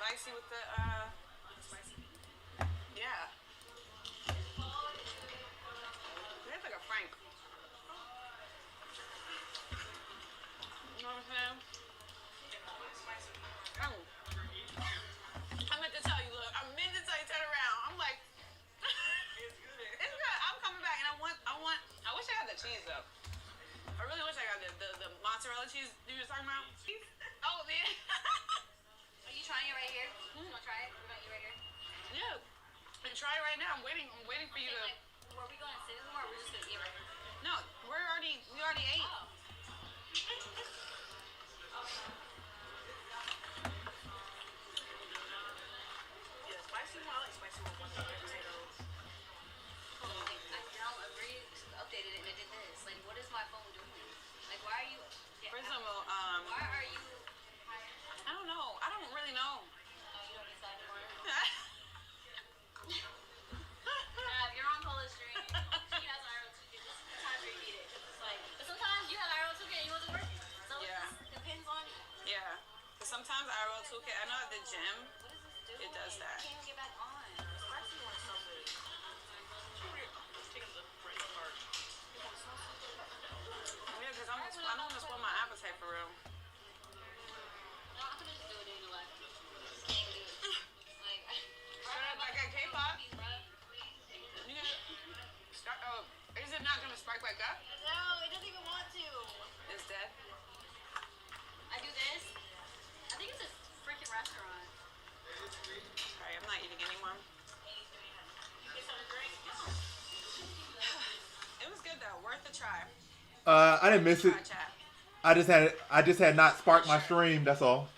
spicy with the spicy. Yeah. It's like a frank. You know what I'm saying? Oh. I meant to tell you, look. I meant to tell you, turn around. I'm like, it's good. It's good. I'm coming back, and I wish I had the cheese though. I really wish I got the mozzarella cheese you were talking about. Oh man. Are you trying it right here? You want to try it? We're gonna eat right here. Yeah. And try it right now. I'm waiting for you to. Like, were we going to sit somewhere, or we're just gonna eat right here? No, we already ate. Oh. Yeah, spicy one. I like spicy one with potatoes. I updated it and it did this. Like, what is my phone doing? Like, why are you? First of all, why are you? I don't know. I don't really know. Oh, you don't decide anymore. If you're on college stream, she has IRL 2K. This is the time where you need it. It's like, but sometimes you have IRL 2K and you wasn't working. So yeah. It depends on you. Yeah. Because sometimes IRL 2K, I know at the gym, what does this do? It does that. You can't even get back on. The spicy one is so good. Taking the break apart. Yeah, because I don't want to spoil my appetite for real. No, I'm gonna just do it in the left. Like at K-pop. You gonna start? Oh, is it not gonna spark back up? No, it doesn't even want to. It's dead. I do this. I think it's a freaking restaurant. Sorry, I'm not eating anymore. You get something to drink? It was good though, worth a try. I didn't miss it. I just had not sparked my stream. That's all.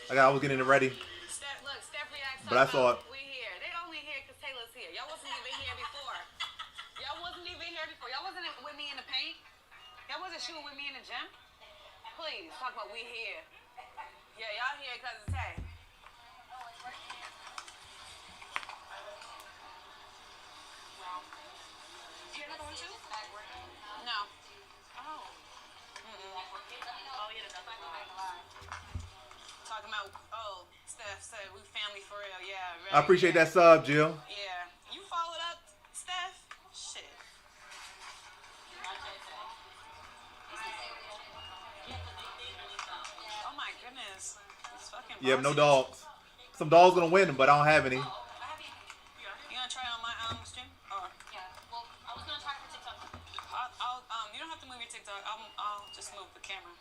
Like I was getting it ready. Look, Steph reacts. But I saw it. We here. They only here because Taylor's here. Y'all wasn't even here before. Y'all wasn't even here before. Y'all wasn't with me in the paint. Y'all wasn't shooting with me in the gym. Please talk about we here. Yeah, y'all here because it's Tay. You hear another one too? No. Oh. Oh yeah, that's talking about. Oh, Steph said we family for real. Yeah. Right, I appreciate that sub, Jill. Yeah. You followed up, Steph? Shit. Oh my goodness. It's fucking Yeah, no dogs. Some dogs gonna win, but I don't have any. You gonna try on my stream? Or? Yeah. Well, I was gonna try for TikTok. You don't have to move your TikTok. I'll just move the camera.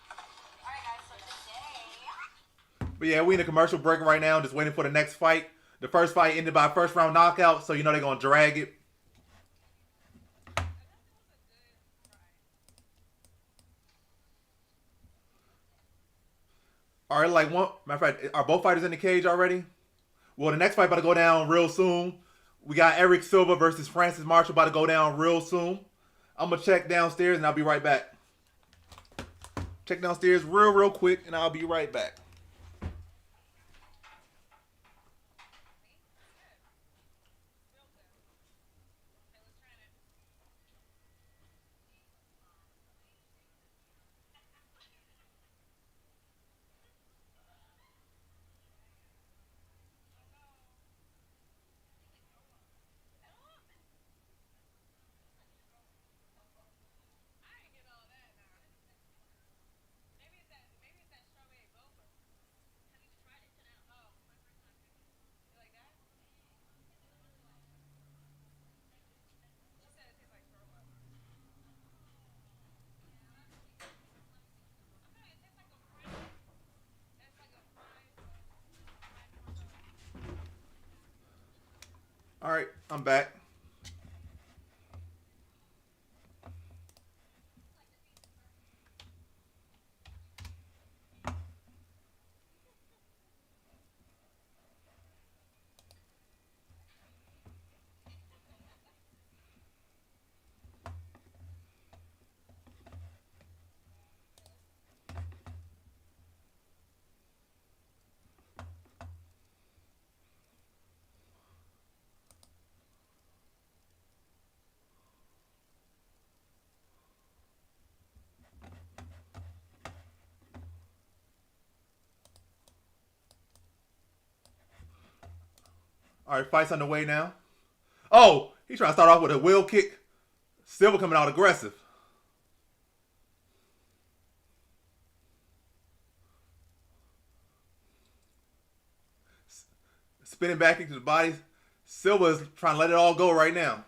Alright guys, so today. But yeah, we in a commercial break right now, just waiting for the next fight. The first fight ended by a first round knockout, so you know they're gonna drag it. All right, like one matter of fact, are both fighters in the cage already? Well, the next fight about to go down real soon. We got Eric Silva versus Francis Marshall about to go down real soon. I'm gonna check downstairs and I'll be right back. Check downstairs real quick and I'll be right back. All right, I'm back. All right, fight's underway now. Oh, he's trying to start off with a wheel kick. Silva coming out aggressive. Spinning back into the body. Silva's trying to let it all go right now.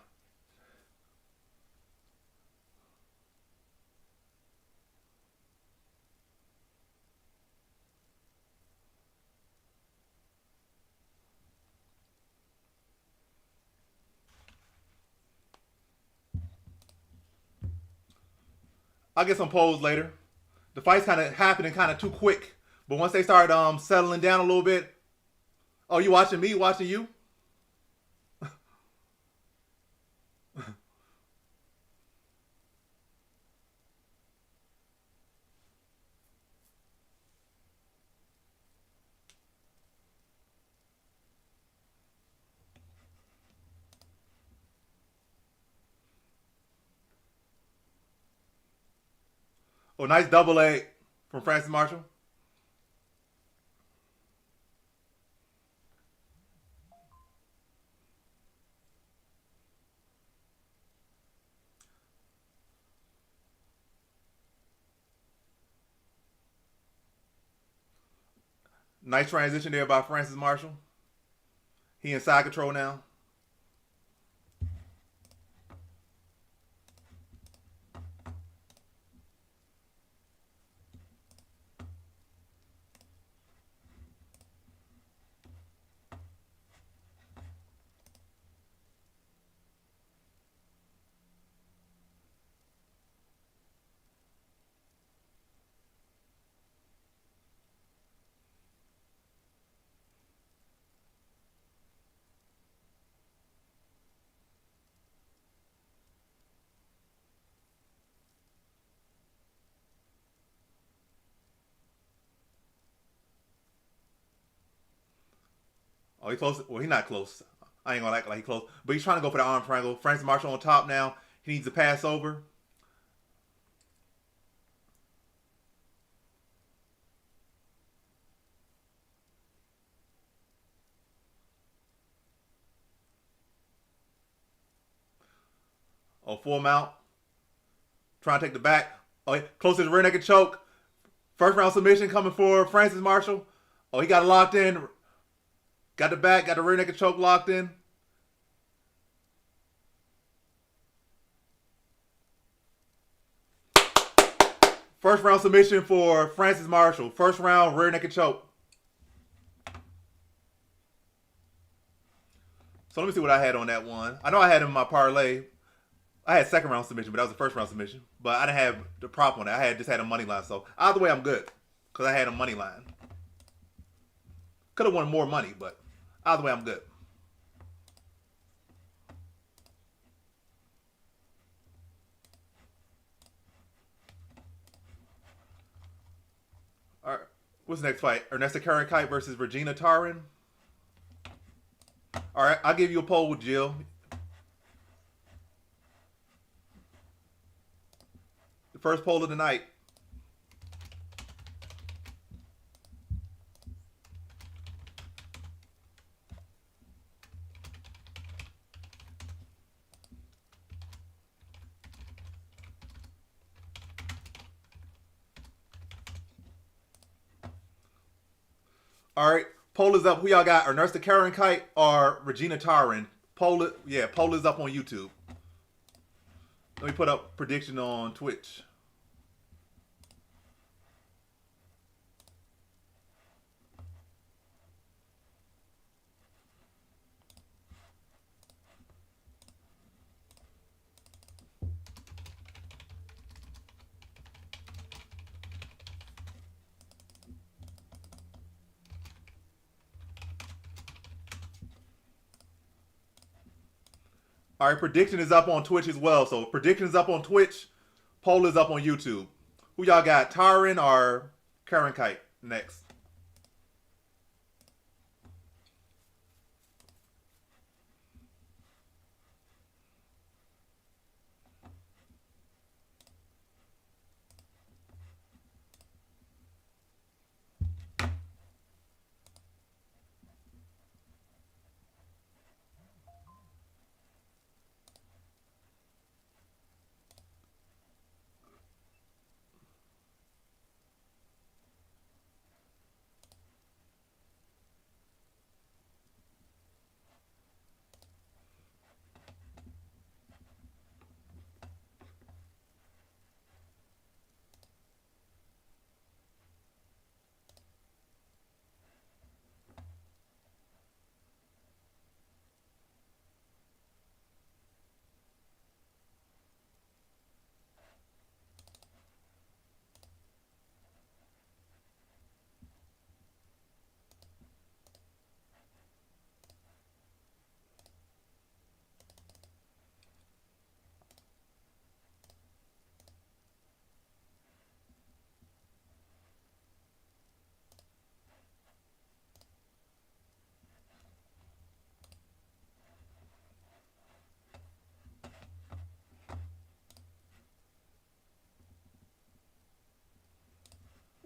I'll get some polls later. The fight's kind of happening kind of too quick. But once they start settling down a little bit. Oh, you watching me? Watching you? Oh, nice double leg from Francis Marshall. Nice transition there by Francis Marshall. He in side control now. Oh, he close. Well, he's not close. I ain't gonna act like he's close. But he's trying to go for the arm triangle. Francis Marshall on top now. He needs to pass over. Oh, full mount. Trying to take the back. Oh, close to the rear naked choke. First round submission coming for Francis Marshall. Oh, he got it locked in. Got the back, got the rear naked choke locked in. First round submission for Francis Marshall. First round rear naked choke. So let me see what I had on that one. I know I had him in my parlay. I had second round submission, but that was the first round submission. But I didn't have the prop on it. I just had a money line. So either way, I'm good because I had a money line. Could have won more money, but either way, I'm good. All right, what's the next fight? Ernesta Karankite versus Regina Tarin. All right, I'll give you a poll with Jill. The first poll of the night. All right, poll is up. Who y'all got? Ernesta Karankite or Regina Tarin? Poll is up on YouTube. Let me put up prediction on Twitch. All right, prediction is up on Twitch as well. So prediction is up on Twitch. Poll is up on YouTube. Who y'all got? Tarin or Karankite next?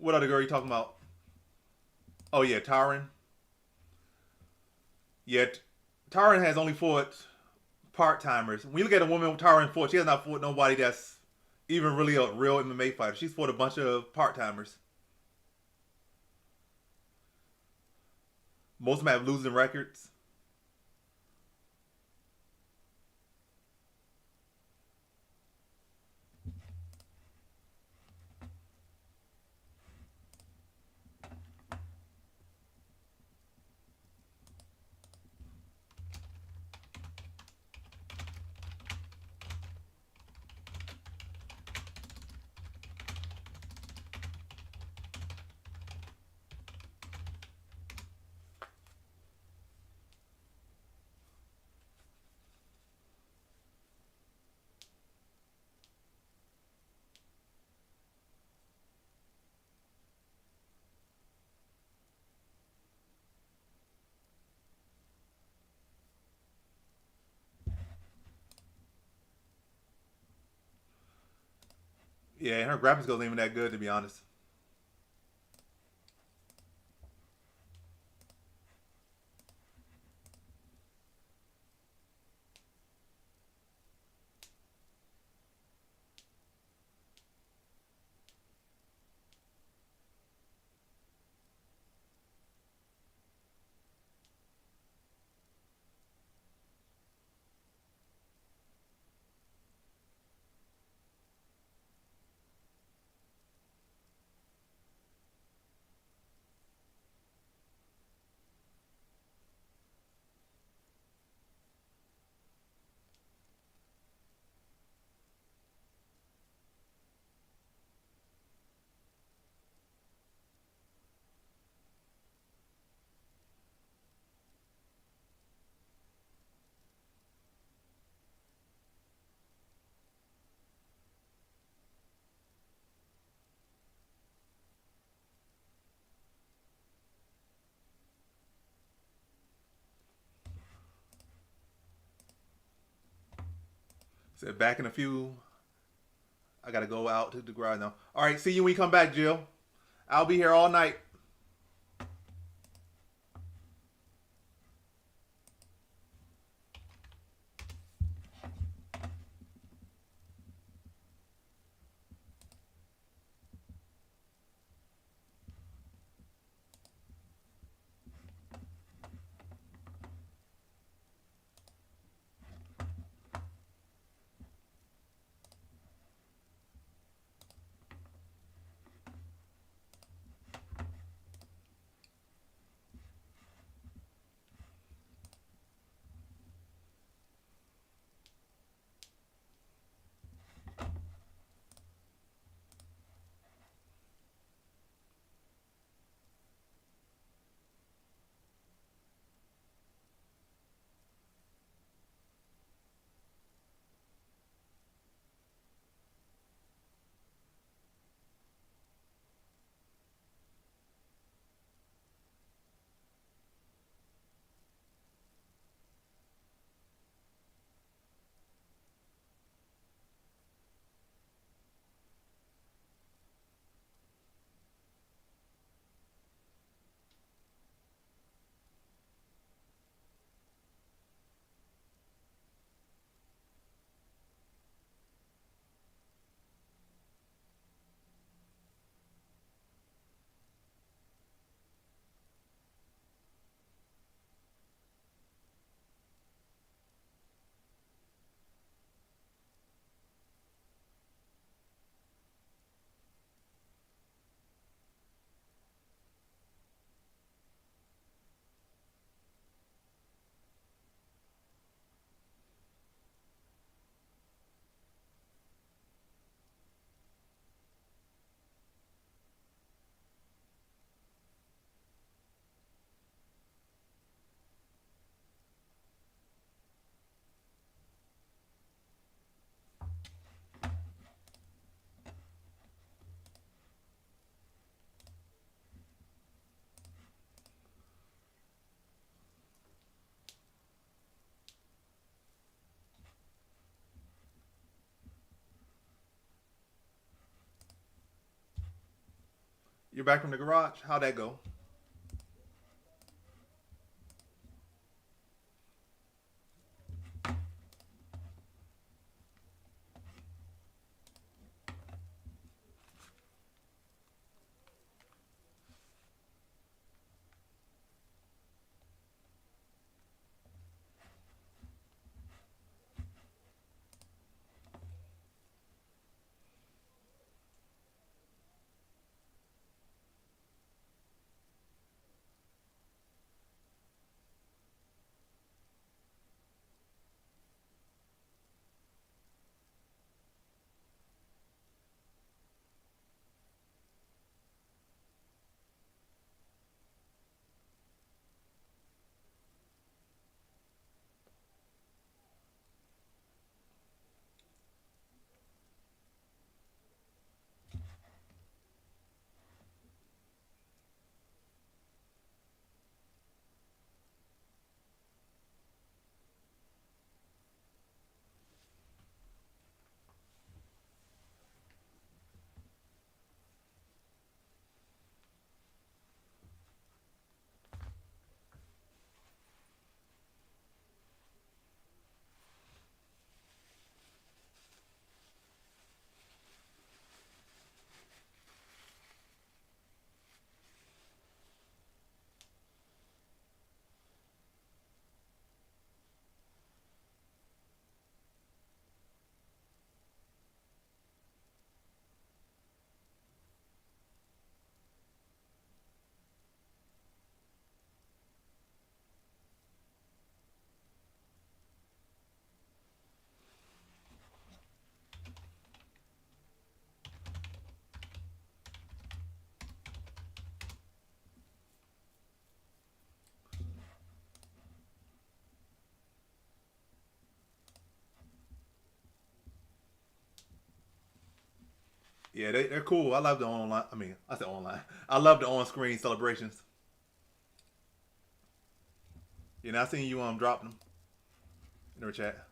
What other girl you talking about? Oh yeah, Tyron. Yet Tyron has only fought part timers. When you look at a woman Tyron fought, she has not fought nobody that's even really a real MMA fighter. She's fought a bunch of part timers. Most of them have losing records. Yeah, and her graphics skills ain't even that good, to be honest. Said back in a few. I gotta go out to the garage now. All right, see you when you come back, Jill. I'll be here all night. You're back from the garage. How'd that go? Yeah, they're cool. I love the online. I mean, I said online. I love the on-screen celebrations. You know, I seen you dropping them in our chat.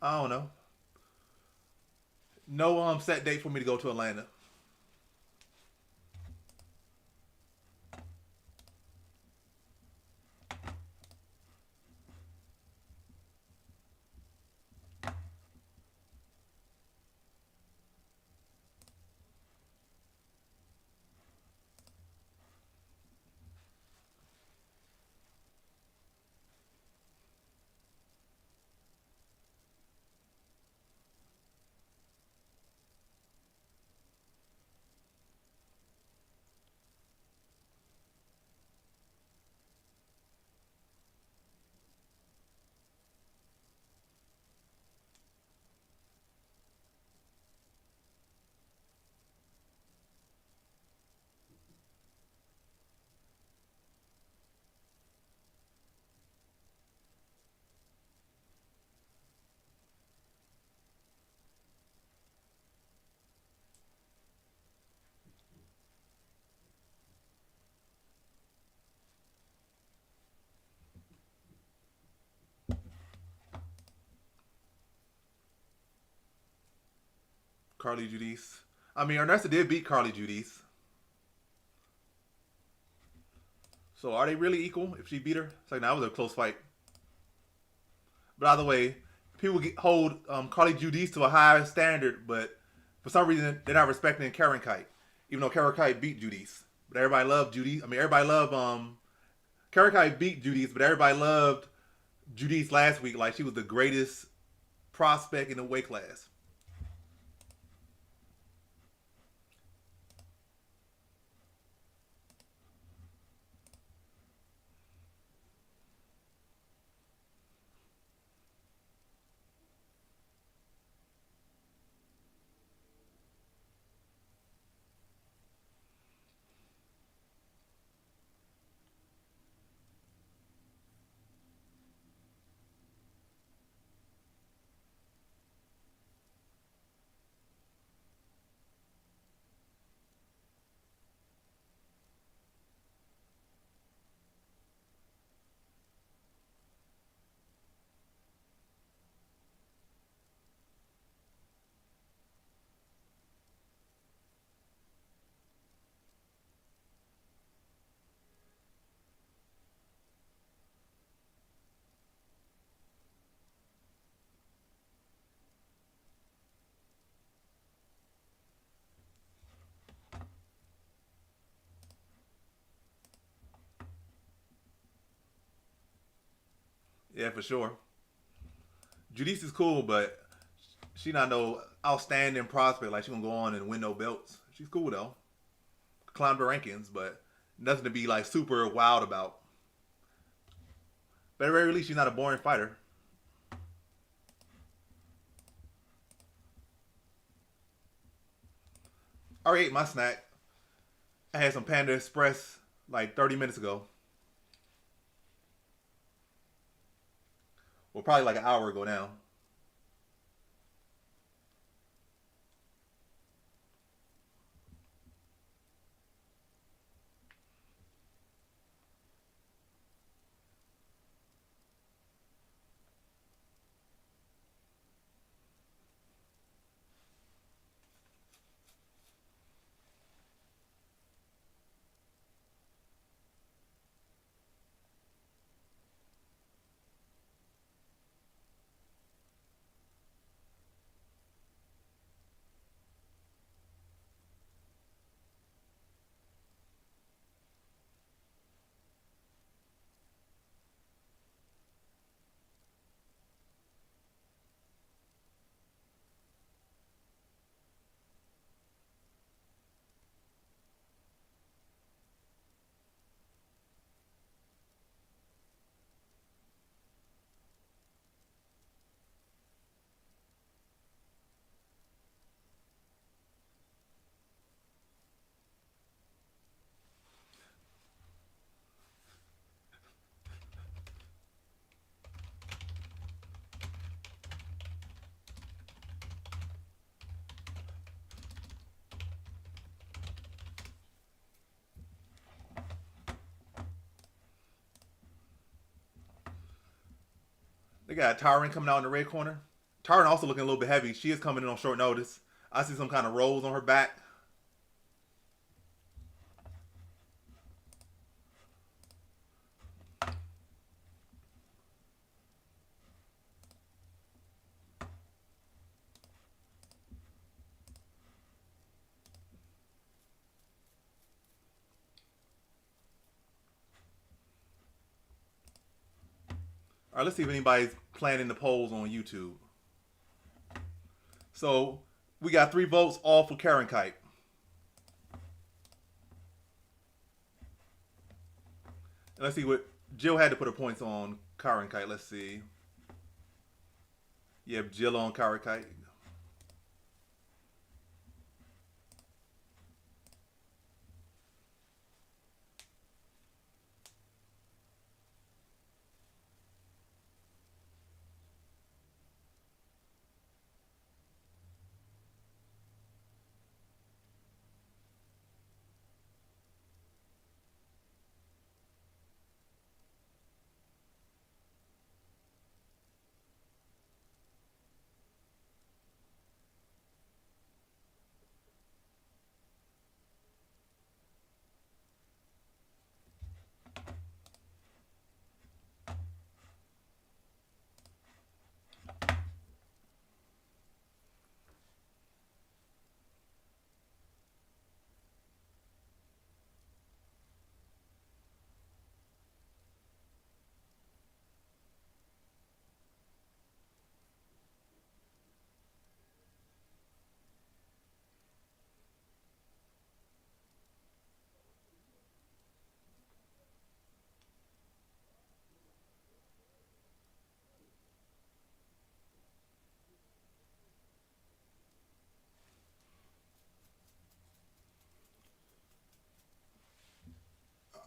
I don't know. No set date for me to go to Atlanta. Carly Judice. I mean, Ernesta did beat Carly Judice. So are they really equal if she beat her? It's like, that was a close fight. But either way, people hold Carly Judice to a higher standard, but for some reason they're not respecting Karen Kite, even though Karen Kite beat Judice. But everybody loved Judice. I mean, everybody loved Karen Kite beat Judice, but everybody loved Judice last week like she was the greatest prospect in the weight class. Yeah, for sure. Judice is cool, but she not no outstanding prospect. Like she gonna go on and win no belts. She's cool though. Climb the rankings, but nothing to be like super wild about. But at the very least, she's not a boring fighter. I already ate my snack. I had some Panda Express like 30 minutes ago. Well, probably like an hour ago now. They got Tyron coming out in the red corner. Tyron also looking a little bit heavy. She is coming in on short notice. I see some kind of rolls on her back. All right, let's see if anybody's planning the polls on YouTube. So we got 3 votes, all for Karen Kite. And let's see what Jill had to put her points on Karen Kite. Let's see. You have Jill on Karen Kite.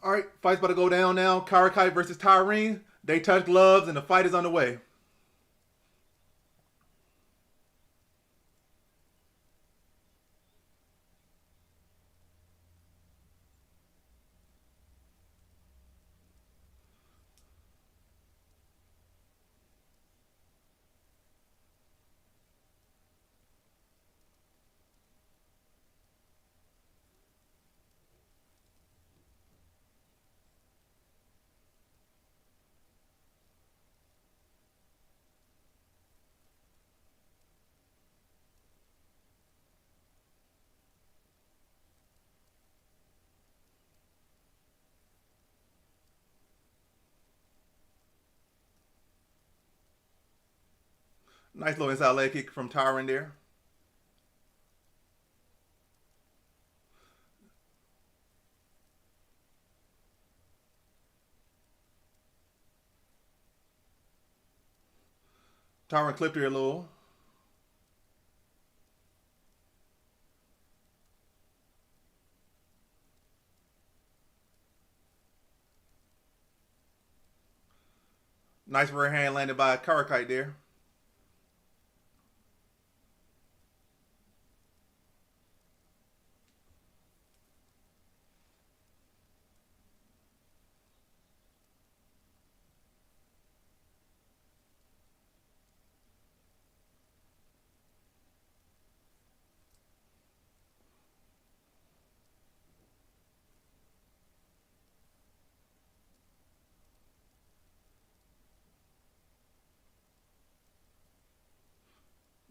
All right, fight's about to go down now. Kara Kite versus Tyrene. They touch gloves and the fight is underway. Nice little inside leg kick from Tyron there. Tyron clipped her a little. Nice rear hand landed by Karakite there.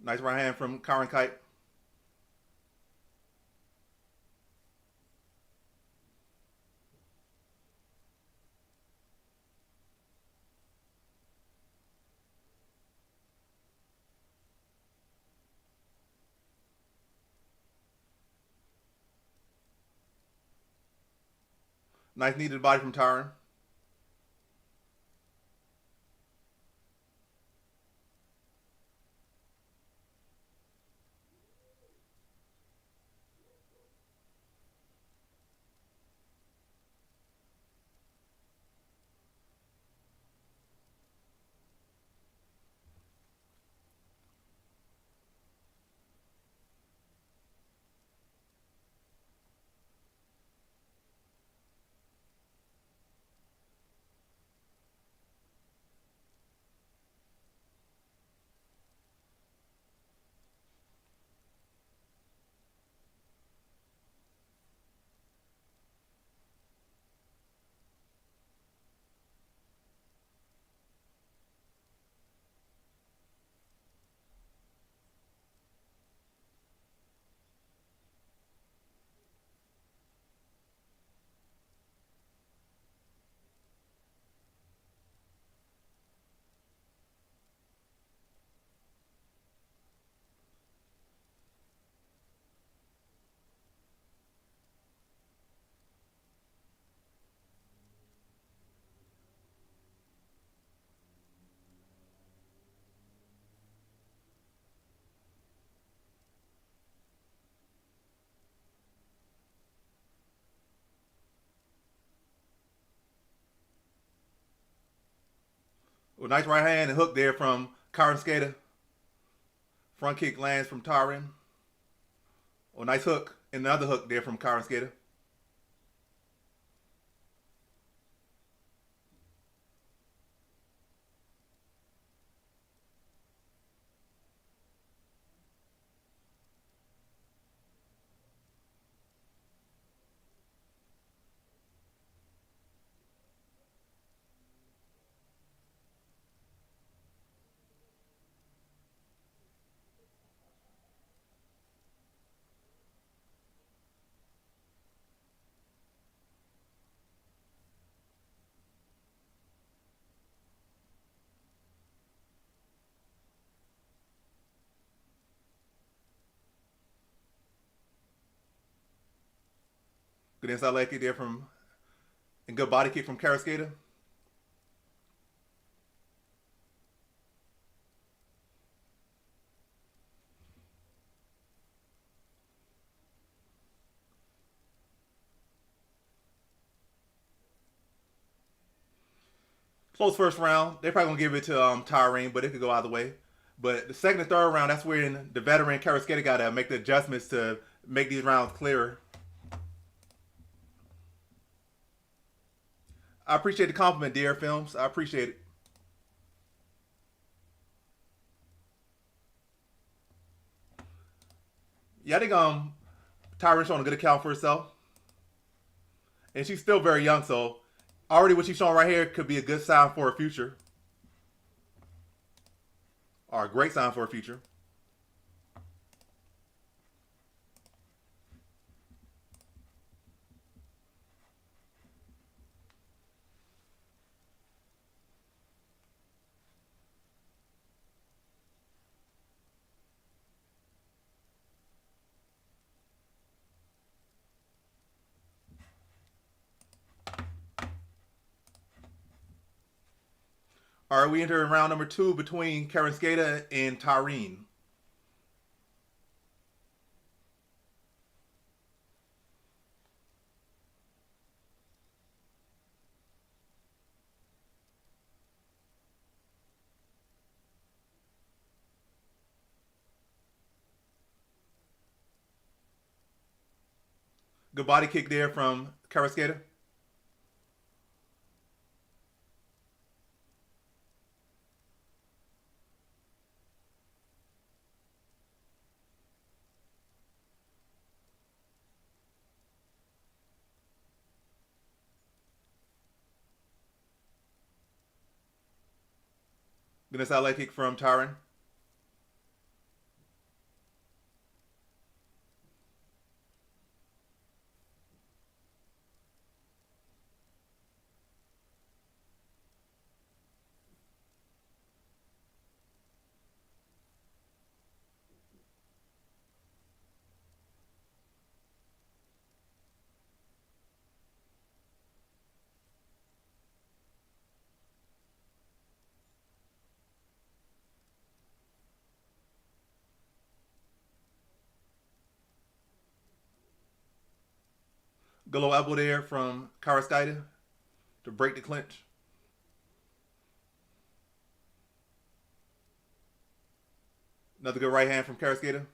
Nice right hand from Karakite. Nice knee to the body from Tyron. Well, nice right hand and hook there from Karen Skater. Front kick lands from Tyron. Oh, nice hook. And another hook there from Karen Skater. Good inside leg kick there from, and good body kick from Karen Skater. Close first round. They're probably gonna give it to Tyrene, but it could go either way. But the second and third round, that's when the veteran Karen Skater gotta make the adjustments to make these rounds clearer. I appreciate the compliment, dear films. I appreciate it. Yeah, I think Tyron's showing a good account for herself, and she's still very young, so already what she's showing right here could be a good sign for her future, or a great sign for her future. All right, we enter in round number 2 between Karaskeda and Tyreen. Good body kick there from Karaskeda. Good inside leg kick from Tyreen. Good little elbow there from Karaskeda to break the clinch. Another good right hand from Karaskeda.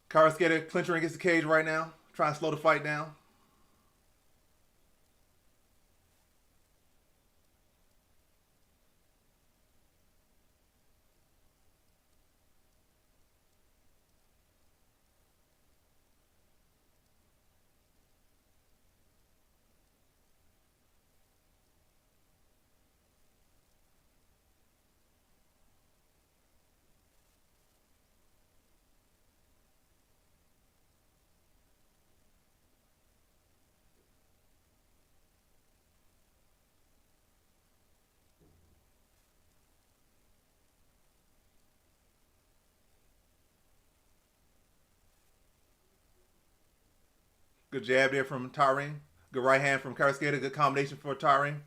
Karaskeda clinching against the cage right now, trying to slow the fight down. Good jab there from Tyreen. Good right hand from Karaskeda. Good combination for Tyreen.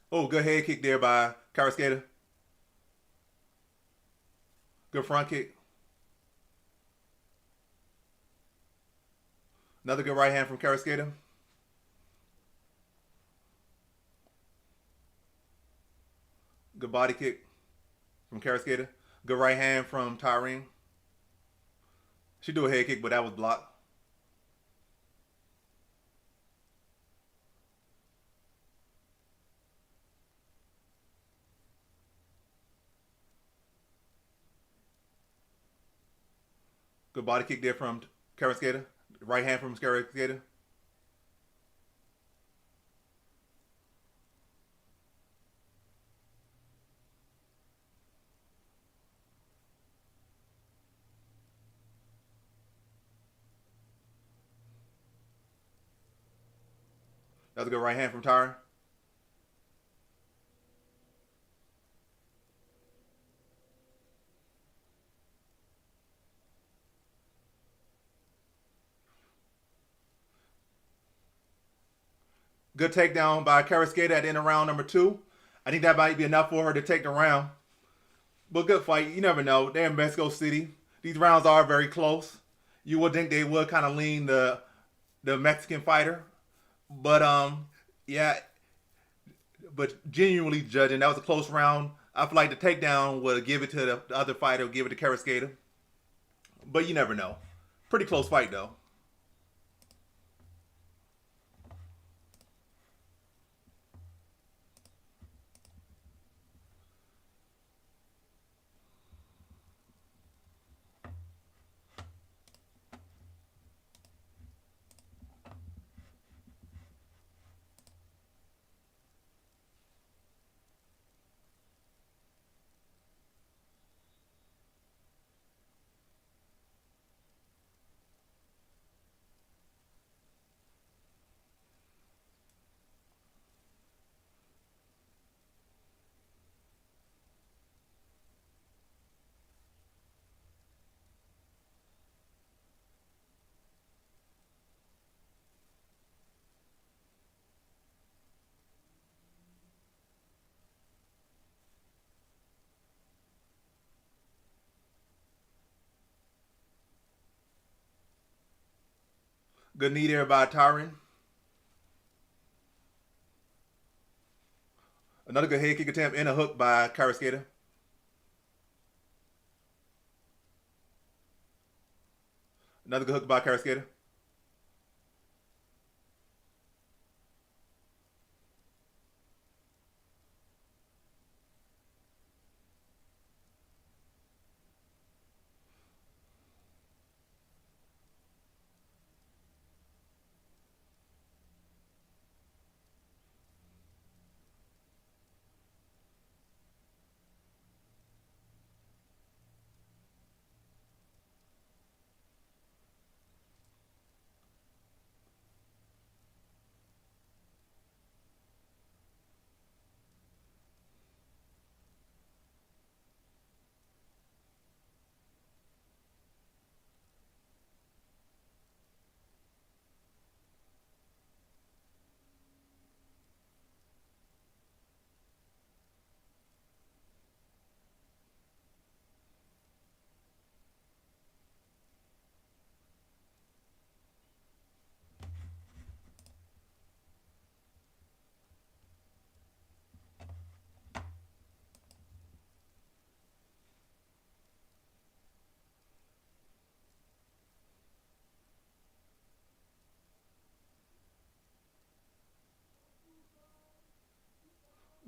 Oh, good head kick there by Karaskeda. Good front kick. Another good right hand from Karaskeda. Good body kick from Karaskeda. Good right hand from Tyreen. She do a head kick, but that was blocked. Good body kick there from Karaskeda. Right hand from Karaskeda. That was a good right hand from Tyreen. Good takedown by Karaskeita at the end of round number 2. I think that might be enough for her to take the round. But good fight. You never know. They're in Mexico City. These rounds are very close. You would think they would kind of lean the Mexican fighter. But yeah. But genuinely judging, that was a close round. I feel like the takedown would give it to the other fighter, give it to Karaskeita. But you never know. Pretty close fight though. Good knee there by Tyron. Another good head kick attempt and a hook by Karaskeita. Another good hook by Karaskeita.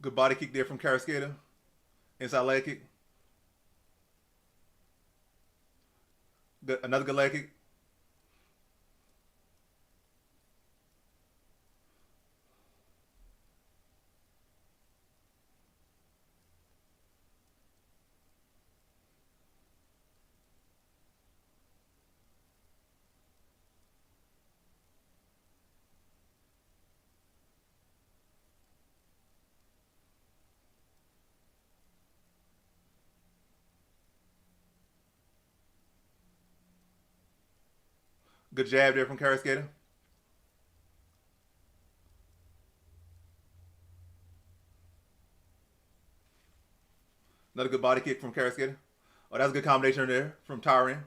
Good body kick there from Karaskeita. Inside leg kick. Good, another good leg kick. Good jab there from Karaskeita. Another good body kick from Karaskeita. Oh, that's a good combination there from Tyron.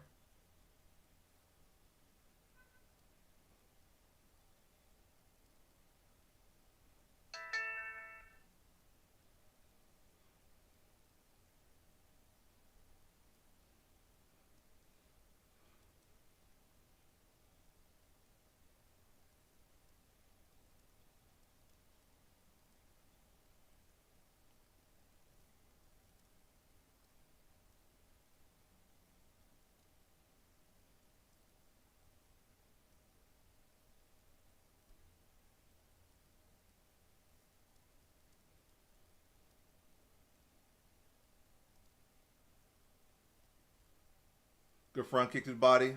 Good front kick to the body.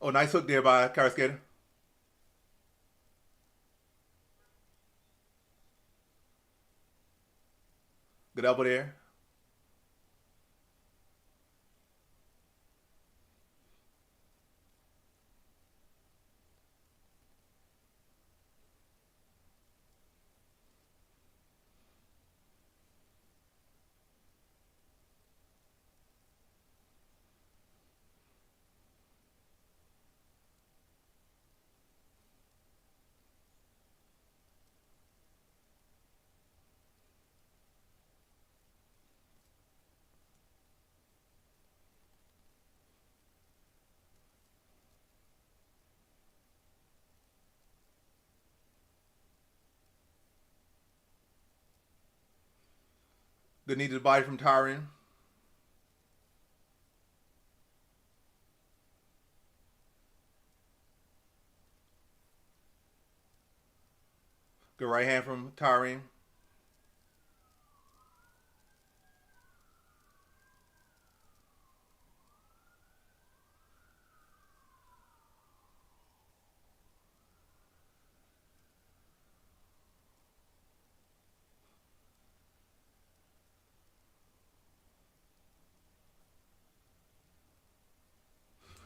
Oh, nice hook there by Karaskeita. Good elbow there. Good knee to the body from Tyron. Good right hand from Tyron.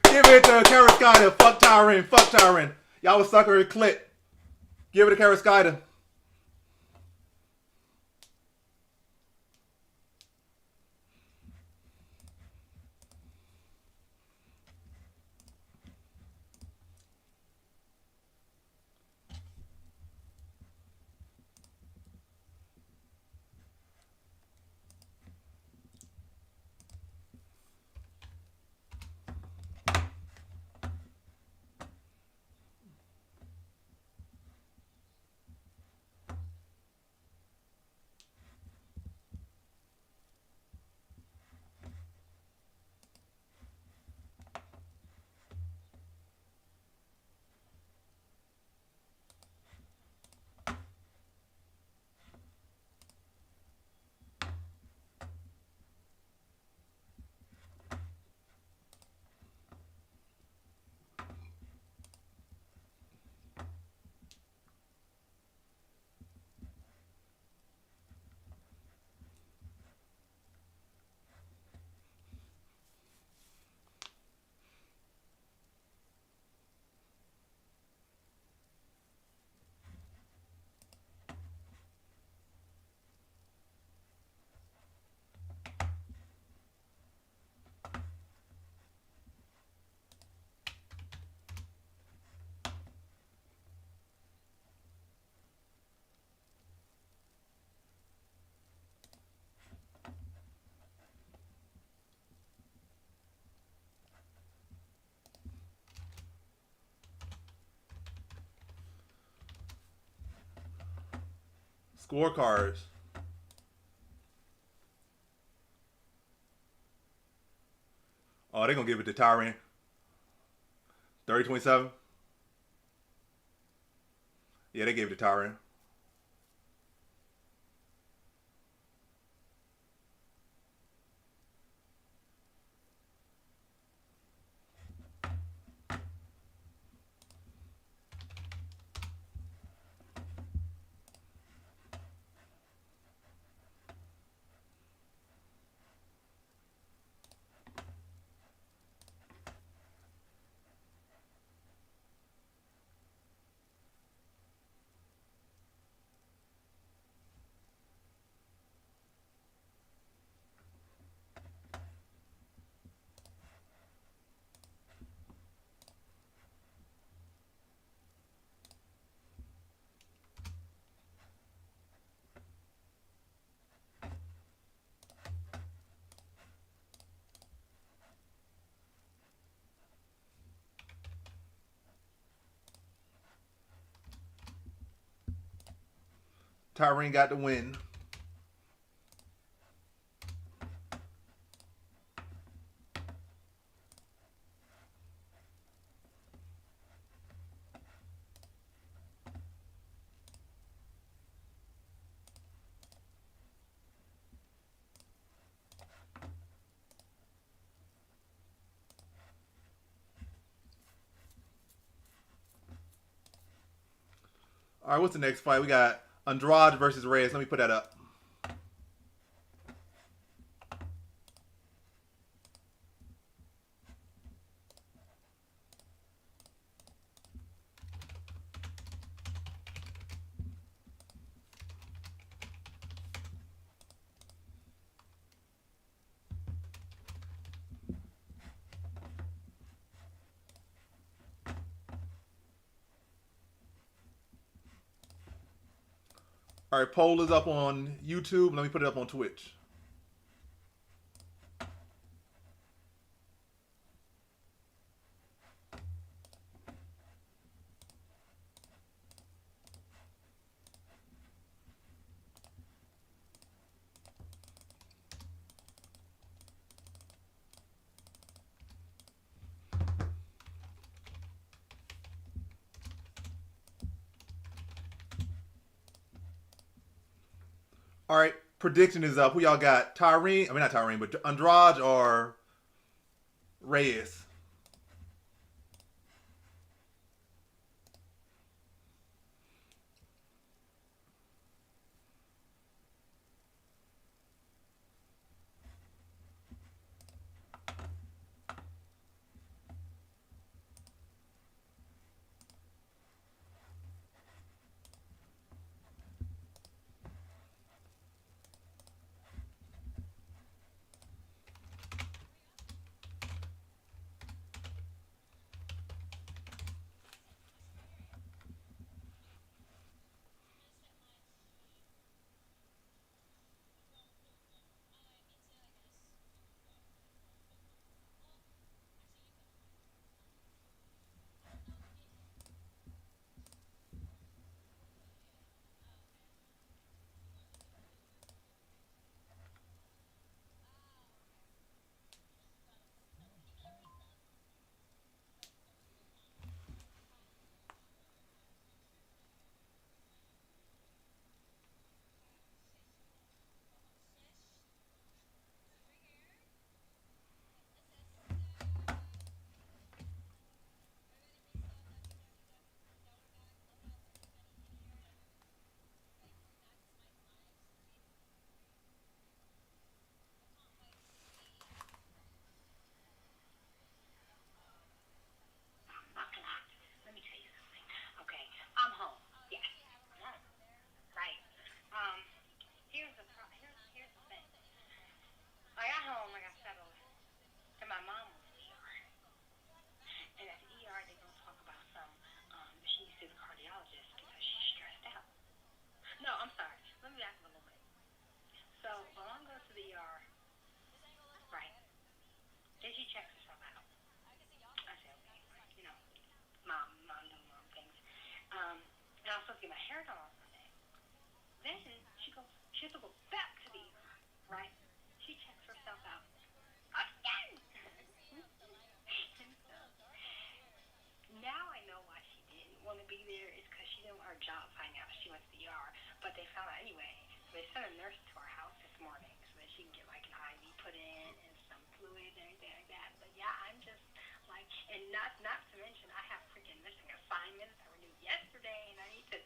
Give it to Karaskida. Fuck Tyron. Fuck Tyron. Y'all was sucker and clit. Give it to Karaskida. Scorecards. Oh, they're going to give it to Tyron. 30-27. Yeah, they gave it to Tyron. Tyron got the win. All right, what's the next fight? We got Andrade versus Reyes. Let me put that up. All right, poll is up on YouTube. Let me put it up on Twitch. All right, prediction is up. Who y'all got? Tyrene? I mean, not Tyrene, but Andrade or Reyes? Let me tell you something. Okay, I'm home. Yes. Right. Um, here's the thing. I got home, I got settled, and my mom was in the ER. And at the ER, they're gonna talk about some. She needs to see the cardiologist because she's stressed out. No, I'm sorry. Let me back up a little bit. So my mom goes to the ER, right? Then she checks herself out. I said, okay, mom doing mom things. And I was supposed to get my hair done on Sunday. Then she has to go back to the ER, right? She checks herself out again. And so now I know why she didn't want to be there. It's because she didn't want her job finding out she went to the ER. But they found out anyway. So they sent a nurse to our house this morning so that she can get like an IV put in and some fluid and everything like that. But yeah, I'm just like, and not to mention I have freaking missing assignments that were due yesterday, and I need to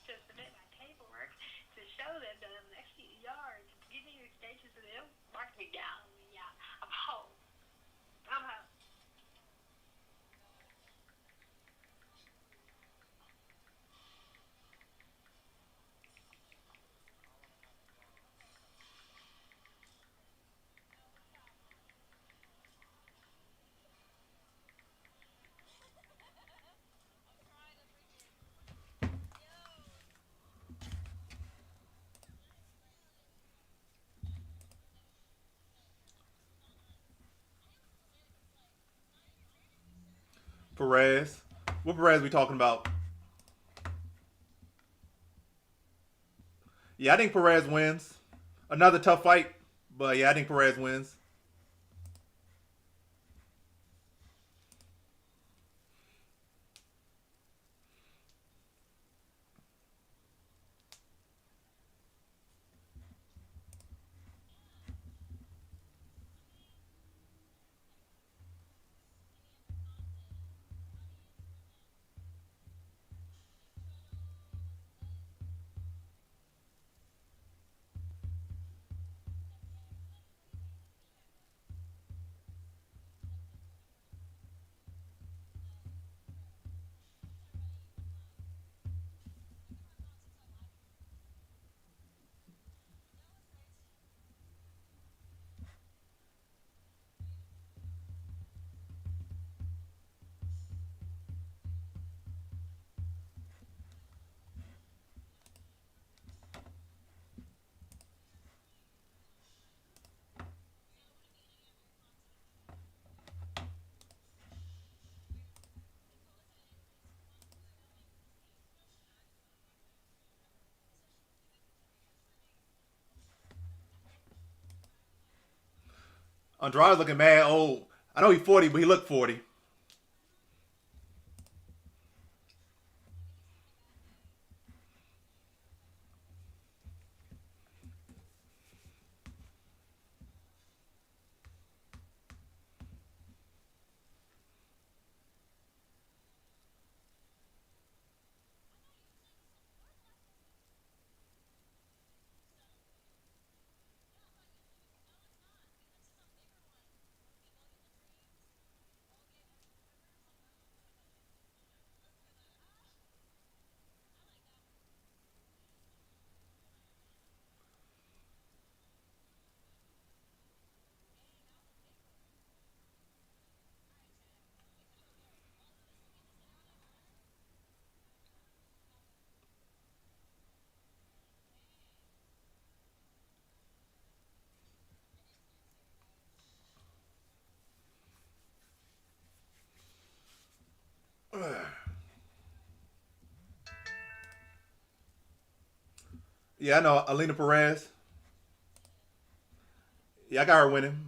submit my paperwork to show them that I'm actually ER to give me your stages and they'll mark me down. Yeah, I'm home. I'm home. Perez. What Perez we talking about? Yeah, I think Perez wins. Another tough fight, but yeah, I think Perez wins. Andrade's looking mad old. I know he's 40, but he looked 40. Yeah, I know Alina Perez. Yeah, I got her winning.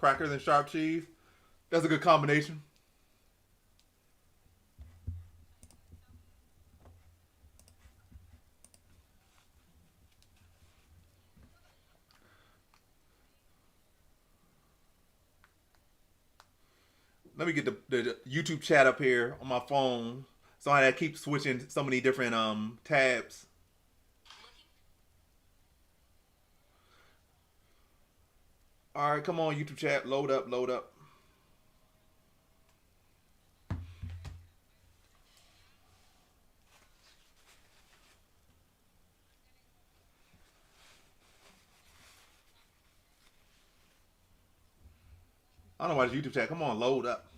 Crackers and sharp cheese. That's a good combination. Let me get the YouTube chat up here on my phone. So I keep switching so many different tabs. All right, come on, YouTube chat, load up, load up. I don't know why it's YouTube chat. Come on, load up.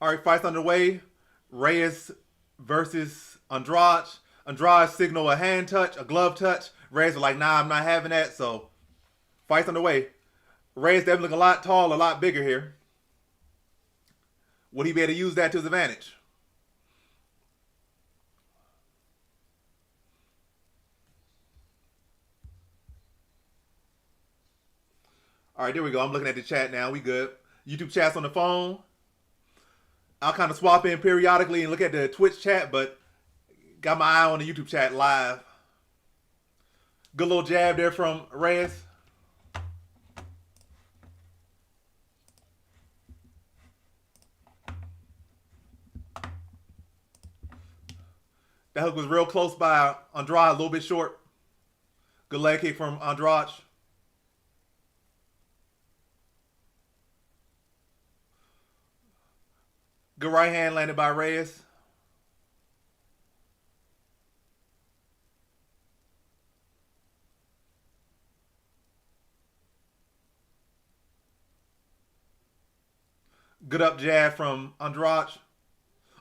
All right, fights underway. Reyes versus Andrade. Andrade signal a hand touch, a glove touch. Reyes are like, nah, I'm not having that. So, fights underway. Reyes definitely looking a lot tall, a lot bigger here. Would he be able to use that to his advantage? All right, there we go. I'm looking at the chat now. We good. YouTube chat's on the phone. I'll kind of swap in periodically and look at the Twitch chat, but got my eye on the YouTube chat live. Good little jab there from Reyes. That hook was real close by Andrade, a little bit short. Good leg kick from Andrade. Good right hand landed by Reyes. Good up jab from Andrade.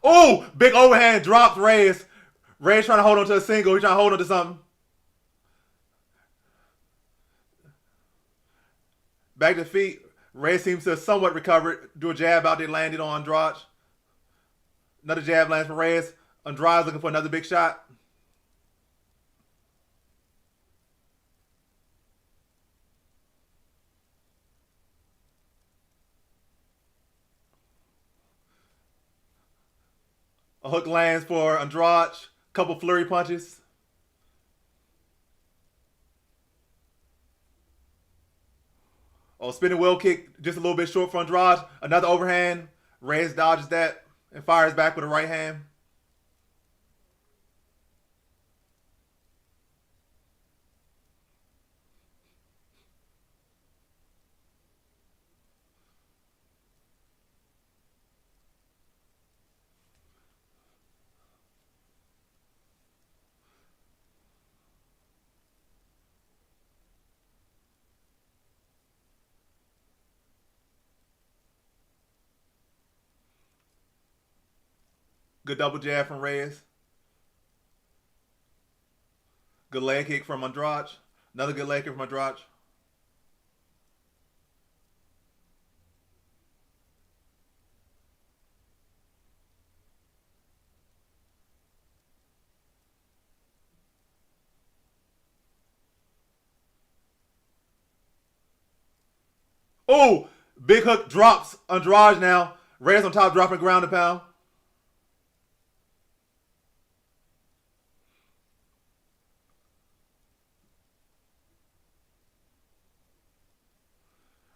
Oh, big overhand drops Reyes. Reyes trying to hold on to a single. He's trying to hold on to something. Back to feet. Reyes seems to have somewhat recovered. Do a jab out there, landed on Andrade. Another jab lands for Reyes. Andrade's looking for another big shot. A hook lands for Andrade. Couple flurry punches. Oh, spinning wheel kick just a little bit short for Andrade. Another overhand. Reyes dodges that and fires back with a right hand. Good double jab from Reyes. Good leg kick from Andrade. Another good leg kick from Andrade. Oh, Big hook drops Andrade now. Reyes on top, dropping ground and pound.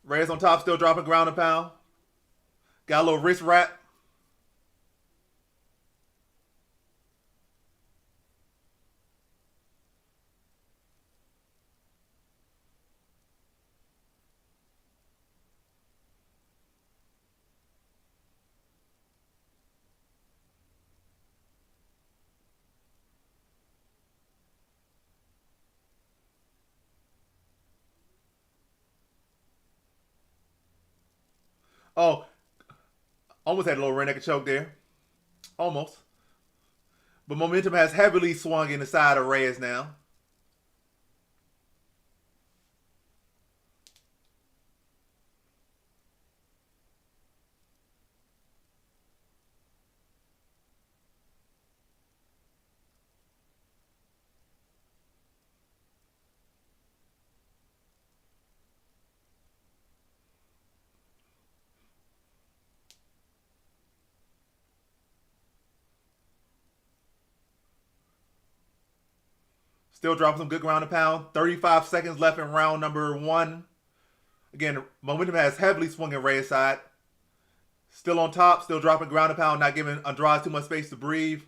Reyes on top, still dropping ground and pound. Got a little wrist wrap. Oh, almost had a little rear naked choke there. Almost. But momentum has heavily swung in the side of Reyes now. Still dropping some good ground and pound. 35 seconds left in round number 1. Again, momentum has heavily swung in Reyes' side. Still on top, still dropping ground and pound, not giving Andrade too much space to breathe.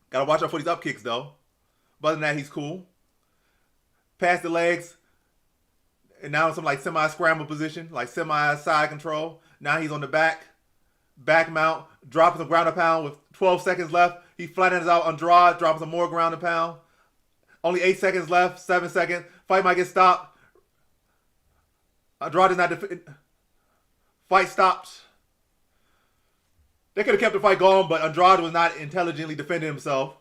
Gotta watch out for these up kicks though. But other than that, he's cool. Past the legs. And now in some like semi-scramble position, like semi-side control. Now he's on the back. Back mount, dropping some ground and pound with 12 seconds left. He flattens out Andrade, dropping some more ground and pound. Only 8 seconds left, 7 seconds. Fight might get stopped. Andrade is not fight stopped. They could have kept the fight going, but Andrade was not intelligently defending himself.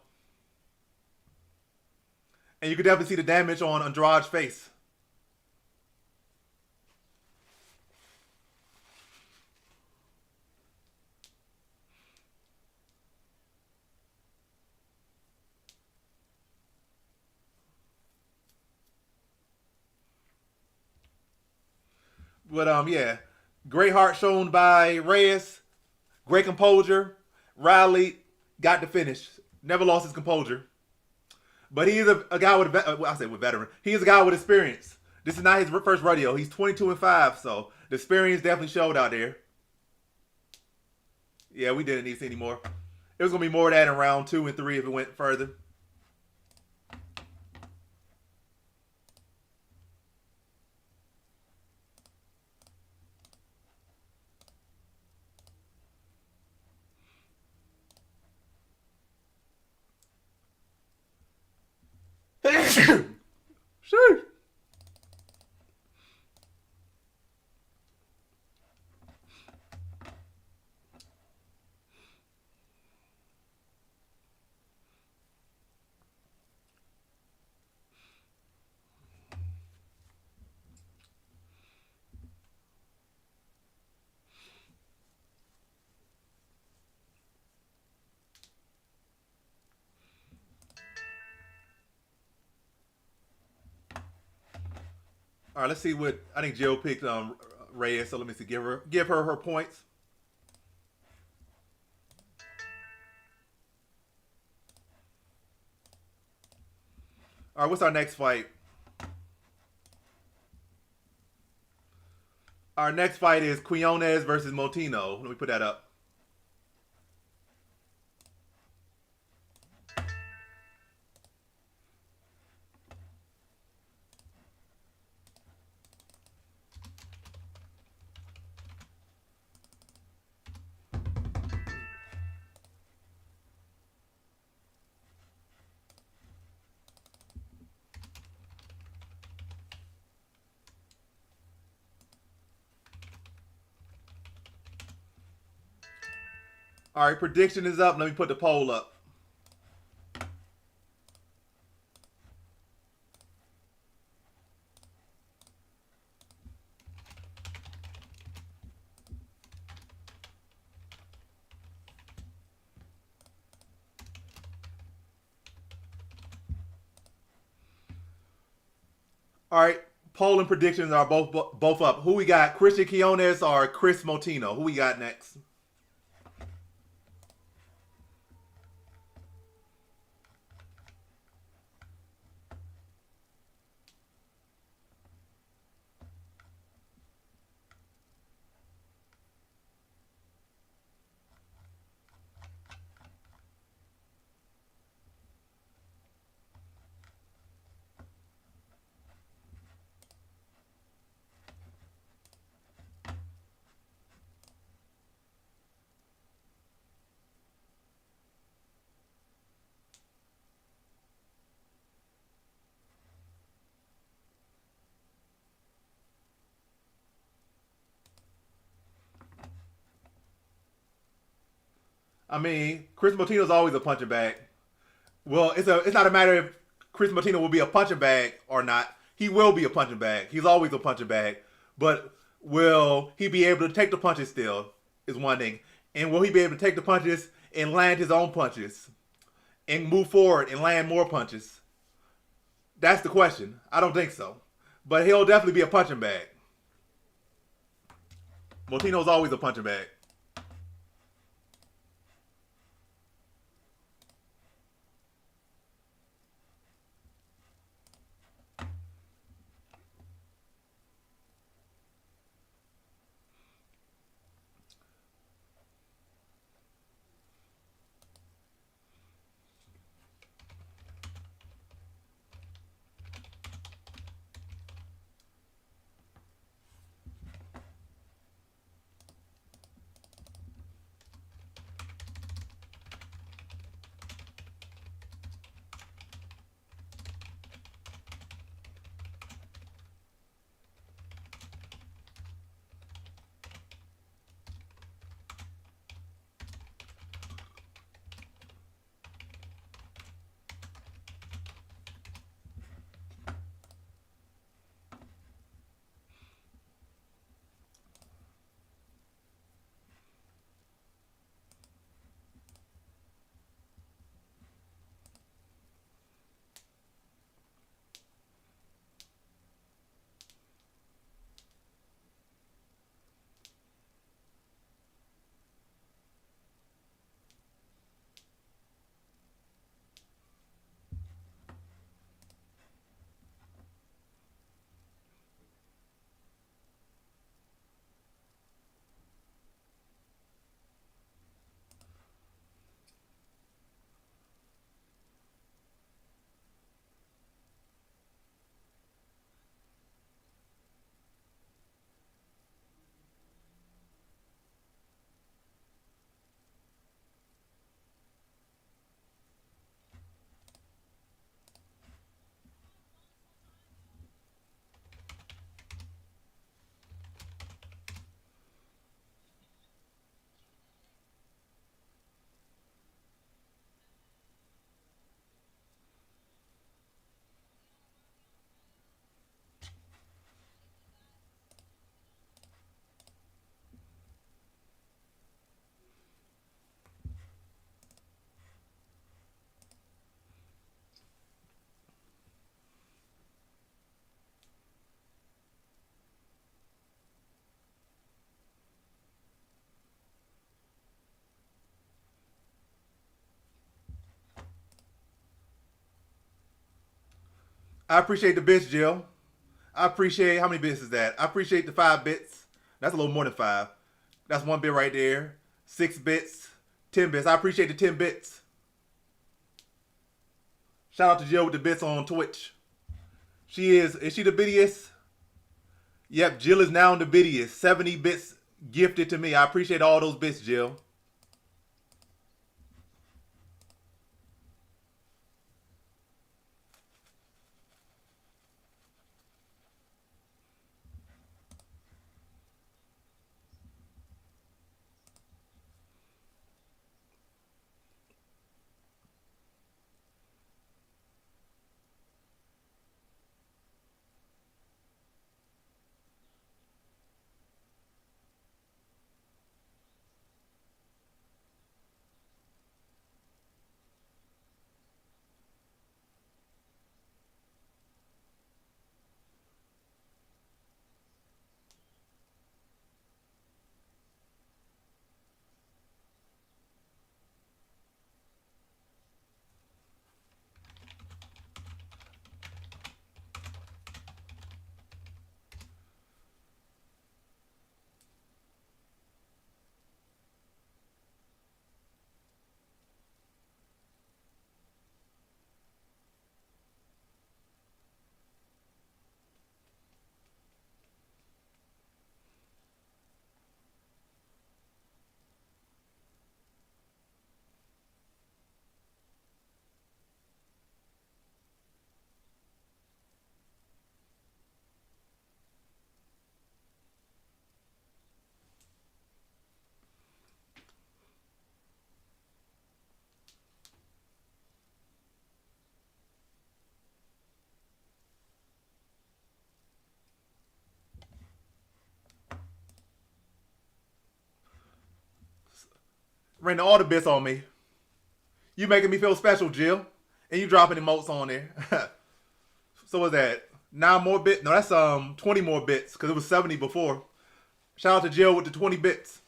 And you could definitely see the damage on Andrade's face. But yeah, great heart shown by Reyes. Great composure. Riley got the finish. Never lost his composure. But he is a guy with veteran. He is a guy with experience. This is not his first rodeo. He's 22-5, so the experience definitely showed out there. Yeah, we didn't need to see any more. It was gonna be more of that in round 2 and 3 if it went further. Sure. All right, let's see what I think. Jill picked Reyes, so let me see. Give her her points. All right, what's our next fight? Our next fight is Quinones versus Moreno. Let me put that up. All right, prediction is up. Let me put the poll up. All right, polling predictions are both up. Who we got? Christian Quinones or Chris Motino? Who we got next? I mean, Chris Motino's always a punching bag. Well, it's not a matter if Chris Motino will be a punching bag or not. He will be a punching bag. He's always a punching bag. But will he be able to take the punches still is one thing. And will he be able to take the punches and land his own punches and move forward and land more punches? That's the question. I don't think so. But he'll definitely be a punching bag. Motino's always a punching bag. I appreciate the bits, Jill. I appreciate how many bits is that? I appreciate the 5 bits. That's a little more than 5. That's 1 bit right there. 6 bits, 10 bits. I appreciate the 10 bits. Shout out to Jill with the bits on Twitch. Is she the bittiest? Yep, Jill is now the bittiest. 70 bits gifted to me. I appreciate all those bits, Jill. Renting all the bits on me. You making me feel special, Jill. And you dropping emotes on there. So what's that? 9 more bits? No, that's 20 more bits because it was 70 before. Shout out to Jill with the 20 bits.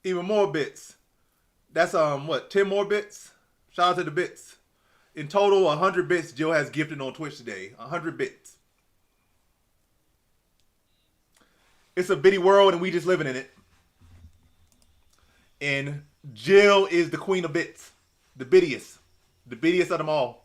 Even more bits. That's what, 10 more bits? Shout out to the bits. In total, 100 bits Jill has gifted on Twitch today. 100 bits. It's a bitty world and we just living in it. And Jill is the queen of bits. The bittiest. The bittiest of them all.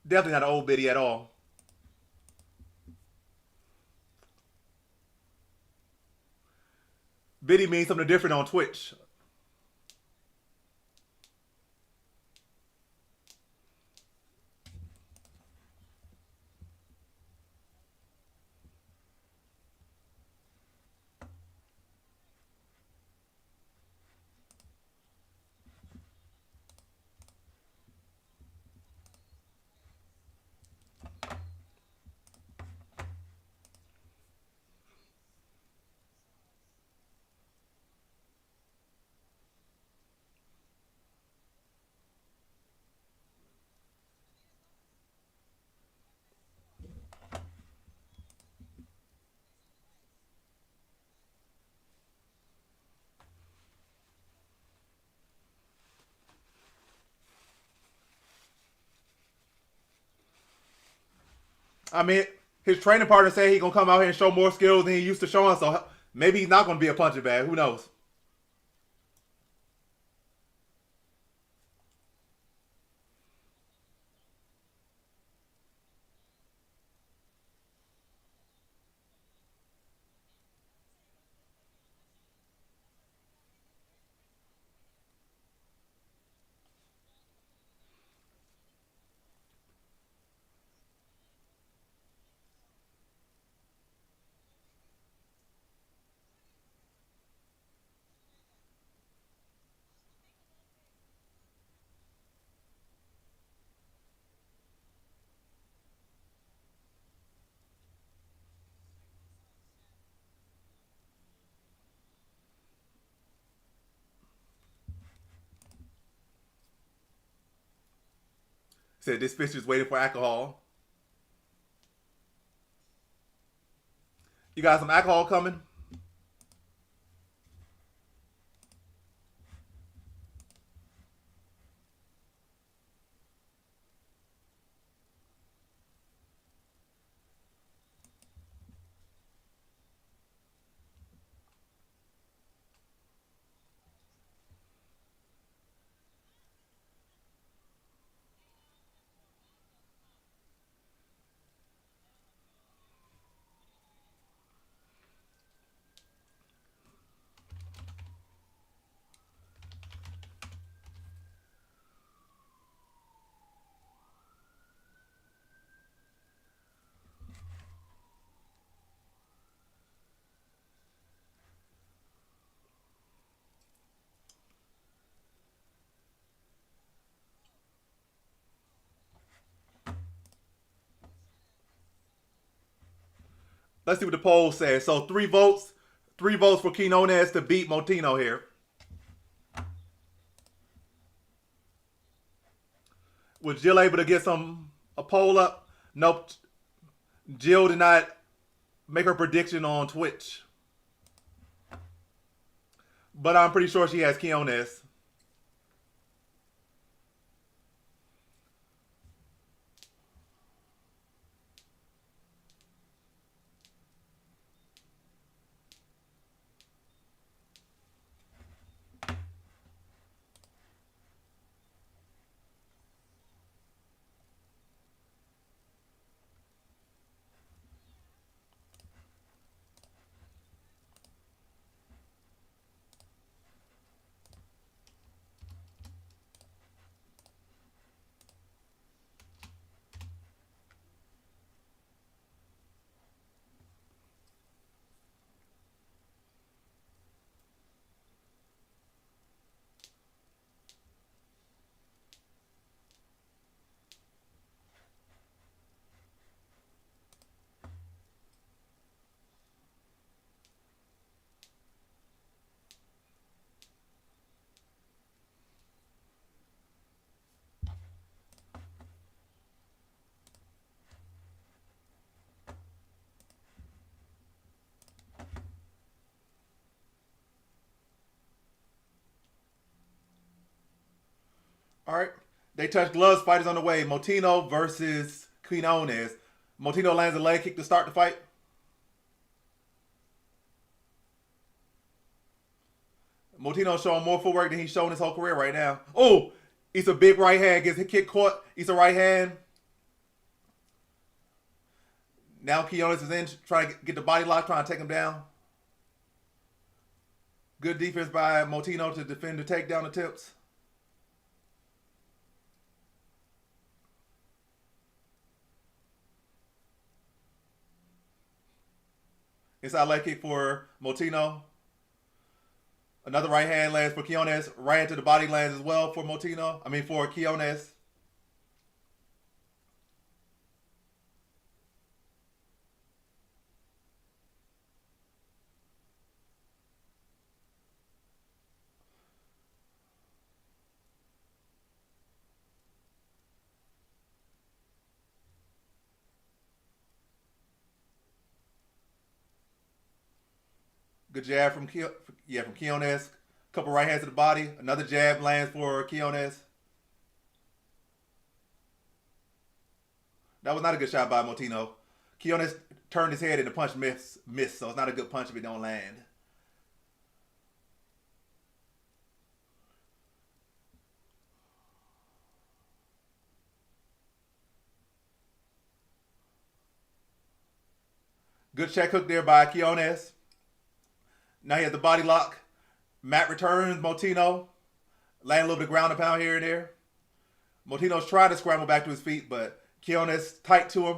Definitely not an old biddy at all. Biddy means something different on Twitch. I mean, his training partner said he's gonna come out here and show more skills than he used to showing, so maybe he's not gonna be a punching bag. Who knows? Said this fish is waiting for alcohol. You got some alcohol coming? Let's see what the poll says. So 3 votes. 3 votes for Quinones to beat Moreno here. Was Jill able to get a poll up? Nope. Jill did not make her prediction on Twitch. But I'm pretty sure she has Quinones. All right. They touch gloves. Fight is on the way. Moreno versus Quinones. Moreno lands a leg kick to start the fight. Moreno showing more footwork than he's shown his whole career right now. Oh, it's a big right hand. Gets his kick caught. It's a right hand. Now Quinones is in, trying to get the body lock, trying to take him down. Good defense by Moreno to defend the takedown attempts. Inside leg kick for Moreno. Another right hand lands for Quinones. Right into the body lands as well for Moreno. I mean for Quinones. Good jab from Quinones. Couple right hands to the body. Another jab lands for Quinones. That was not a good shot by Moreno. Quinones turned his head and the punch missed, so it's not a good punch if it don't land. Good check hook there by Quinones. Now he has the body lock. Matt returns Moreno. Land a little bit of ground and pound here and there. Moreno's trying to scramble back to his feet, but Quinones tight to him.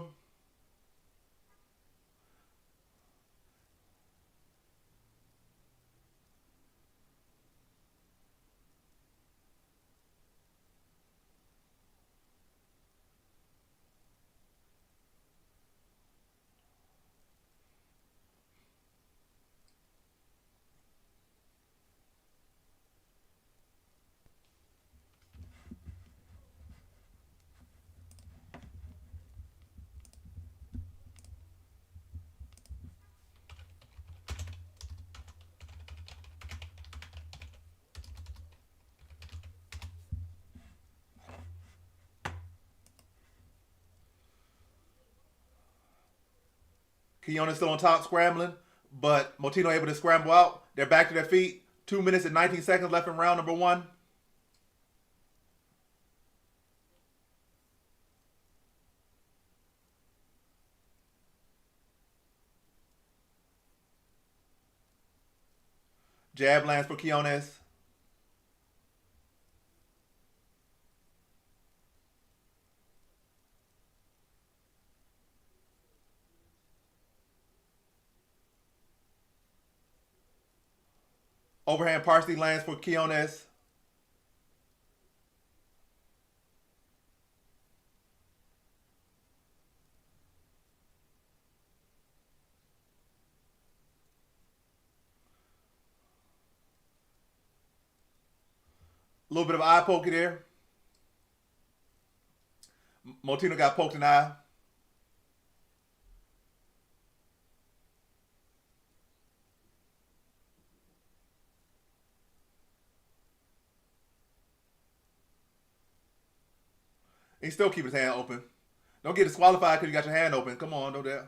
Quinones still on top, scrambling, but Motino able to scramble out. They're back to their feet. 2 minutes and 19 seconds left in round number 1. Jab lands for Quinones. Overhand partially lands for Quinones. A little bit of eye poke there. Motino got poked in the eye. He still keep his hand open. Don't get disqualified because you got your hand open. Come on, don't that.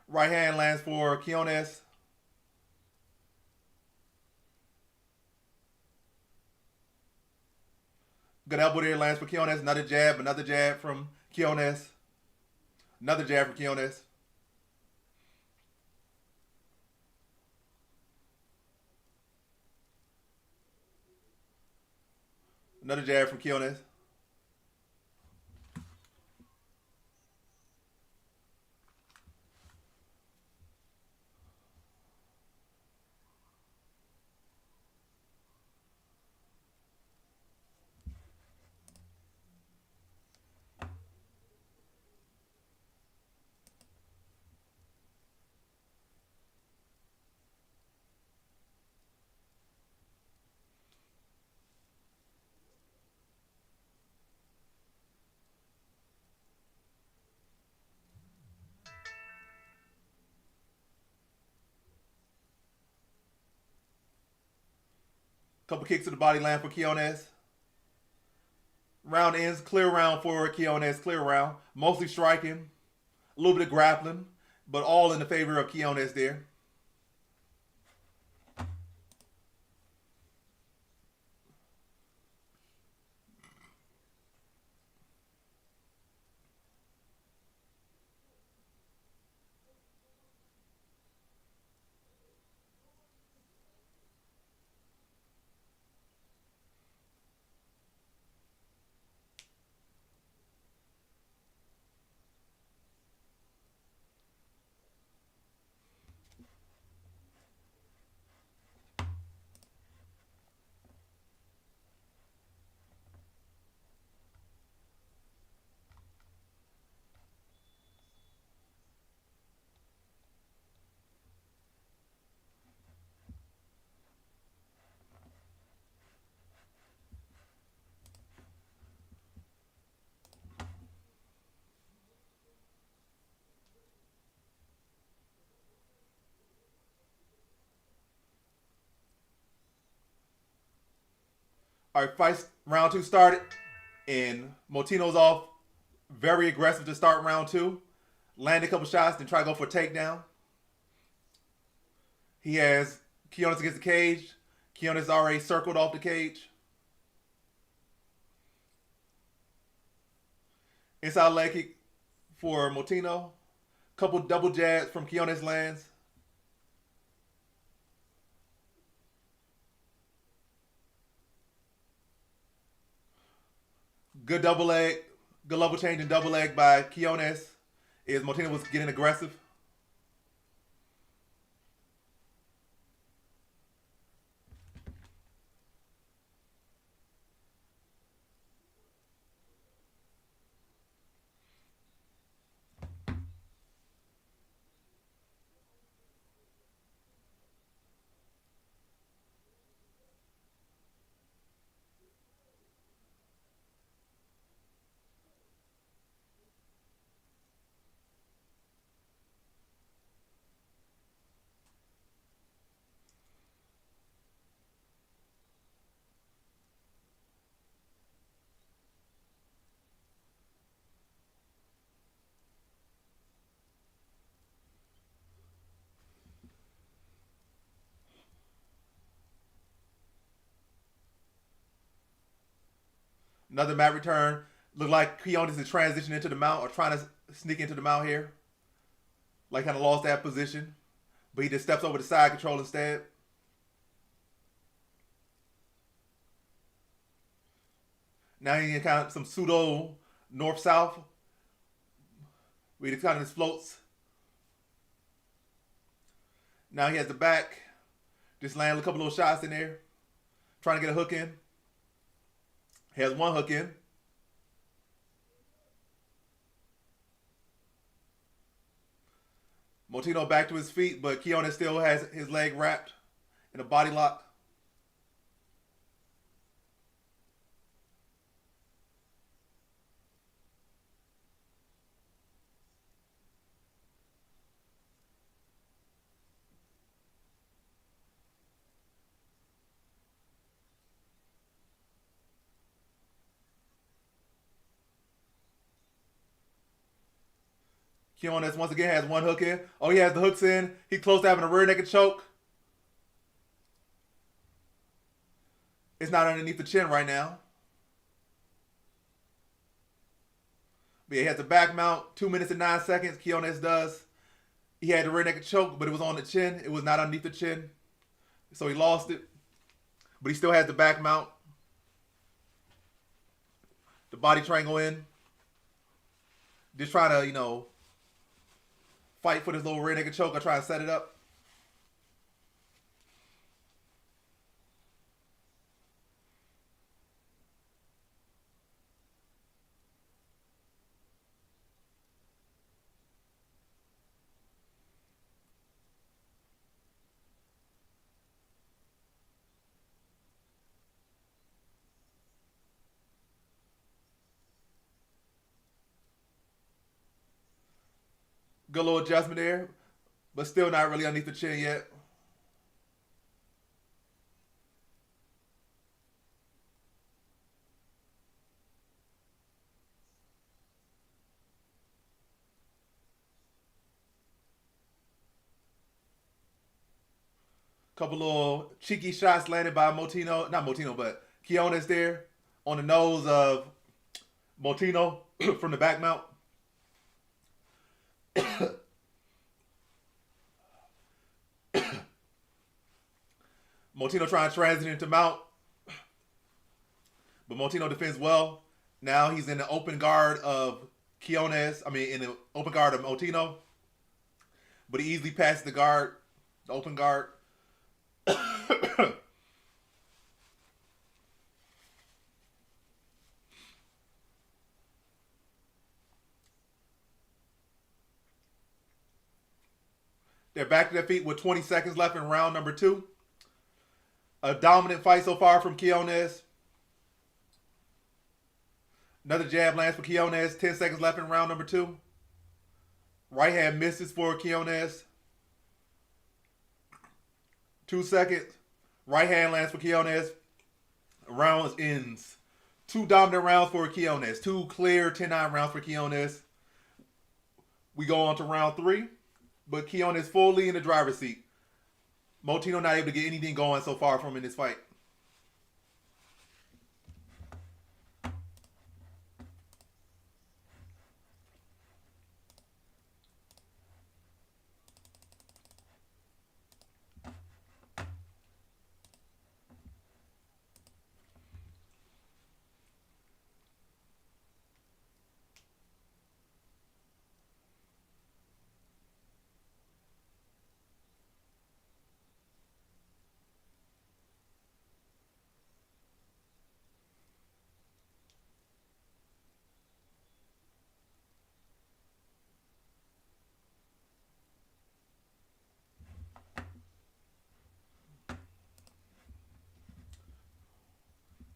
Right hand lands for Quinones. Good elbow there lands for Quinones. Another jab from Quinones. Another jab from Quinones. Another jab from Quinones. Couple kicks to the body land for Quinones. Round ends, clear round for Quinones, clear round. Mostly striking, a little bit of grappling, but all in the favor of Quinones there. All right, fight round 2 started, and Motino's off very aggressive to start round 2. Landed a couple shots, then try to go for a takedown. He has Quinones against the cage. Quinones already circled off the cage. Inside leg kick for Motino. Couple double jabs from Quinones lands. Good double leg. Good level change in double leg by Quinones. Is Motino was getting aggressive. Another mat return. Look like Quinones is transitioning into the mount or trying to sneak into the mount here. Like kind of lost that position. But he just steps over the side control instead. Now he kind of some pseudo north-south. Where he kind of just floats. Now he has the back. Just land a couple little shots in there. Trying to get a hook in. He has one hook in. Moreno back to his feet, but Quinones still has his leg wrapped in a body lock. Quinones once again has one hook in. Oh, he has the hooks in. He's close to having a rear naked choke. It's not underneath the chin right now. But yeah, he has the back mount. 2 minutes and 9 seconds. Quinones does. He had the rear naked choke, but it was on the chin. It was not underneath the chin. So he lost it. But he still has the back mount. The body triangle in. Just trying to, fight for this little rear naked choke or try to set it up. Good little adjustment there, but still not really underneath the chin yet. Couple little cheeky shots landed by but Quinones there on the nose of Moreno from the back mount. Moreno trying to transition into mount, but Moreno defends well. Now he's in the open guard of Quinones. In the open guard of Moreno, but he easily passes the open guard. They're back to their feet with 20 seconds left in round number 2. A dominant fight so far from Quinones. Another jab lands for Quinones. 10 seconds left in round number 2. Right hand misses for Quinones. 2 seconds. Right hand lands for Quinones. Round ends. 2 dominant rounds for Quinones. 2 clear 10-9 rounds for Quinones. We go on to round 3. But Quinones fully in the driver's seat. Moreno not able to get anything going so far from in this fight.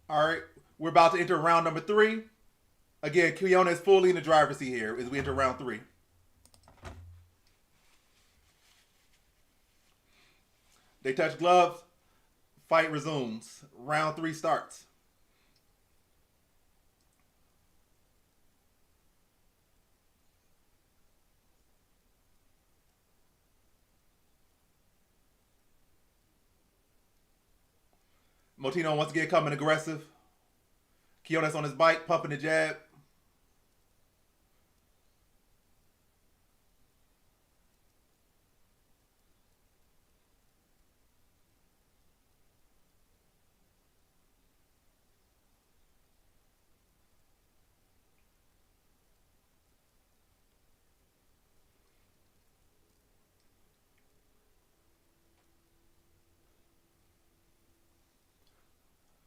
All right, we're about to enter round number 3. Again, Quinones fully in the driver's seat here as we enter round 3. They touch gloves. Fight resumes. Round 3 starts. Moreno once again coming aggressive. Quinones on his bike, pumping the jab.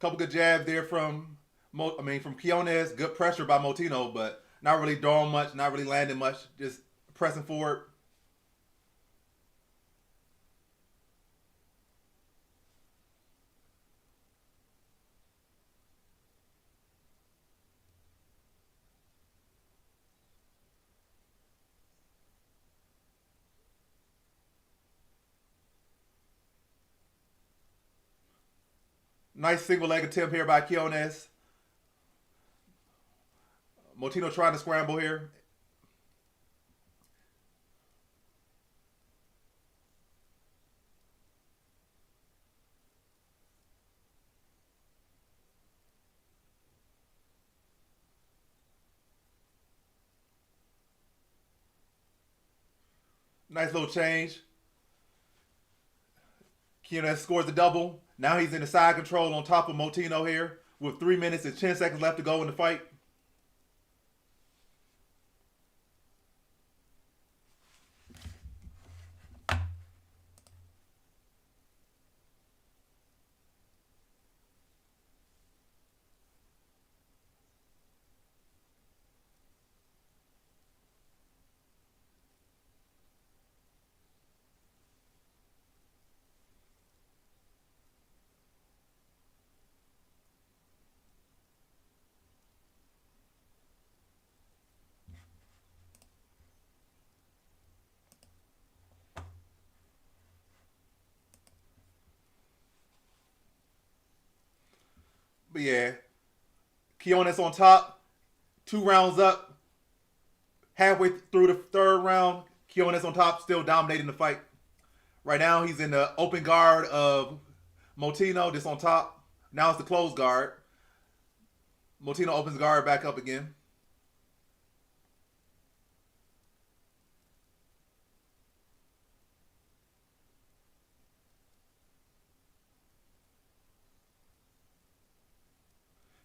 Couple good jabs there from from Quinones. Good pressure by Motino, but not really throwing much, not really landing much. Just pressing forward. Nice single leg attempt here by Quinones. Motino trying to scramble here. Nice little change. Quinones scores the double. Now he's in the side control on top of Motino here with 3 minutes and 10 seconds left to go in the fight. But yeah, Quinones on top, 2 rounds up. Halfway through the third round, Quinones on top, still dominating the fight. Right now, he's in the open guard of Motino, just on top. Now it's the closed guard. Motino opens guard back up again.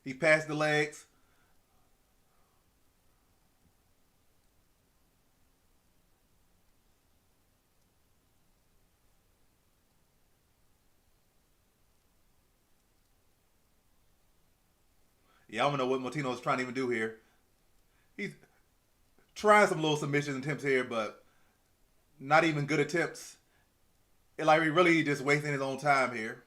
He passed the legs. Yeah, I don't know what Motino is trying to even do here. He's trying some little submission attempts here, but not even good attempts. It like he really just wasting his own time here.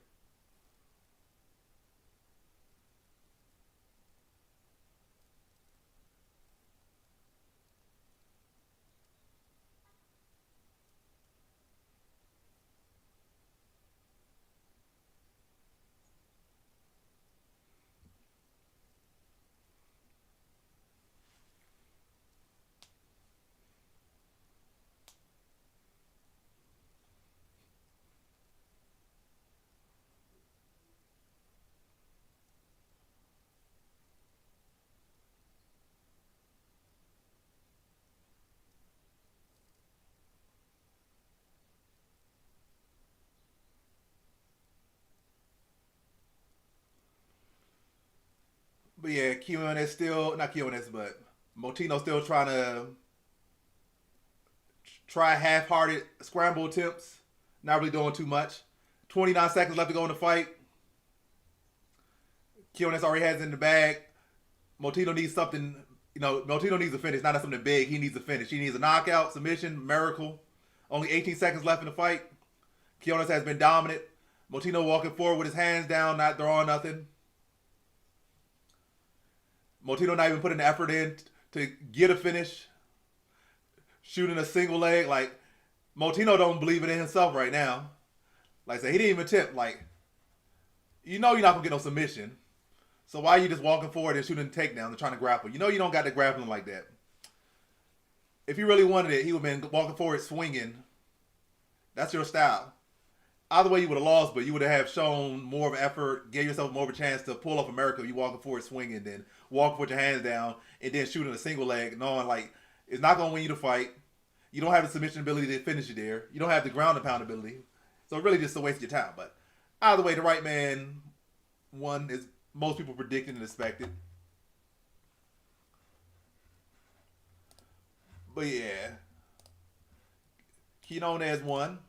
But yeah, Quinones still, not Quinones, but Motino still trying to try half-hearted scramble attempts. Not really doing too much. 29 seconds left to go in the fight. Quinones already has it in the bag. Motino needs something, Motino needs a finish, not something big. He needs a finish. He needs a knockout, submission, miracle. Only 18 seconds left in the fight. Quinones has been dominant. Motino walking forward with his hands down, not throwing nothing. Motino not even putting the effort in to get a finish. Shooting a single leg. Like, Motino don't believe it in himself right now. Like I said, he didn't even attempt. Like, you're not going to get no submission. So why are you just walking forward and shooting takedowns and trying to grapple? You don't got to grapple him like that. If he really wanted it, he would have been walking forward swinging. That's your style. either way you would have lost, but you would have shown more of effort, gave yourself more of a chance to pull off America. You walking forward swinging, then walk with your hands down, and then shooting a single leg, knowing like it's not going to win you the fight. You don't have the submission ability to finish it there. You don't have the ground and pound ability. So really just a waste of your time. But either way, the right man won, as most people predicted and expected. But yeah, Quinones won.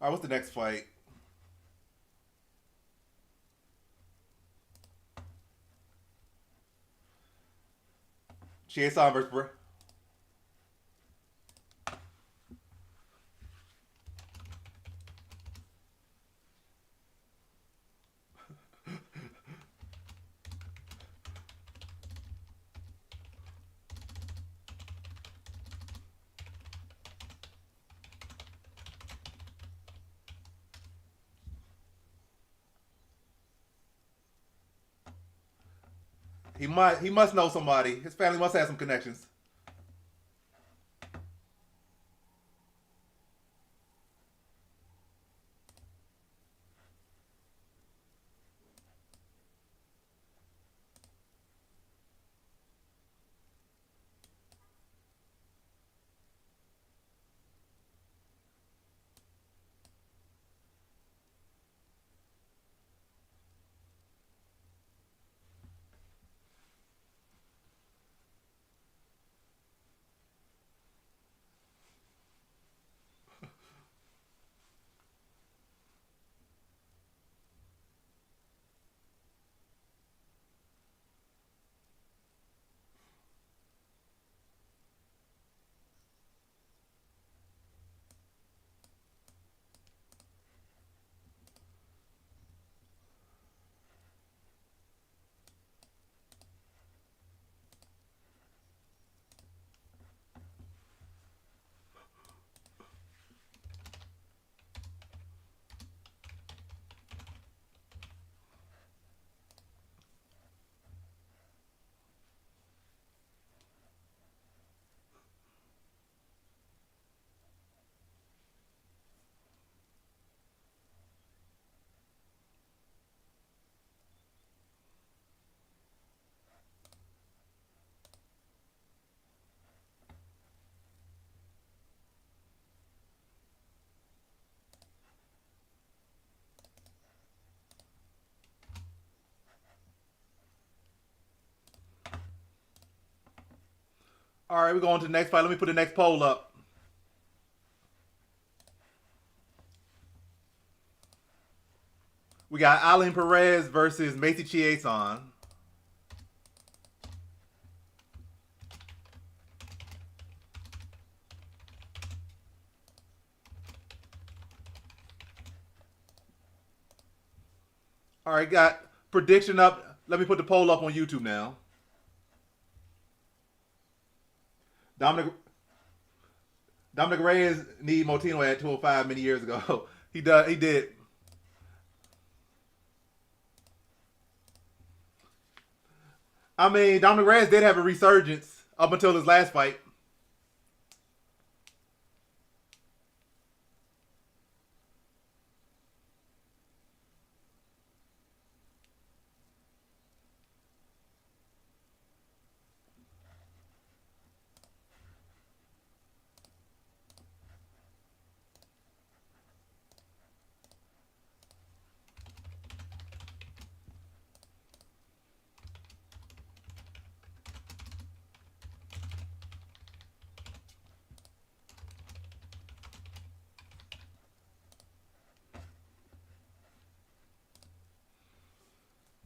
All right, what's the next fight? Chiesa versus he must know somebody. His family must have some connections. All right, we're going to the next fight. Let me put the next poll up. We got Alan Perez versus Macy Chiasson. All right, got prediction up. Let me put the poll up on YouTube now. Dominic Reyes need Motino at 205 many years ago. He did. I mean, Dominic Reyes did have a resurgence up until his last fight.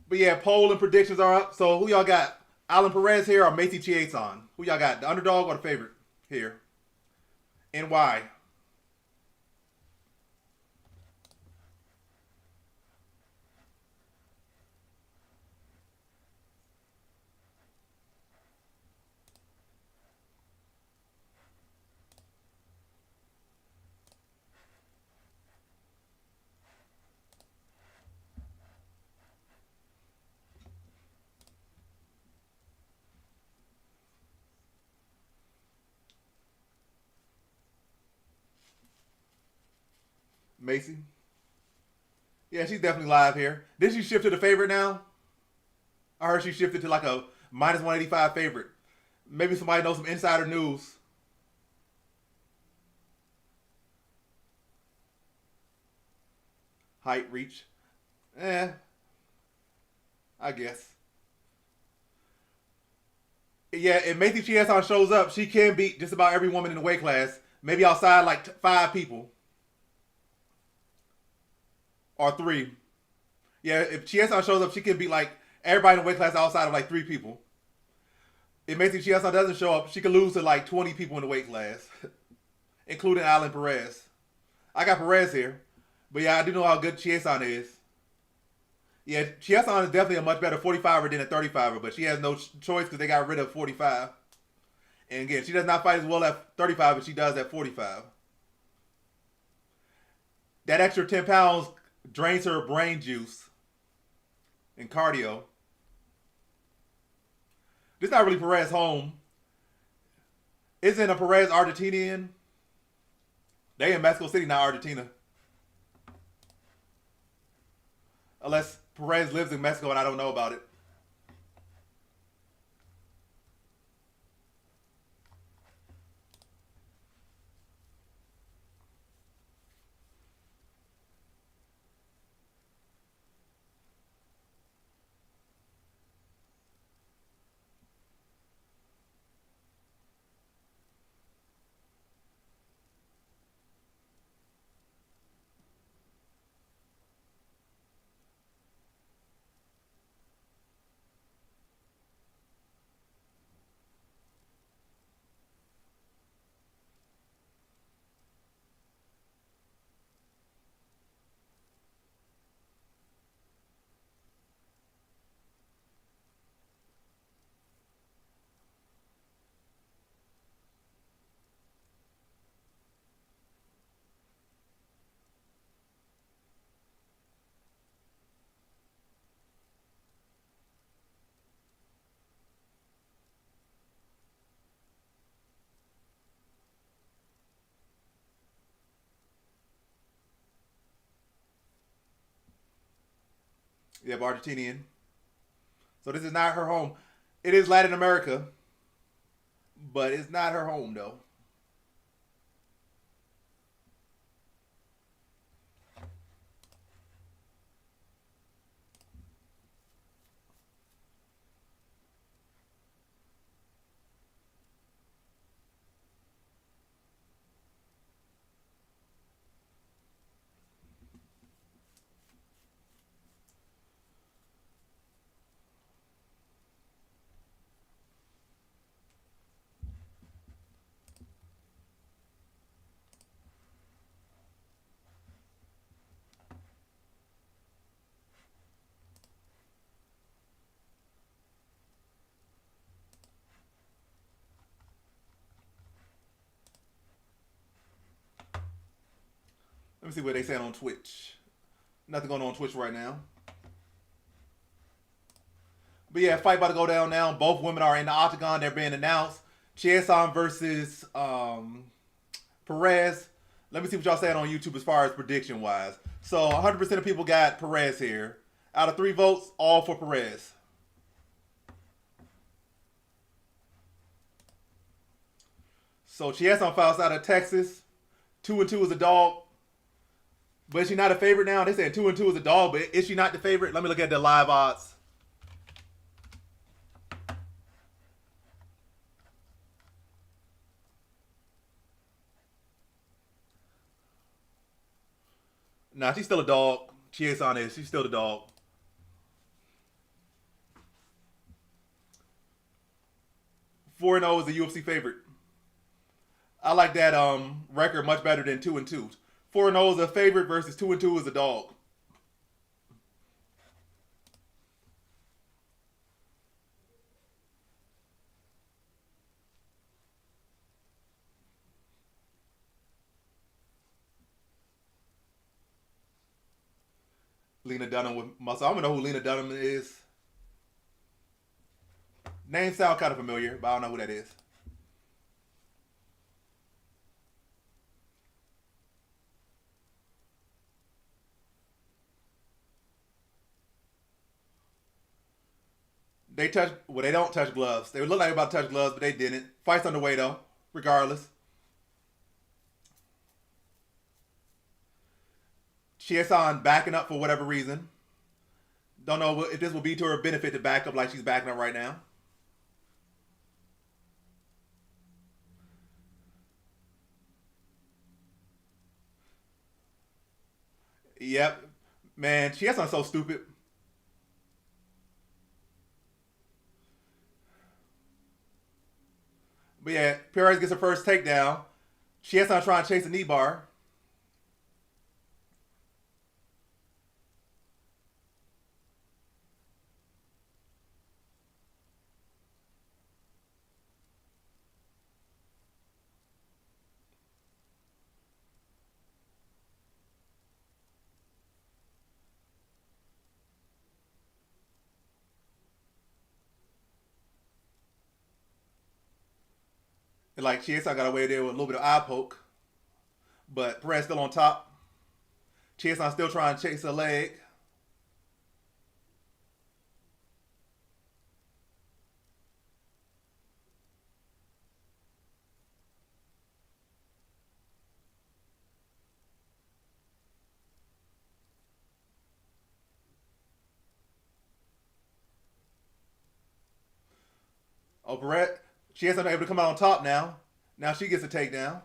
But yeah, poll and predictions are up. So who y'all got? Alan Perez here or Macy Chiasson? Who y'all got? The underdog or the favorite here? And why? Macy. Yeah, she's definitely live here. Did she shift to the favorite now? I heard she shifted to like a minus 185 favorite. Maybe somebody knows some insider news. Height, reach. I guess. Yeah, if Macy Chiasson shows up, she can beat just about every woman in the weight class. Maybe outside like 5 people. Or 3. Yeah, if Chiasson shows up, she can beat like everybody in the weight class outside of like 3 people. If Macy Chiasson doesn't show up, she can lose to like 20 people in the weight class. Including Alan Perez. I got Perez here. But yeah, I do know how good Chiasson is. Yeah, Chiasson is definitely a much better 45er than a 35er, but she has no choice because they got rid of 45. And again, she does not fight as well at 35 as she does at 45. That extra 10 pounds drains her brain juice and cardio. This is not really Perez home. Isn't a Perez Argentinian? They in Mexico City, not Argentina. Unless Perez lives in Mexico and I don't know about it. Yeah, Argentinian. So this is not her home. It is Latin America, but it's not her home though. Let me see what they saying on Twitch. Nothing going on Twitch right now. But yeah, fight about to go down now. Both women are in the octagon. They're being announced. Chiasson versus Perez. Let me see what y'all saying on YouTube as far as prediction wise. So 100% of people got Perez here. Out of 3 votes, all for Perez. So Chiasson files out of Texas. 2-2 is a dog. But is she not a favorite now? They saying 2-2 is a dog, but is she not the favorite? Let me look at the live odds. Nah, she's still a dog. Chiasson is. She's still the dog. Four 4-0 is a UFC favorite. I like that record much better than 2-2. 4-0 is a favorite versus 2-2 is a dog. Lena Dunham with muscle. I don't know who Lena Dunham is. Name sound kind of familiar, but I don't know who that is. They don't touch gloves. They look like they're about to touch gloves, but they didn't. Fight's underway though, regardless. Chieson backing up for whatever reason. Don't know if this will be to her benefit to back up like she's backing up right now. Yep. Man, Chieson's so stupid. But yeah, Perez gets her first takedown. Chieson trying to chase a knee bar. And like Chieson got away there with a little bit of eye poke. But Perez still on top. Chieson still trying to chase her leg. Oh, Perez, Chieson able to come out on top now. Now she gets a takedown.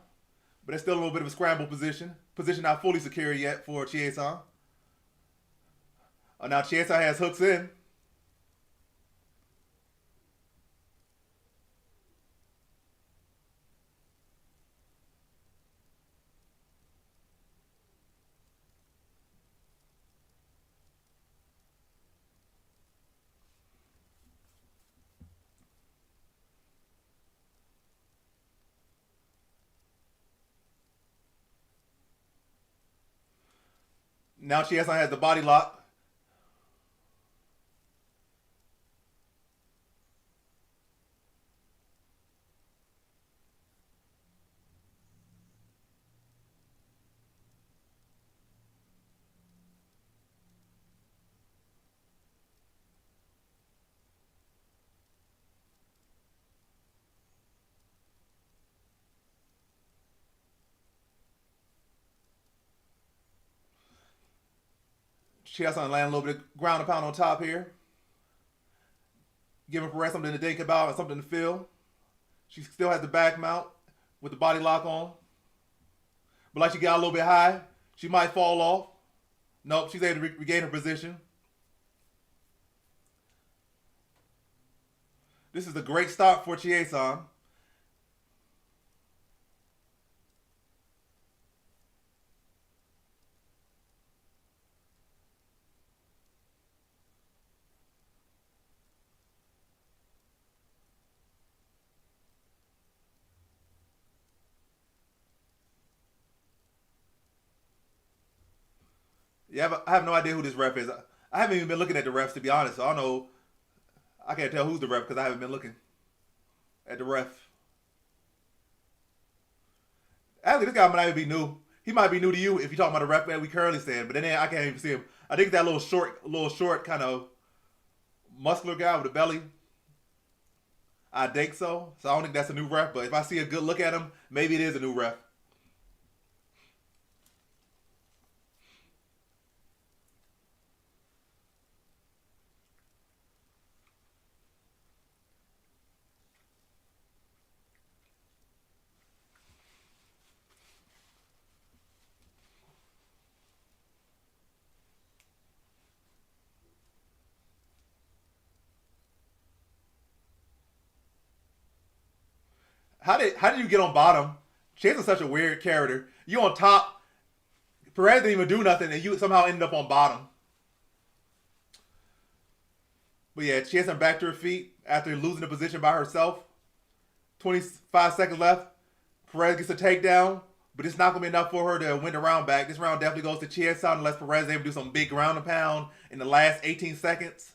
But it's still a little bit of a scramble position. Position not fully secure yet for Chieson. Now Chieson has hooks in. Now Chieson has the body lock. Chieson land a little bit of ground and pound on top here. Giving Perez something to think about and something to feel. She still has the back mount with the body lock on. But like she got a little bit high, she might fall off. Nope, she's able to regain her position. This is a great start for Chieson. Yeah, I have no idea who this ref is. I haven't even been looking at the refs, to be honest. So I don't know. I can't tell who's the ref because I haven't been looking at the ref. Actually, this guy might even be new. He might be new to you if you're talking about the ref that we currently saying, but then I can't even see him. I think that little short kind of muscular guy with a belly. I think so. So I don't think that's a new ref, but if I see a good look at him, maybe it is a new ref. How did you get on bottom? Chase is such a weird character. You on top. Perez didn't even do nothing, and you somehow ended up on bottom. But yeah, Chase back to her feet after losing the position by herself. 25 seconds left. Perez gets a takedown, but it's not gonna be enough for her to win the round back. This round definitely goes to Chieson unless Perez is able to do some big ground and pound in the last 18 seconds,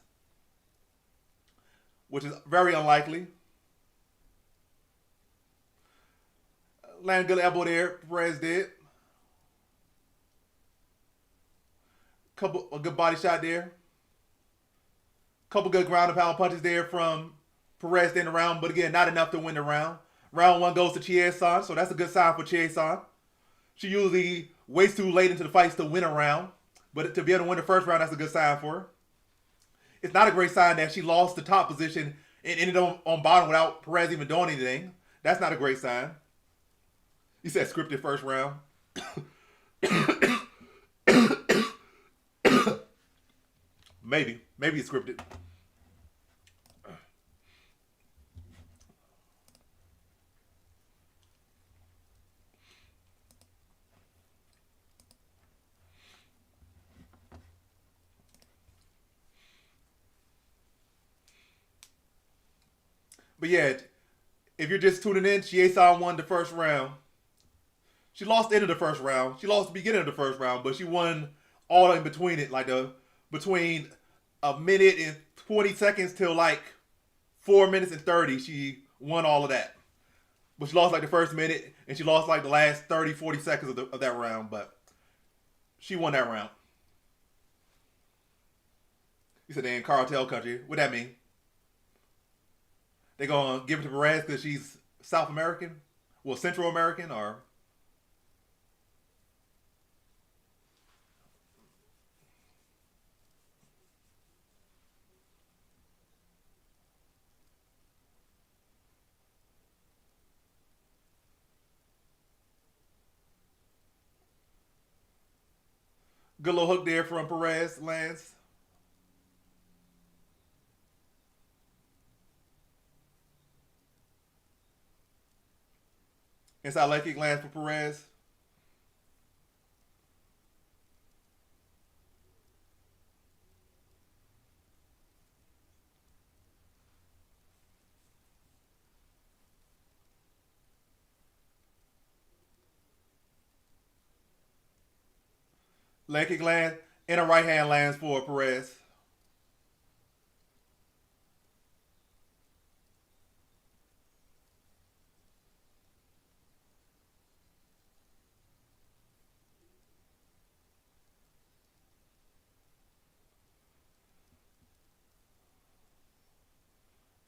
which is very unlikely. Land good elbow there. Perez did. A good body shot there. Couple good ground and pound punches there from Perez in the round, but again, not enough to win the round. Round 1 goes to Chie-San, so that's a good sign for Chie-San. She usually waits too late into the fights to win a round, but to be able to win the first round, that's a good sign for her. It's not a great sign that she lost the top position and ended on bottom without Perez even doing anything. That's not a great sign. You said scripted first round. Maybe it's scripted. But yeah, if you're just tuning in, Chie-San won the first round. She lost the end of the first round. She lost the beginning of the first round, but she won all in between it, like between a minute and 20 seconds till like 4 minutes and 30. She won all of that. But she lost like the first minute, and she lost like the last 30, 40 seconds of that round, but she won that round. You said they in cartel country. What that mean? They gonna give it to Perez because she's South American? Well, Central American or? Good little hook there from Perez, lands. Inside leg kick lands for Perez. Leg kick land and a right hand lands for Perez.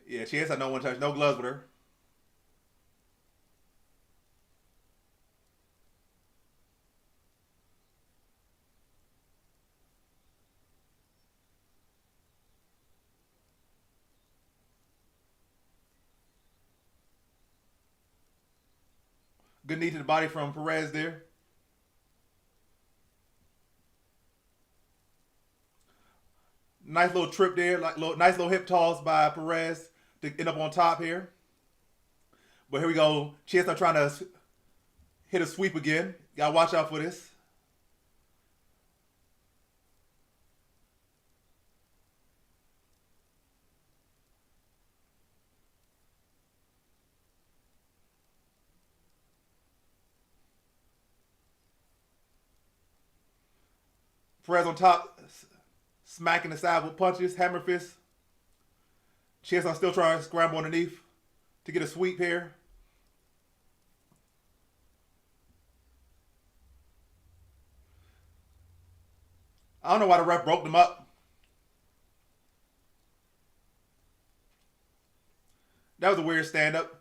Yeah, she has no one touch, no gloves with her. Good knee to the body from Perez there. Nice little trip there, nice little hip toss by Perez to end up on top here. But here we go. Chance trying to hit a sweep again. Gotta watch out for this. Perez on top, smacking the side with punches, hammer fist. Chance still trying to scramble underneath to get a sweep here. I don't know why the ref broke them up. That was a weird stand-up.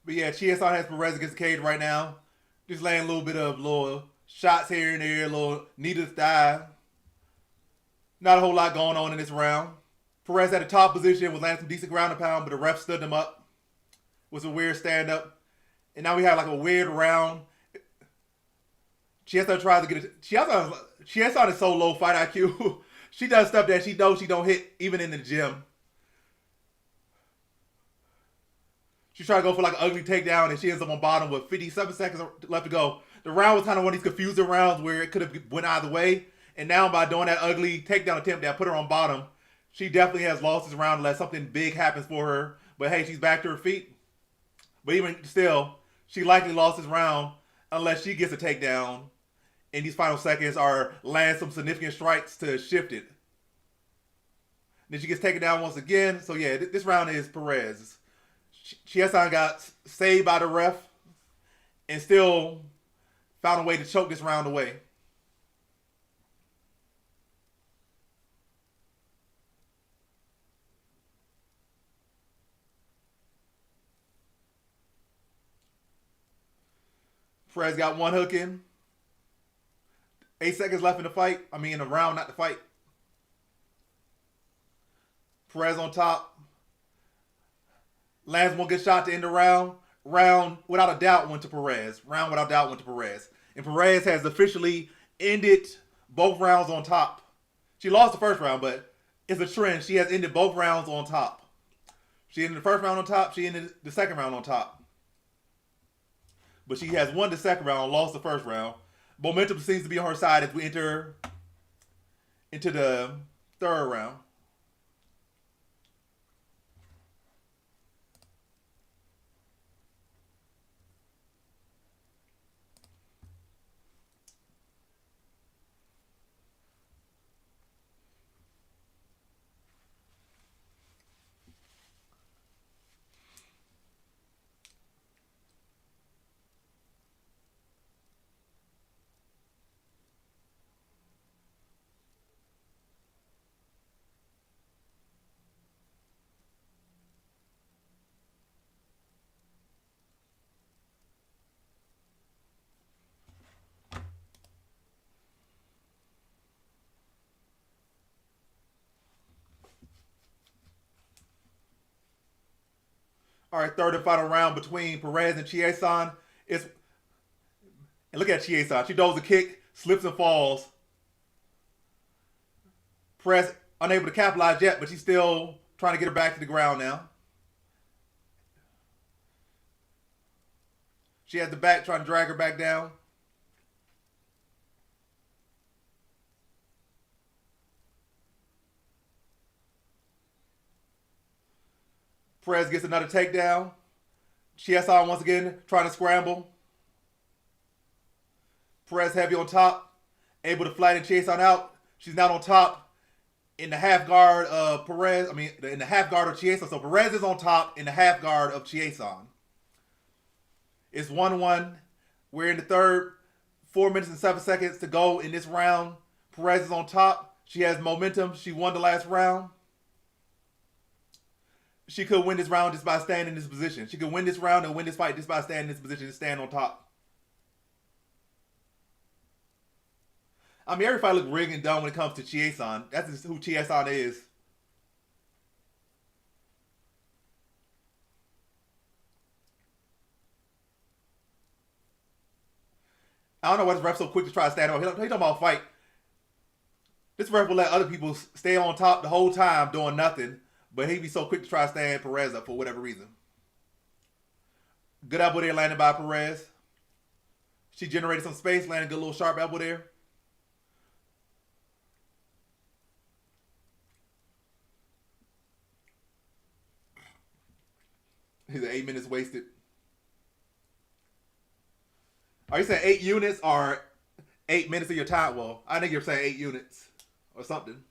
But yeah, Chieson has Perez against the cage right now. Just laying a little bit of little shots here and there, a little knee to the thigh. Not a whole lot going on in this round. Perez at the top position was landing some decent ground and pound, but the ref stood him up. was a weird stand up. And now we have like a weird round. Chiesa tries to get it. Chiesa is so low fight IQ. She does stuff that she knows she don't hit even in the gym. She tried to go for like an ugly takedown and she ends up on bottom with 57 seconds left to go. The round was kind of one of these confusing rounds where it could have went either way. And now by doing that ugly takedown attempt that put her on bottom, she definitely has lost this round unless something big happens for her. But hey, she's back to her feet. But even still, she likely lost this round unless she gets a takedown in these final seconds or lands some significant strikes to shift it. Then she gets taken down once again. So yeah, this round is Perez. Chiesa got saved by the ref and still found a way to choke this round away. Perez got one hook in. 8 seconds left in the fight. I mean, in the round, not the fight. Perez on top. Lands one good shot to end the round. Round, without a doubt, went to Perez. Round, without doubt, went to Perez. And Perez has officially ended both rounds on top. She lost the first round, but it's a trend. She has ended both rounds on top. She ended the first round on top. She ended the second round on top. But she has won the second round, lost the first round. Momentum seems to be on her side as we enter into the third round. All right, third and final round between Perez and Chiesa. And look at Chiesa. She does a kick, slips and falls. Perez unable to capitalize yet, but she's still trying to get her back to the ground now. She has the back, trying to drag her back down. Perez gets another takedown. Chiesa once again trying to scramble. Perez heavy on top, able to flatten Chiesa out. She's not on top in the half guard of Perez. I mean, in the half guard of Chiesa. So Perez is on top in the half guard of Chiesa. It's 1-1. We're in the third. 4 minutes and 7 seconds to go in this round. Perez is on top. She has momentum. She won the last round. She could win this round just by standing in this position. She could win this round and win this fight just by standing in this position and stand on top. I mean, every fight looks rigged and done when it comes to Chiesa. That's just who Chiesa is. I don't know why this ref so quick to try to stand on. He talking about fight. This ref will let other people stay on top the whole time doing nothing. But he'd be so quick to try to stand Perez up for whatever reason. Good elbow there landed by Perez. She generated some space, landed a good little sharp elbow there. He's at 8 minutes wasted. Are you saying 8 units or 8 minutes of your time? Well, I think you're saying 8 units or something.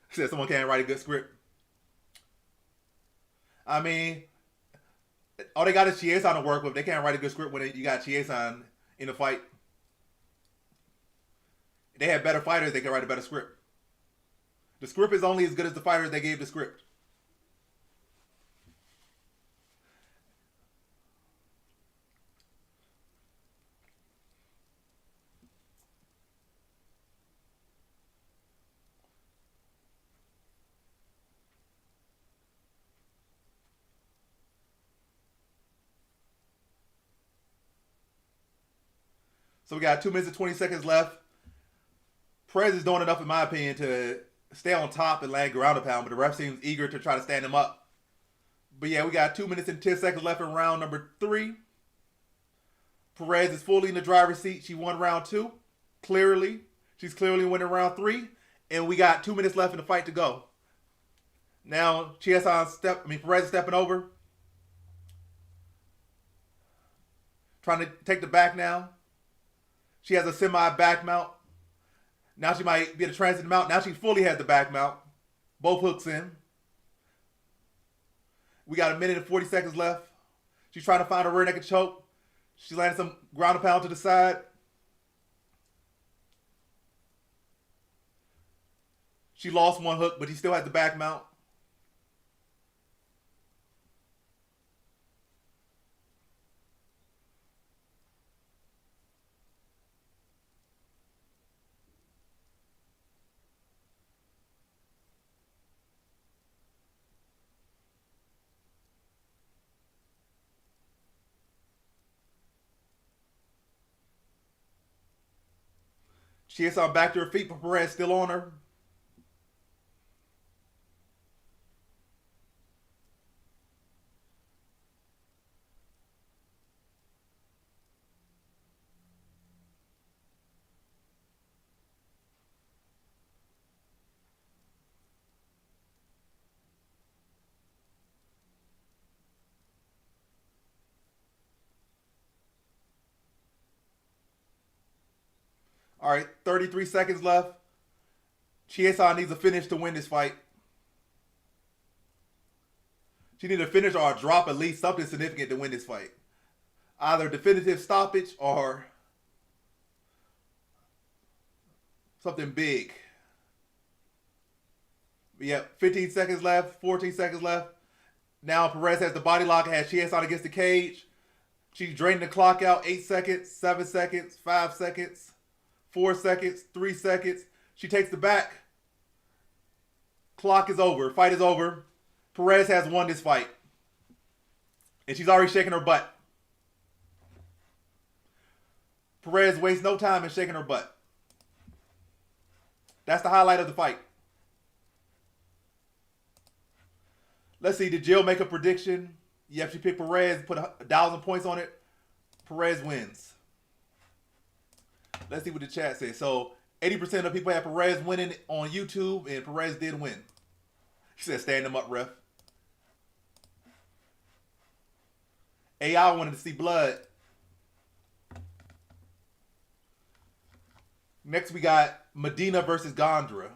Said someone can't write a good script. I mean, all they got is Chiesa to work with. They can't write a good script when you got Chiesa in the fight. If they have better fighters, they can write a better script. The script is only as good as the fighters they gave the script. So we got 2 minutes and 20 seconds left. Perez is doing enough, in my opinion, to stay on top and land ground and pound, but the ref seems eager to try to stand him up. But yeah, we got 2 minutes and 10 seconds left in round number 3. Perez is fully in the driver's seat. She won round 2. Clearly. She's clearly winning round 3. And we got 2 minutes left in the fight to go. Now, Perez is stepping over. Trying to take the back now. She has a semi-back mount. Now she might be at a transit mount. Now she fully has the back mount. Both hooks in. We got 1 minute and 40 seconds left. She's trying to find a rear naked choke. She landed some ground and pound to the side. She lost one hook, but he still has the back mount. She gets back to her feet, but Perez still on her. All right, 33 seconds left. Chiesa needs a finish to win this fight. She needs a finish or a drop, at least something significant to win this fight. Either definitive stoppage or something big. Yeah, 15 seconds left, 14 seconds left. Now Perez has the body lock, has Chiesa against the cage. She's draining the clock out. 8 seconds, 7 seconds, 5 seconds, 4 seconds, 3 seconds. She takes the back. Clock is over. Fight is over. Perez has won this fight. And she's already shaking her butt. Perez wastes no time in shaking her butt. That's the highlight of the fight. Let's see. Did Jill make a prediction? Yep, she picked Perez, put 1,000 points on it. Perez wins. Let's see what the chat says. So 80% of people have Perez winning on YouTube, and Perez did win. She said, stand him up, ref. AI wanted to see blood. Next, we got Medina versus Gondra.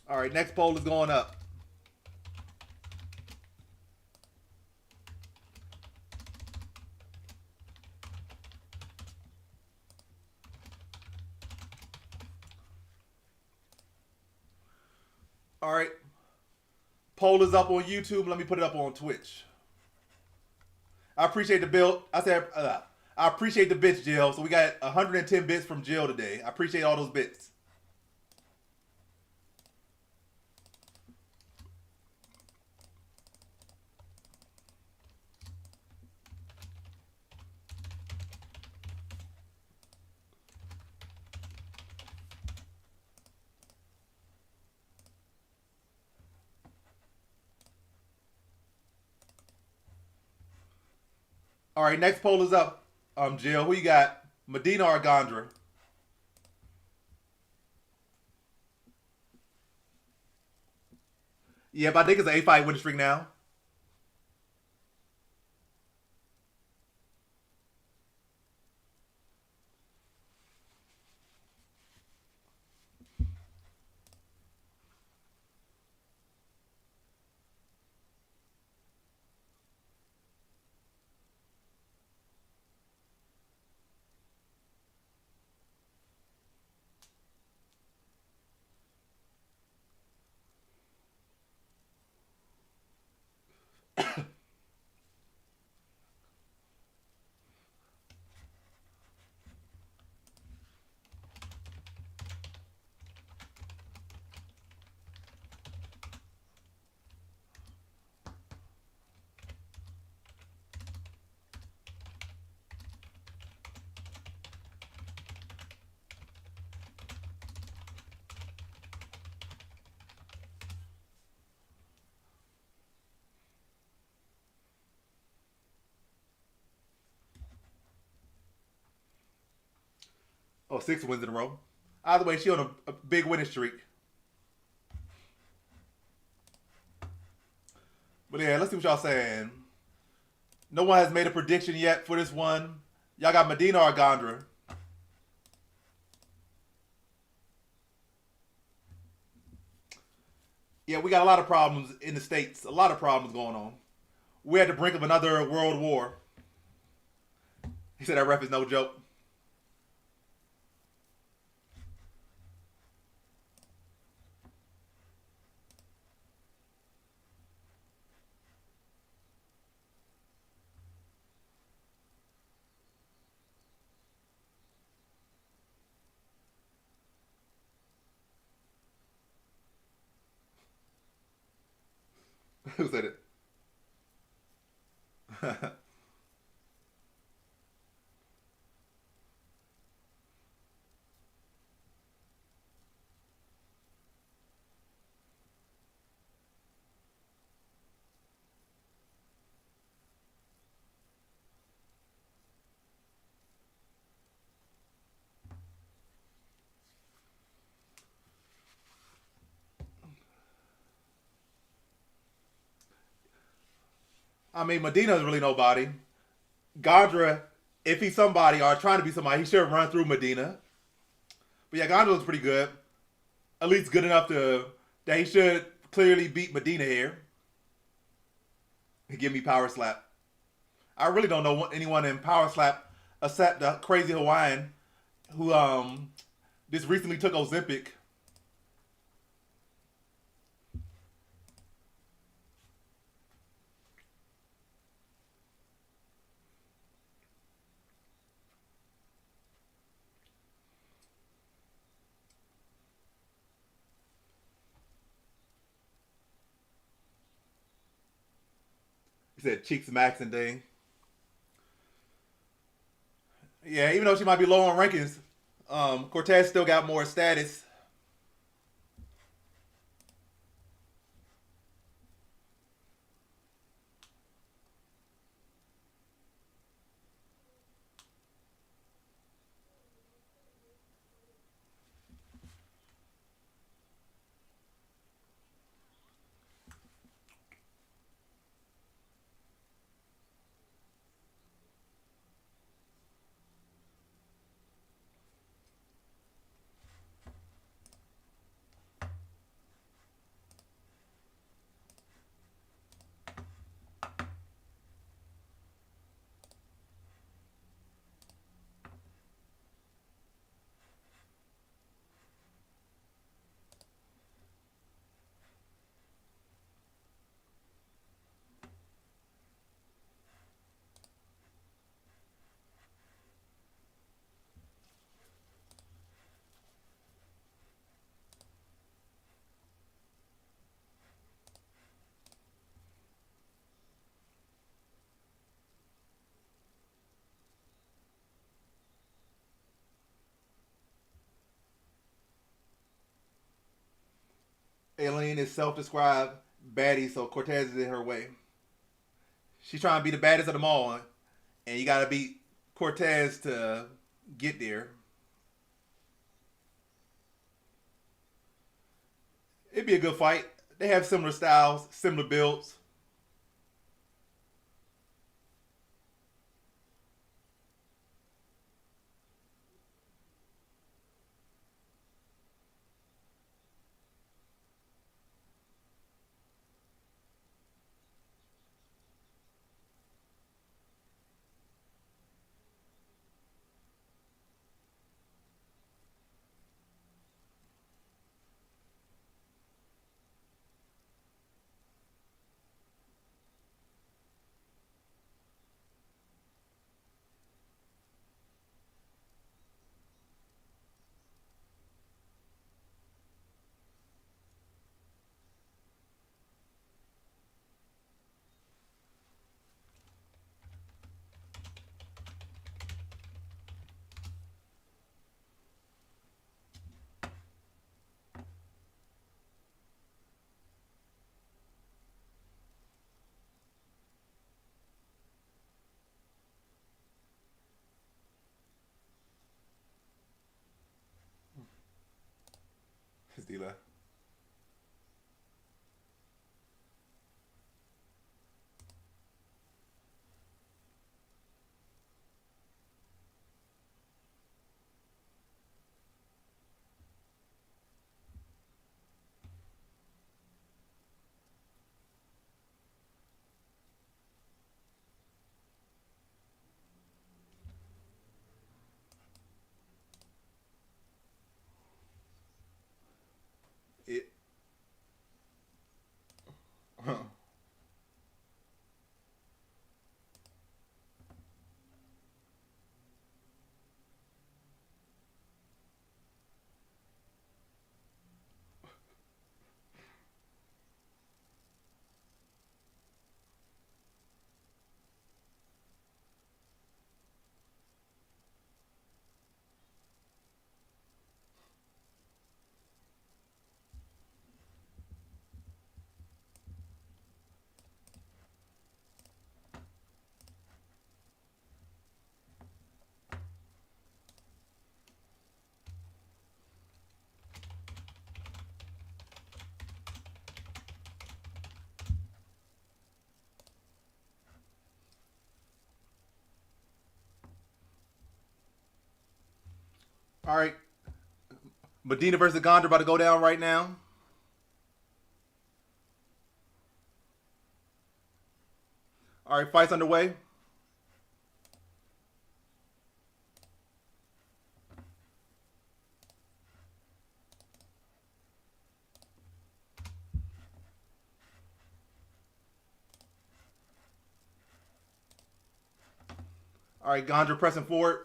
All right, next poll is going up. All right. Poll is up on YouTube. Let me put it up on Twitch. I appreciate the build. I appreciate the bits, Jill. So we got 110 bits from Jill today. I appreciate all those bits. All right, next poll is up. Jill, who you got? Medina or Gondra? Yep, I think it's an 8-fight winning streak now. Oh, 6 wins in a row. Either way, she on a big winning streak. But yeah, let's see what y'all saying. No one has made a prediction yet for this one. Y'all got Medina or Gondra? Yeah, we got a lot of problems in the States. A lot of problems going on. We're at the brink of another world war. He said that ref is no joke. Who said it? I mean, Medina is really nobody. Gondra, if he's somebody or trying to be somebody, he should run through Medina. But yeah, Gondra looks pretty good. At least good enough to that he should clearly beat Medina here. Give me power slap. I really don't know anyone in power slap except the crazy Hawaiian who just recently took Ozempic. He said cheeks maxing thing. Yeah, even though she might be low on rankings, Cortez still got more status. Aileen is self-described baddie, so Cortez is in her way. She's trying to be the baddest of them all, and you got to beat Cortez to get there. It'd be a good fight. They have similar styles, similar builds. D-Lo. It. All right. Medina versus Gondra about to go down right now. All right, fights underway. All right, Gondra pressing forward.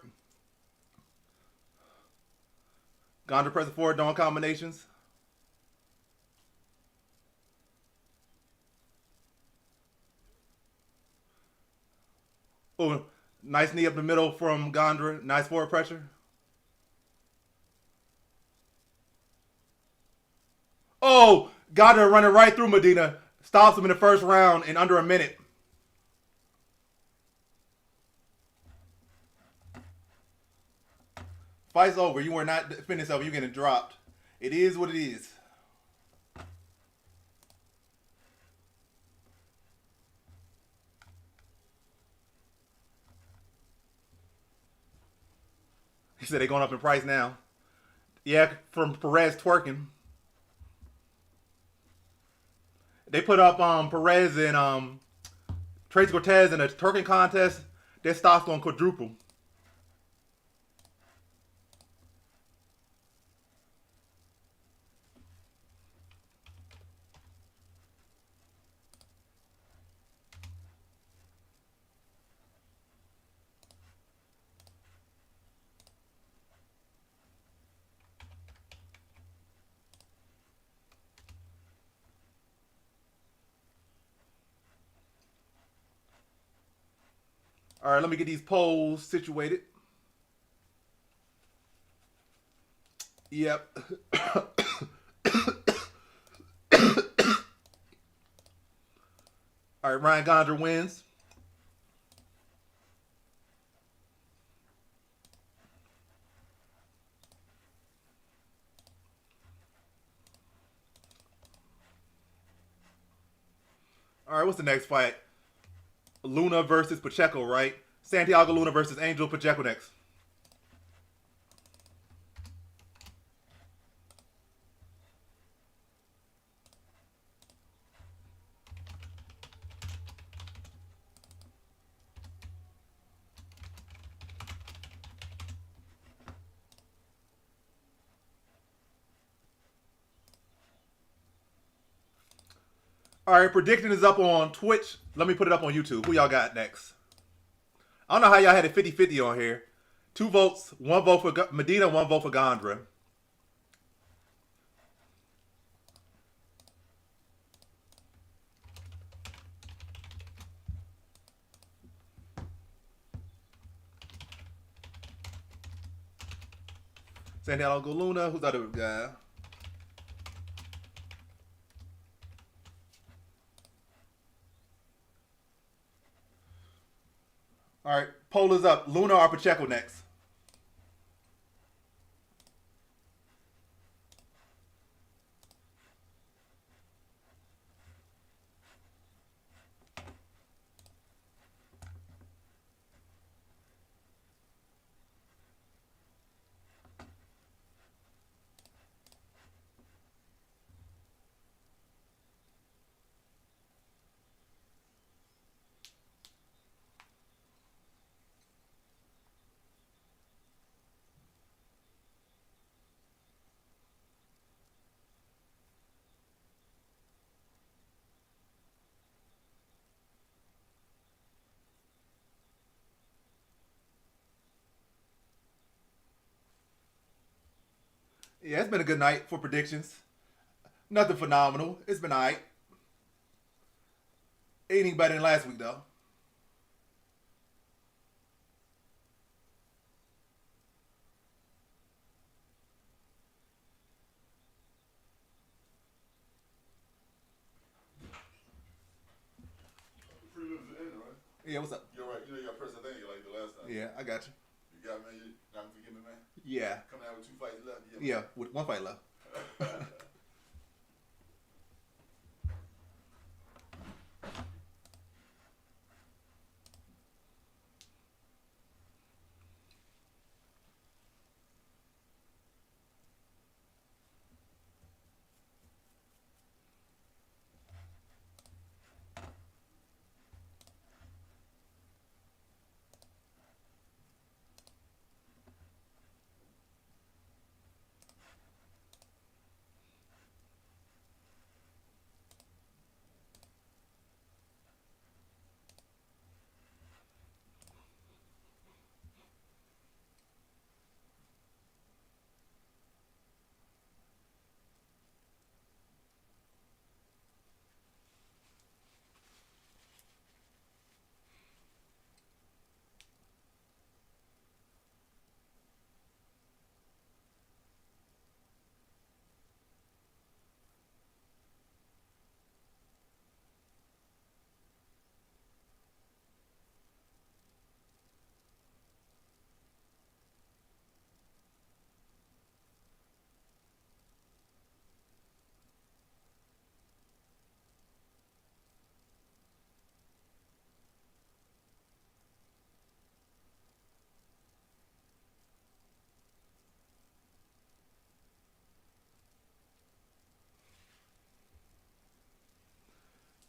Gondra pressing forward, doing combinations. Oh, nice knee up the middle from Gondra. Nice forward pressure. Oh, Gondra running right through Medina. Stops him in the first round in under a minute. Fight's over. You were not defending yourself. You're getting dropped. It is what it is. He said they're going up in price now. Yeah, from Perez twerking. They put up Perez and Tracy Cortez in a twerking contest. Their stock's going to quadruple. All right, let me get these polls situated. Yep. All right, Ryan Gondra wins. All right, what's the next fight? Luna versus Pacheco, right? Santiago Luna versus Angel Pacheco next. All right, prediction is up on Twitch. Let me put it up on YouTube. Who y'all got next? I don't know how y'all had it 50-50 on here. 2 votes. 1 vote for Medina, 1 vote for Gondra. Santiago Luna. Who's the other guy? All right, poll is up. Luna or Pacheco next? Yeah, it's been a good night for predictions. Nothing phenomenal. It's been alright. Anything better than last week though. Prelims are ending, right? Yeah, what's up? You're right. You know you got press that thing like the last time. Yeah, I got you. You got me, man. You not gonna forgive me, man. Yeah. Coming out with 2 fights left. Yeah, with one fight left.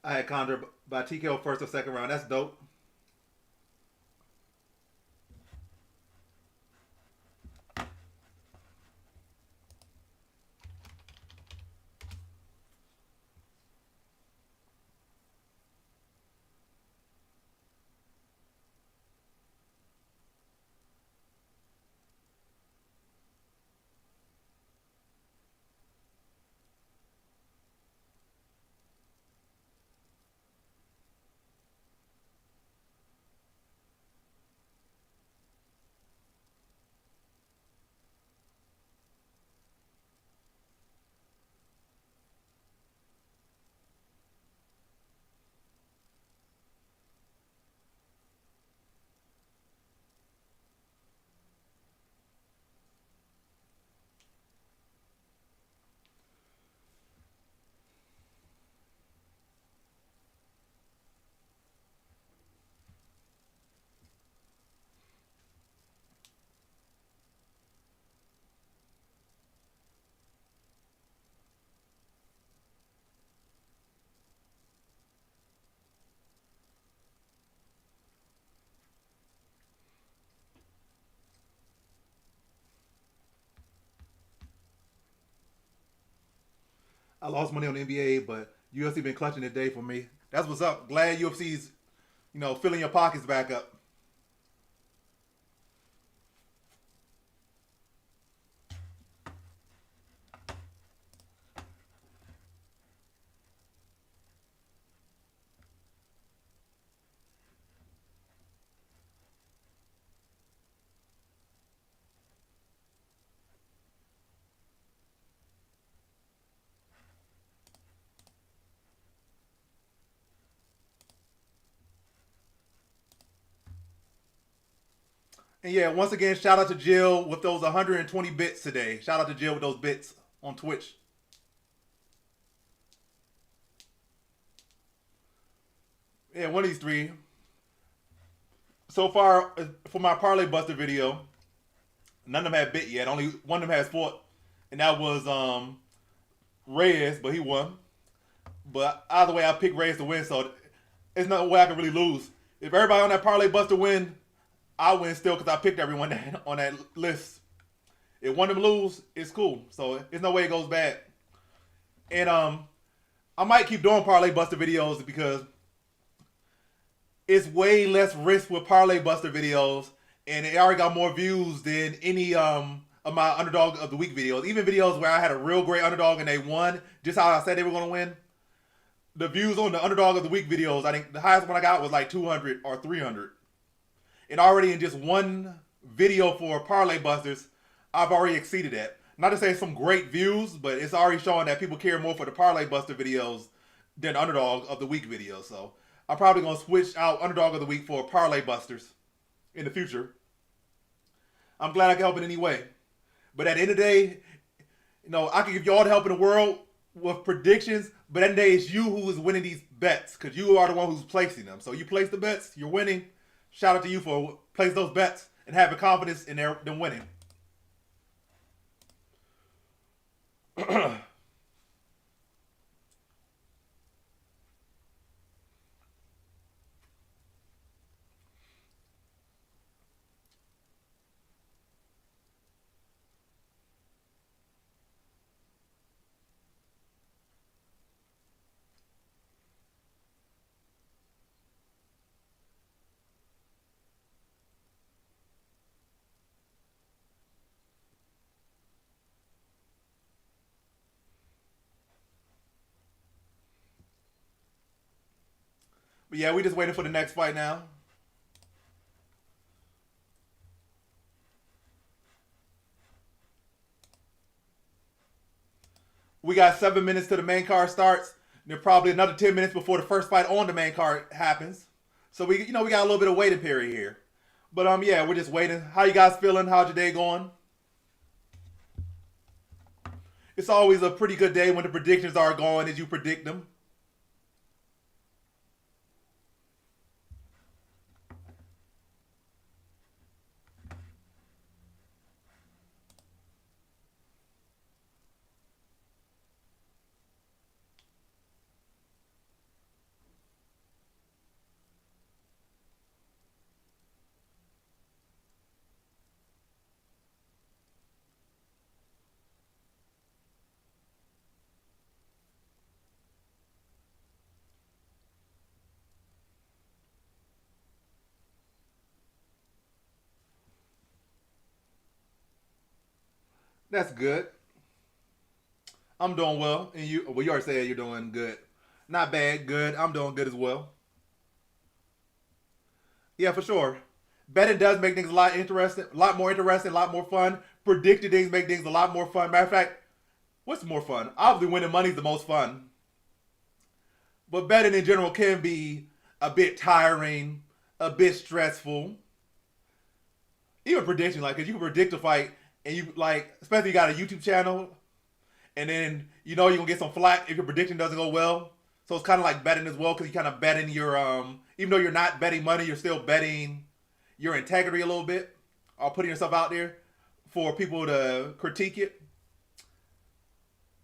I had Condor by TKO first or second round. That's dope. I lost money on the NBA, but UFC been clutching today for me. That's what's up. Glad UFC's, filling your pockets back up. And yeah, once again, shout out to Jill with those 120 bits today. Shout out to Jill with those bits on Twitch. Yeah, one of these three. So far, for my Parlay Buster video, none of them had bit yet. Only one of them has fought. And that was Reyes, but he won. But either way, I picked Reyes to win, so there's no way I can really lose. If everybody on that Parlay Buster win, I win still because I picked everyone on that list. If one of them lose, it's cool. So there's no way it goes bad. And I might keep doing Parlay Buster videos because it's way less risk with Parlay Buster videos, and it already got more views than any of my underdog of the week videos, even videos where I had a real great underdog and they won, just how I said they were going to win. The views on the underdog of the week videos, I think the highest one I got was like 200 or 300. And already in just one video for Parlay Busters, I've already exceeded that. Not to say it's some great views, but it's already showing that people care more for the Parlay Buster videos than underdog of the week videos. So I'm probably going to switch out underdog of the week for Parlay Busters in the future. I'm glad I can help in any way. But at the end of the day, you know, I can give you all the help in the world with predictions, but at the end of the day, it's you who is winning these bets because you are the one who's placing them. So you place the bets, you're winning. Shout out to you for placing those bets and having confidence in them winning. But yeah, we just waiting for the next fight now. We got 7 minutes till the main card starts. Then probably another 10 minutes before the first fight on the main card happens. So we got a little bit of waiting period here. But yeah, we're just waiting. How you guys feeling? How's your day going? It's always a pretty good day when the predictions are going as you predict them. That's good. I'm doing well. And you already said you're doing good. Not bad, good. I'm doing good as well. Yeah, for sure. Betting does make things a lot more interesting, a lot more fun. Predicting things make things a lot more fun. Matter of fact, what's more fun? Obviously, winning money is the most fun. But betting in general can be a bit tiring, a bit stressful. Even prediction, like, cause you can predict a fight, and you like, especially you got a YouTube channel, and then you're gonna get some flack if your prediction doesn't go well. So it's kind of like betting as well, because you kind of betting your even though you're not betting money, you're still betting your integrity a little bit, or putting yourself out there for people to critique it.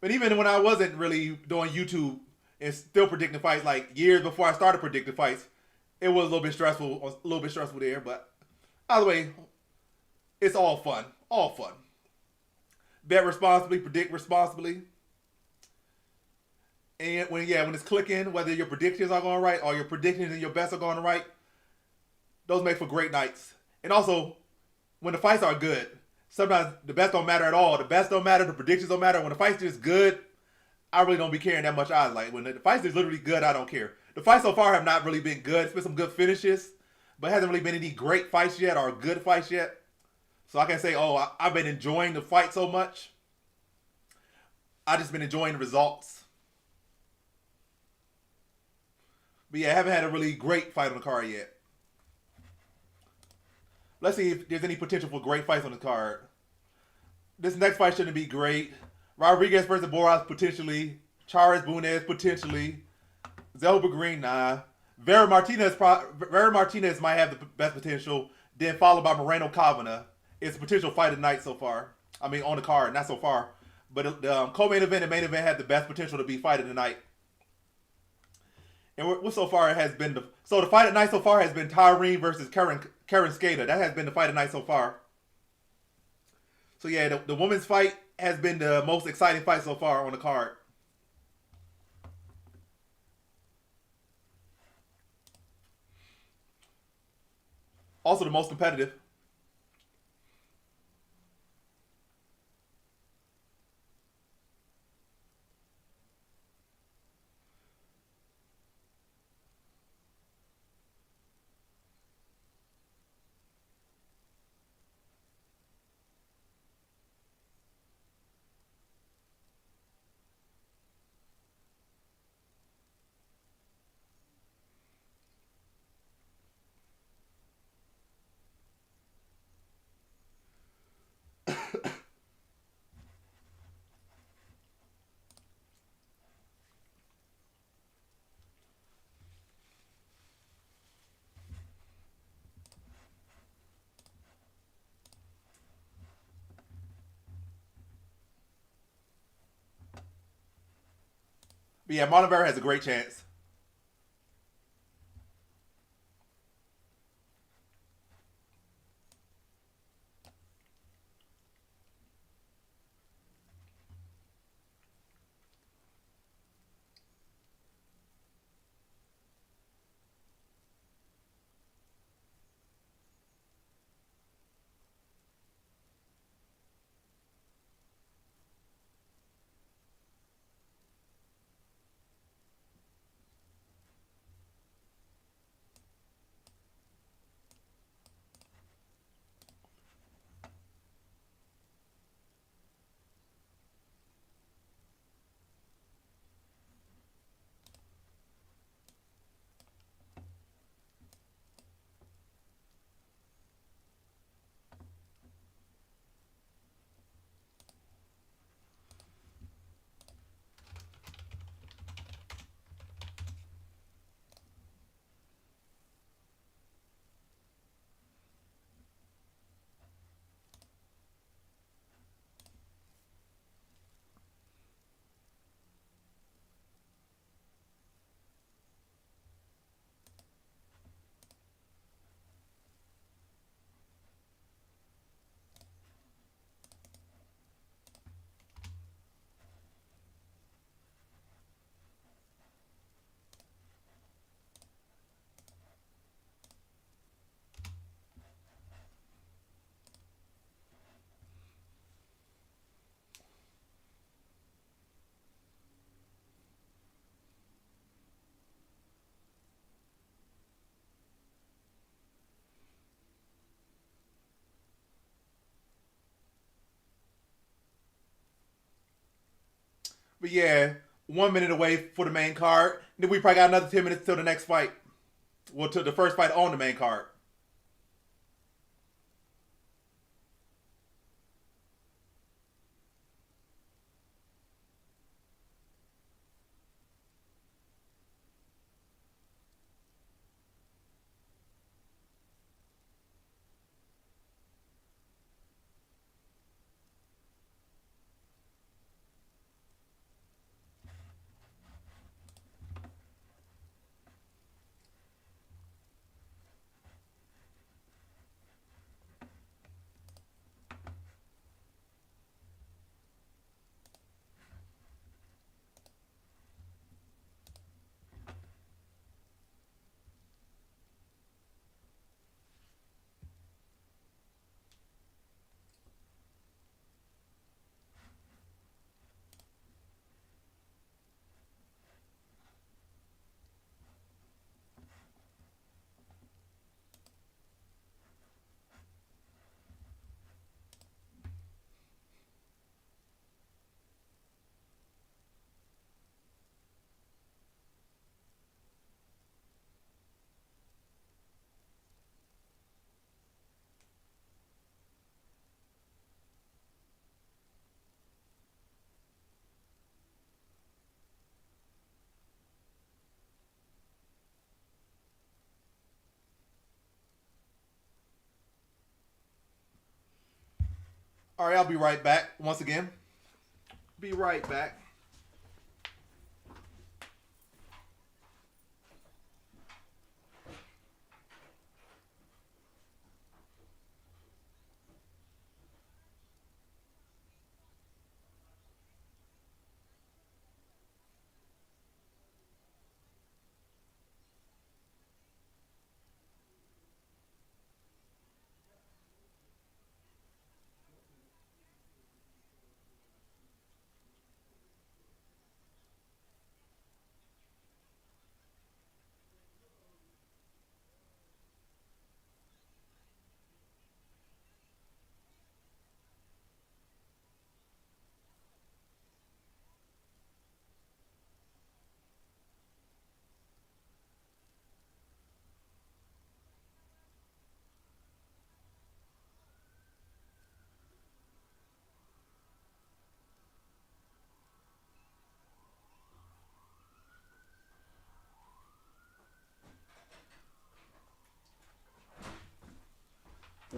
But even when I wasn't really doing YouTube and still predicting fights, like years before I started predicting fights, it was a little bit stressful there. But either way, it's all fun, all fun. Bet responsibly, predict responsibly. And when it's clicking, whether your predictions are going right or your predictions and your bets are going right, those make for great nights. And also, when the fights are good, sometimes the bets don't matter at all. The bets don't matter, the predictions don't matter. When the fight's just good, I really don't be caring that much either. Like, when the fight's is literally good, I don't care. The fights so far have not really been good. It's been some good finishes, but hasn't really been any great fights yet or good fights yet. So I can say, I've been enjoying the fight so much. I've just been enjoying the results. But yeah, I haven't had a really great fight on the card yet. Let's see if there's any potential for great fights on the card. This next fight shouldn't be great. Rodriguez versus Boras, potentially. Chares Bunez, potentially. Zelba Green, nah. Vera Martinez might have the best potential. Then followed by Moreno Kavanagh. It's a potential fight of the night so far. I mean, on the card, not so far. But the co-main event and main event had the best potential to be fight of the night. And what so far has been the fight at night so far has been Tyrene versus Karen Skater. That has been the fight at night so far. So yeah, the women's fight has been the most exciting fight so far on the card. Also the most competitive. But yeah, Marlon Vera has a great chance. But yeah, 1 minute away for the main card. Then we probably got another 10 minutes till the next fight. Well, to the first fight on the main card. All right, I'll be right back once again. Be right back.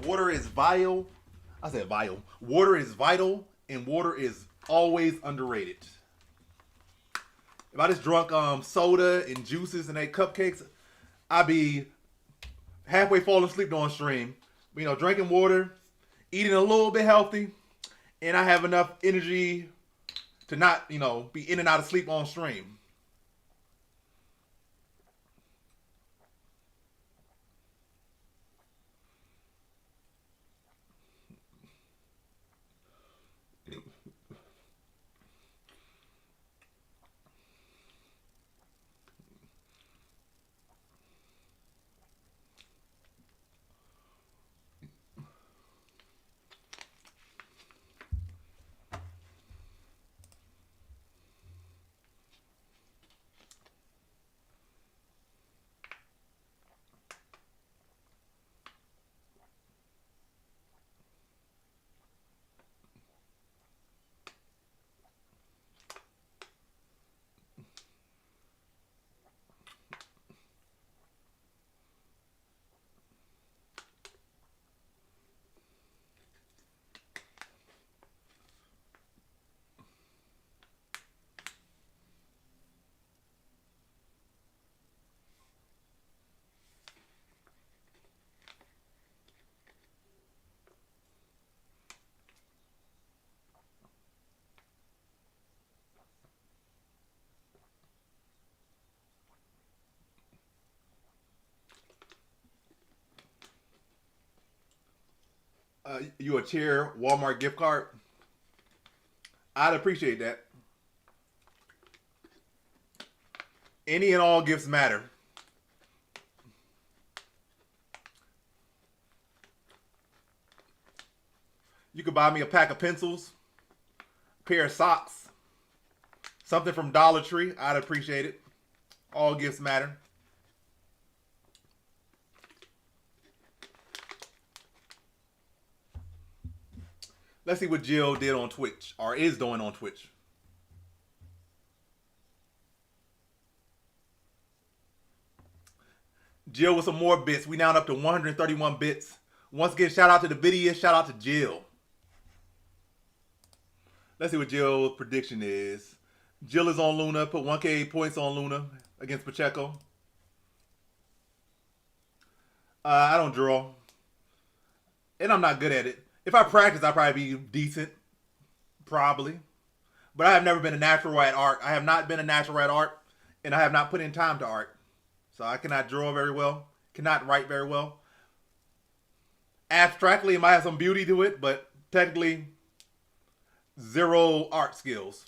Water is vital. I said vital. Water is vital, and water is always underrated. If I just drunk soda and juices and ate cupcakes, I'd be halfway falling asleep during stream. You know, drinking water, eating a little bit healthy, and I have enough energy to not, you know, be in and out of sleep on stream. You a chair Walmart gift card? I'd appreciate that. Any and all gifts matter. You could buy me a pack of pencils, a pair of socks, something from Dollar Tree. I'd appreciate it. All gifts matter. Let's see what Jill did on Twitch, or is doing on Twitch. Jill with some more bits. We now up to 131 bits. Once again, shout out to the video. Shout out to Jill. Let's see what Jill's prediction is. Jill is on Luna. Put 1K points on Luna against Pacheco. I don't draw. And I'm not good at it. If I practice, I'd probably be decent. Probably. But I have never been a natural at art. I have not been a natural at art. And I have not put in time to art. So I cannot draw very well. Cannot write very well. Abstractly, it might have some beauty to it. But technically, zero art skills.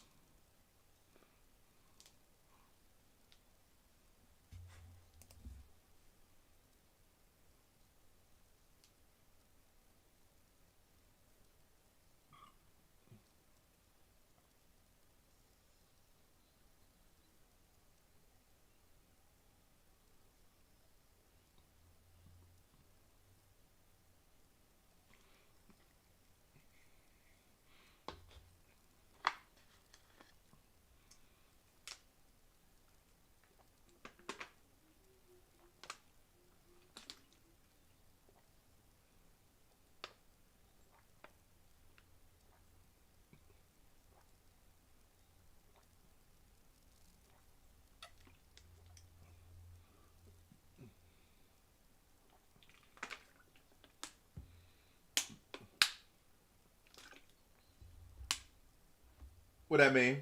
What that mean?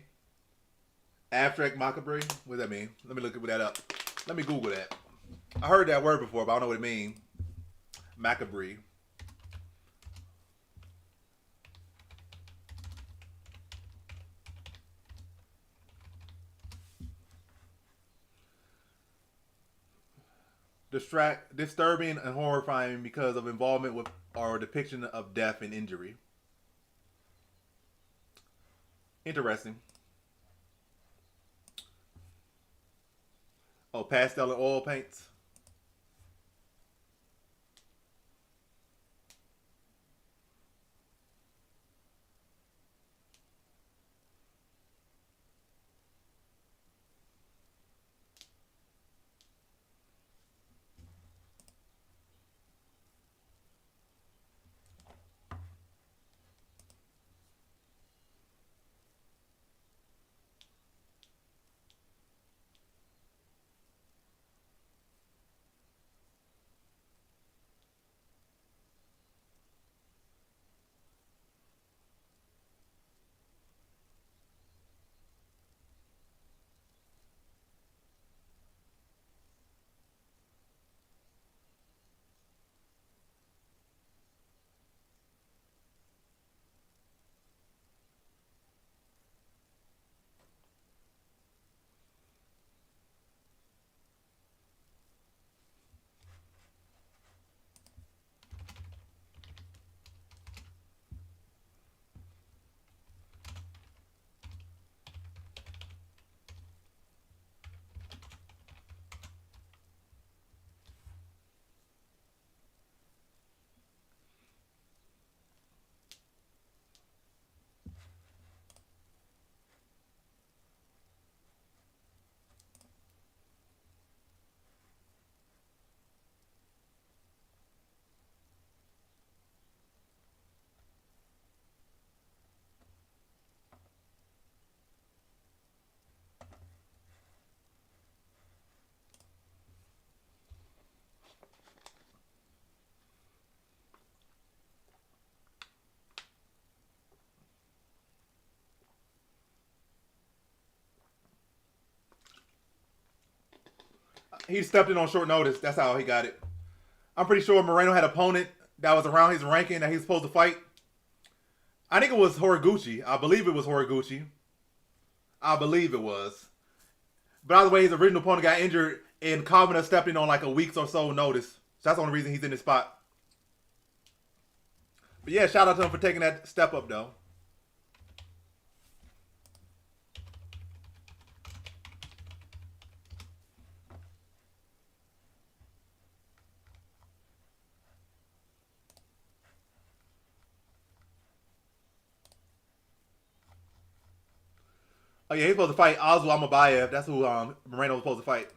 Abstract macabre? What does that mean? Let me look that up. Let me Google that. I heard that word before, but I don't know what it means. Macabre. Disturbing and horrifying because of involvement with or depiction of death and injury. Interesting. Oh, pastel and oil paints. He stepped in on short notice. That's how he got it. I'm pretty sure Moreno had an opponent that was around his ranking that he was supposed to fight. I think it was Horiguchi. I believe it was Horiguchi. I believe it was. But either way, his original opponent got injured, and Kavanagh stepped in on like a week's or so notice. So that's the only reason he's in this spot. But yeah, shout out to him for taking that step up, though. Oh yeah, he's supposed to fight Ozil Amabayev. That's who Moreno was supposed to fight.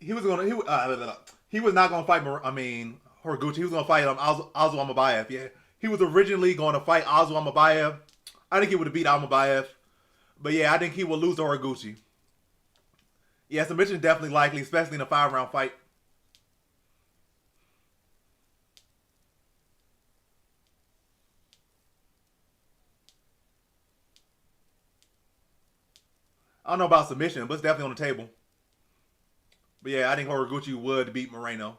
He was gonna. He was not gonna fight. Horiguchi. He was gonna fight Ozil Amabayev. Yeah, he was originally going to fight Ozil Amabayev. I think he would have beat Amabayev, but yeah, I think he will lose to Horiguchi. Yeah, submission definitely likely, especially in a 5-round fight. I don't know about submission, but it's definitely on the table. But yeah, I think Horiguchi would beat Moreno.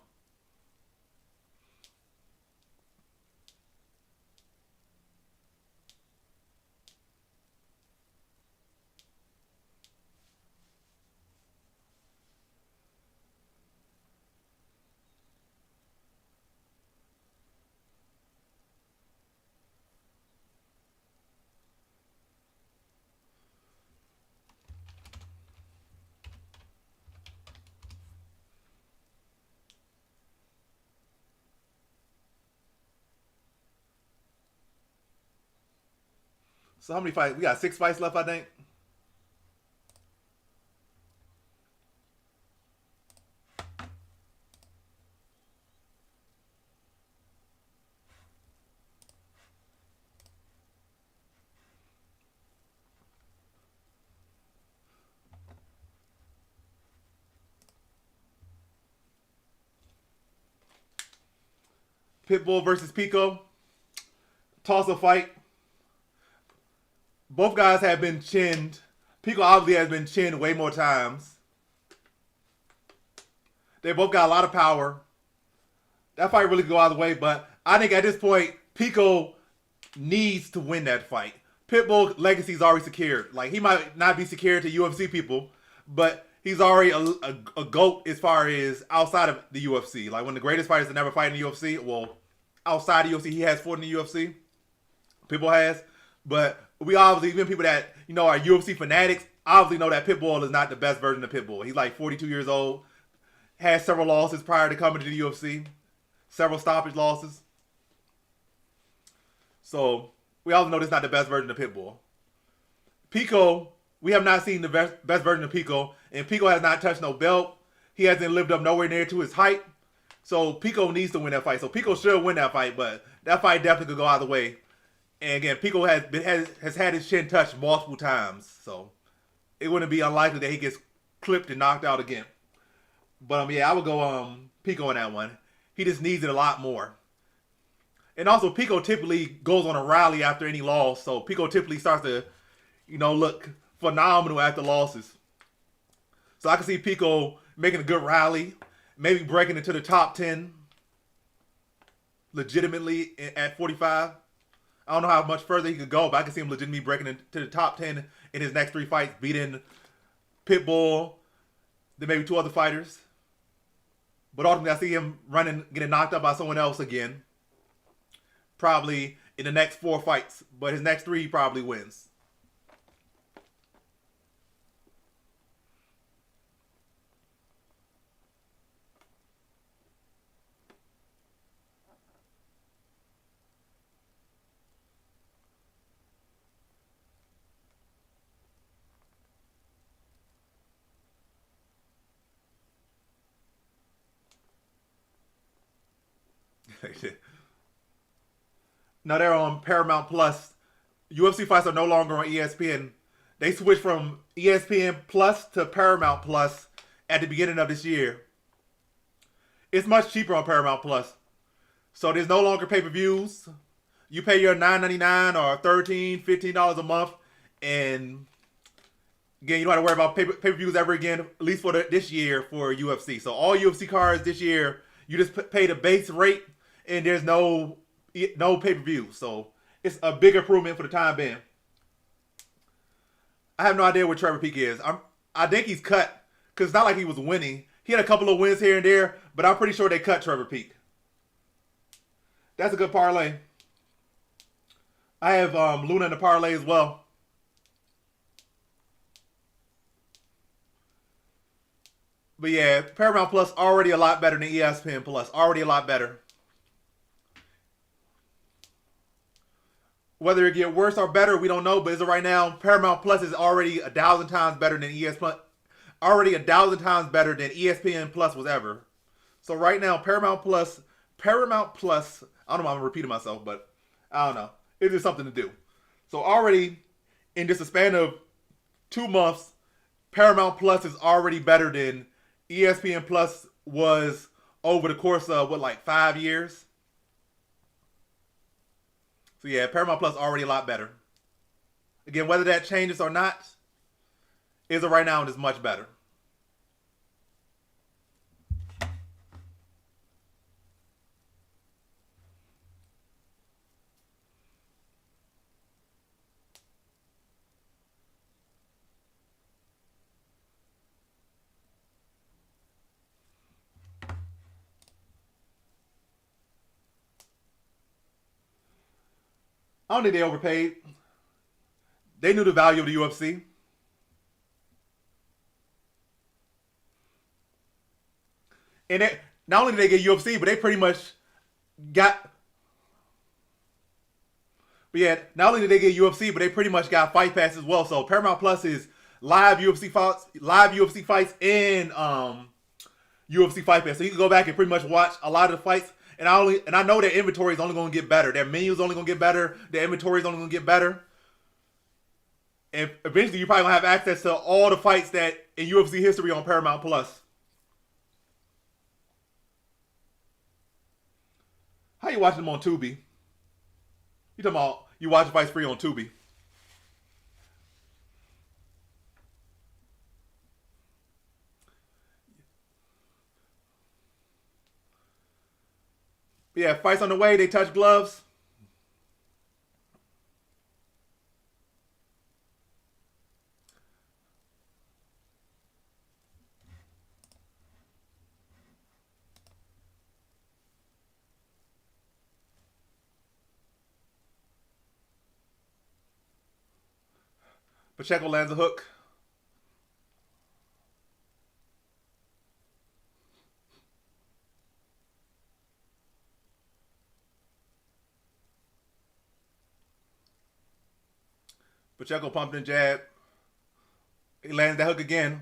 So how many fights? We got 6 fights left, I think. Pitbull versus Pico. Toss-up fight. Both guys have been chinned. Pico obviously has been chinned way more times. They both got a lot of power. That fight really could go either way, but I think at this point, Pico needs to win that fight. Pitbull legacy is already secured. Like, he might not be secured to UFC people, but he's already a GOAT as far as outside of the UFC. Like, one of the greatest fighters to never fight in the UFC. Well, outside the UFC, he has fought in the UFC. Pitbull has. But we obviously, even people that, are UFC fanatics, obviously know that Pitbull is not the best version of Pitbull. He's like 42 years old. Had several losses prior to coming to the UFC. Several stoppage losses. So, we all know this is not the best version of Pitbull. Pico, we have not seen the best version of Pico. And Pico has not touched no belt. He hasn't lived up nowhere near to his height. So, Pico needs to win that fight. So, Pico should win that fight. But that fight definitely could go either way. And again, Pico has had his chin touched multiple times. So, it wouldn't be unlikely that he gets clipped and knocked out again. But, yeah, I would go Pico on that one. He just needs it a lot more. And also, Pico typically goes on a rally after any loss. So, Pico typically starts to, look phenomenal after losses. So, I can see Pico making a good rally. Maybe breaking into the top 10. Legitimately at 45. I don't know how much further he could go, but I can see him legitimately breaking into the top 10 in his next 3 fights. Beating Pitbull. Then maybe 2 other fighters. But ultimately, I see him getting knocked up by someone else again. Probably in the next 4 fights. But his next 3 he probably wins. No, they're on Paramount Plus. UFC fights are no longer on ESPN. They switched from ESPN Plus to Paramount Plus at the beginning of this year. It's much cheaper on Paramount Plus. So there's no longer pay-per-views. You pay your $9.99 or $13, $15 a month, and again, you don't have to worry about pay-per-views ever again, at least for this year for UFC. So all UFC cards this year, you just pay the base rate, and there's no pay-per-view. So it's a big improvement for the time being. I have no idea what Trevor Peake is. I think he's cut, because it's not like he was winning. He had a couple of wins here and there, but I'm pretty sure they cut Trevor Peake. That's a good parlay. I have Luna in the parlay as well. But yeah, Paramount Plus already a lot better than ESPN Plus. Already a lot better. Whether it get worse or better, we don't know. But as of right now, Paramount Plus is already 1,000 times better than ESPN. Already 1,000 times better than ESPN Plus was ever. So right now, Paramount Plus. I don't know if I'm repeating myself, but I don't know. It's just something to do. So already, in just a span of 2 months, Paramount Plus is already better than ESPN Plus was over the course of, 5 years? So yeah, Paramount Plus already a lot better. Again, whether that changes or not, as of right now, it is much better. I don't think they overpaid. They knew the value of the UFC. And not only did they get UFC, but they pretty much got... But yeah, not only did they get UFC, but they pretty much got Fight Pass as well. So Paramount Plus is live UFC fights, and UFC Fight Pass. So you can go back and pretty much watch a lot of the fights. And I know their inventory is only going to get better. Their menu is only going to get better. Their inventory is only going to get better. And eventually, you're probably going to have access to all the fights that in UFC history on Paramount Plus. How you watching them on Tubi? You talking about you watch fights free on Tubi? Yeah, fights on the way. They touch gloves. Pacheco lands a hook. Pacheco pumped and jab. He lands that hook again.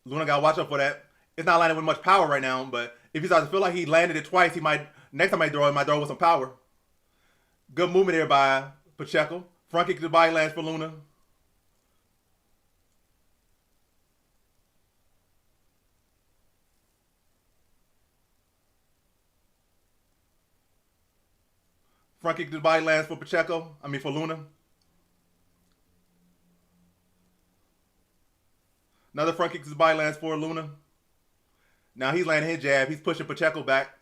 Luna got to watch out for that. It's not landing with much power right now, but if he starts to feel like he landed it twice, he might, next time he might throw with some power. Good movement there by Pacheco. Front kick to the body lands for Luna. Front kick to the body lands for for Luna. Another front kick to the body lands for Luna. Now he's landing his jab. He's pushing Pacheco back.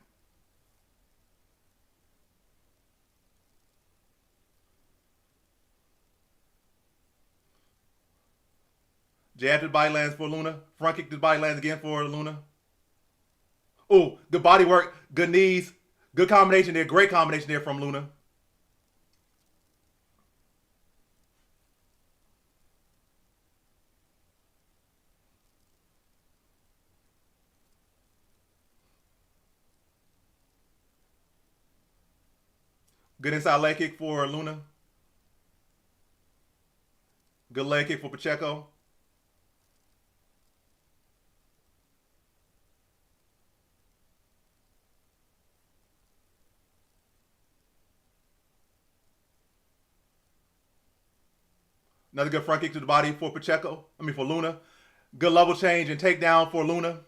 Jab to the body lands for Luna. Front kick to the body lands again for Luna. Oh, good body work. Good knees. Good combination there. Great combination there from Luna. Good inside leg kick for Luna. Good leg kick for Pacheco. Another good front kick to the body for for Luna. Good level change and takedown for Luna.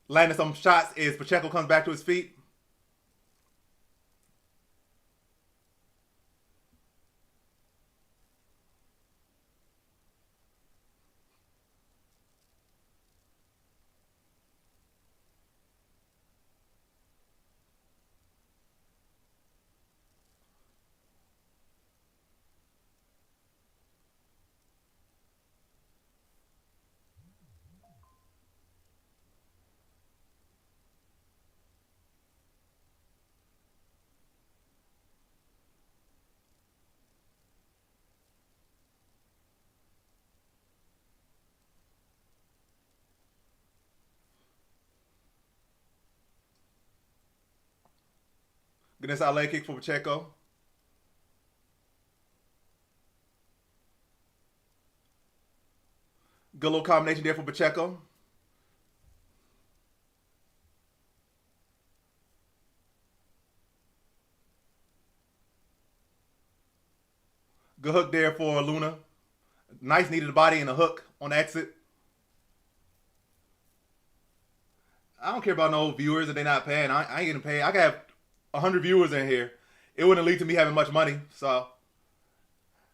Landing some shots as Pacheco comes back to his feet. Good inside leg kick for Pacheco. Good little combination there for Pacheco. Good hook there for Luna. Nice knee to the body and a hook on exit. I don't care about no viewers that they're not paying. I ain't getting paid. I got 100 viewers in here. It wouldn't lead to me having much money. So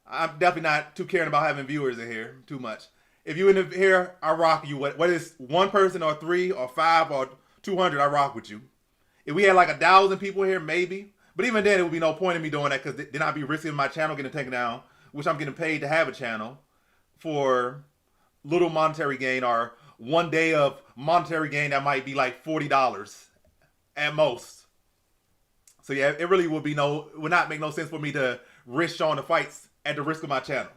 I'm definitely not too caring about having viewers in here too much. If you in here, I rock you. Whether it's one person or 3 or 5 or 200, I rock with you. If we had like 1,000 people here, maybe. But even then, it would be no point in me doing that because then I'd be risking my channel getting taken down, which I'm getting paid to have a channel for little monetary gain or one day of monetary gain that might be like $40 at most. So yeah, it really would not make no sense for me to risk showing the fights at the risk of my channel.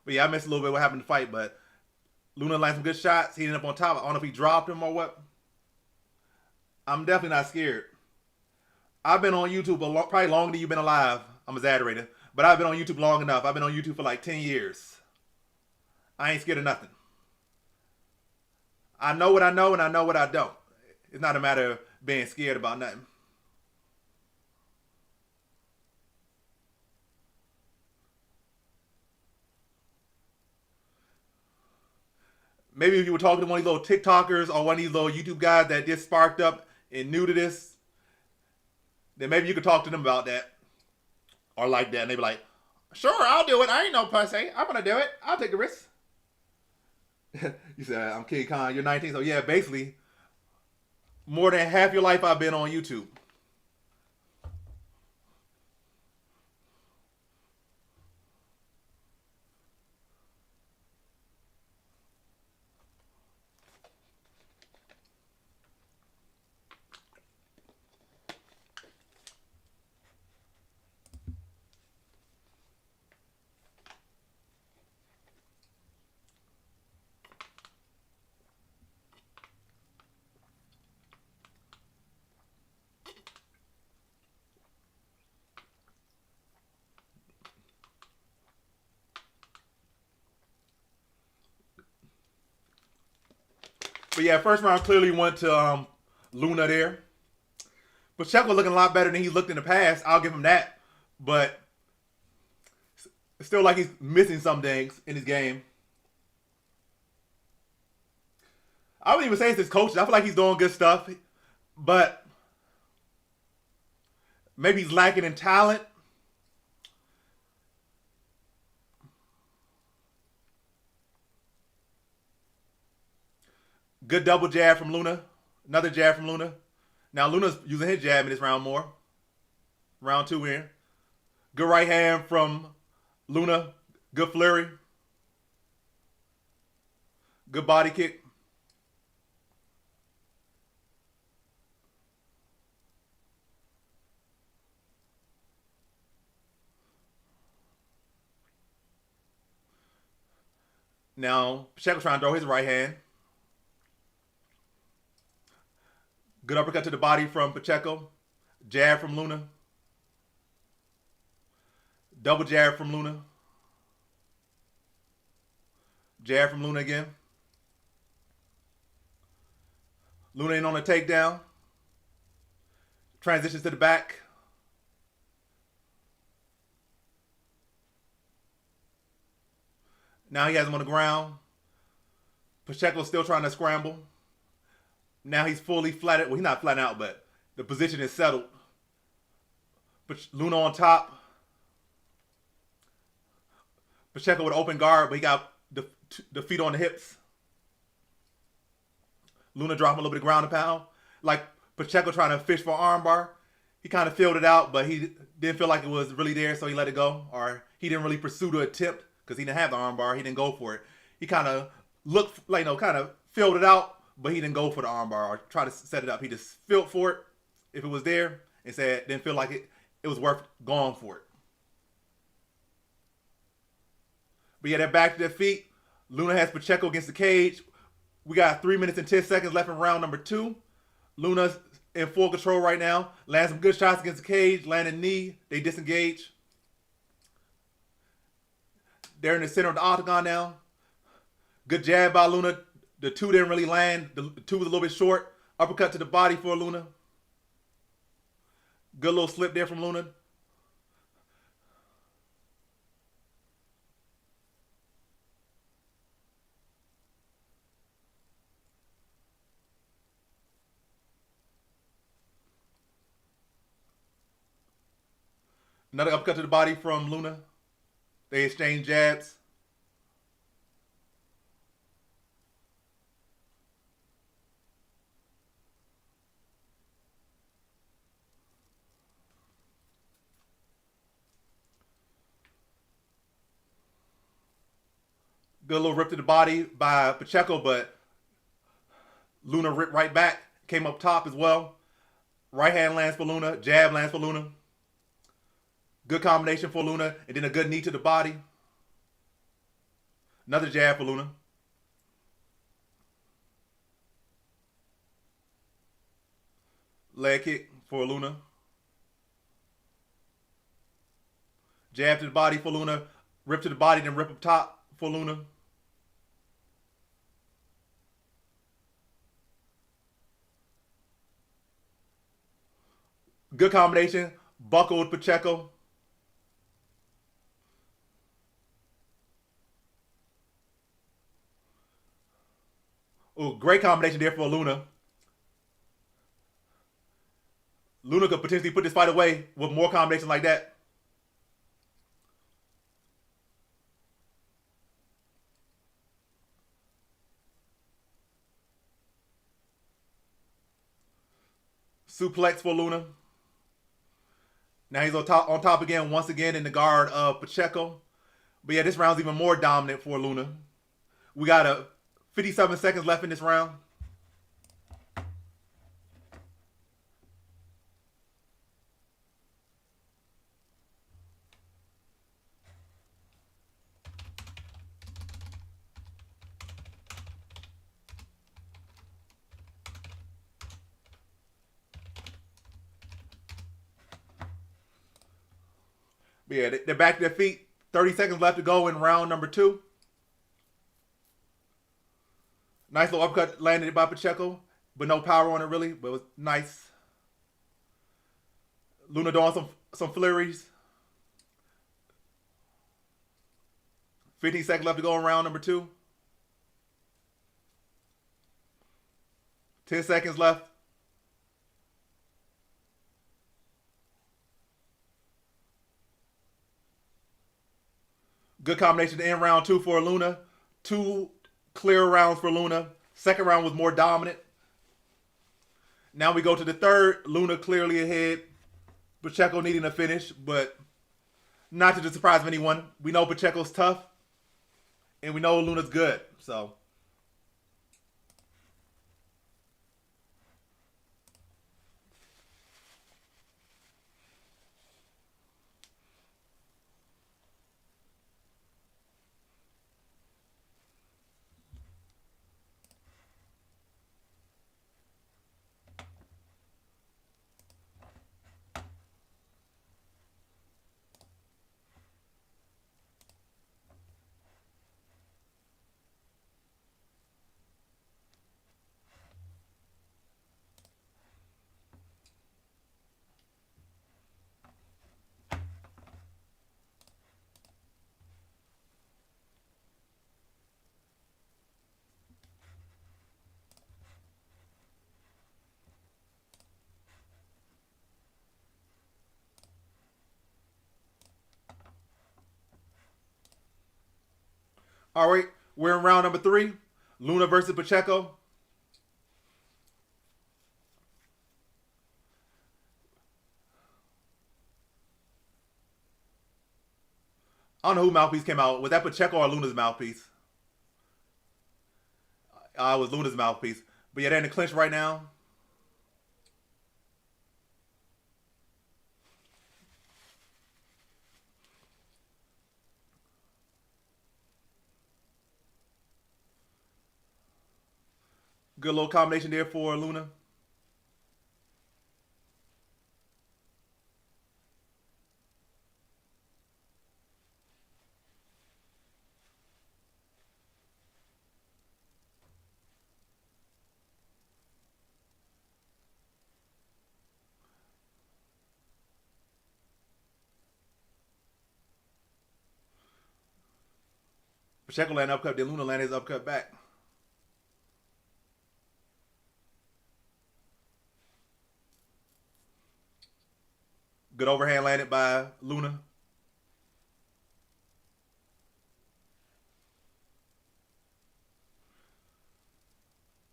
But yeah, I missed a little bit what happened in the fight, but Luna landed some good shots. He ended up on top. I don't know if he dropped him or what. I'm definitely not scared. I've been on YouTube probably longer than you've been alive. I'm exaggerating. But I've been on YouTube long enough. I've been on YouTube for like 10 years. I ain't scared of nothing. I know what I know and I know what I don't. It's not a matter of being scared about nothing. Maybe if you were talking to one of these little TikTokers or one of these little YouTube guys that just sparked up and new to this, then maybe you could talk to them about that. Or like that. And they'd be like, sure, I'll do it. I ain't no pussy. I'm going to do it. I'll take the risk. You said, I'm King Khan. You're 19. So yeah, basically, more than half your life I've been on YouTube. But yeah, first round clearly went to Luna there. Pacheco looking a lot better than he looked in the past. I'll give him that. But it's still like he's missing some things in his game. I wouldn't even say it's his coaches. I feel like he's doing good stuff. But maybe he's lacking in talent. Good double jab from Luna. Another jab from Luna. Now Luna's using his jab in this round more. Round 2 in. Good right hand from Luna. Good flurry. Good body kick. Now Pacheco trying to throw his right hand. Good uppercut to the body from Pacheco. Jab from Luna. Double jab from Luna. Jab from Luna again. Luna in on a takedown. Transitions to the back. Now he has him on the ground. Pacheco's still trying to scramble. Now he's fully flattened. Well, he's not flattened out, but the position is settled. Luna on top. Pacheco with open guard, but he got the feet on the hips. Luna dropping a little bit of ground and pound. Like Pacheco trying to fish for armbar. He kind of filled it out, but he didn't feel like it was really there, so he let it go. Or he didn't really pursue the attempt because he didn't have the armbar. He didn't go for it. He kind of looked, like, kind of filled it out, but he didn't go for the armbar or try to set it up. He just felt for it if it was there and said, didn't feel like it was worth going for it. But yeah, they're back to their feet. Luna has Pacheco against the cage. We got 3 minutes and 10 seconds left in round number 2. Luna's in full control right now. Lands some good shots against the cage. Landing knee. They disengage. They're in the center of the octagon now. Good jab by Luna. The 2 didn't really land. The 2 was a little bit short. Uppercut to the body for Luna. Good little slip there from Luna. Another uppercut to the body from Luna. They exchange jabs. Good little rip to the body by Pacheco, but Luna ripped right back. Came up top as well. Right hand lands for Luna. Jab lands for Luna. Good combination for Luna. And then a good knee to the body. Another jab for Luna. Leg kick for Luna. Jab to the body for Luna. Rip to the body, then rip up top for Luna. Good combination. Buckle with Pacheco. Oh, great combination there for Luna. Luna could potentially put this fight away with more combinations like that. Suplex for Luna. Now he's on top again, once again in the guard of Pacheco. But yeah, this round's even more dominant for Luna. We got 57 seconds left in this round. But yeah, they're back to their feet. 30 seconds left to go in round number 2. Nice little uppercut landed by Pacheco, but no power on it really, but it was nice. Luna doing some flurries. 15 seconds left to go in round number 2. 10 seconds left. Good combination to end round 2 for Luna. 2 clear rounds for Luna. Second round was more dominant. Now we go to the third. Luna clearly ahead. Pacheco needing a finish, but not to the surprise of anyone. We know Pacheco's tough, and we know Luna's good. So All right, we're in round number 3. Luna versus Pacheco. I don't know who mouthpiece came out. Was that Pacheco or Luna's mouthpiece? It was Luna's mouthpiece. But yeah, they're in the clinch right now. Good little combination there for Luna. Pacheco landed upcut, then Luna landed his upcut back. Good overhand landed by Luna.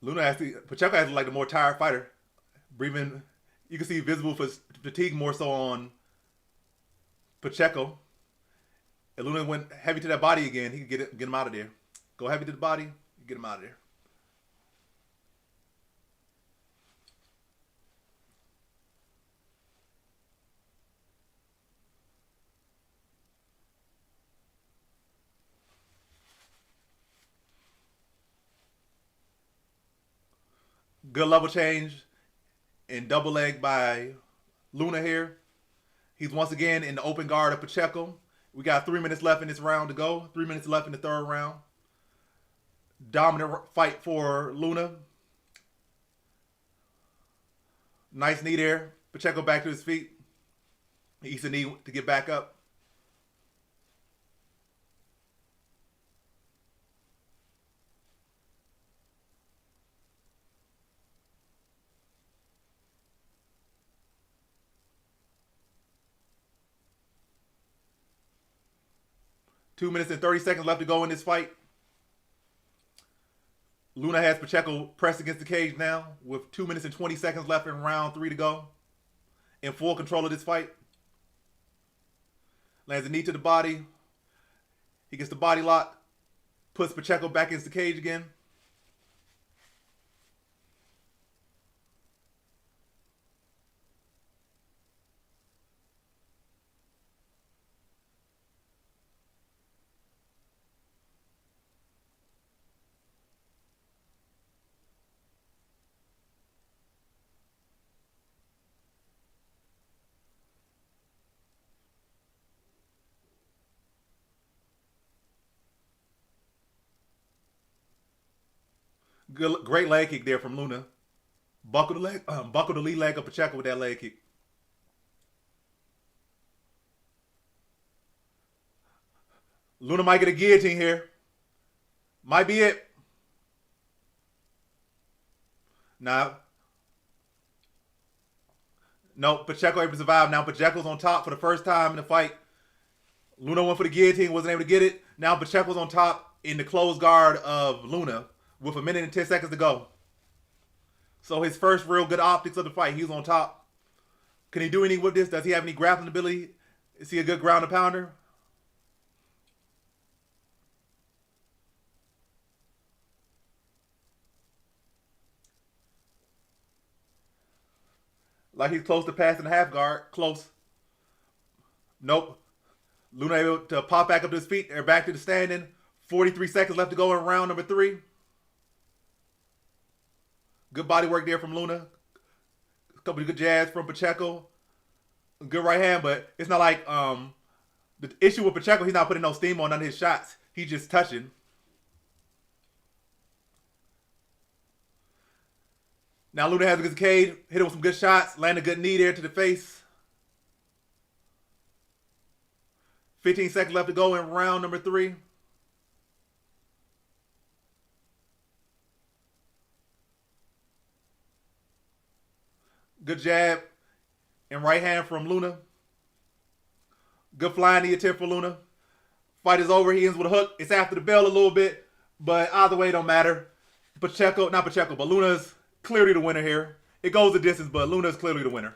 Pacheco actually like the more tired fighter. Breathing, you can see visible fatigue more so on Pacheco. If Luna went heavy to that body again, he could get him out of there. Go heavy to the body, get him out of there. Good level change and double leg by Luna here. He's once again in the open guard of Pacheco. We got 3 minutes left in this round to go. 3 minutes left in the third round. Dominant fight for Luna. Nice knee there. Pacheco back to his feet. He needs a knee to get back up. Two minutes and 30 seconds left to go in this fight. Luna has Pacheco pressed against the cage now with 2 minutes and 20 seconds left in round 3 to go. In full control of this fight. Lands a knee to the body. He gets the body lock. Puts Pacheco back against the cage again. Great leg kick there from Luna. Buckle the lead leg of Pacheco with that leg kick. Luna might get a guillotine here. Might be it. Nah. No, Pacheco able to survive. Now Pacheco's on top for the first time in the fight. Luna went for the guillotine, wasn't able to get it. Now Pacheco's on top in the closed guard of Luna with 1 minute and 10 seconds to go. So his first real good optics of the fight, he's on top. Can he do anything with this? Does he have any grappling ability? Is he a good ground and pounder? Like he's close to passing the half guard. Close. Nope. Luna able to pop back up to his feet. They're back to the standing. 43 seconds left to go in round number 3. Good body work there from Luna. A couple of good jabs from Pacheco. Good right hand, but it's not like the issue with Pacheco, he's not putting no steam on none of his shots. He's just touching. Now Luna has a good cage. Hit him with some good shots. Land a good knee there to the face. 15 seconds left to go in round number 3. Good jab and right hand from Luna. Good flying knee attempt for Luna. Fight is over. He ends with a hook. It's after the bell a little bit, but either way, it don't matter. But Luna's clearly the winner here. It goes the distance, but Luna's clearly the winner.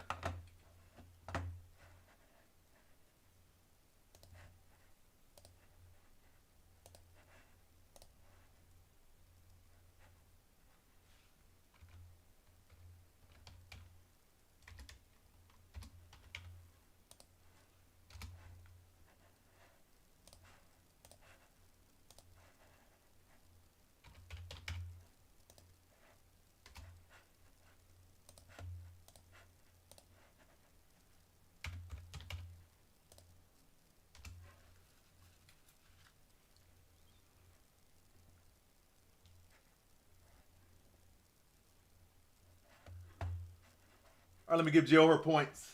All right, let me give Jill her points.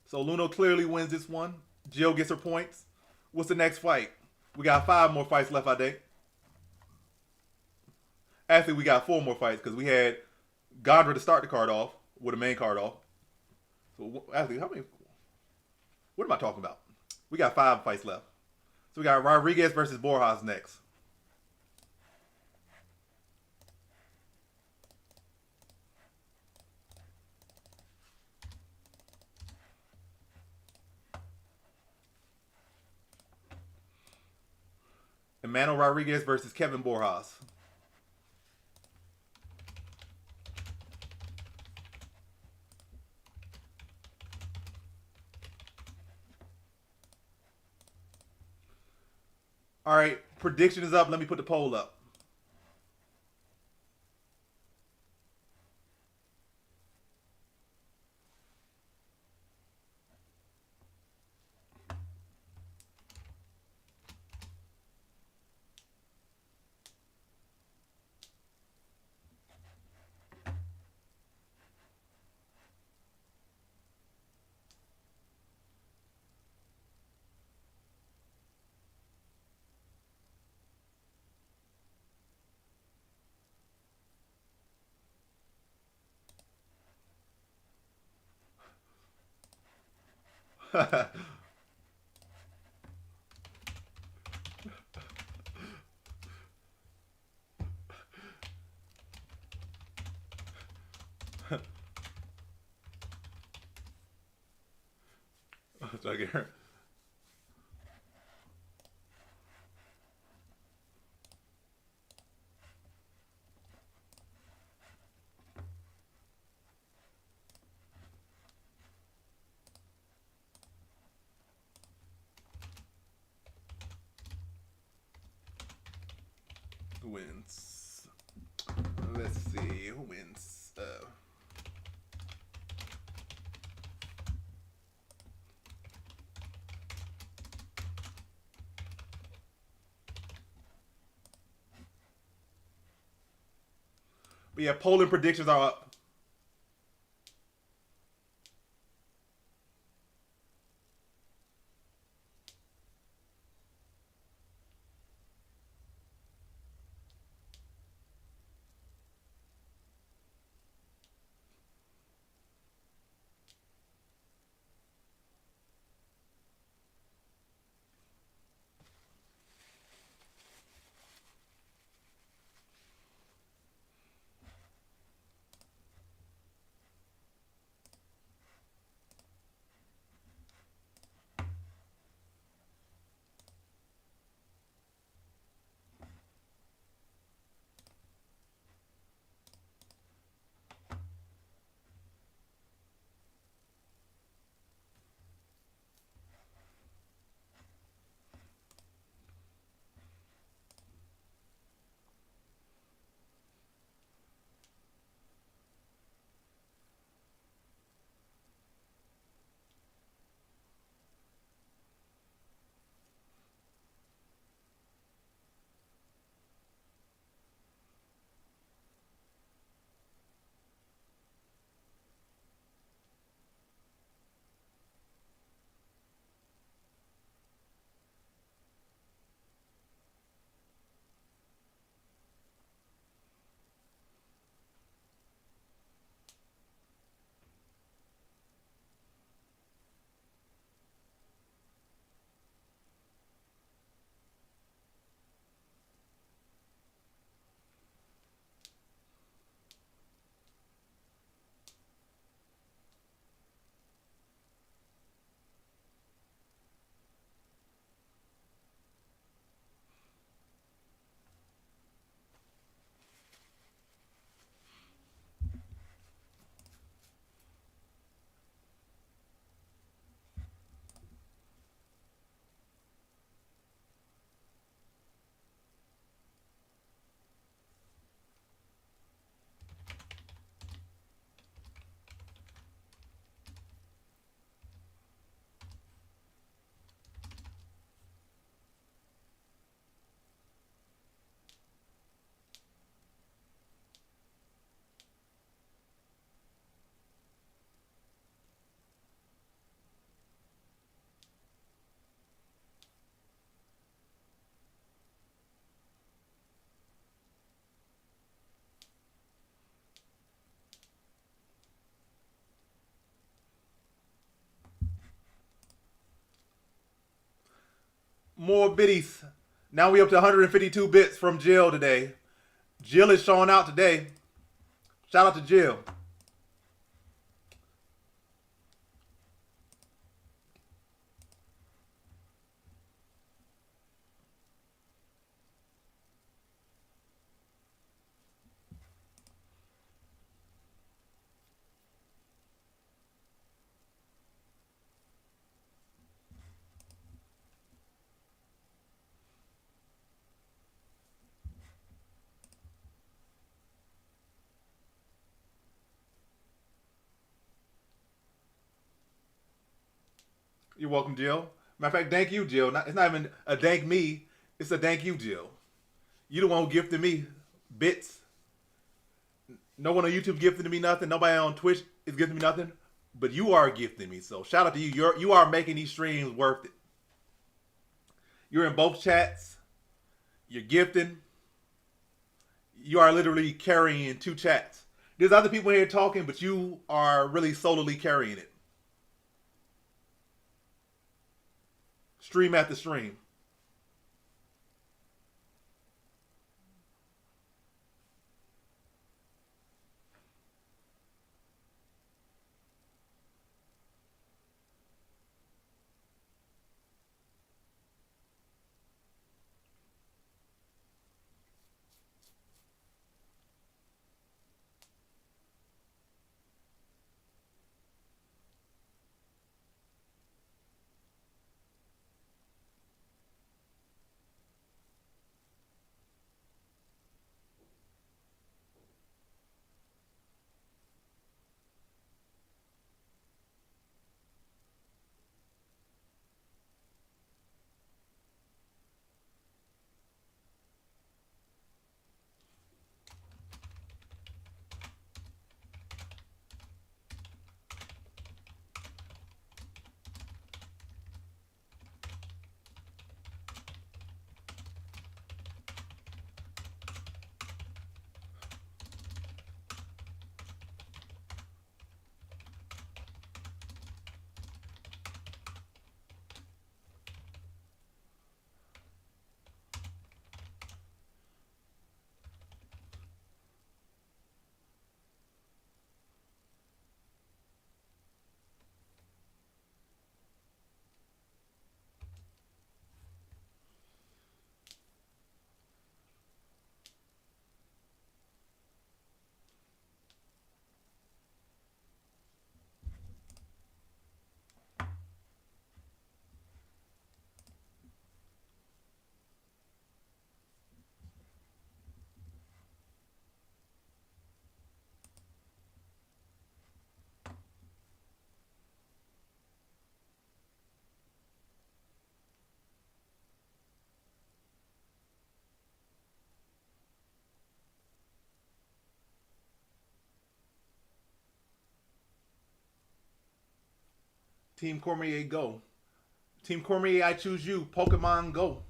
So Luna clearly wins this one. Jill gets her points. What's the next fight? We got 5 more fights left, I think. Actually, we got 4 more fights because we had Gondra to start the card off with the main card off. So actually, how many? What am I talking about? We got 5 fights left. So we got Rodriguez versus Borjas next. Emmanuel Rodriguez versus Kevin Borjas. All right, prediction is up. Let me put the poll up. Here. Who wins? Let's see who wins. But yeah, polling predictions are up. More biddies. Now we up to 152 bits from Jill today. Jill is showing out today. Shout out to Jill. You're welcome, Jill. Matter of fact, thank you, Jill. It's not even a thank me. It's a thank you, Jill. You the one who gifted me bits. No one on YouTube gifted me nothing. Nobody on Twitch is gifting me nothing. But you are gifting me. So shout out to you. You are making these streams worth it. You're in both chats. You're gifting. You are literally carrying two chats. There's other people here talking, but you are really solely carrying it. Stream after stream. Team Cormier, go. Team Cormier, I choose you. Pokemon, go.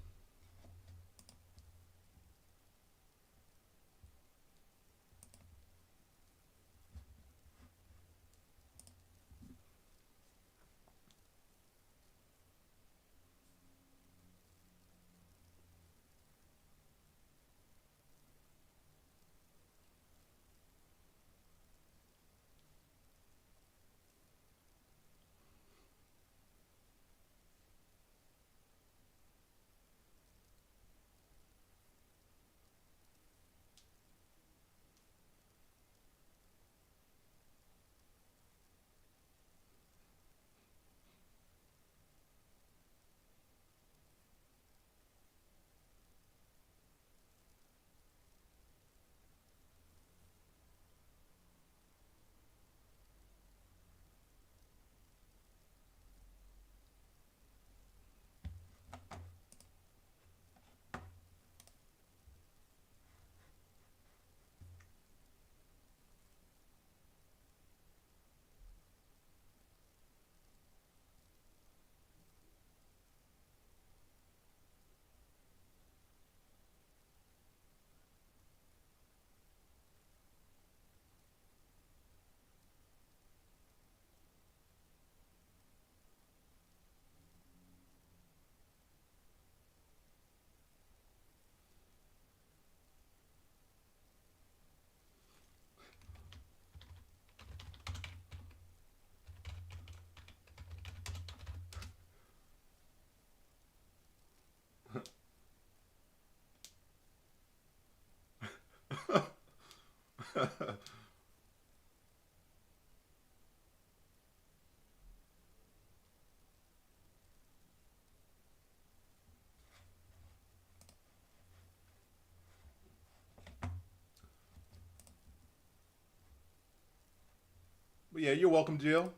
But yeah, you're welcome, Jill.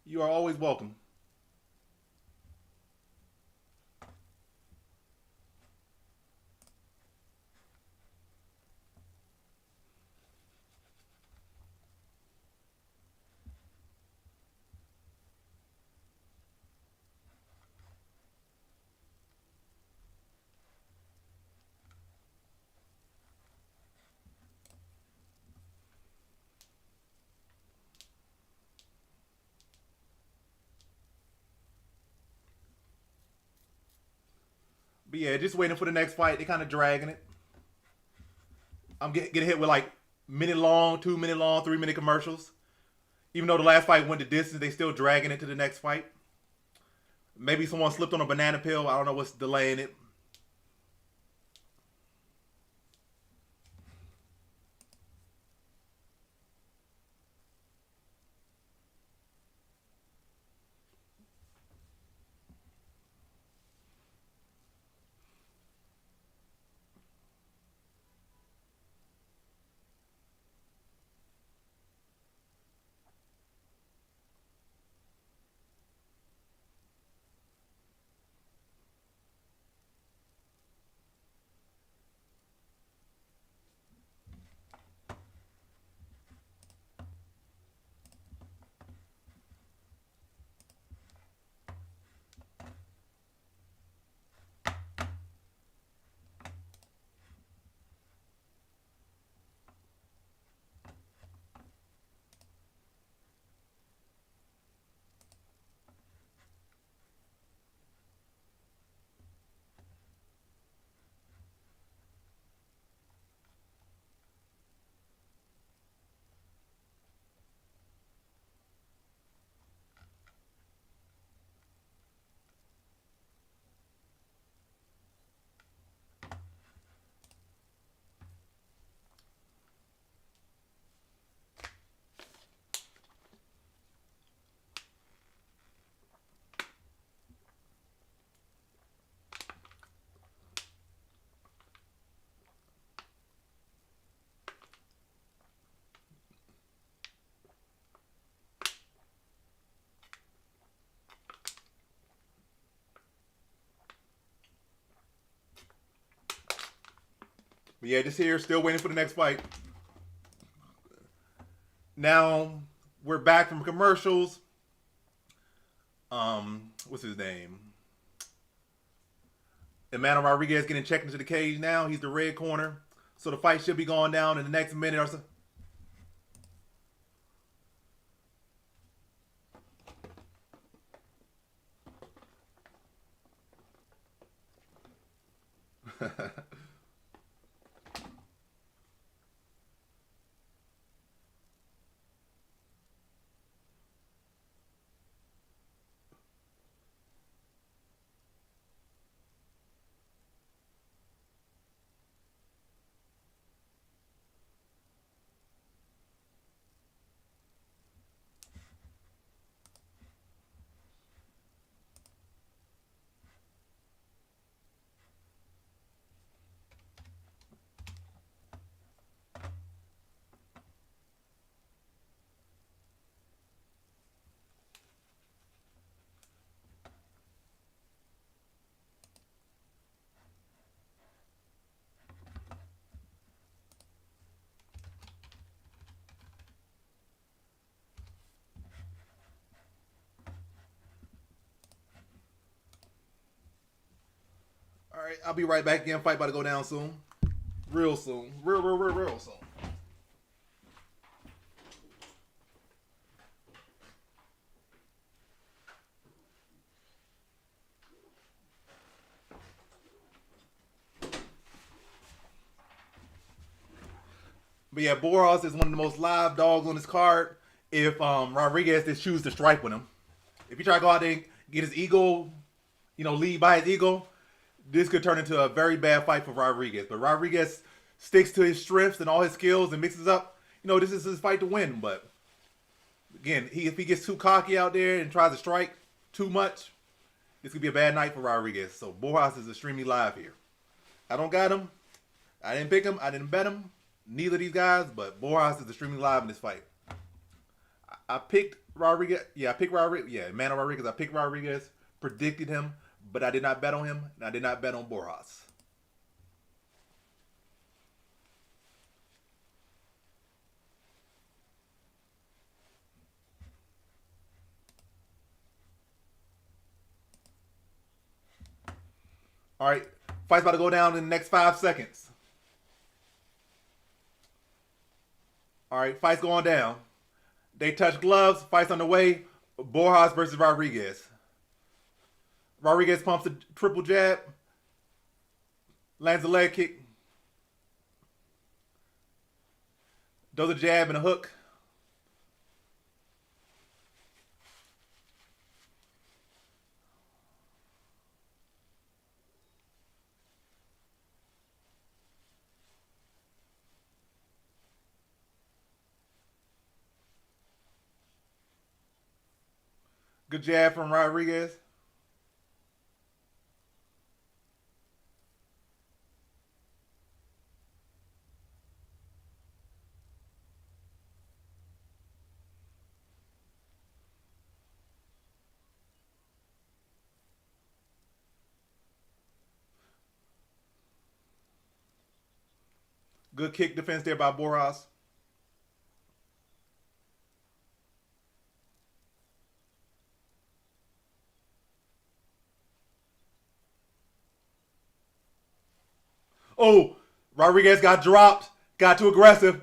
You are always welcome. But yeah, just waiting for the next fight. They kind of dragging it. I'm getting hit with like minute long, 2 minute long, 3 minute commercials. Even though the last fight went the distance, they still dragging it to the next fight. Maybe someone slipped on a banana peel. I don't know what's delaying it. But yeah, just here, still waiting for the next fight. Now we're back from commercials. What's his name? Emmanuel Rodriguez getting checked into the cage now. He's the red corner. So the fight should be going down in the next minute or so. All right, I'll be right back again. Fight about to go down soon. Real soon. Real soon. But yeah, Boros is one of the most live dogs on this card. If Rodriguez just chooses to strike with him, if he try to go out there and get his ego, lead by his ego, this could turn into a very bad fight for Rodriguez. But Rodriguez sticks to his strengths and all his skills and mixes up. This is his fight to win. But again, if he gets too cocky out there and tries to strike too much, this could be a bad night for Rodriguez. So Boros is extremely live here. I don't got him. I didn't pick him. I didn't bet him. Neither of these guys, but Boros is extremely live in this fight. I picked Rodriguez. Yeah, I picked Rodriguez. Yeah, Mano Rodriguez. I picked Rodriguez. Predicted him, but I did not bet on him, and I did not bet on Borjas. All right, fight's about to go down in the next 5 seconds. All right, fight's going down. They touch gloves. Fight's underway. Borjas versus Rodriguez. Rodriguez pumps a triple jab. Lands a leg kick. Does a jab and a hook. Good jab from Rodriguez. Good kick defense there by Borjas. Oh, Rodriguez got dropped. Got too aggressive.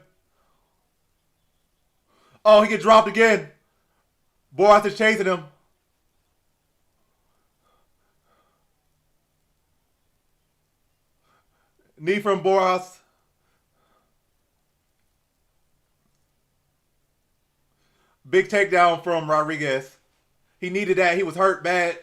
Oh, he get dropped again. Borjas is chasing him. Knee from Borjas. Big takedown from Rodriguez. He needed that. He was hurt bad.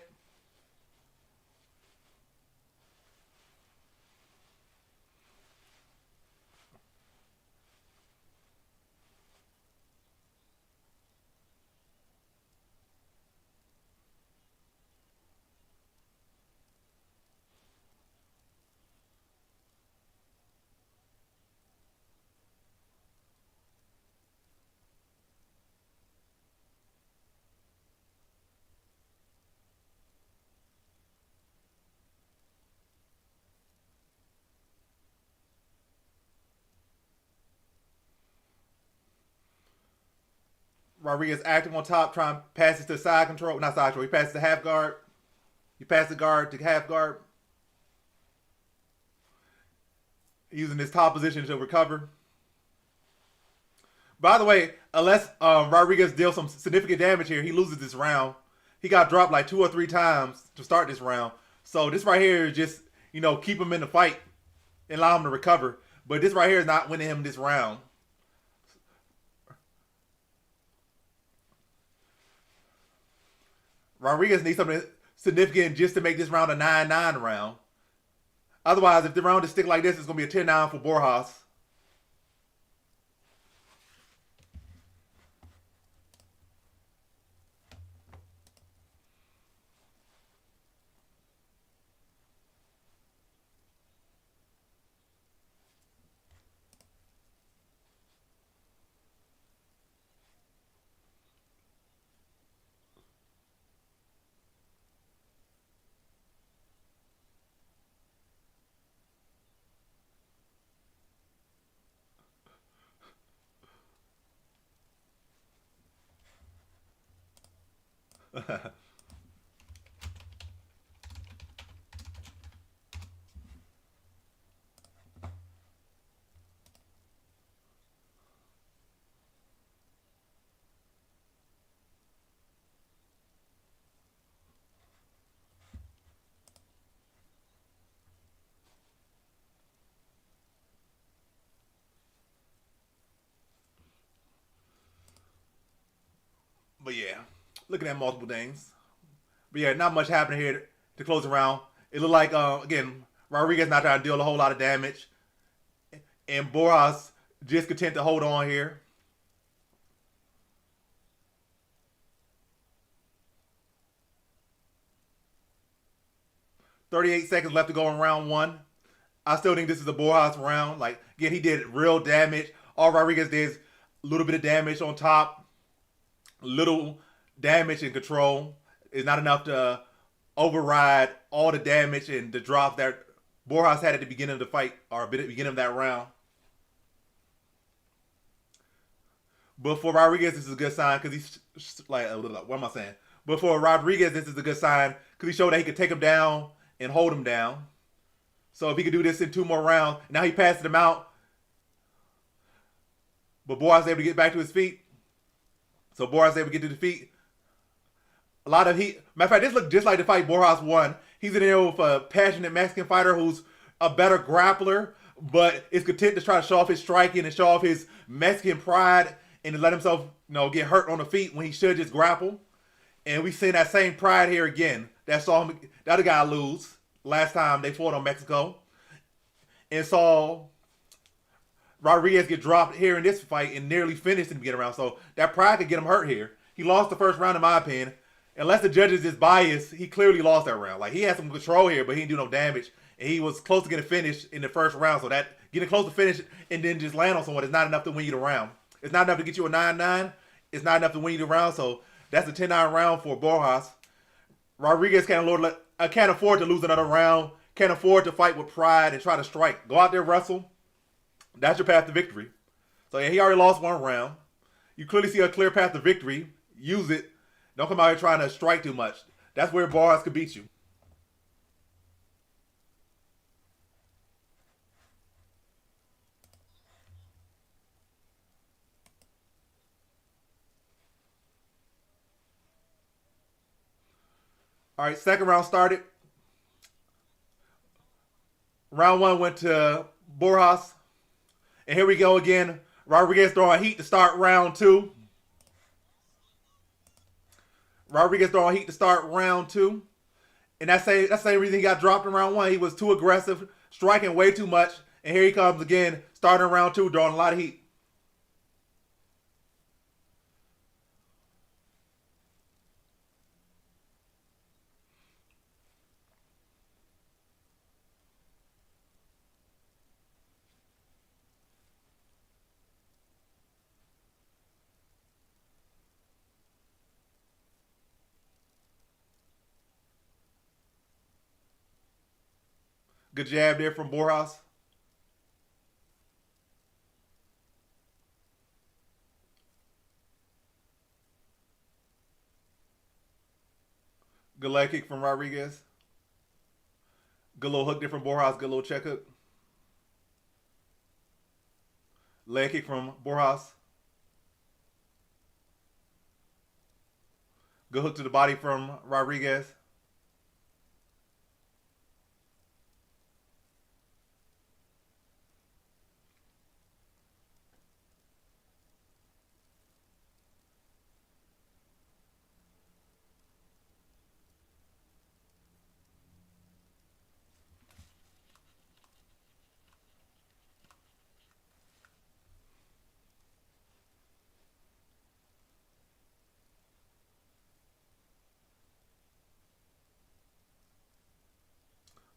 Rodriguez active on top, trying to pass it to side control. Not side control. He passes to half guard. He passes the guard to half guard. Using his top position to recover. By the way, unless Rodriguez deals some significant damage here, he loses this round. He got dropped like 2 or 3 times to start this round. So this right here is just, keep him in the fight and allow him to recover. But this right here is not winning him this round. Rodriguez needs something significant just to make this round a 9-9 round. Otherwise, if the round is stick like this, it's going to be a 10-9 for Borjas. But yeah, looking at multiple things. But yeah, not much happening here to close the round. It looked like, again, Rodriguez not trying to deal a whole lot of damage. And Borjas just content to hold on here. .38 seconds left to go in round 1. I still think this is a Borjas round. Like, again, he did real damage. All Rodriguez did is a little bit of damage on top. little damage and control. It's not enough to override all the damage and the drop that Borjas had at the beginning of the fight or at the beginning of that round. But for Rodriguez, this is a good sign because he's like, what am I saying? But for Rodriguez, this is a good sign because he showed that he could take him down and hold him down. So if he could do this in 2 more rounds, now he passed him out. But Borjas was able to get back to his feet. So Borjas was able to get to the feet. A lot of heat. Matter of fact, this looked just like the fight Borjas won. He's in there with a passionate Mexican fighter who's a better grappler, but is content to try to show off his striking and show off his Mexican pride and to let himself, get hurt on the feet when he should just grapple. And we seen that same pride here again. That saw him, the other guy lose last time they fought on Mexico. And saw Rodriguez get dropped here in this fight and nearly finished in the beginning round. So that pride could get him hurt here. He lost the first round in my opinion. Unless the judges is biased, he clearly lost that round. Like, he had some control here, but he didn't do no damage. And he was close to getting finished in the first round. So that getting close to finish and then just land on someone is not enough to win you the round. It's not enough to get you a 9-9. It's not enough to win you the round. So that's a 10-9 round for Borjas. Rodriguez can't afford to lose another round. Can't afford to fight with pride and try to strike. Go out there, wrestle. That's your path to victory. So yeah, he already lost 1 round. You clearly see a clear path to victory. Use it. Don't come out here trying to strike too much. That's where Borjas could beat you. All right, second round started. Round 1 went to Borjas. And here we go again. Rodriguez throwing heat to start round 2. Rodriguez throwing heat to start round 2. And that's the same reason he got dropped in round 1. He was too aggressive, striking way too much. And here he comes again, starting round 2, drawing a lot of heat. Good jab there from Borjas. Good leg kick from Rodriguez. Good little hook there from Borjas. Good little check hook. Leg kick from Borjas. Good hook to the body from Rodriguez.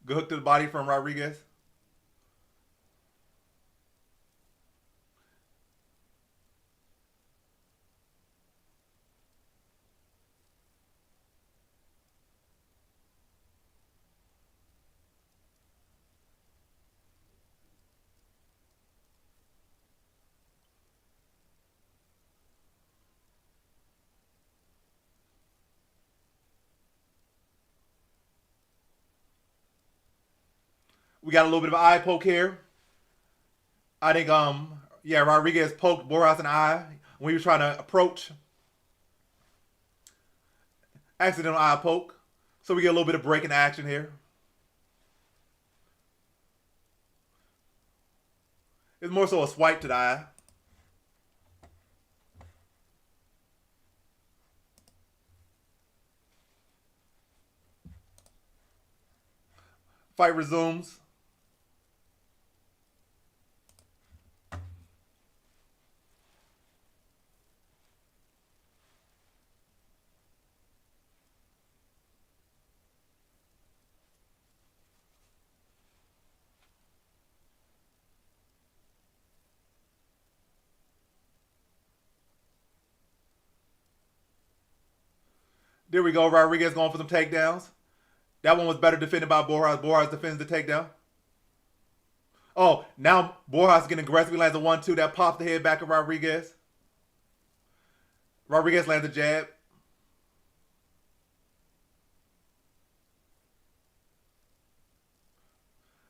Good hook to the body from Rodriguez. We got a little bit of an eye poke here. I think, Rodriguez poked Borjas in the eye when he was trying to approach. Accidental eye poke. So we get a little bit of breaking action here. It's more so a swipe to the eye. Fight resumes. There we go. Rodriguez going for some takedowns. That one was better defended by Borjas. Borjas defends the takedown. Oh, now Borjas getting aggressive. He lands a 1-2 that pops the head back of Rodriguez. Rodriguez lands a jab.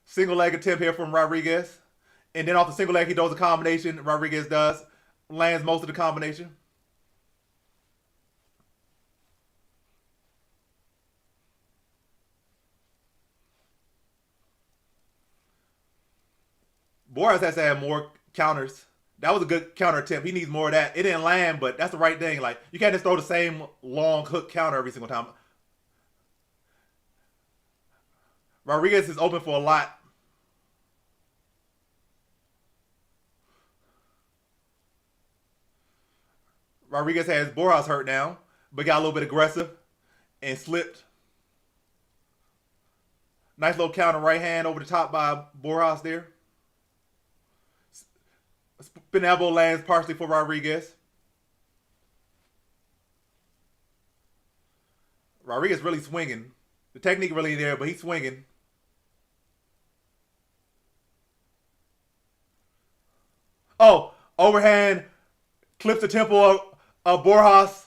Single leg attempt here from Rodriguez. And then off the single leg, he does a combination. Rodriguez does. Lands most of the combination. Borjas has to have more counters. That was a good counter attempt. He needs more of that. It didn't land, but that's the right thing. Like, you can't just throw the same long hook counter every single time. Rodriguez is open for a lot. Rodriguez has Borjas hurt now, but got a little bit aggressive and slipped. Nice little counter right hand over the top by Borjas there. Spin elbow lands partially for Rodriguez. Rodriguez really swinging. The technique really there, but he's swinging. Oh, overhand clips the temple of Borjas.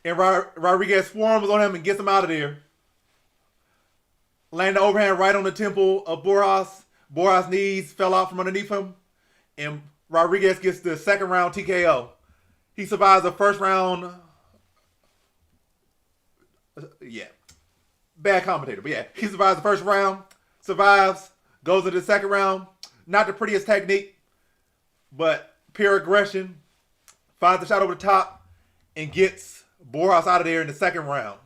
And Rodriguez swarms on him and gets him out of there. Land the overhand right on the temple of Borjas. Borjas' knees fell out from underneath him. And Rodriguez gets the second round TKO. He survives the first round. Yeah. Bad commentator, but yeah. He survives the first round. Survives. Goes to the second round. Not the prettiest technique, but pure aggression. Finds the shot over the top and gets Borjas out of there in the second round.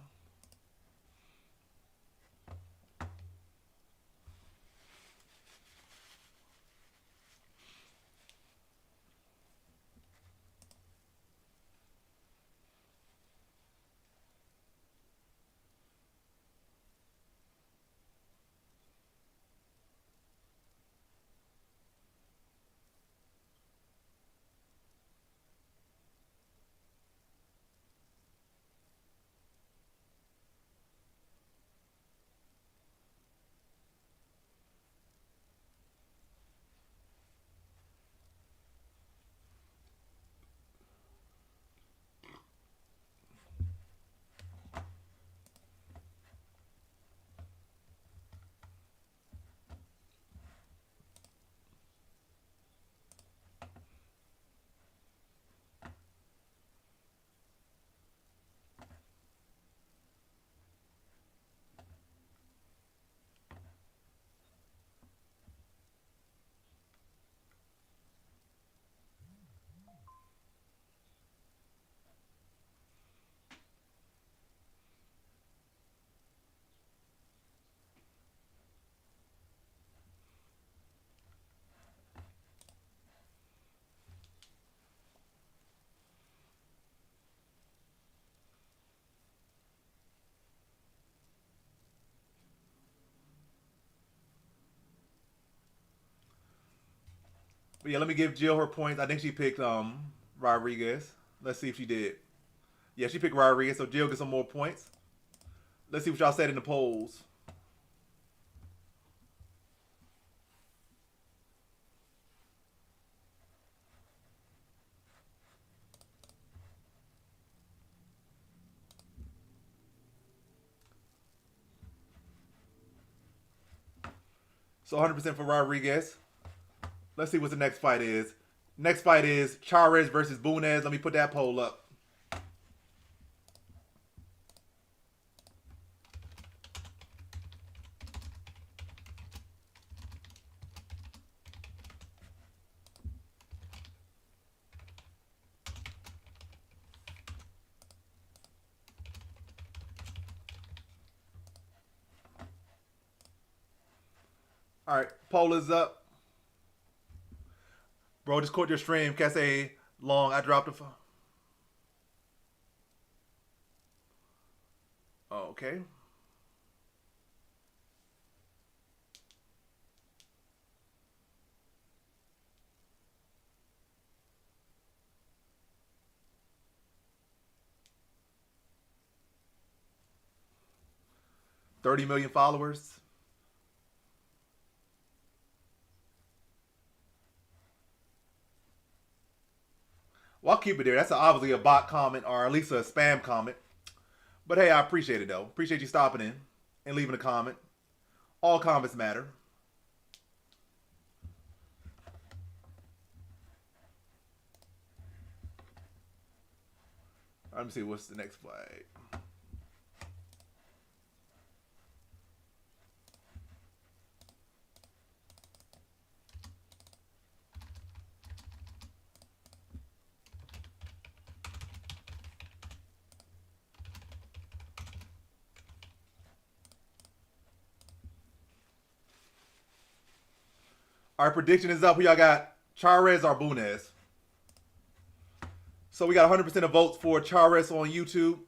But yeah, let me give Jill her points. I think she picked Rodriguez. Let's see if she did. Yeah, she picked Rodriguez, so Jill gets some more points. Let's see what y'all said in the polls. So 100% for Rodriguez. Let's see what the next fight is. Next fight is Charez versus Bunez. Let me put that poll up. All right, poll is up. Bro, just caught your stream. Can't say long. I dropped the phone. Oh, okay. 30 million followers. Well, I'll keep it there. That's obviously a bot comment or at least a spam comment. But hey, I appreciate it though. Appreciate you stopping in and leaving a comment. All comments matter. Let me see what's the next fight. Our prediction is up. Who y'all got? Chares or Bunez? So we got 100% of votes for Chares on YouTube.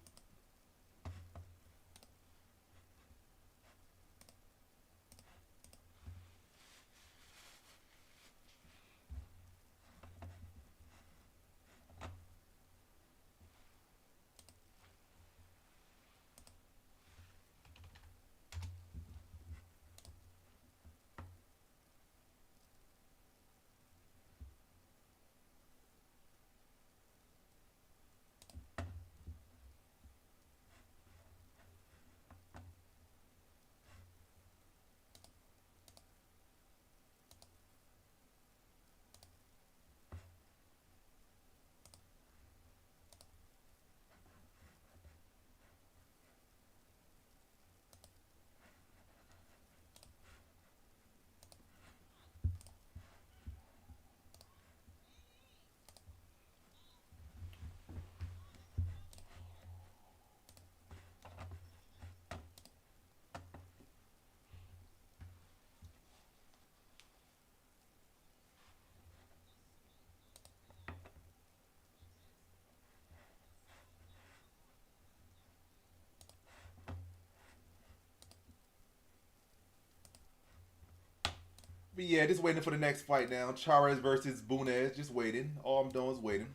But yeah, just waiting for the next fight now. Chares versus Bunez. Just waiting. All I'm doing is waiting.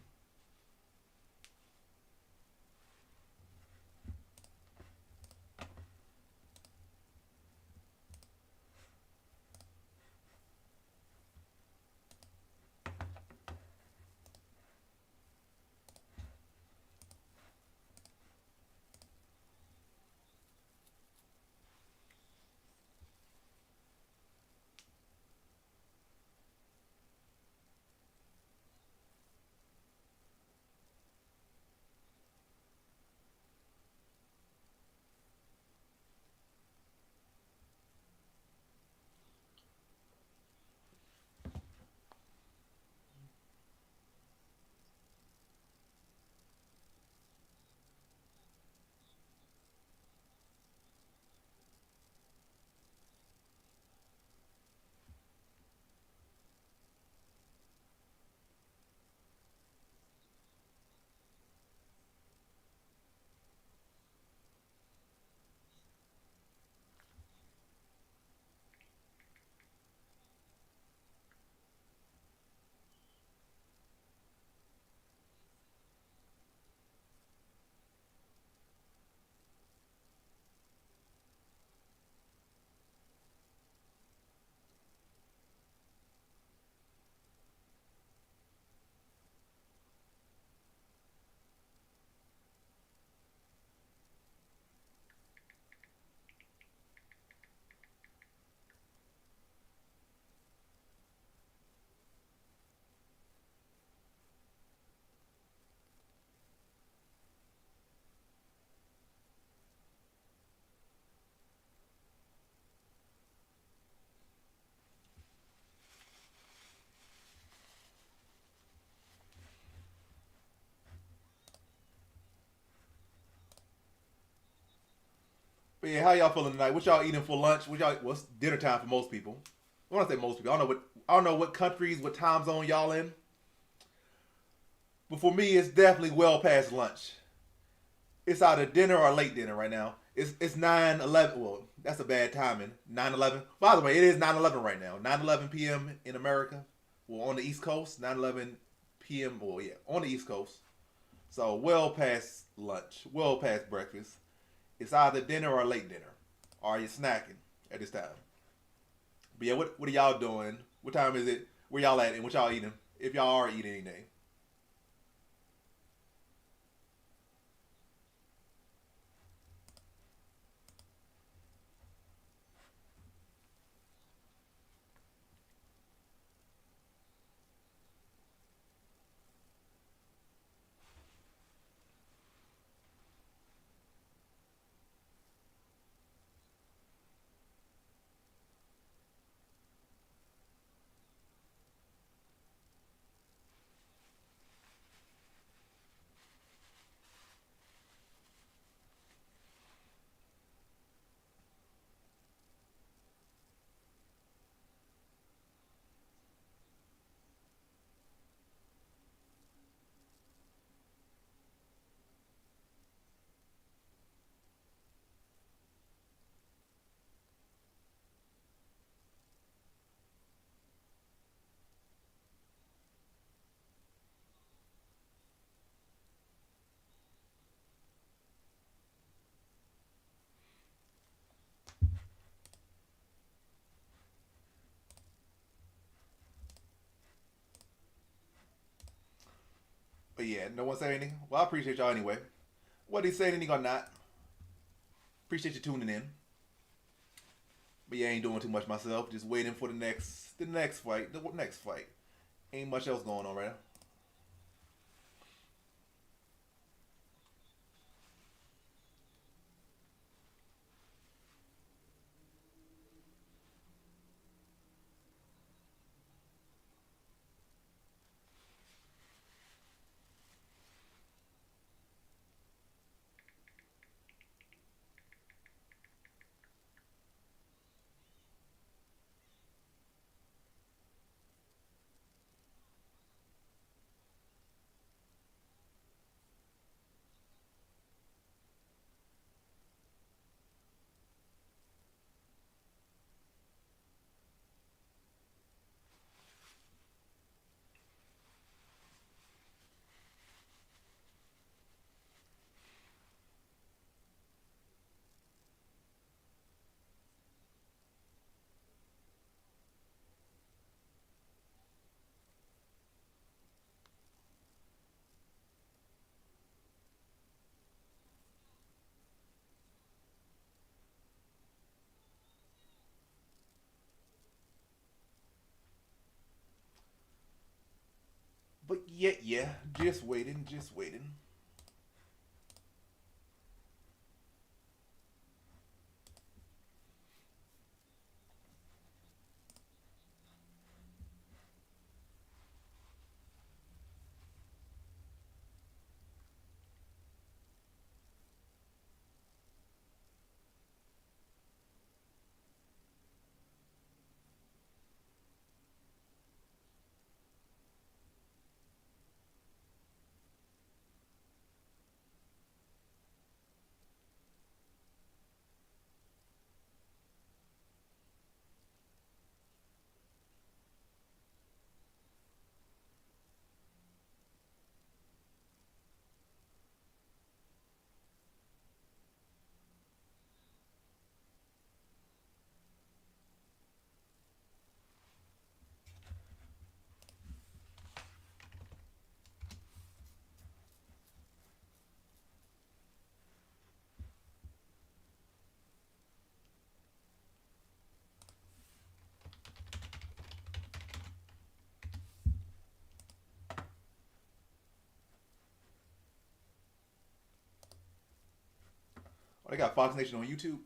But yeah, how y'all feeling tonight? What y'all eating for lunch? What's dinner time for most people? I want to say most people. I don't know what countries, what time zone y'all in. But for me, it's definitely well past lunch. It's either dinner or late dinner right now. It's 9:11. Well, that's a bad timing. 9:11. By the way, it is 9:11 right now. 9:11 p.m. in America. Well, on the East Coast. 9:11 p.m. Well, yeah, on the East Coast. So well past lunch. Well past breakfast. It's either dinner or late dinner. or are you snacking at this time? But yeah, what are y'all doing? What time is it? Where y'all at and what y'all eating? If y'all are eating anything. But yeah, no one say anything. Well, I appreciate y'all anyway. Whether he say anything or not, appreciate you tuning in. But yeah, I ain't doing too much myself. Just waiting for the next fight. The next fight. Ain't much else going on right now. But yeah, just waiting, just waiting. Oh, they got Fox Nation on YouTube.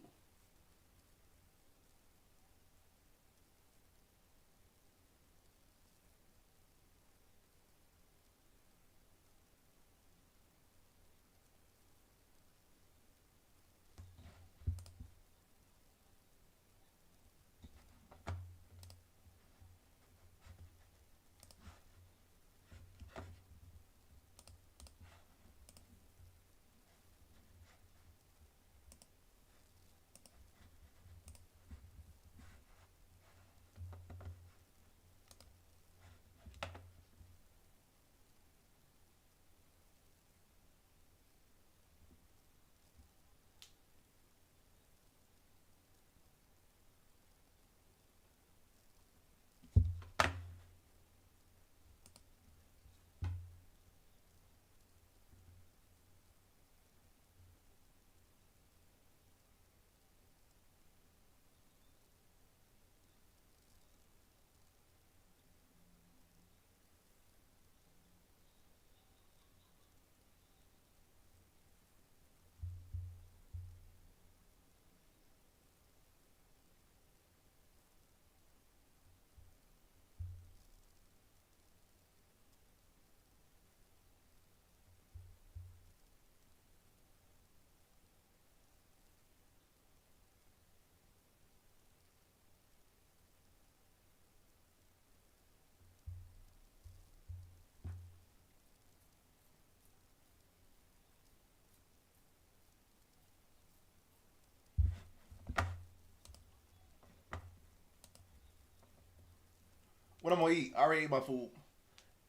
What I'm gonna eat? I already ate my food.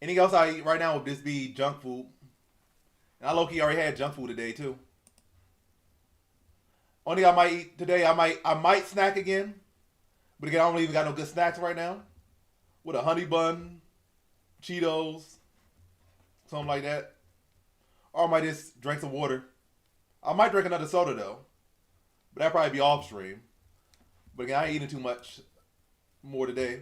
Anything else I eat right now would just be junk food. And I low-key already had junk food today too. Only thing I might eat today, I might snack again. But again, I don't even got no good snacks right now. With a honey bun, Cheetos, something like that. Or I might just drink some water. I might drink another soda though. But that'd probably be off stream. But again, I ain't eating too much more today.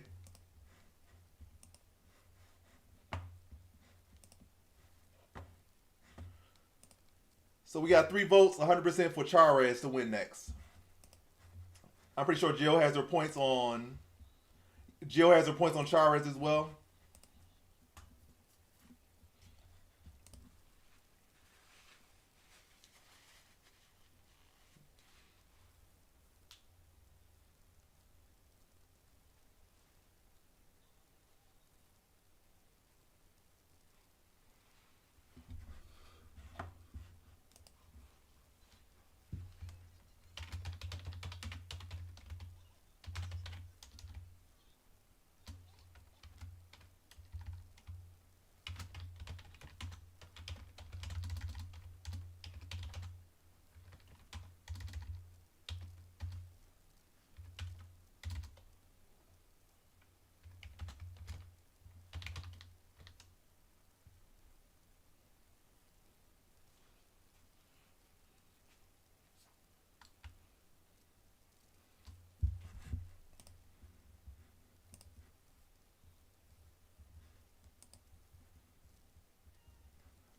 So we got 3 votes, 100% for Charez to win next. I'm pretty sure Jill has her points on Charez as well.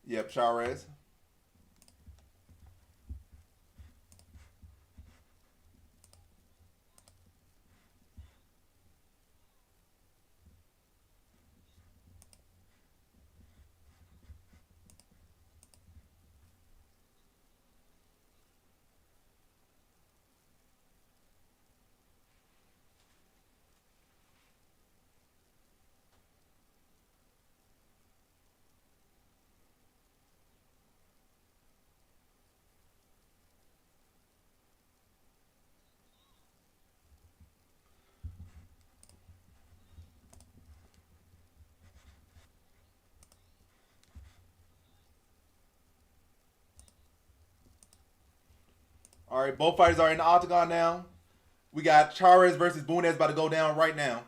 Yep, Charez. All right, both fighters are in the octagon now. We got Charez versus Bunez about to go down right now.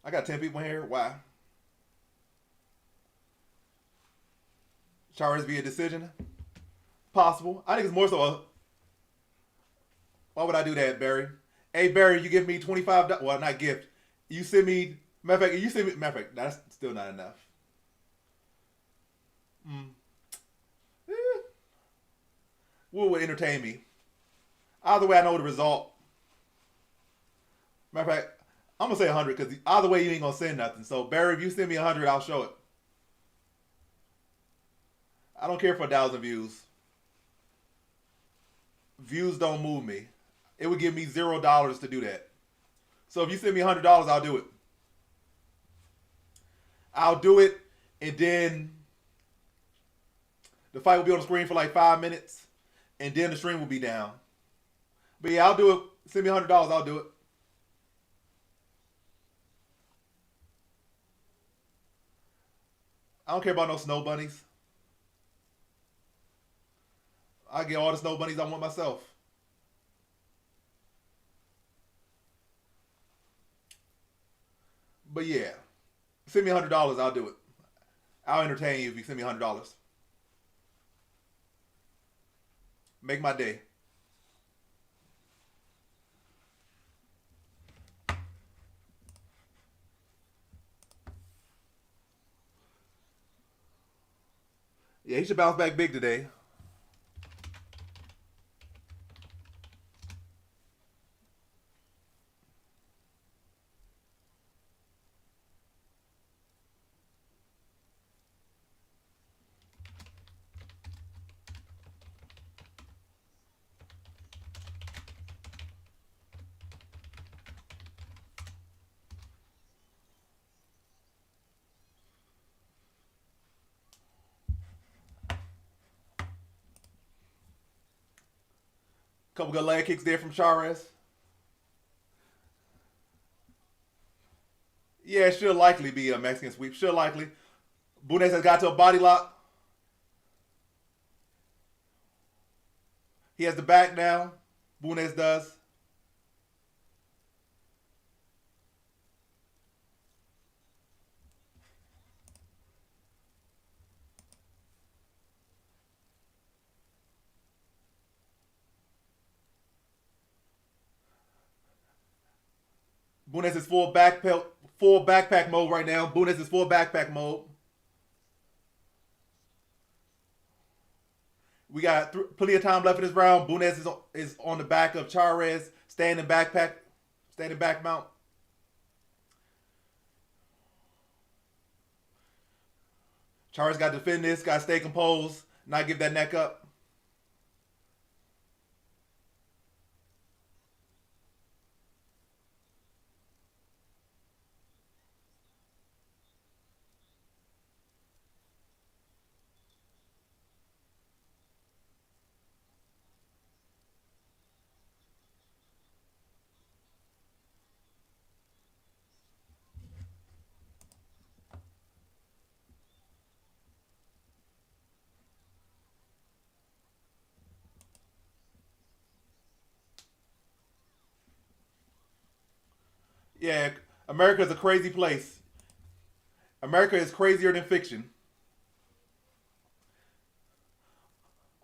I got 10 people in here. Why? Charez be a decision? Possible. I think it's more so a... Why would I do that, Barry? Hey, Barry, you give me $25. Well, not gift. You send me... Matter of fact, you send me... Matter of fact, that's still not enough. What would entertain me? Either way, I know the result. Matter of fact, I'm going to say 100 because either way, you ain't going to send nothing. So, Barry, if you send me 100, I'll show it. I don't care for 1,000 views. Views don't move me. It would give me $0 to do that. So if you send me $100, I'll do it. I'll do it, and then the fight will be on the screen for like 5 minutes, and then the stream will be down. But yeah, I'll do it. Send me $100, I'll do it. I don't care about no snow bunnies. I get all the snow bunnies I want myself. But yeah, send me $100, I'll do it. I'll entertain you if you send me $100. Make my day. Yeah, he should bounce back big today. Couple good leg kicks there from Charez. Yeah, it should likely be a Mexican sweep. Should likely. Bunes has got to a body lock. He has the back now. Bunes does. Bunes is full backpack mode right now. Bunes is full backpack mode. We got plenty of time left in this round. Bunes is on the back of Charez, standing back mount. Charez got to defend this. Got to stay composed, not give that neck up. Yeah, America is a crazy place. America is crazier than fiction.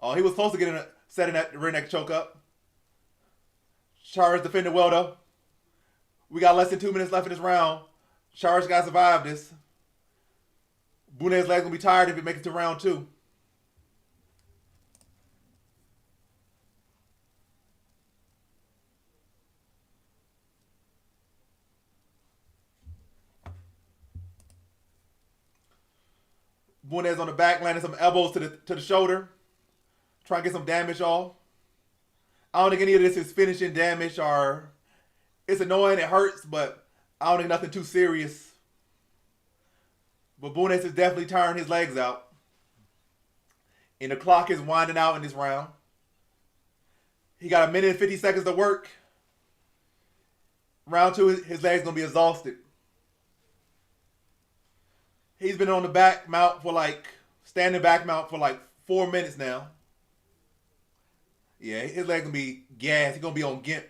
Oh, he was close to getting setting that rear neck choke up. Charez defended well though. We got less than 2 minutes left in this round. Charez got to survive this. Bunes' legs gonna be tired if it makes it to round 2. Bunes on the back, landing some elbows to the shoulder. Trying to get some damage off. I don't think any of this is finishing damage or it's annoying, it hurts, but I don't think nothing too serious. But Bunes is definitely tiring his legs out. And the clock is winding out in this round. He got 1 minute and 50 seconds to work. Round 2, his legs gonna be exhausted. He's been on the back mount for standing back mount for 4 minutes now. Yeah, his leg gonna be gassed. He's gonna be on gimp.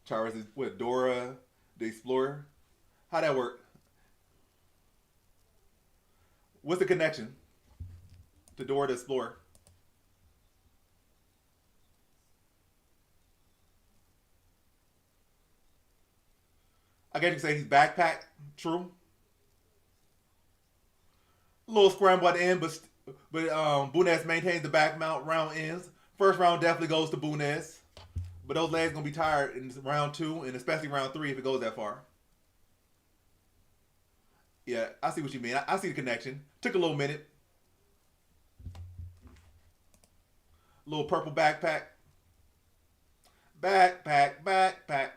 Charez is with Dora the Explorer. How that work? What's the connection to Dora the Explorer? I guess you could say he's backpack. True. A little scramble at the end, but Bunes maintains the back mount. Round ends. First round definitely goes to Bunes. But those legs gonna be tired in round 2 and especially round 3 if it goes that far. Yeah, I see what you mean. I see the connection. Took a little minute. Little purple backpack. Backpack.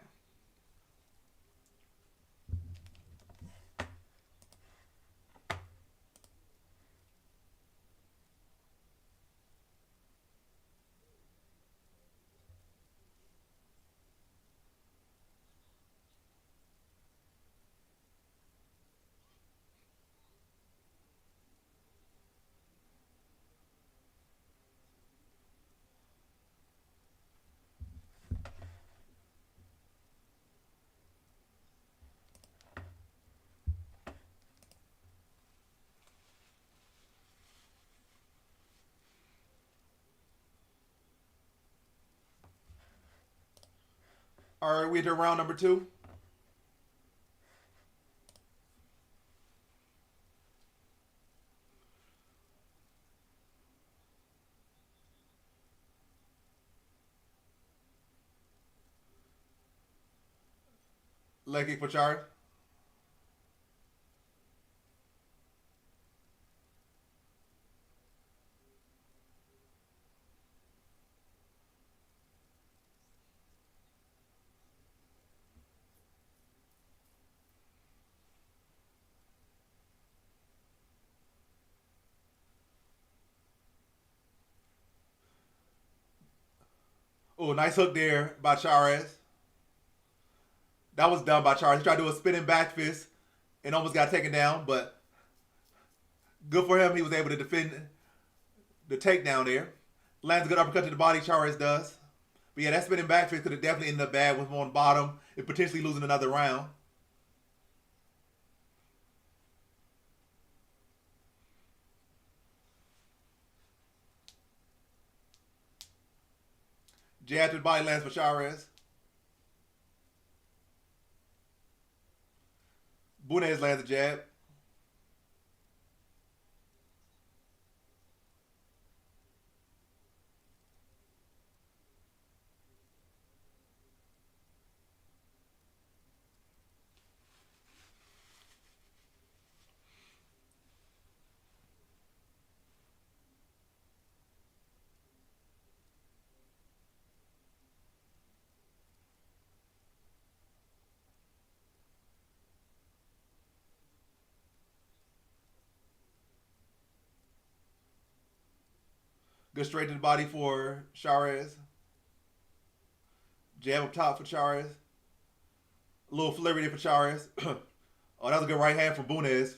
All right, we enter round number 2. Leg kick for Chares. Oh, nice hook there by Chares. That was done by Chares. He tried to do a spinning back fist and almost got taken down, but good for him. He was able to defend the takedown there. Lands a good uppercut to the body, Chares does. But yeah, that spinning back fist could have definitely ended up bad with him on the bottom and potentially losing another round. Jab to the body lands for Chares. Bunez lands a jab. Good straight to the body for Chares. Jab up top for Chares. A little flurry there for Chares. Oh, that was a good right hand from Bunez.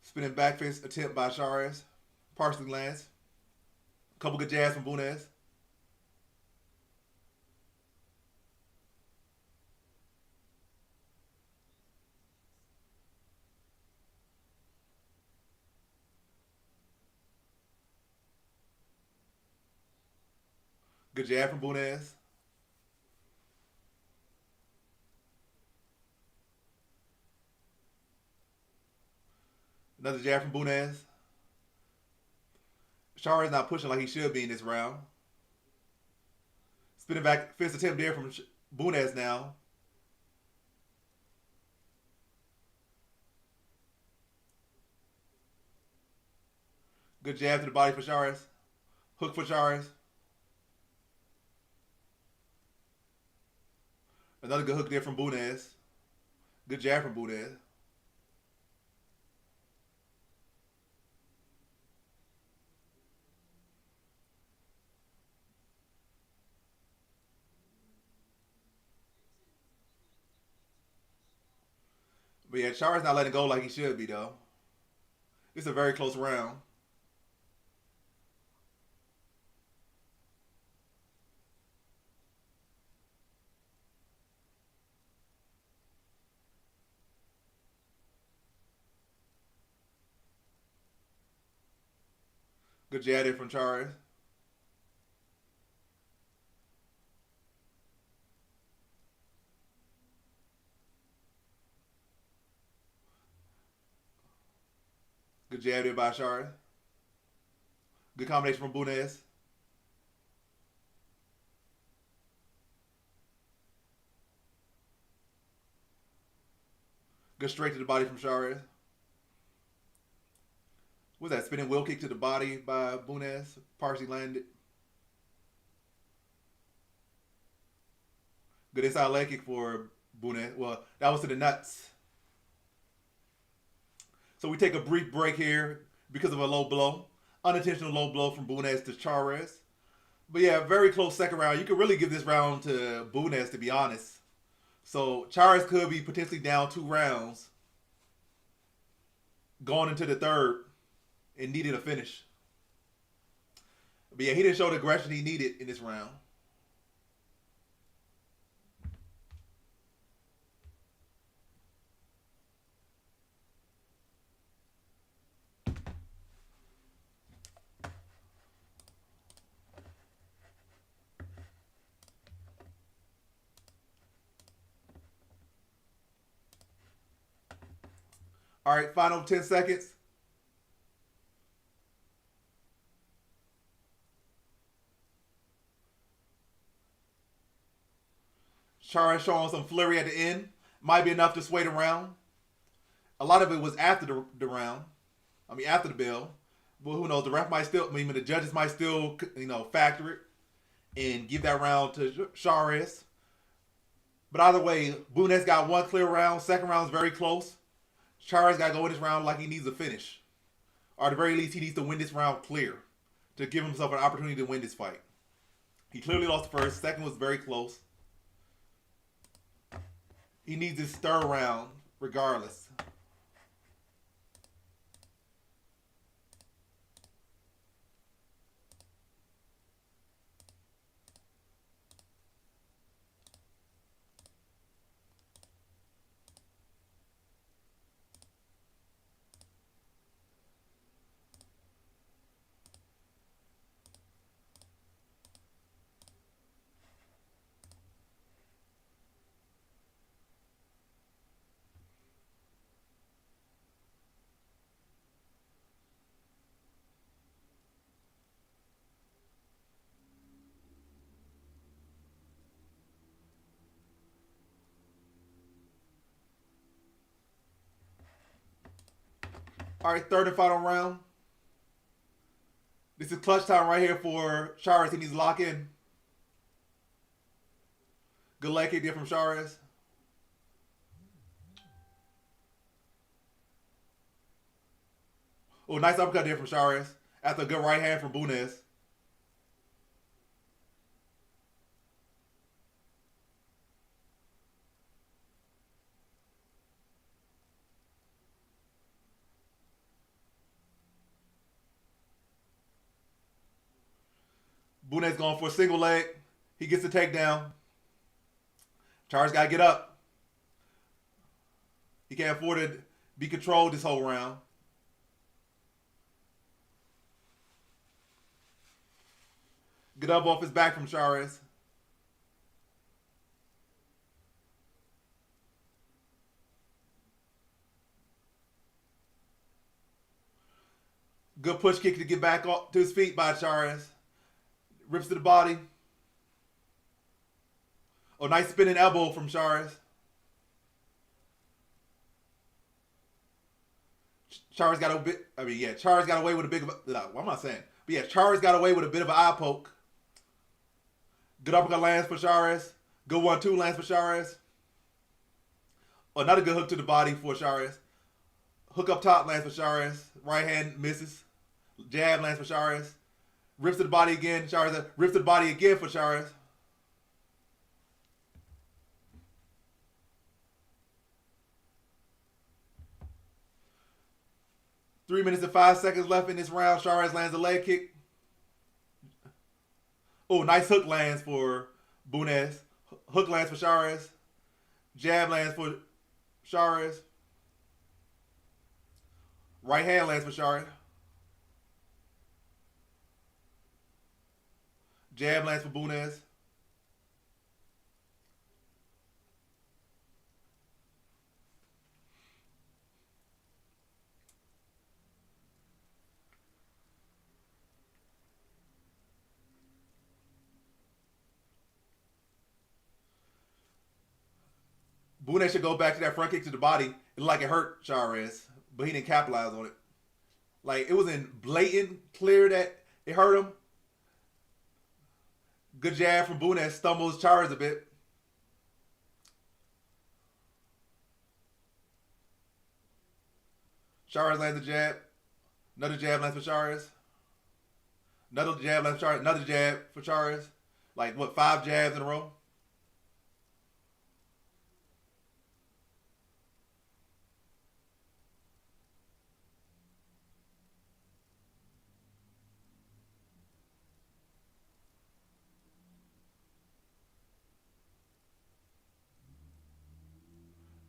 Spinning back fist attempt by Chares. Partially lands. Couple good jabs from Bunez. Good jab from Bunez. Another jab from Bunez. Chares not pushing like he should be in this round. Spinning back fist attempt there from Bunez now. Good jab to the body for Chares. Hook for Chares. Another good hook there from Bunez. Good jab from Bunez. But yeah, Chares not letting go like he should be though. It's a very close round. Good jab there from Chares. Good jab there by Chares. Good combination from Bunez. Good straight to the body from Chares. What's that? Spinning wheel kick to the body by Bunez. Partially landed. Good inside leg kick for Bunez. Well, that was to the nuts. So we take a brief break here because of a low blow. Unintentional low blow from Bunez to Chares. But yeah, very close second round. You could really give this round to Bunez, to be honest. So Chares could be potentially down 2 rounds going into the third and needed a finish. But yeah, he didn't show the aggression he needed in this round. All right, final 10 seconds. Chara showing some flurry at the end. Might be enough to sway the round. A lot of it was after the round. I mean, after the bell. But who knows? The ref might still, I mean, the judges might still, factor it and give that round to Chares. But either way, Bunez got one clear round. Second round is very close. Chares got to go in this round like he needs a finish. Or at the very least, he needs to win this round clear to give himself an opportunity to win this fight. He clearly lost the first. Second was very close. He needs this third round regardless. All right, third and final round. This is clutch time right here for Chares. He needs to lock in. Good leg kick there from Chares. Oh, nice uppercut there from Chares. After a good right hand from Bunez. Bunez going for a single leg. He gets the takedown. Chares got to get up. He can't afford to be controlled this whole round. Get up off his back from Chares. Good push kick to get back up to his feet by Chares. Rips to the body. Oh, nice spinning elbow from Chares. Chares got a bit. I mean, yeah, Chares got away with a big. What am I saying? But yeah, Chares got away with a bit of an eye poke. Good uppercut lands for Chares. Good 1-2 lands for Chares. Another good hook to the body for Chares. Hook up top lands for Chares. Right hand misses. Jab lands for Chares. Rips to the body again. Chares rips to the body again for Chares. Three minutes and 5 seconds left in this round. Chares lands a leg kick. Oh, nice hook lands for Bunez. Hook lands for Chares. Jab lands for Chares. Right hand lands for Chares. Jab lands for Bunez. Bunez should go back to that front kick to the body. It looked like it hurt Chares, but he didn't capitalize on it. Like, it was in blatant, clear that it hurt him. Good jab from Bunez. Stumbles Chares a bit. Chares lands a jab. Another jab lands for Chares. Another jab lands for Chares. Another jab for Chares. Like, what, 5 jabs in a row?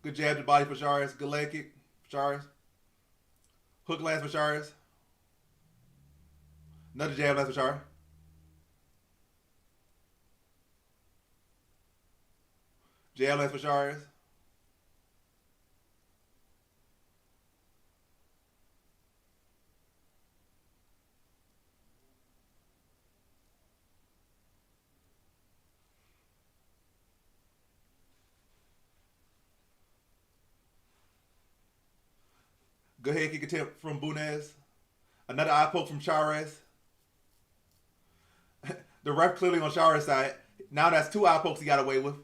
Good jab to the body for Chares. Good leg kick for Chares. Hook lands for Chares. Another jab lands for Chares. Jab lands for Chares. Good head kick attempt from Bunez. Another eye poke from Chares. The ref clearly on Chares' side. Now that's 2 eye pokes he got away with. And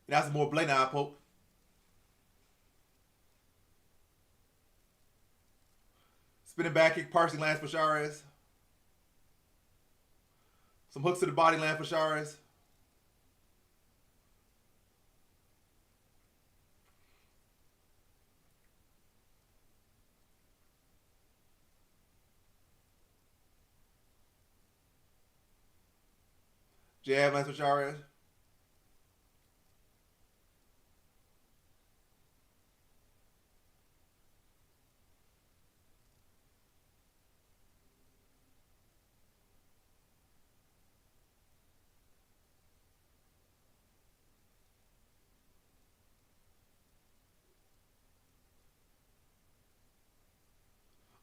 that's a more blatant eye poke. Spinning back kick partially lands for Chares. Some hooks to the body land for Chares. Jab lands for Chares.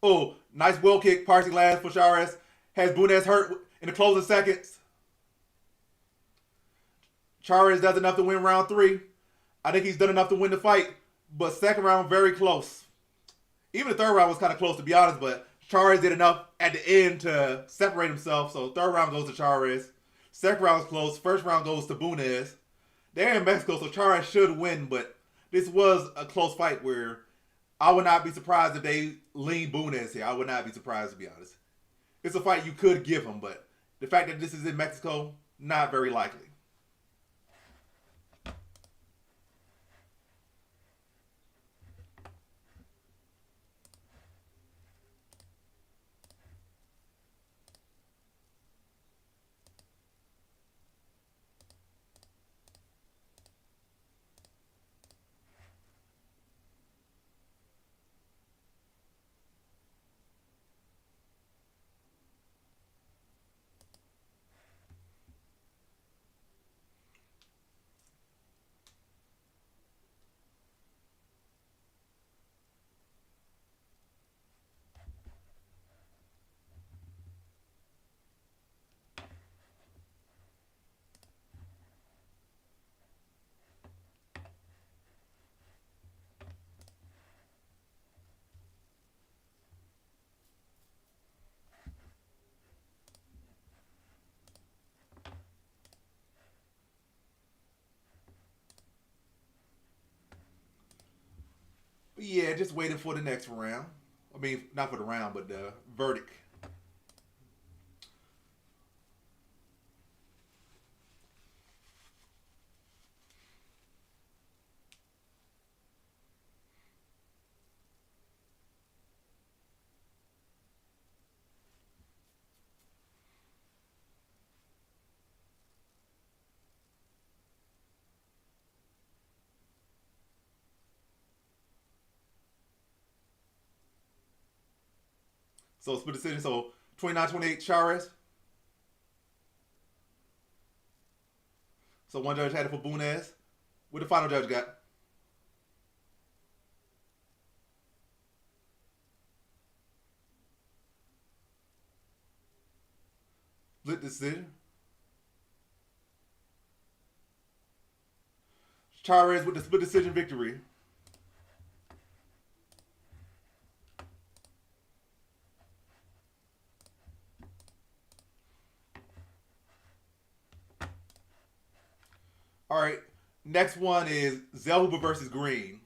Oh, nice wheel kick, partially lands for Chares. Has Bunez hurt in the closing seconds. Chares does enough to win round 3. I think he's done enough to win the fight, but second round, very close. Even the third round was kind of close, to be honest, but Chares did enough at the end to separate himself, so third round goes to Chares. Second round is close. First round goes to Bunez. They're in Mexico, so Chares should win, but this was a close fight where I would not be surprised if they lean Bunez here. I would not be surprised, to be honest. It's a fight you could give him, but the fact that this is in Mexico, not very likely. But yeah, just waiting for the next round. I mean, not for the round, but the verdict. So split decision. So 29-28 Chares. So one judge had it for Bunez. What the final judge got? Split decision. Chares with the split decision victory. All right, next one is Zellhuber versus Green.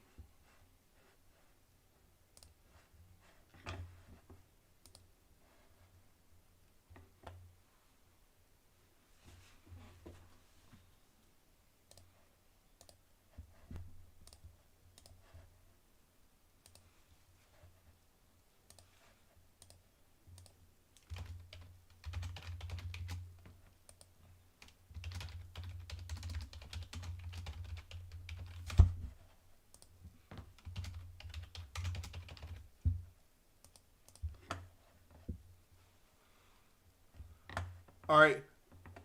All right.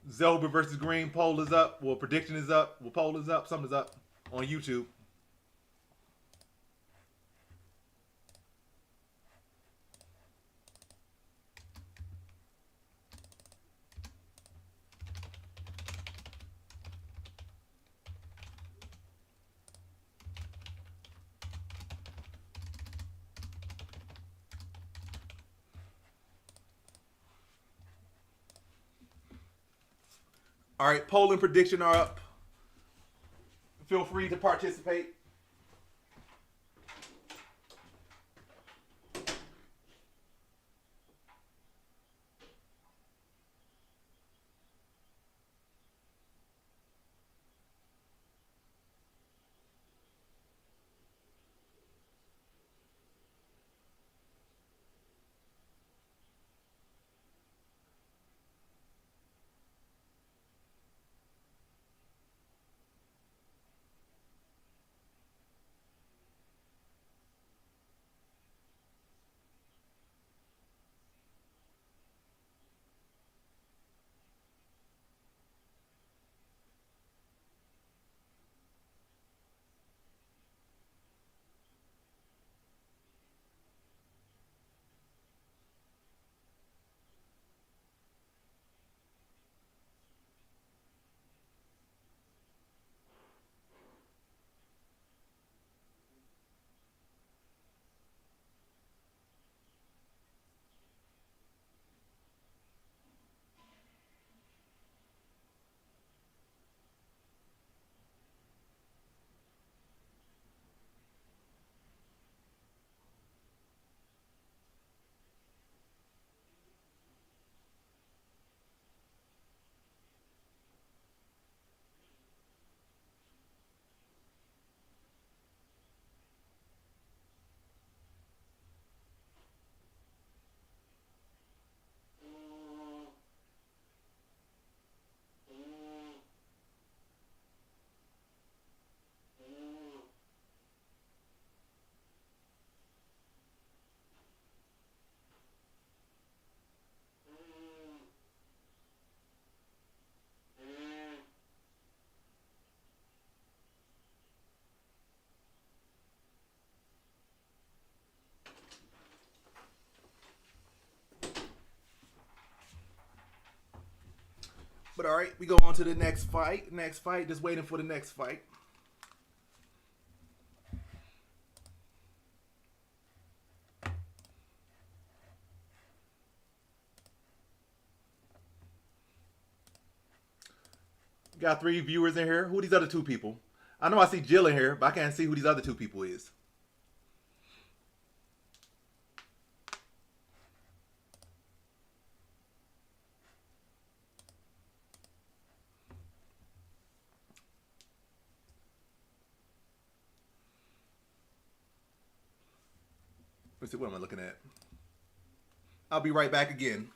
Zelba versus Green. Poll is up. Well, prediction is up. Well, poll is up. Something's up on YouTube. All right, poll and prediction are up. Feel free to participate. But all right, we go on to the next fight. Next fight, just waiting for the next fight. Got 3 viewers in here. Who are these other 2 people? I know I see Jill in here, but I can't see who these other 2 people is. Let's see, what am I looking at? I'll be right back again.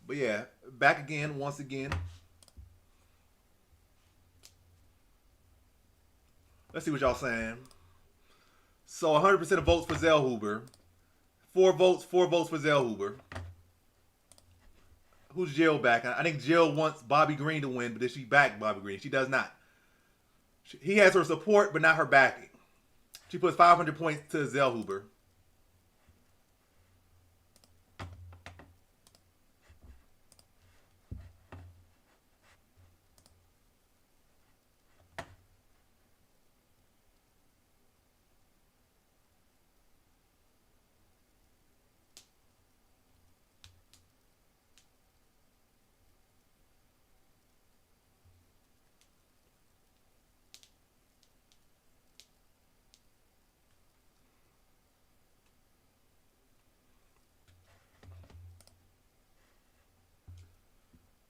But yeah, back again, once again. Let's see what y'all saying. So 100% of votes for Zellhuber. 4 votes for Zellhuber. Who's Jill back? I think Jill wants Bobby Green to win, but does she back Bobby Green? She does not. He has her support, but not her backing. She puts 500 points to Zellhuber.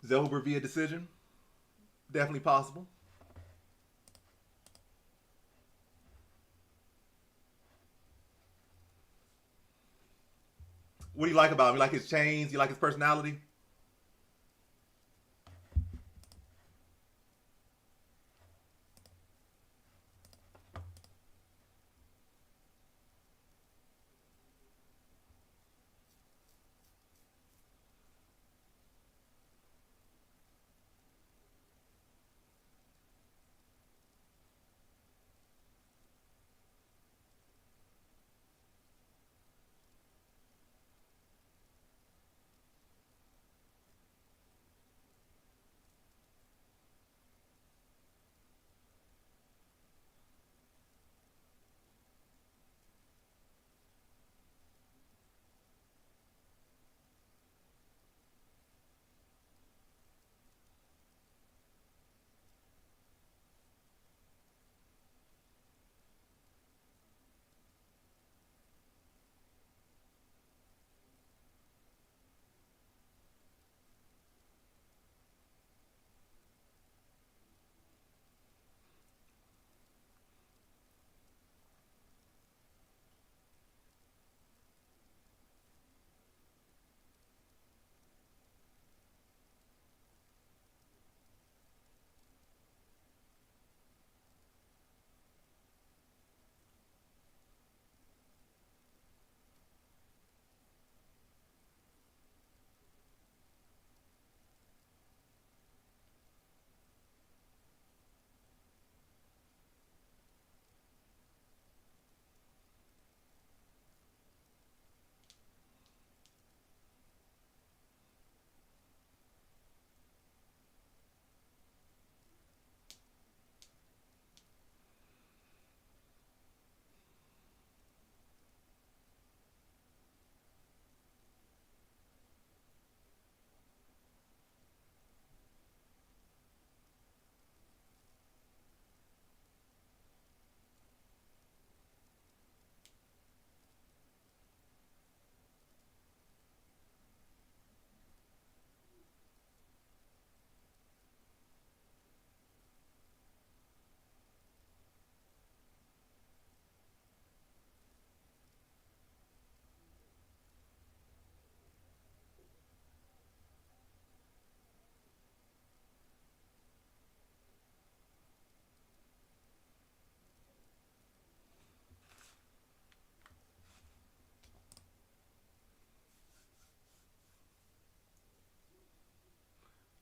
Zellhuber via decision. Definitely possible. What do you like about him? You like his chains? You like his personality?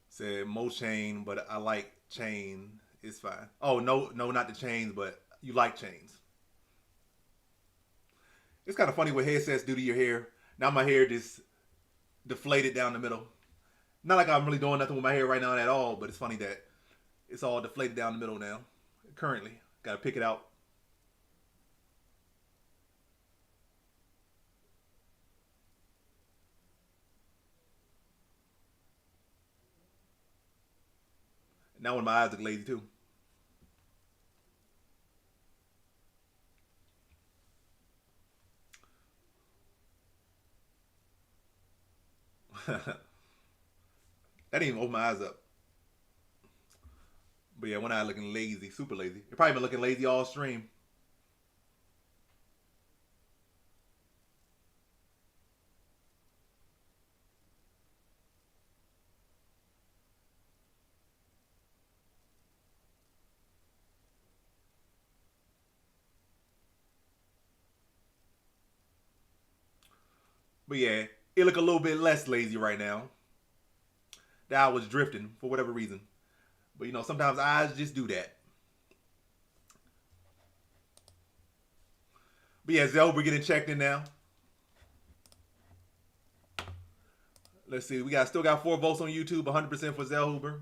Said Mo chain, but I like chain. It's fine. Oh no, no, not the chains, but you like chains. It's kind of funny what headsets do to your hair. Now my hair just deflated down the middle. Not like I'm really doing nothing with my hair right now at all, but it's funny that it's all deflated down the middle now. Currently, gotta pick it out. Now when my eyes look lazy too. That didn't even open my eyes up. But yeah, one eye looking lazy, super lazy. It probably been looking lazy all stream. But yeah, it look a little bit less lazy right now. That I was drifting for whatever reason. But you know, sometimes eyes just do that. But yeah, Zell, we're getting checked in now. Let's see, we got still got 4 votes on YouTube, 100% for Zell Huber.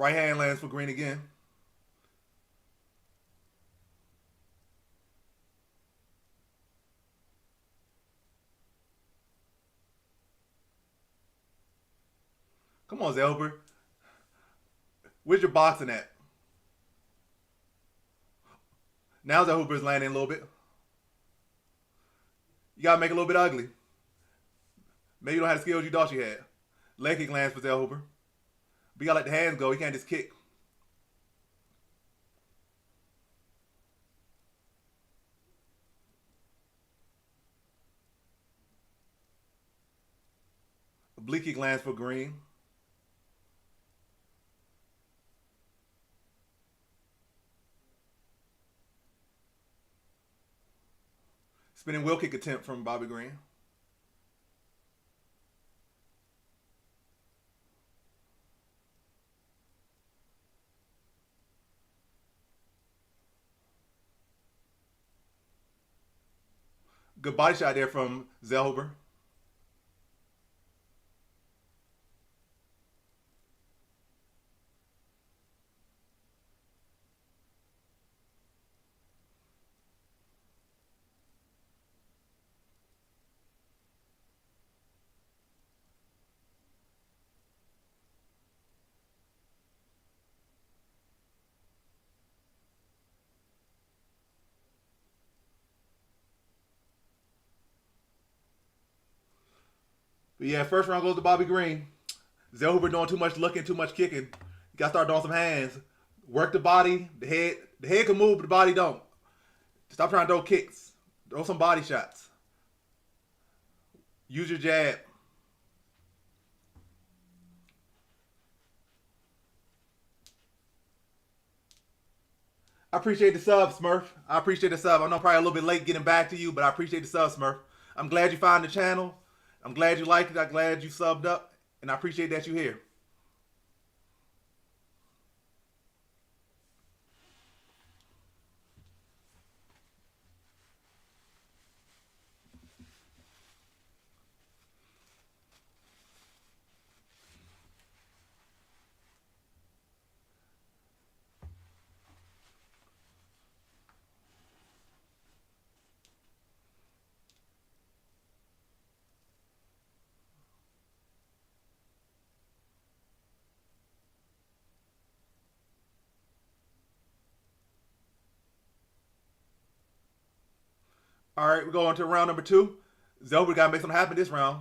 Right hand lands for Green again. Come on, Zelber. Where's your boxing at? Now Zellhuber's landing a little bit. You gotta make it a little bit ugly. Maybe you don't have the skills you thought you had. Leg kick lands for Zellhuber. But you gotta let the hands go. You can't just kick. Oblique kick lands for Green. Spinning wheel kick attempt from Bobby Green. Good body shot there from Zellhuber. But yeah, first round goes to Bobby Green. Zellhuber doing too much looking, too much kicking. You gotta start doing some hands. Work the body, the head. The head can move, but the body don't. Stop trying to throw kicks. Throw some body shots. Use your jab. I appreciate the sub, Smurf. I appreciate the sub. I know I'm probably a little bit late getting back to you, but I appreciate the sub, Smurf. I'm glad you found the channel. I'm glad you liked it. I'm glad you subbed up. And I appreciate that you're here. All right, we're going to round number 2. Zelber got to make something happen this round.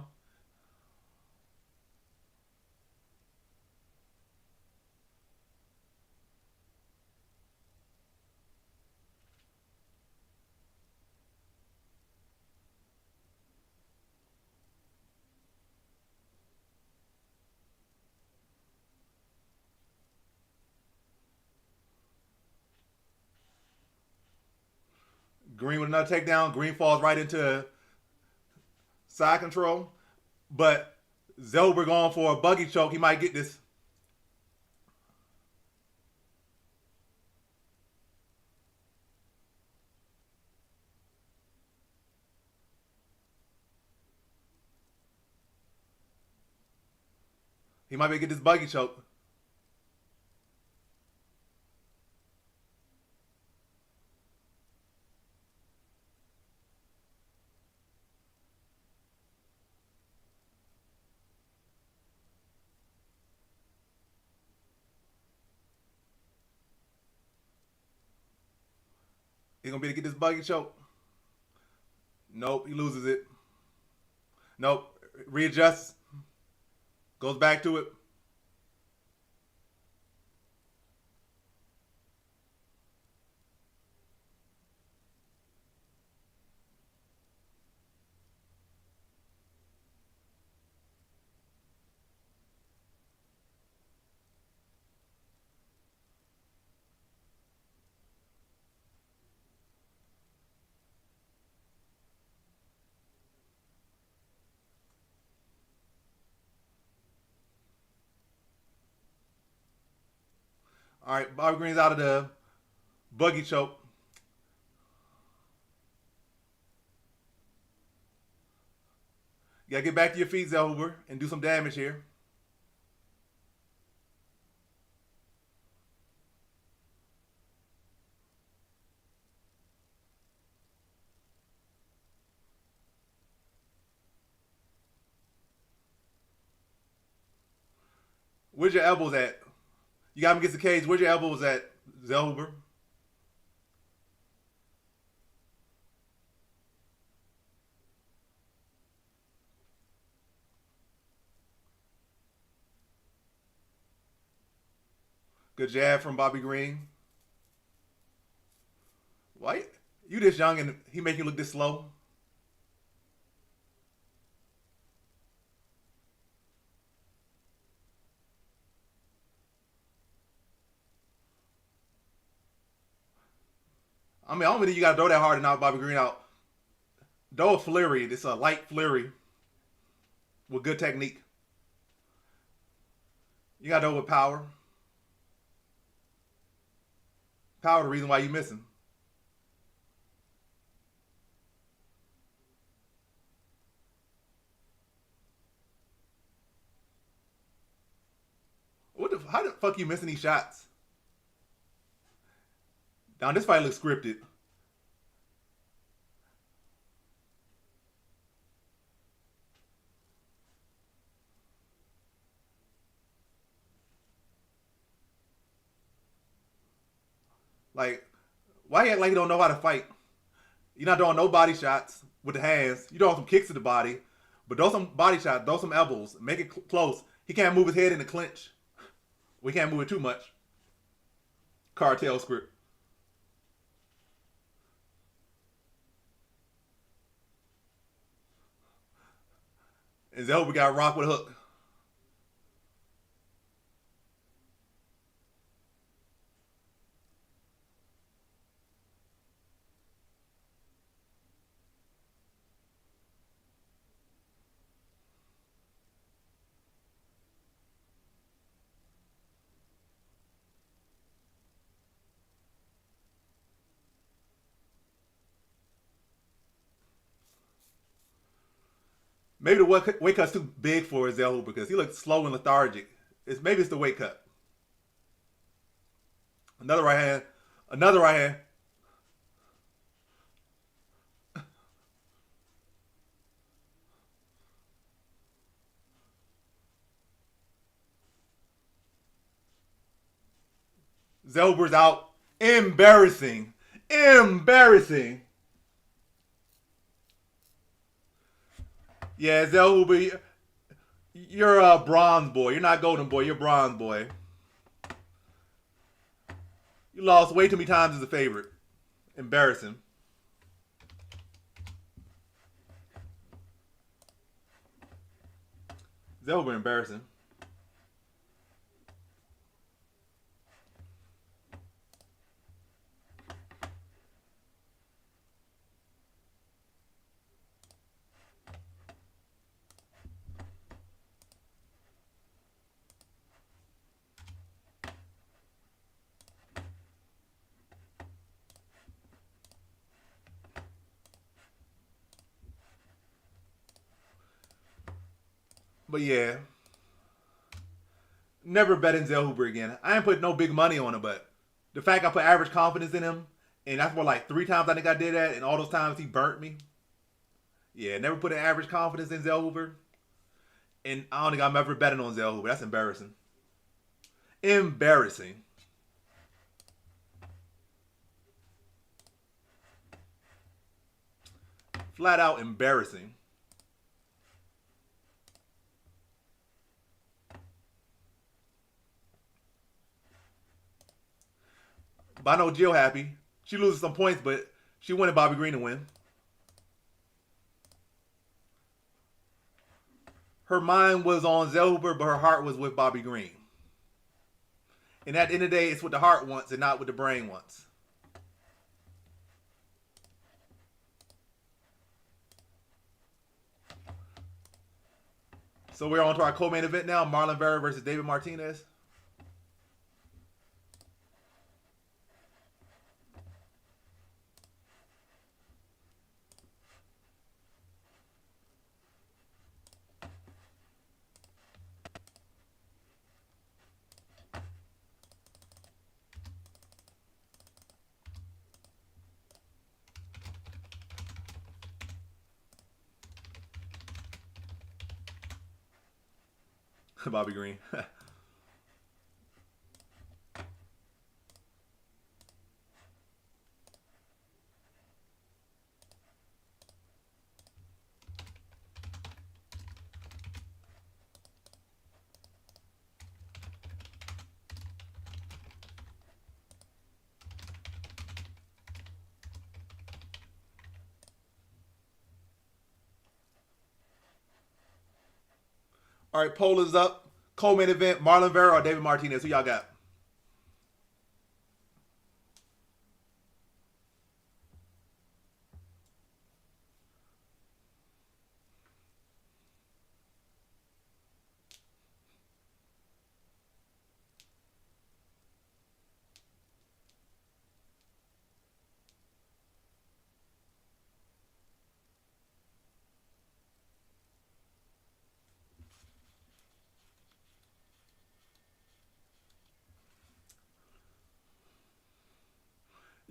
Green with another takedown. Green falls right into side control. But Zelber going for a buggy choke. He might get this. He might be able to get this buggy choke. He gonna be able to get this buggy choke. Nope, he loses it. Nope, readjusts. Goes back to it. All right, Bobby Green's out of the buggy choke. You gotta get back to your feet, Zellhuber, and do some damage here. Where's your elbows at? You got him against the cage. Where's your elbows at, Zellhuber? Good jab from Bobby Green. Why? You this young and he make you look this slow? I mean, I don't think you got to throw that hard to knock Bobby Green out. Throw a flurry. It's a light flurry with good technique. You got to throw with power. Power the reason why you missing. How the fuck you missing these shots? Now this fight looks scripted. Like, why you act like you don't know how to fight? You're not doing no body shots with the hands. You doing some kicks to the body, but throw some body shots, throw some elbows, make it close. He can't move his head in the clinch. We can't move it too much. Cartel script. And Zellhuber got rocked with a hook. Maybe the weight cut's too big for Zellhuber because he looks slow and lethargic. Maybe it's the weight cut. Another right hand. Another right hand. Zellhuber's out. Embarrassing. Embarrassing. Yeah, Zellhuber, you're a bronze boy. You're not golden boy. You're bronze boy. You lost way too many times as a favorite. Embarrassing. Zellhuber embarrassing. But yeah, never betting Zellhuber again. I ain't put no big money on him, but the fact I put average confidence in him, and that's what like 3 times I think I did that, and all those times he burnt me. Yeah, never put an average confidence in Zellhuber, and I don't think I'm ever betting on Zellhuber. That's embarrassing. Embarrassing. Flat out embarrassing. But I know Jill happy. She loses some points, but she wanted Bobby Green to win. Her mind was on Zellhuber, but her heart was with Bobby Green. And at the end of the day, it's what the heart wants and not what the brain wants. So we're on to our co-main event now. Marlon Vera versus David Martinez. Bobby Green. All right, poll is up. Co-main event: Marlon Vera or David Martinez. Who y'all got?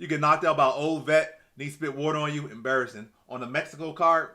You get knocked out by an old vet, and he spit water on you. Embarrassing. On the Mexico card,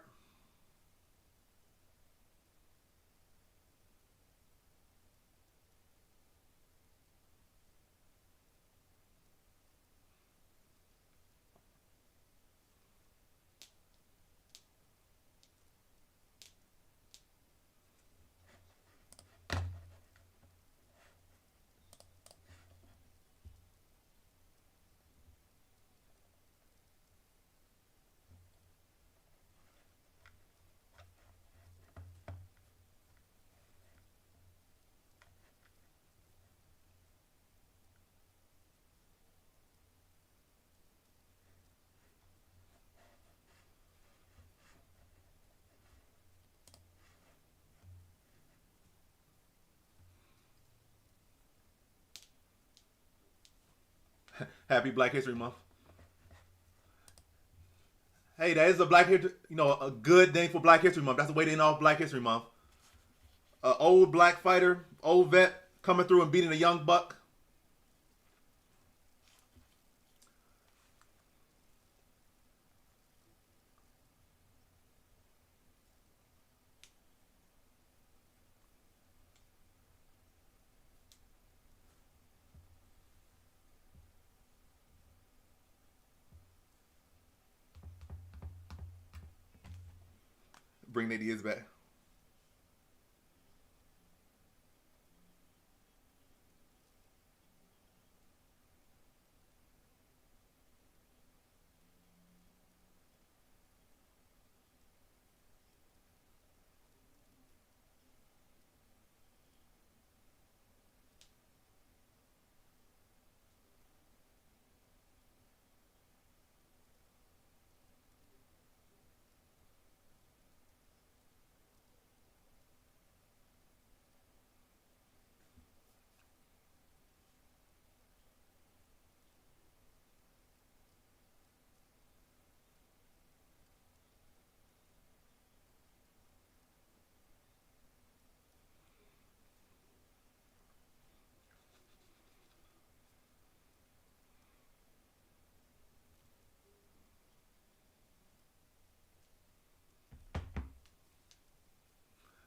happy Black History Month. Hey, that is a Black History, a good thing for Black History Month. That's the way to end off Black History Month. Old black fighter, old vet, coming through and beating a young buck. Bring the ideas back.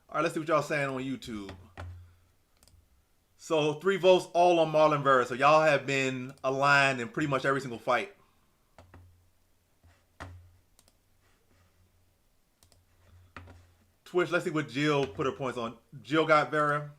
All right, let's see what y'all saying on YouTube. So 3 votes all on Marlon Vera. So y'all have been aligned in pretty much every single fight. Twitch, let's see what Jill put her points on. Jill got Vera.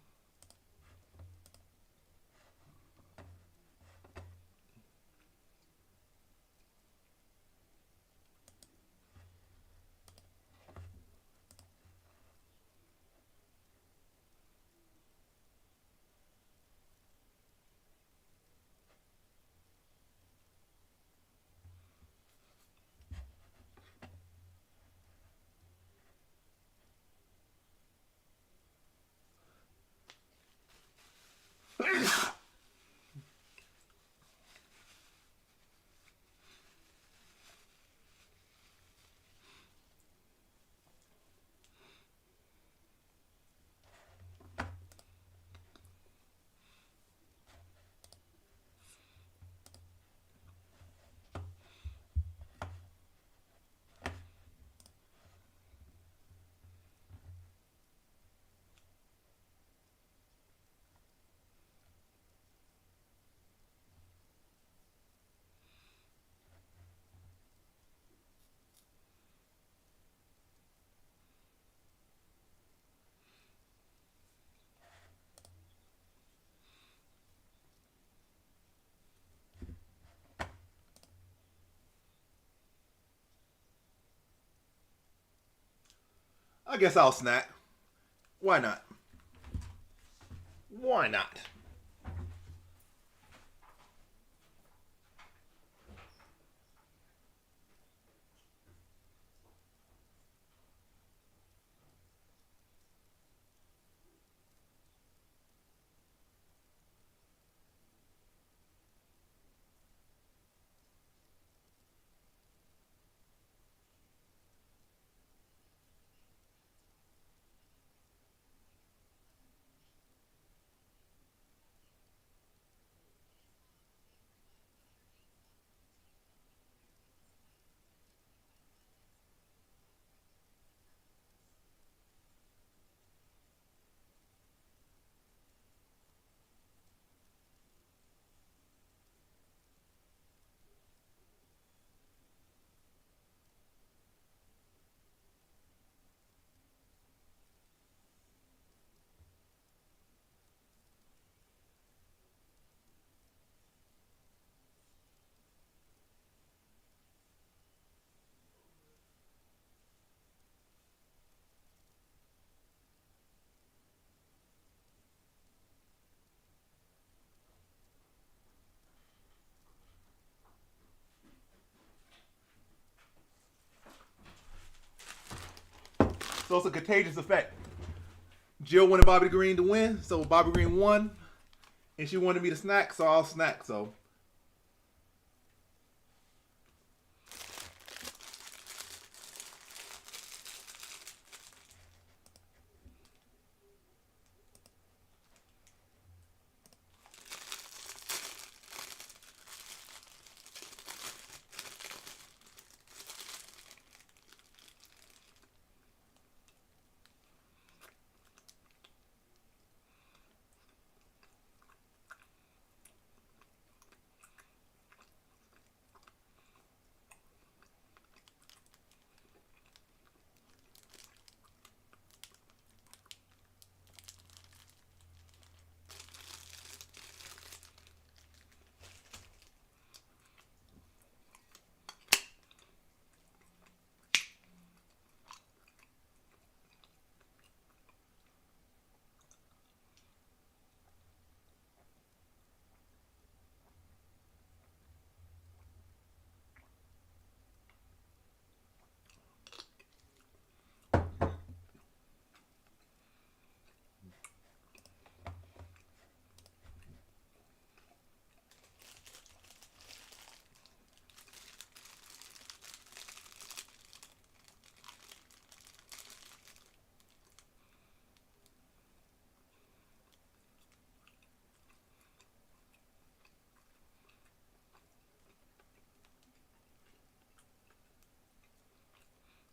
I guess I'll snack. Why not? Why not? So it's a contagious effect. Jill wanted Bobby Green to win, so Bobby Green won, and she wanted me to snack, so I'll snack. So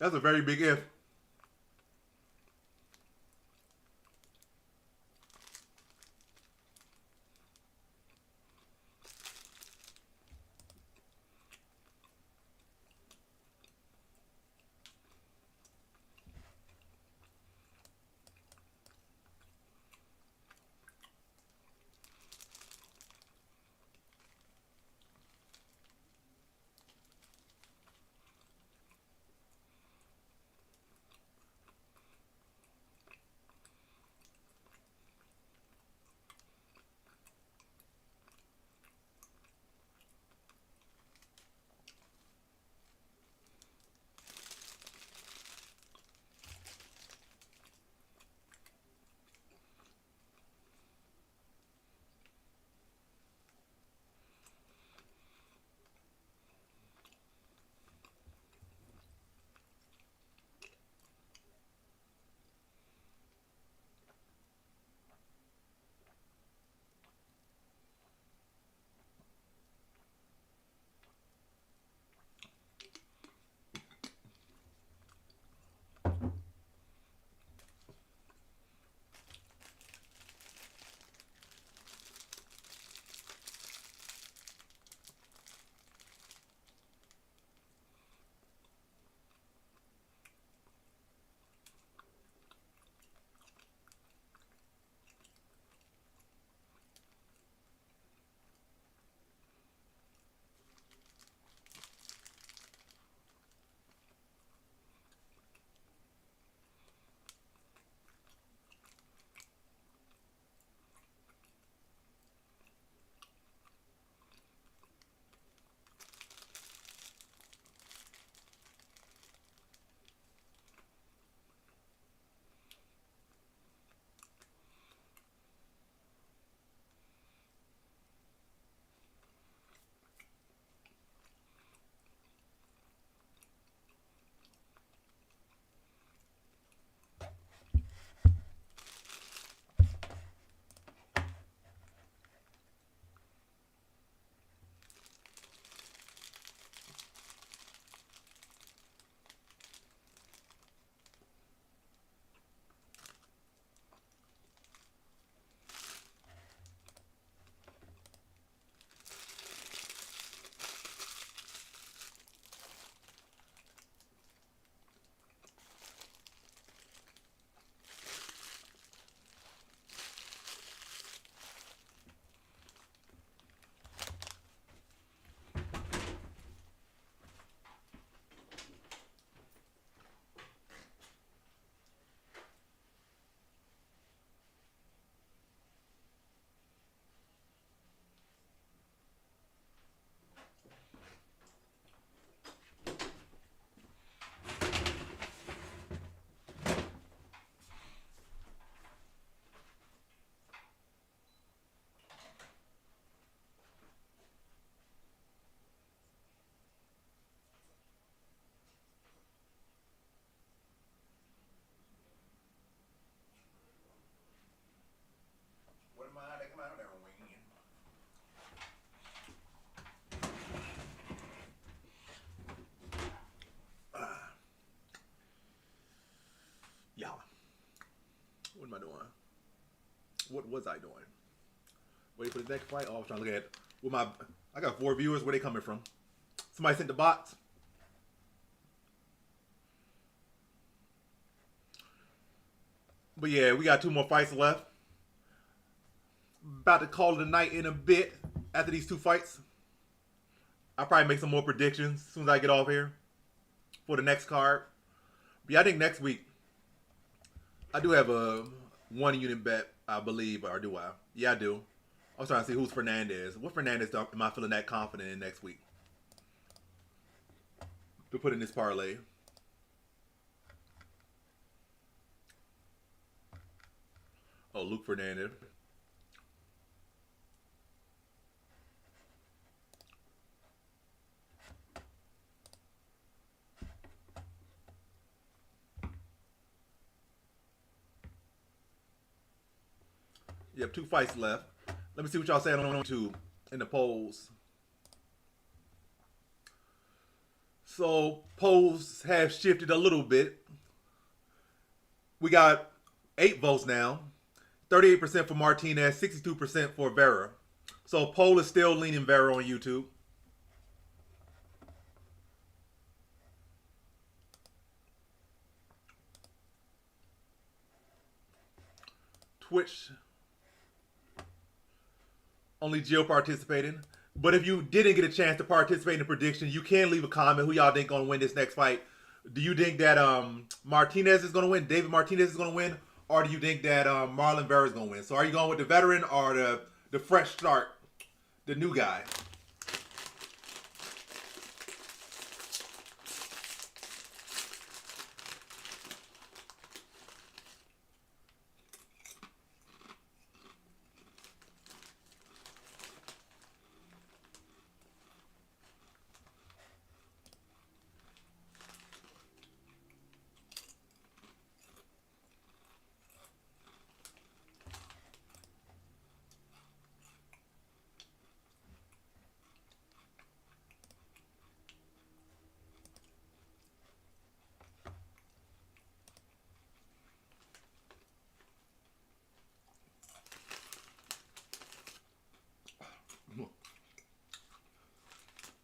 that's a very big if. am I doing? What was I doing? Wait for the next fight. Oh, I was trying to look at what my. I got 4 viewers. Where they coming from? Somebody sent the bots. But yeah, we got 2 more fights left. About to call it a night in a bit after these 2 fights. I'll probably make some more predictions as soon as I get off here for the next card. But yeah, I think next week I do have a 1 unit bet, I believe, or do I? Yeah, I do. I was trying to see who's Fernandez. What Fernandez am I feeling that confident in next week to put in this parlay? Oh, Luke Fernandez. You have 2 fights left. Let me see what y'all say on YouTube in the polls. So polls have shifted a little bit. We got 8 votes now. 38% for Martinez, 62% for Vera. So poll is still leaning Vera on YouTube. Twitch, only Jill participating. But if you didn't get a chance to participate in the prediction, you can leave a comment who y'all think gonna win this next fight. Do you think that Martinez is gonna win, David Martinez is gonna win, or do you think that Marlon Vera is gonna win? So are you going with the veteran or the fresh start, the new guy?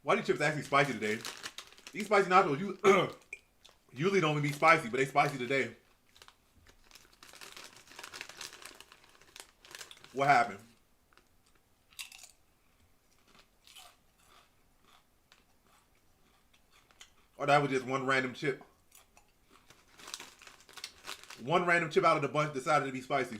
Why these chips actually spicy today? These spicy nachos usually don't even be spicy, but they spicy today. What happened? Or that was just one random chip. One random chip out of the bunch decided to be spicy.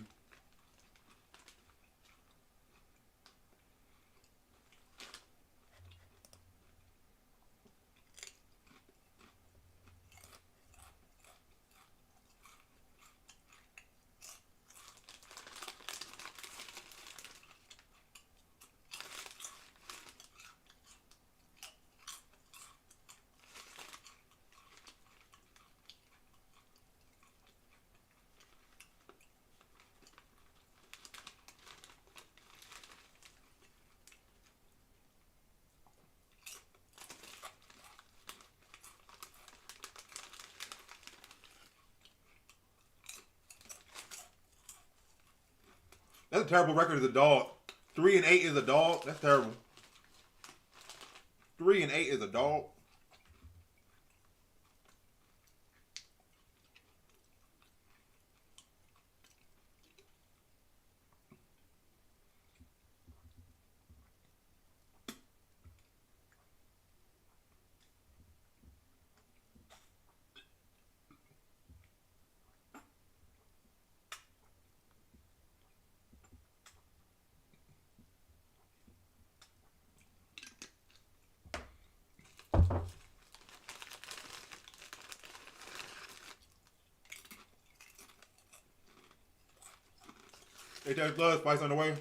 That's a terrible record as a dog. 3-8 is a dog. That's terrible. 3-8 is a dog. Hey, there's blood spice on the way.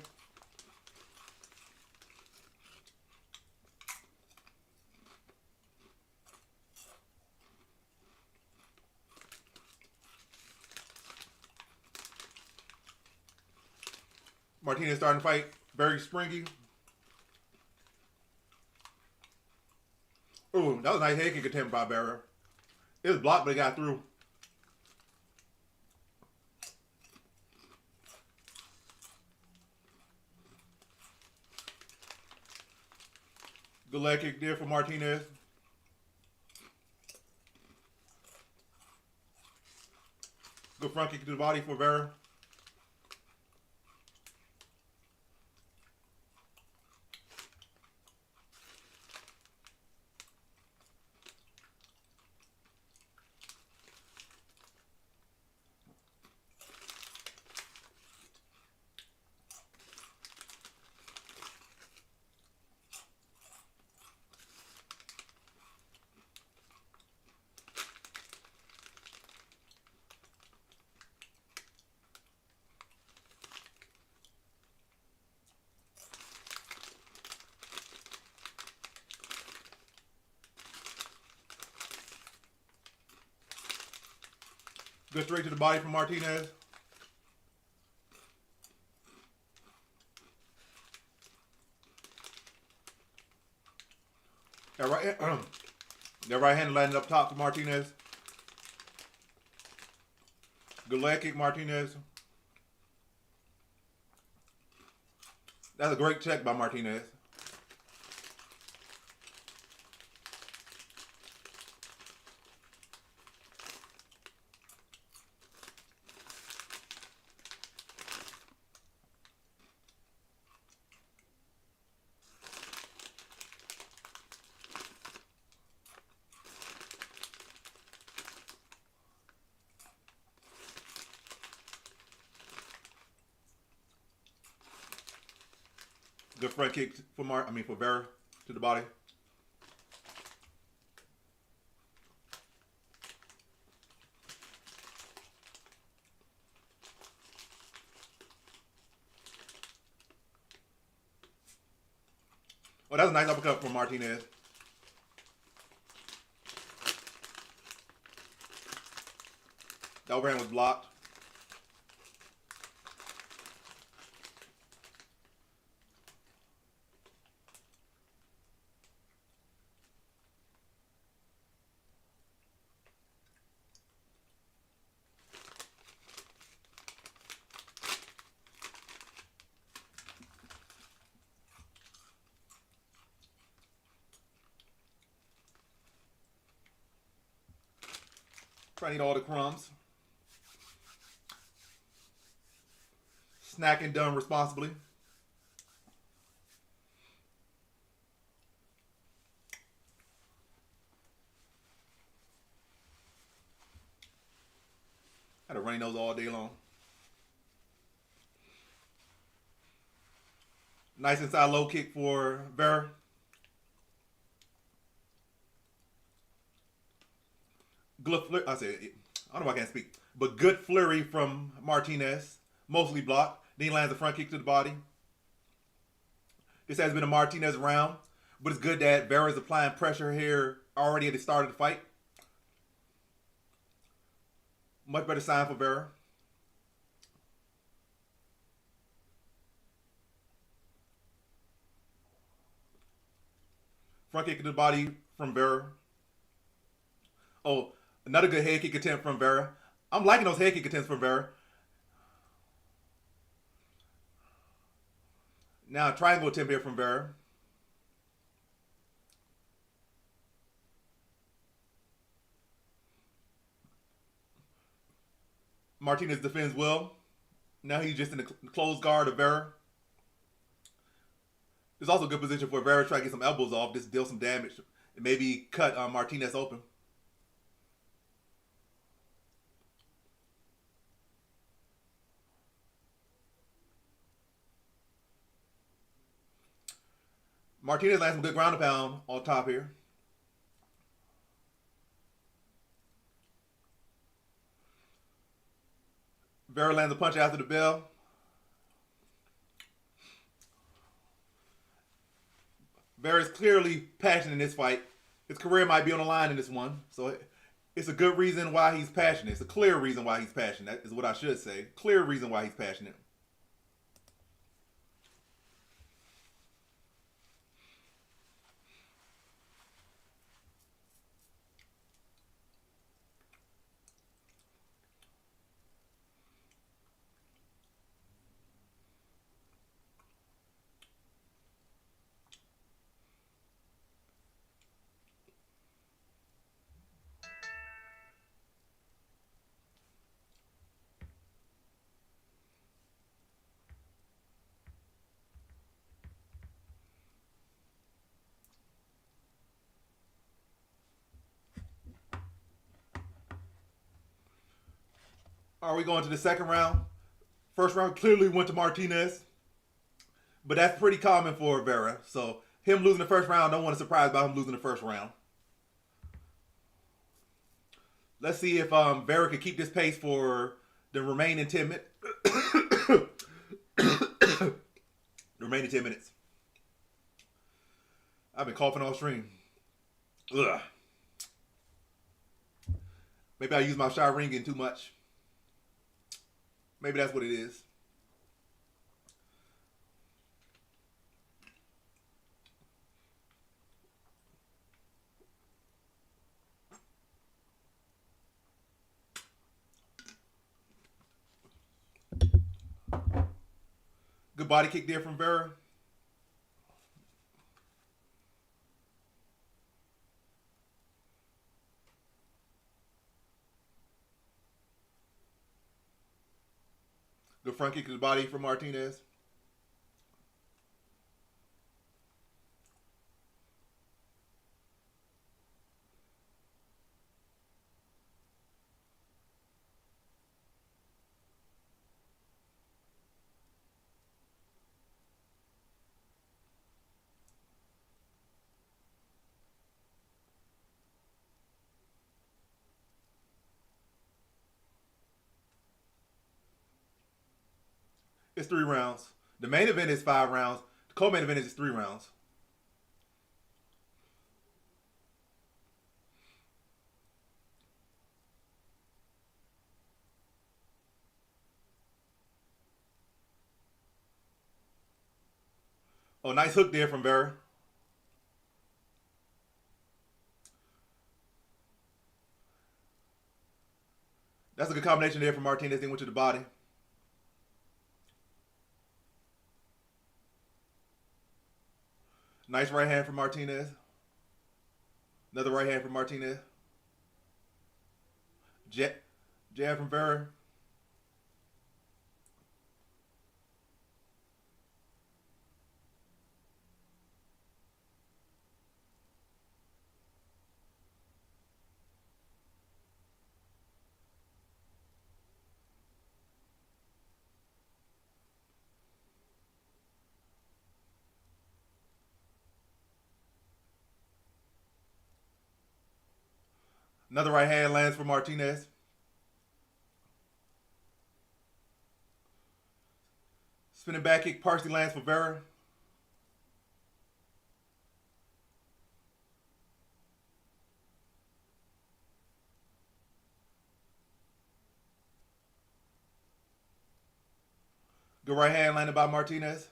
Martinez starting to fight. Very springy. Ooh, that was a nice head kick attempt by Barra. It was blocked, but it got through. Good leg kick there for Martinez. Good front kick to the body for Vera. Good straight to the body from Martinez. That right hand landed up top for Martinez. Good leg kick, Martinez. That's a great check by Martinez. Good front kick for for Vera to the body. Oh, that's a nice uppercut from Martinez. That overhand was blocked. Trying to eat all the crumbs. Snacking done responsibly. Had a runny nose all day long. Nice inside low kick for Vera. I don't know why I can't speak. But good flurry from Martinez. Mostly blocked. Then he lands a front kick to the body. This has been a Martinez round. But it's good that Vera is applying pressure here already at the start of the fight. Much better sign for Vera. Front kick to the body from Vera. Oh, another good head kick attempt from Vera. I'm liking those head kick attempts from Vera. Now a triangle attempt here from Vera. Martinez defends well. Now he's just in the closed guard of Vera. It's also a good position for Vera to try to get some elbows off, just deal some damage, and maybe cut Martinez open. Martinez lands some good ground and pound on top here. Vera lands a punch after the bell. Vera's clearly passionate in this fight. His career might be on the line in this one. So it's a good reason why he's passionate. It's a clear reason why he's passionate, is what I should say. Clear reason why he's passionate. Are we going to the second round? First round clearly went to Martinez, but that's pretty common for Vera. So him losing the first round, don't want to surprise about him losing the first round. Let's see if Vera can keep this pace for the remaining 10 minutes. The remaining 10 minutes. I've been coughing all stream. Ugh. Maybe I use my shot ringing too much. Maybe that's what it is. Good body kick there from Vera. Good front kick to the body from Martinez. It's 3 rounds. The main event is 5 rounds. The co-main event is 3 rounds. Oh, nice hook there from Vera. That's a good combination there from Martinez. Then went to the body. Nice right hand from Martinez. Another right hand from Martinez. Jab from Vera. Another right hand lands for Martinez. Spinning back kick partially lands for Vera. Good right hand landed by Martinez.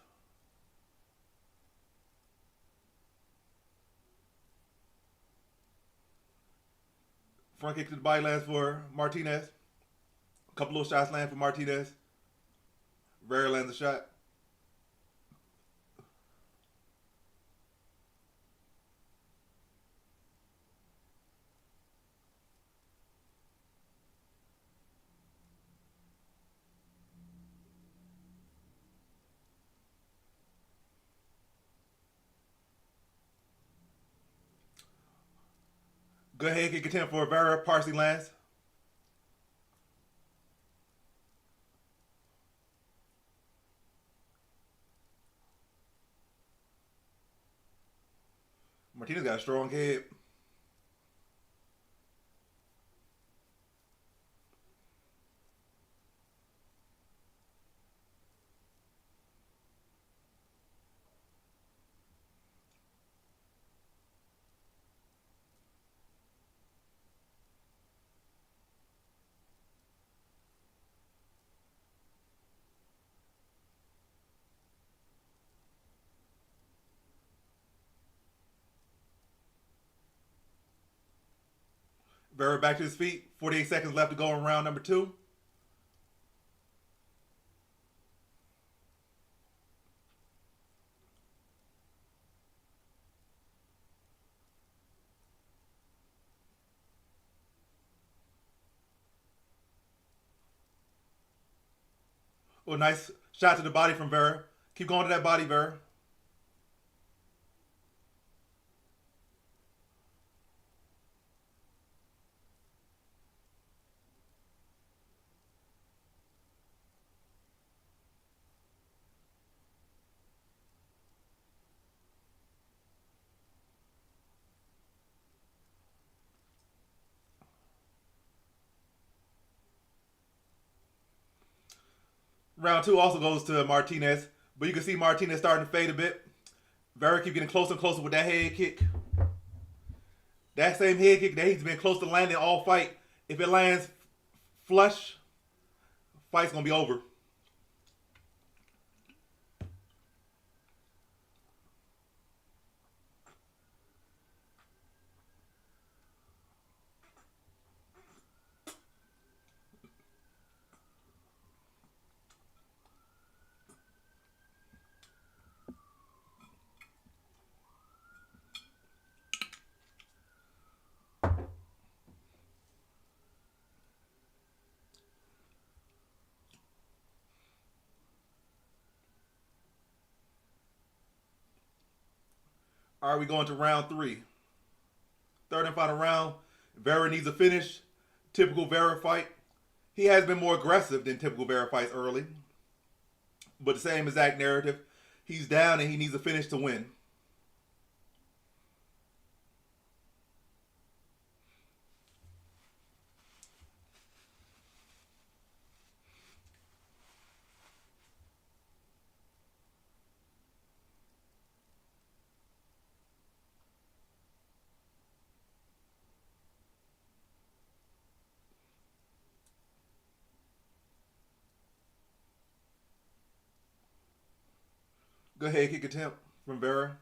Front kick to the body lands for Martinez. A couple little shots land for Martinez. Vera lands a shot. Good head kick attempt for Vera. Partially lands. Martinez got a strong head. Vera back to his feet. 48 seconds left to go in round number 2. Oh, nice shot to the body from Vera. Keep going to that body, Vera. Round 2 also goes to Martinez, but you can see Martinez starting to fade a bit. Vera keep getting closer and closer with that head kick. That same head kick that he's been close to landing all fight. If it lands flush, fight's gonna be over. All right, we going to round 3. Third and final round. Vera needs a finish. Typical Vera fight. He has been more aggressive than typical Vera fights early. But the same exact narrative. He's down and he needs a finish to win. Go ahead, kick attempt from Vera.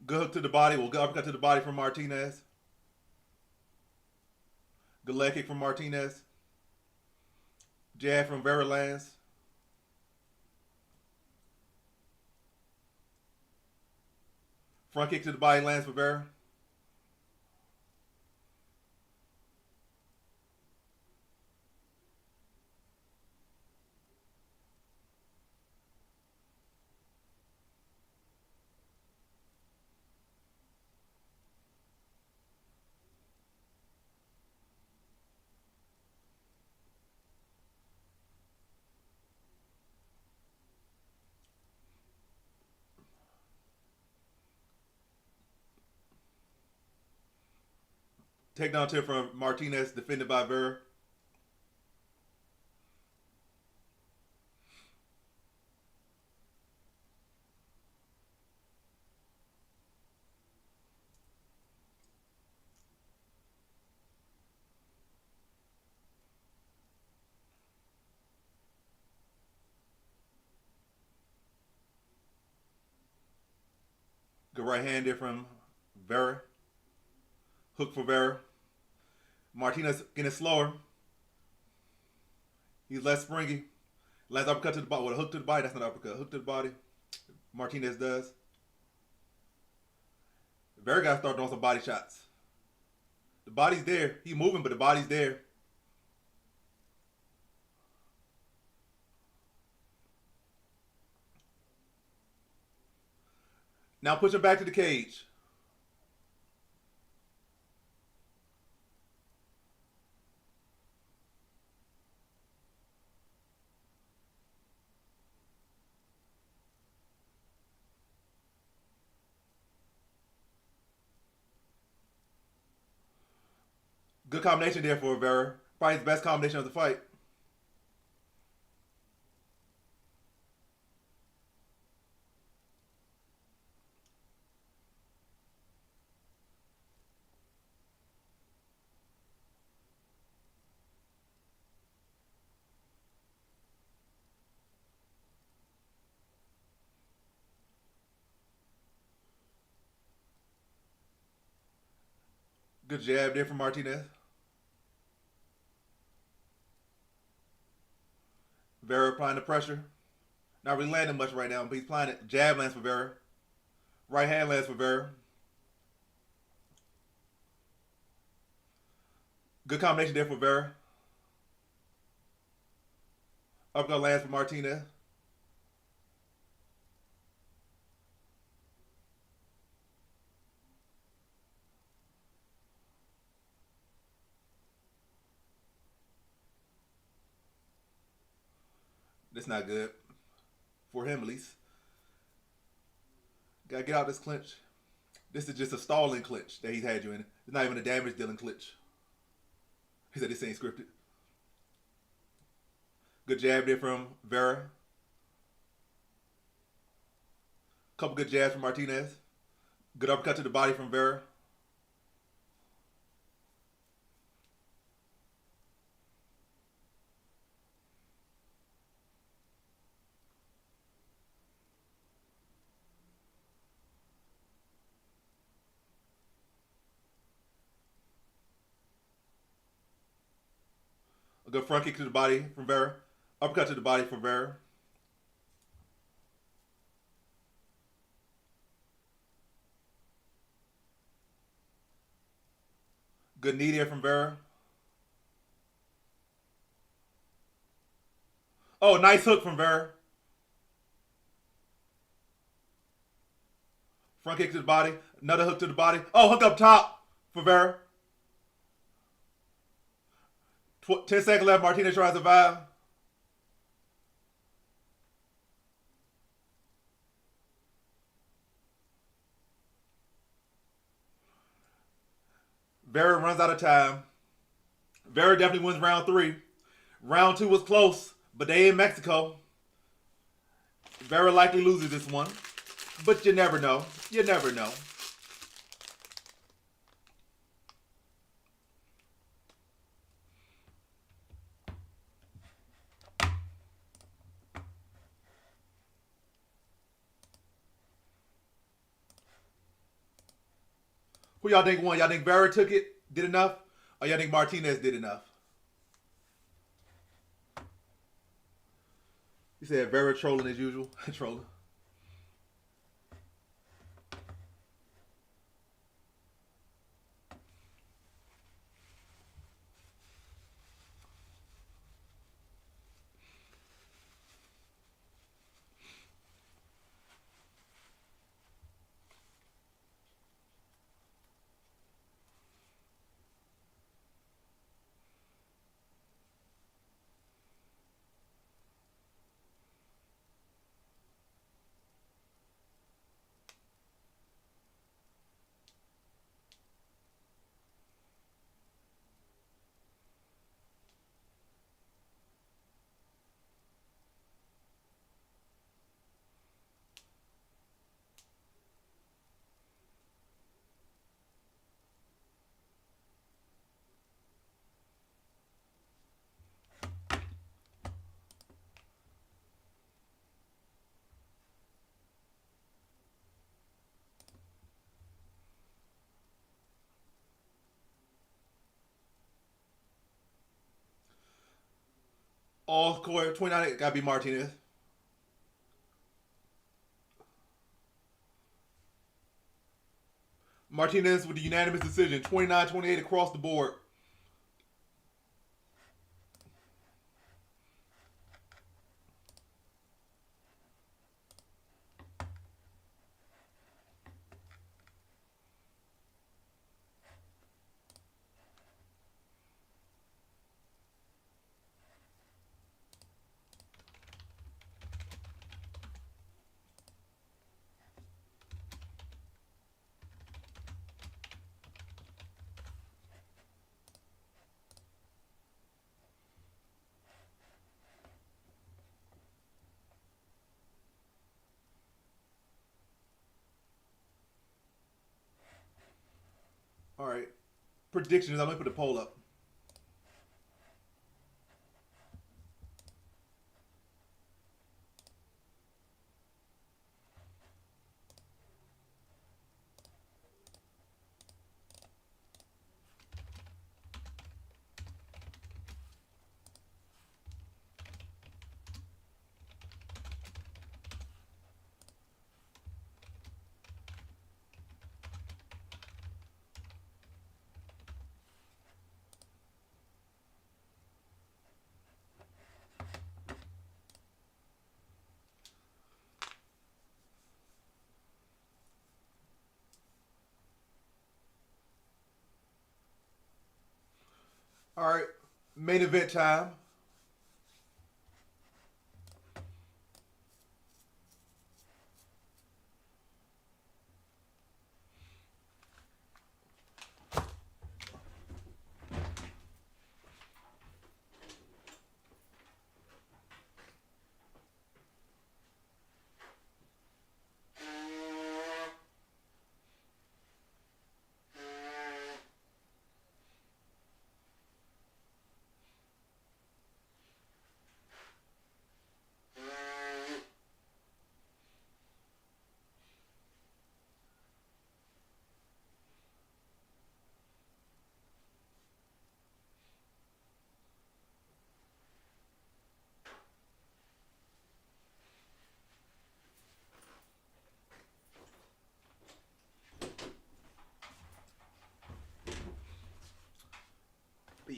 Good hook to the body. Good uppercut to the body from Martinez. Good leg kick from Martinez. Jab from Vera lands. Front kick to the body lands for Vera. Takedown tip from Martinez, defended by Vera. Good right hand there from Vera. Hook for Vera. Martinez getting slower. He's less springy. Last uppercut to the body. With a hook to the body. That's not an uppercut. Hook to the body. Martinez does. Vera got to start throwing some body shots. The body's there. He's moving, but the body's there. Now push him back to the cage. Good combination there for Vera. Probably his best combination of the fight. Good jab there from Martinez. Vera applying the pressure. Not really landing much right now, but he's applying it. Jab lands for Vera. Right hand lands for Vera. Good combination there for Vera. Uppercut lands for Martinez. That's not good. For him, at least. Gotta get out this clinch. This is just a stalling clinch that he's had you in. It's not even a damage dealing clinch. He said this ain't scripted. Good jab there from Vera. Couple good jabs from Martinez. Good uppercut to the body from Vera. A good front kick to the body from Vera. Uppercut to the body from Vera. Good knee there from Vera. Oh, nice hook from Vera. Front kick to the body. Another hook to the body. Oh, hook up top for Vera. 10 seconds left. Martinez tries to survive. Vera runs out of time. Vera definitely wins round 3. Round 2 was close, but they in Mexico. Vera likely loses this one, but you never know. You never know. Who y'all think won? Y'all think Vera took it, did enough? Or y'all think Martinez did enough? He said Vera trolling as usual. Trolling. All score 29. Gotta be Martinez. Martinez with the unanimous decision. 29-28 across the board. All right. Predictions. I'm going to put the poll up. All right. Main event time.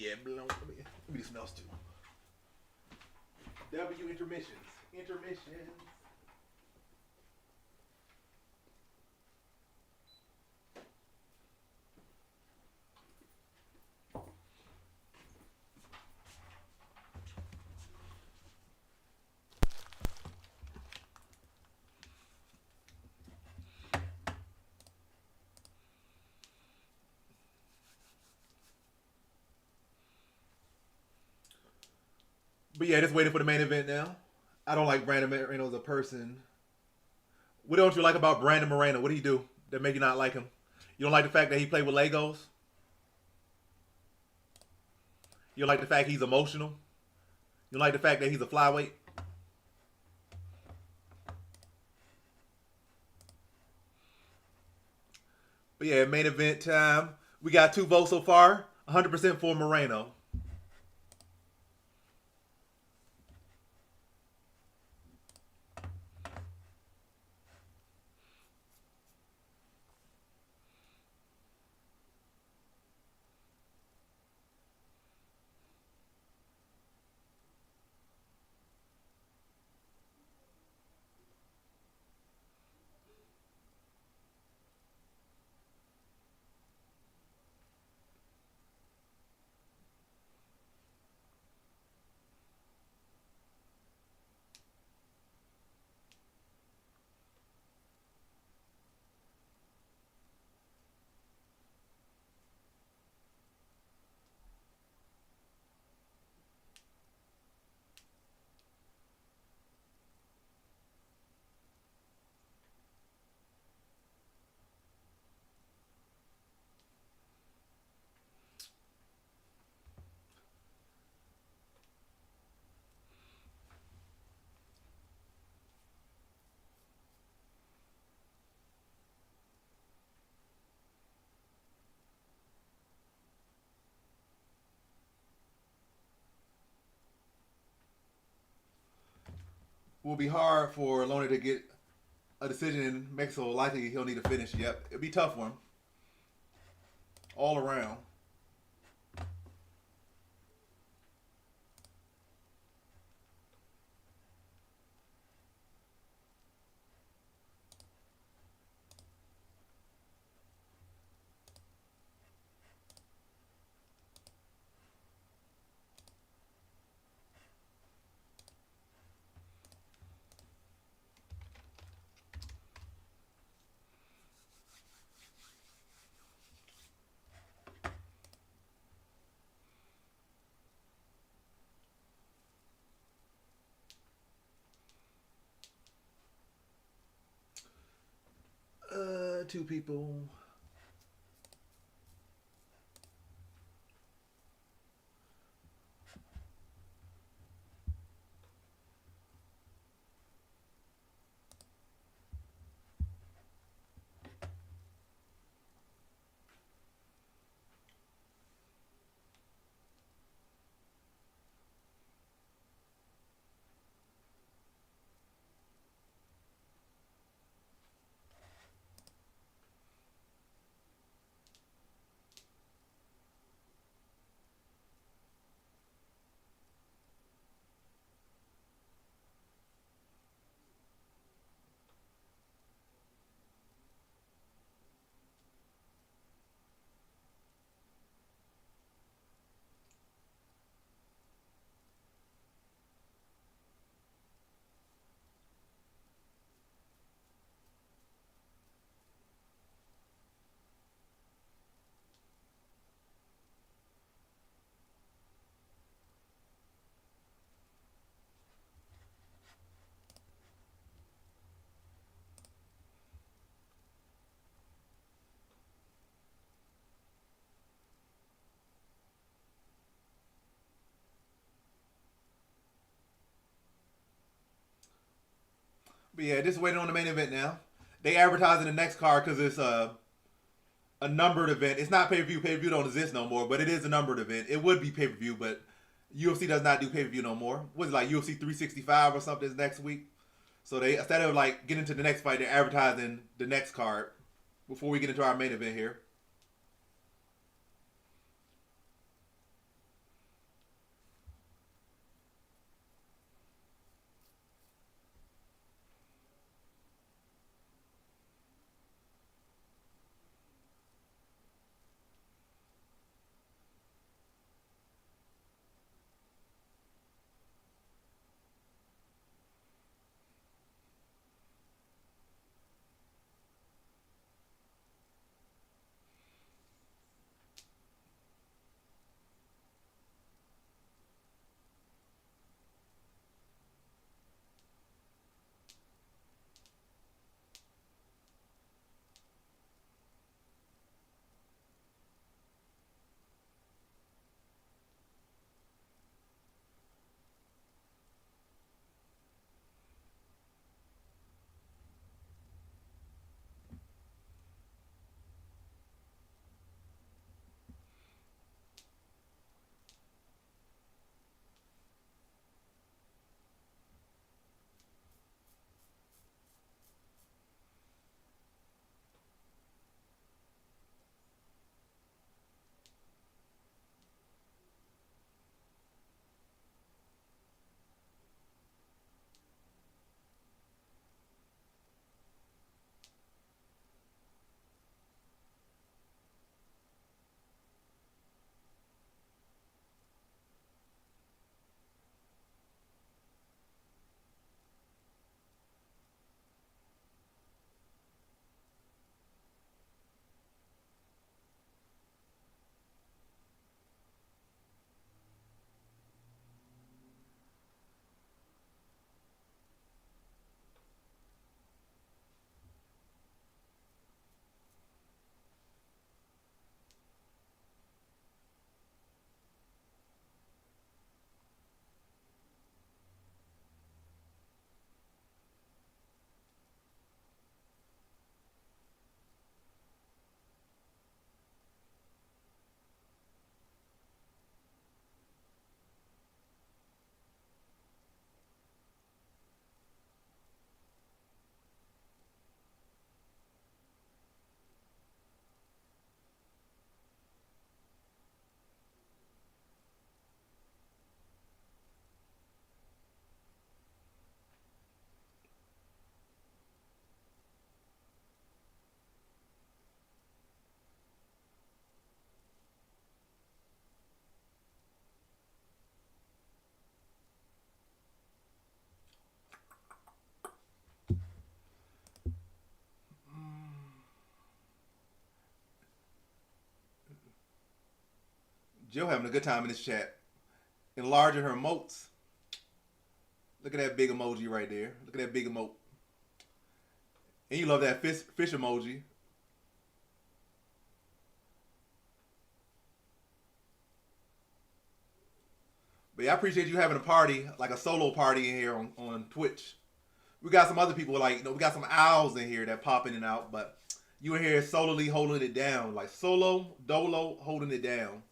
yeah, let me do something else too. W intermissions. Intermissions. But yeah, just waiting for the main event now. I don't like Brandon Moreno as a person. What don't you like about Brandon Moreno? What do he do that make you not like him? You don't like the fact that he played with Legos? You don't like the fact he's emotional? You don't like the fact that he's a flyweight? But yeah, main event time. We got 2 votes so far. 100% for Moreno. Will be hard for Loney to get a decision in Mexico. Likely he'll need to finish. Yep, it'll be tough for him. All around. Two people. But yeah, just waiting on the main event now. They advertising the next card because it's a numbered event. It's not pay per view. Pay per view don't exist no more, but it is a numbered event. It would be pay per view, but UFC does not do pay per view no more. What's it like UFC 365 or something next week? So they instead of like getting to the next fight, they're advertising the next card before we get into our main event here. Jill having a good time in this chat. Enlarging her emotes. Look at that big emoji right there. Look at that big emote. And you love that fish emoji. But yeah, I appreciate you having a party, like a solo party in here on Twitch. We got some other people, like, we got some owls in here that pop in and out, but you in here solely holding it down. Like solo, dolo, holding it down.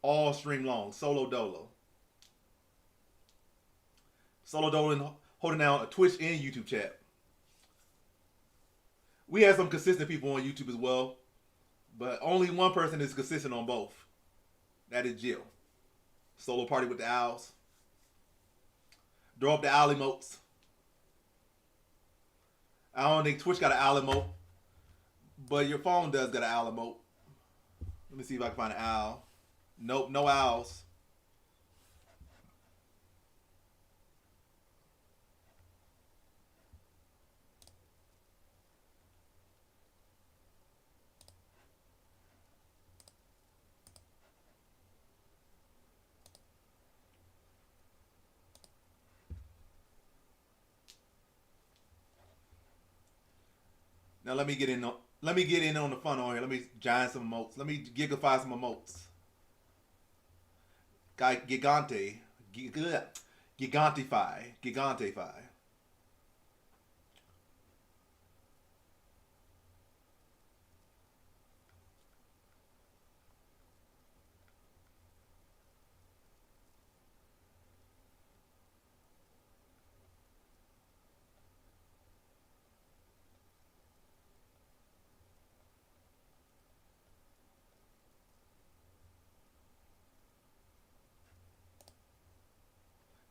All stream long. Solo, dolo. Solo, dolo, holding down a Twitch and YouTube chat. We have some consistent people on YouTube as well, but only one person is consistent on both. That is Jill. Solo party with the owls. Draw up the owl emotes. I don't think Twitch got an owl emote, but your phone does got an owl emote. Let me see if I can find an owl. Nope, no owls. Now let me get in on the fun on here. Let me giant some emotes. Let me gigify some emotes. Gigantify.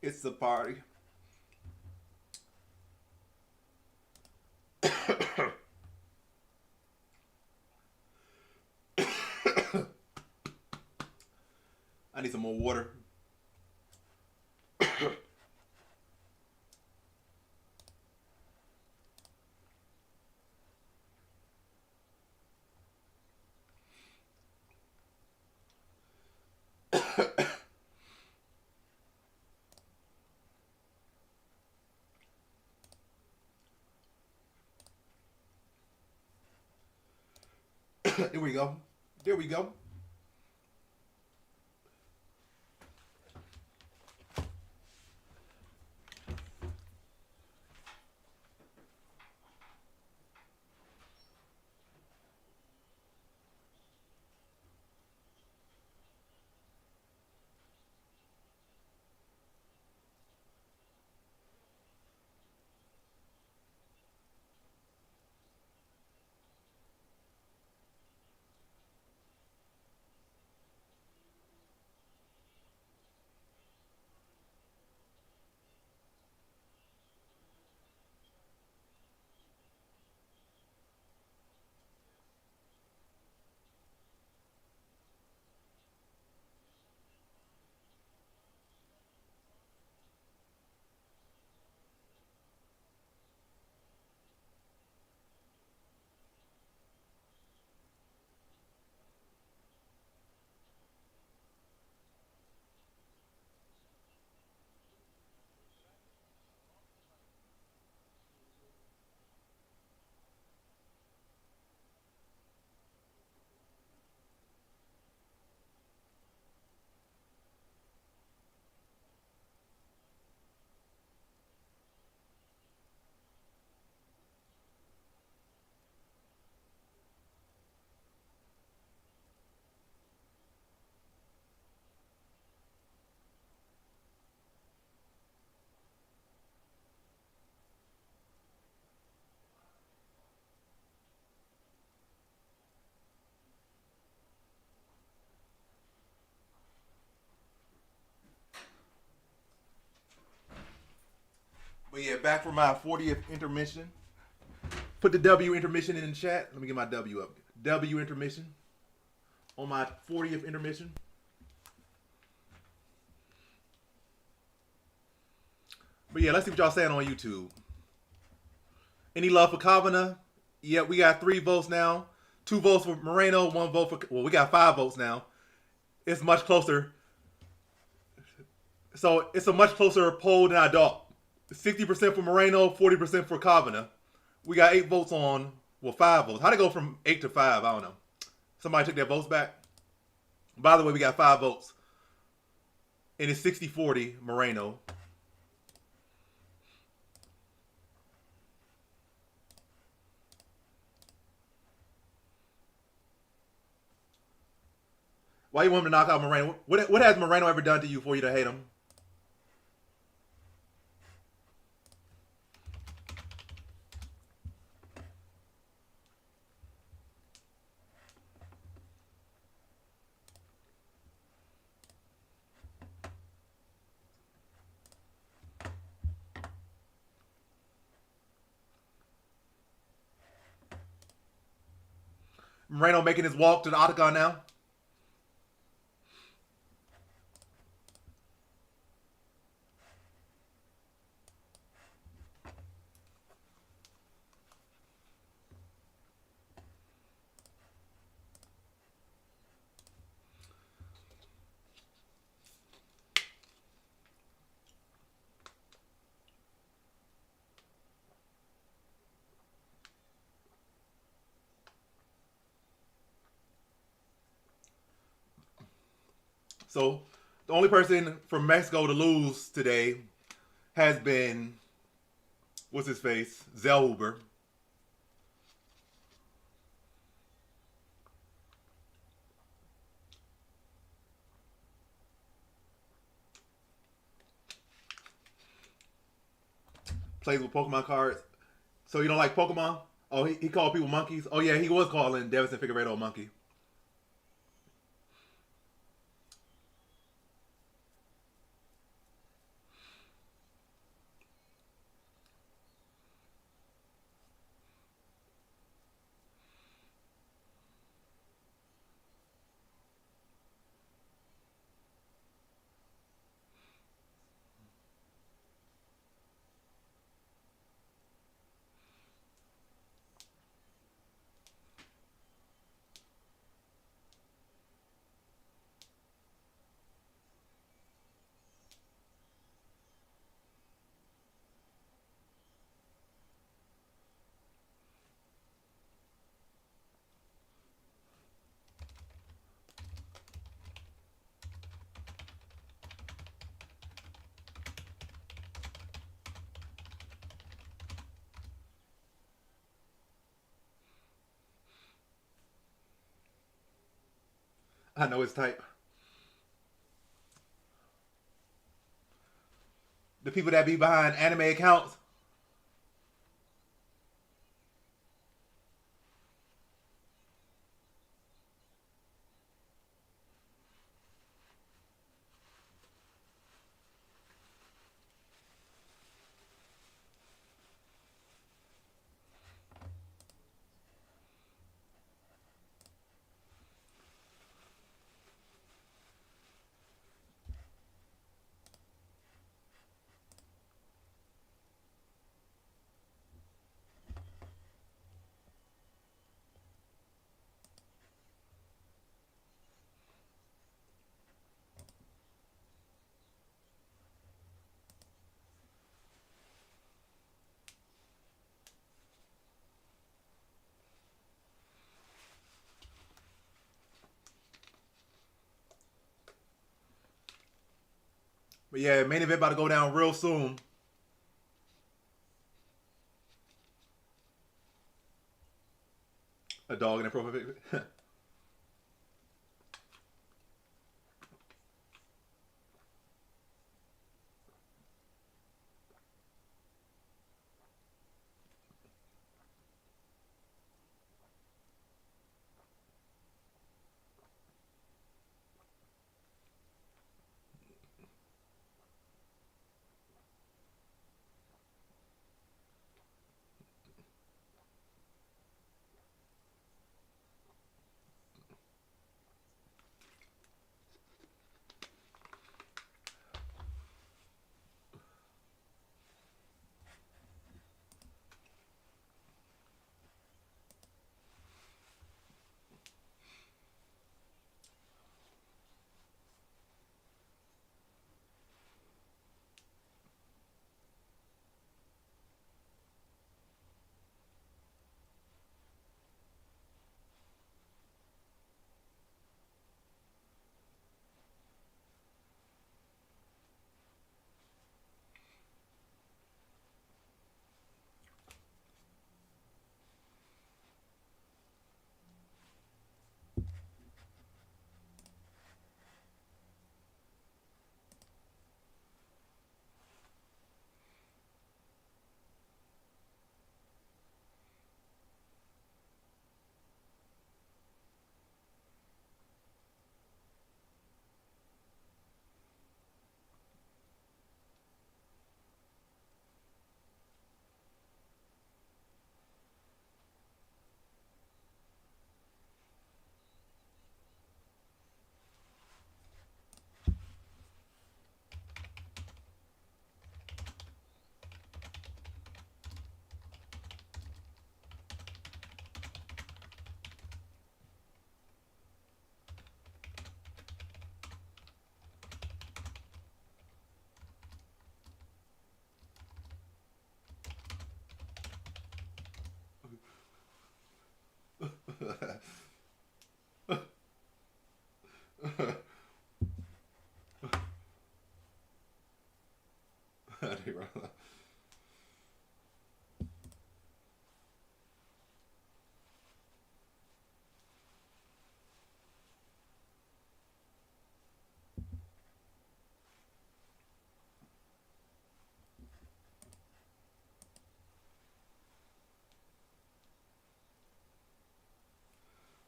It's the party. I need some more water. Here we go. There we go. But yeah, back for my 40th intermission. Put the W intermission in the chat. Let me get my W up. W intermission on my 40th intermission. But yeah, let's see what y'all saying on YouTube. Any love for Kavanagh? Yeah, we got 3 votes now. 2 votes for Moreno, 1 vote for... Well, we got 5 votes now. it's much closer. So it's a much closer poll than I thought. 60% for Moreno, 40% for Kavanagh. We got 8 votes on, well, 5 votes. How'd it go from 8 to 5? I don't know. Somebody took their votes back. By the way, we got 5 votes. And it's 60-40 Moreno. Why you want him to knock out Moreno? What has Moreno ever done to you for you to hate him? Moreno making his walk to the octagon now. So the only person from Mexico to lose today has been, what's his face? Zellhuber. Plays with Pokemon cards. So you don't like Pokemon? Oh, he called people monkeys? Oh yeah, he was calling Davison Figueiredo a monkey. I know his type. The people that be behind anime accounts. But yeah, main event about to go down real soon. A dog in a profile picture.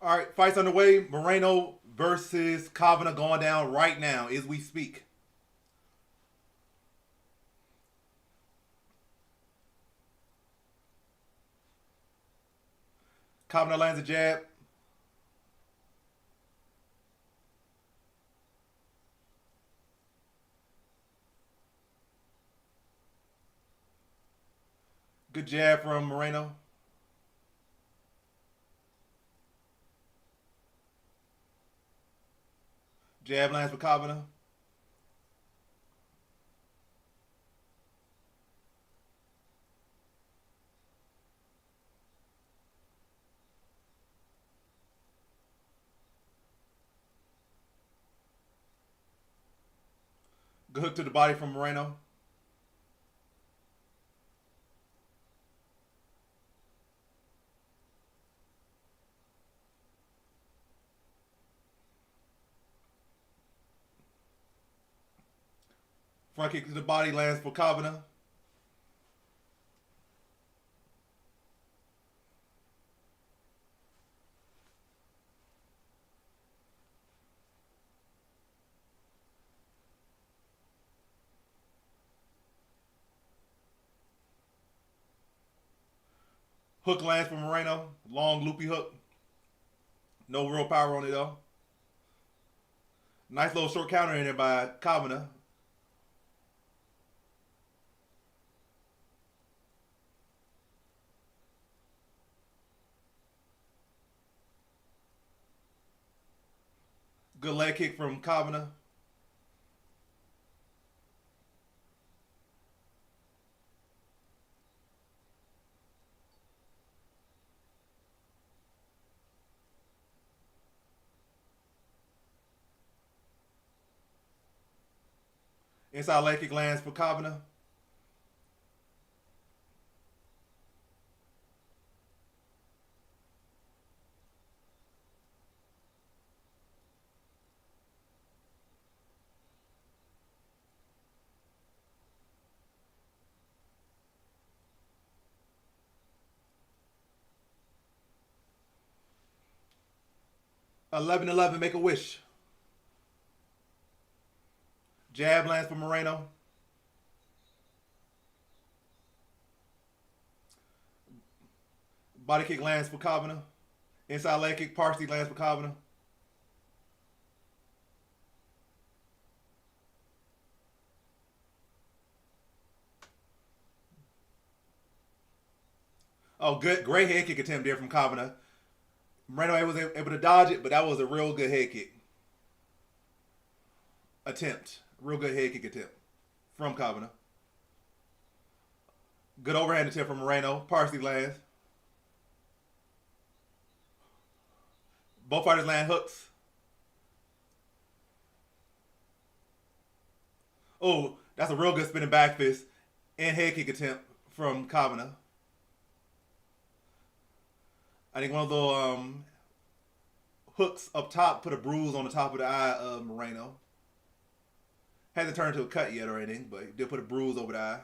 All right, fights underway. Moreno versus Kavanagh going down right now as we speak. Kavanagh lands a jab. Good jab from Moreno. Jab lands for Kavanagh. Good hook to the body from Moreno. Front kick to the body lands for Kavanagh. Hook lands for Moreno. Long loopy hook. No real power on it though. Nice little short counter in there by Kavanagh. Good leg kick from Kavanagh. Inside leg kick lands for Kavanagh. (11-11), make a wish. Jab lands for Moreno. Body kick lands for Kavanagh. Inside leg kick partially lands for Kavanagh. Oh, good, great head kick attempt there from Kavanagh. Moreno was able to dodge it, but that was a real good head kick attempt. Real good head kick attempt from Kavanagh. Good overhand attempt from Moreno. Partially lands. Both fighters land hooks. Oh, that's a real good spinning back fist and head kick attempt from Kavanagh. I think one of the hooks up top put a bruise on the top of the eye of Moreno. Hasn't turned into a cut yet or anything, but he did put a bruise over the eye.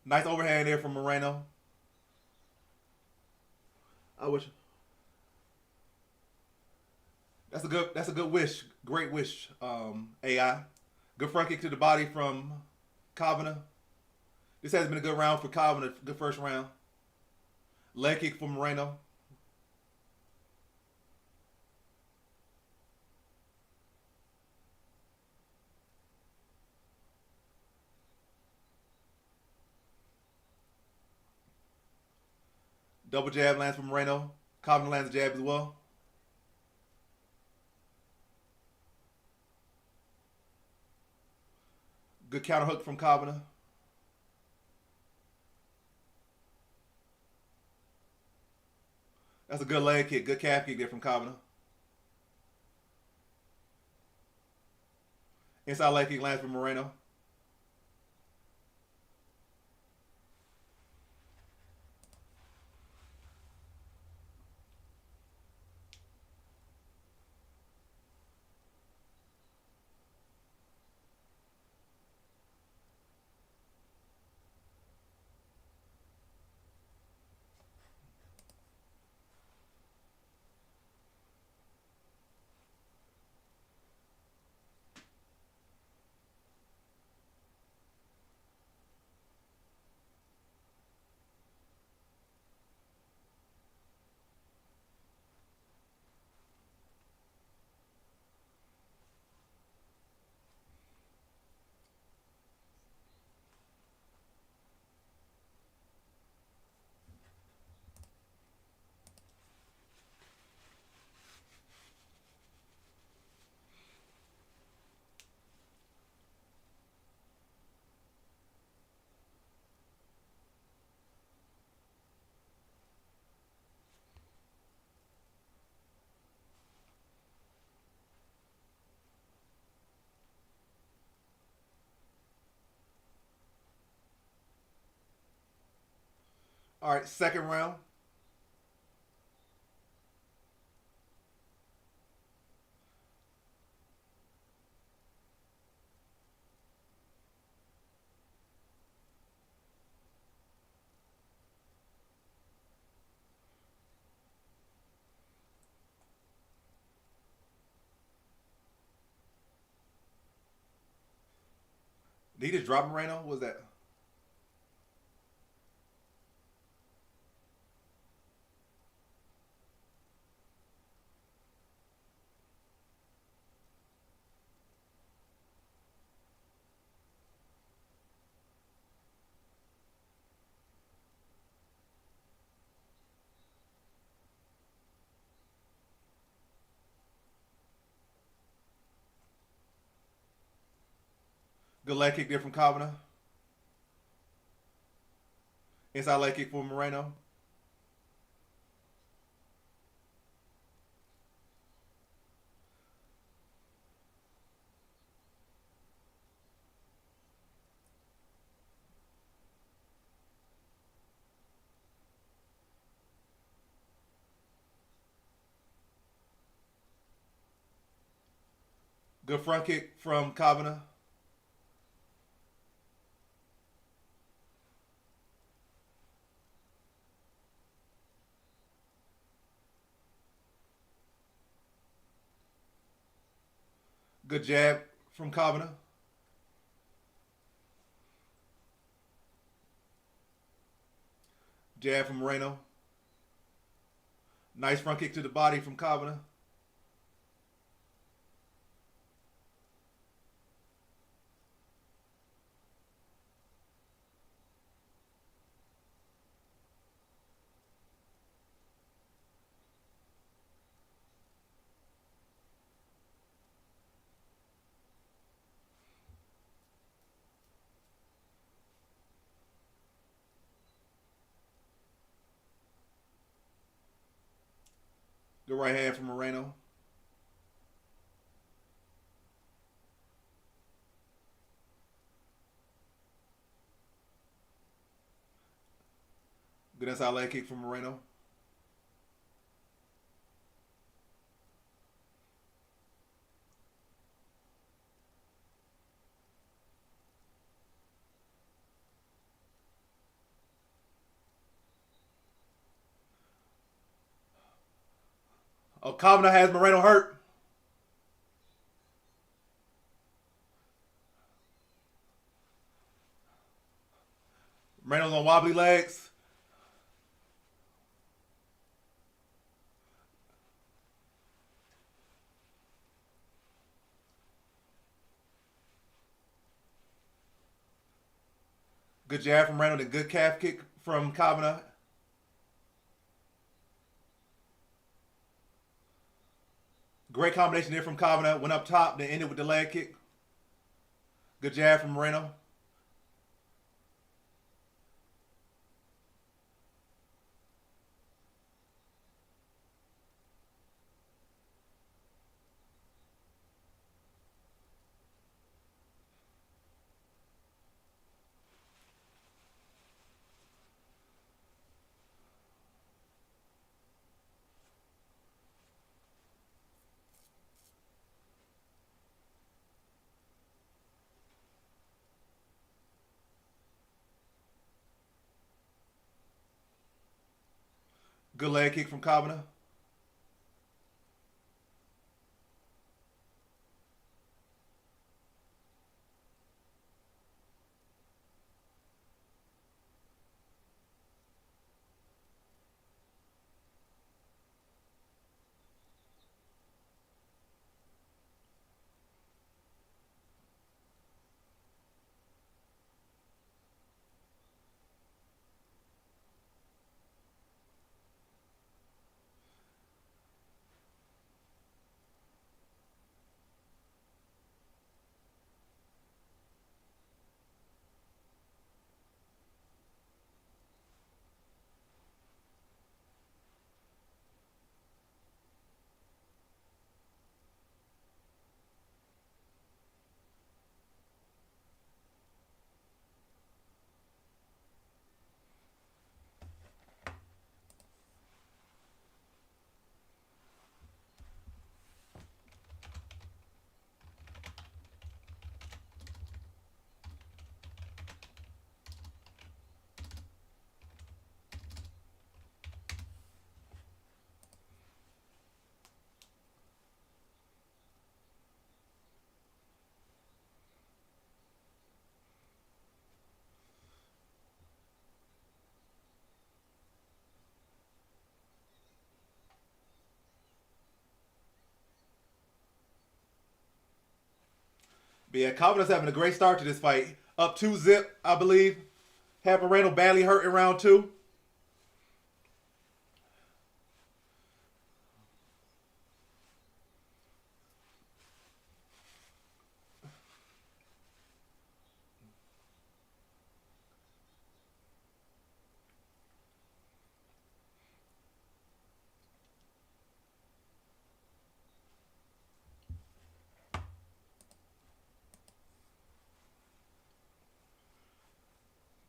Nice overhand there from Moreno. I wish. That's a good wish. Great wish, AI. Good front kick to the body from Kavanagh. This has been a good round for Kavanagh. Good first round. Leg kick from Moreno. Double jab lands from Moreno. Kavanagh lands a jab as well. Good counter hook from Kavanagh. That's a good leg kick. Good calf kick there from Kavanagh. Inside leg kick lands from Moreno. All right, second round. Did he just drop Moreno? What was that? Good leg kick there from Kavanagh. Inside leg kick for Moreno. Good front kick from Kavanagh. Good jab from Kavanagh. Jab from Moreno. Nice front kick to the body from Kavanagh. Good right hand from Moreno. Good inside leg kick from Moreno. Oh, Kavanagh has Moreno hurt. Moreno's on wobbly legs. Good jab from Moreno. Then good calf kick from Kavanagh. Great combination there from Kavanagh. Went up top, then ended with the leg kick. Good jab from Moreno. Good leg kick from Kavanagh. But yeah, Kavanagh's having a great start to this fight. Up 2-0, I believe. Had Moreno badly hurt in round 2.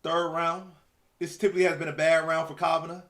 Third round. This typically has been a bad round for Kavanagh.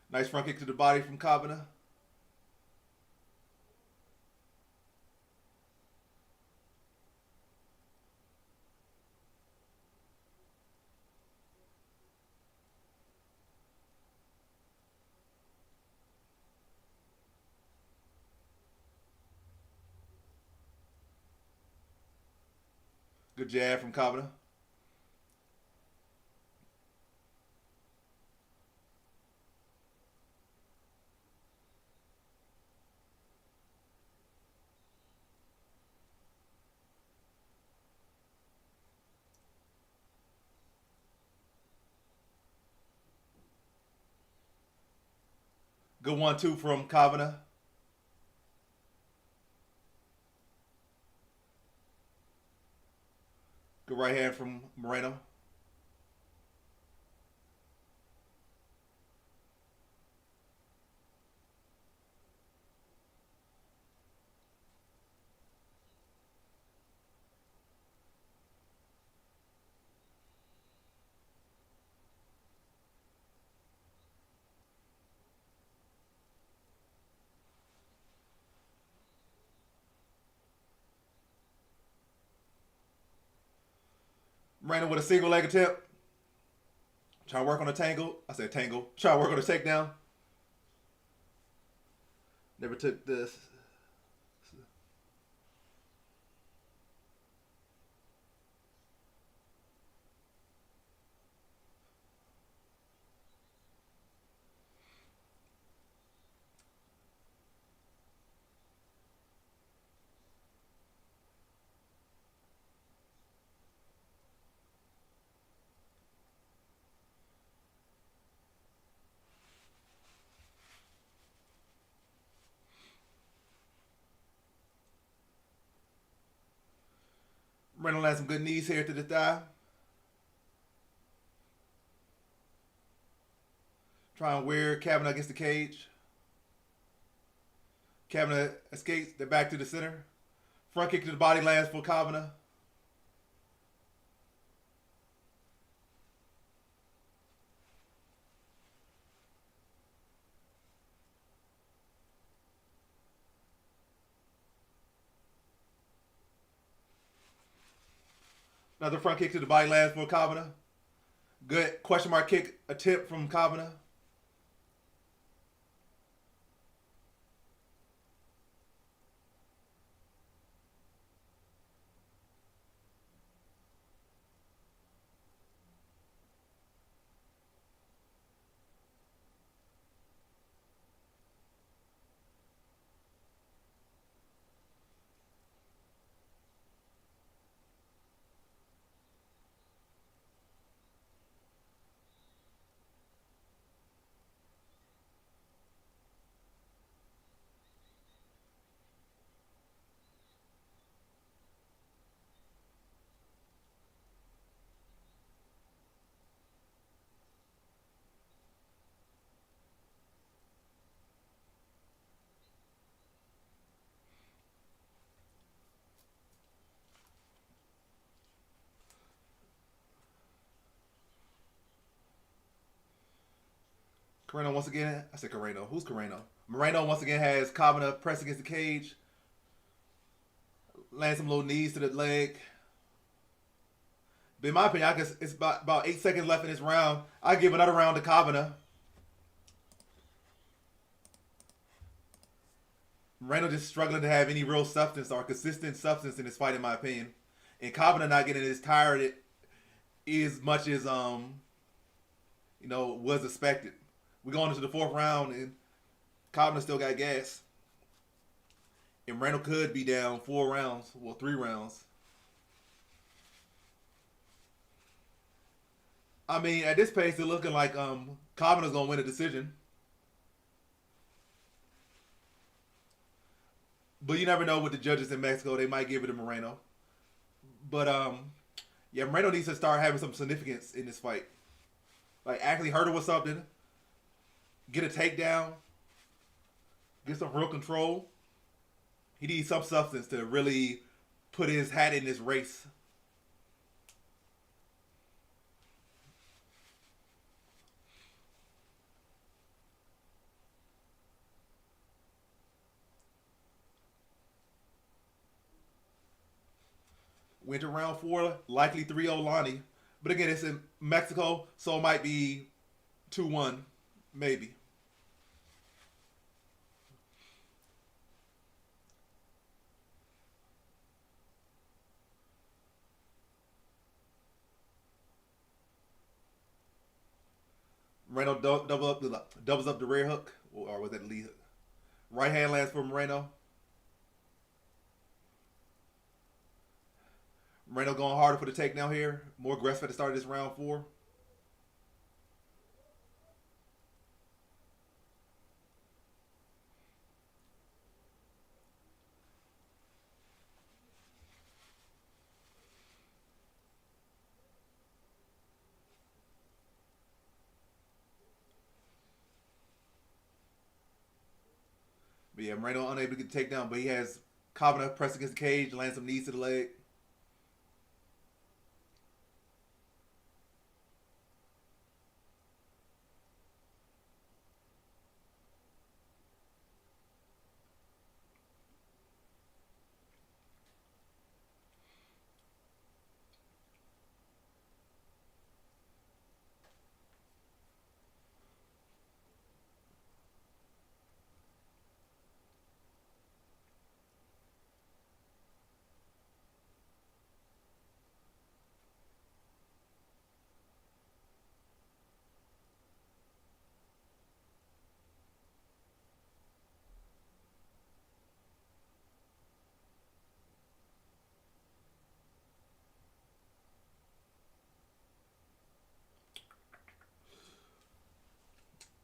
Nice front kick to the body from Kavanagh. Good jab from Kavanagh. Good 1-2 from Kavanagh. Good right hand from Moreno. Moreno with a single leg attempt. Trying to work on a tangle. I said tangle. Trying to work on a takedown. Never took this. Moreno lands some good knees here to the thigh. Trying to wear Kavanagh against the cage. Kavanagh escapes. They're back to the center. Front kick to the body lands for Kavanagh. Another front kick to the body lands for Kavanagh. Good question mark kick attempt from Kavanagh. Moreno once again. I said Moreno. Who's Moreno? Moreno once again has Kavanagh pressed against the cage. Land some little knees to the leg. But in my opinion, I guess it's about 8 seconds left in this round. I give another round to Kavanagh. Moreno just struggling to have any real substance or consistent substance in this fight, in my opinion. And Kavanagh not getting as tired as much as was expected. We're going into the fourth round, and Kavanagh still got gas. And Moreno could be down 4 rounds, well, 3 rounds. I mean, at this pace, it's looking like Kavanagh's gonna win a decision. But you never know with the judges in Mexico; they might give it to Moreno. But yeah, Moreno needs to start having some significance in this fight. Like actually hurt her with something, get a takedown, get some real control. He needs some substance to really put his hat in this race. Went to round 4, likely 3-0 Lonnie. But again, it's in Mexico, so it might be 2-1, maybe. Moreno doubles up the rear hook, or was that the lead hook? Right hand lands for Moreno. Moreno going harder for the takedown here. More aggressive at the start of this round 4. But yeah, Moreno unable to get the takedown, but he has Kavanagh pressed against the cage, lands some knees to the leg.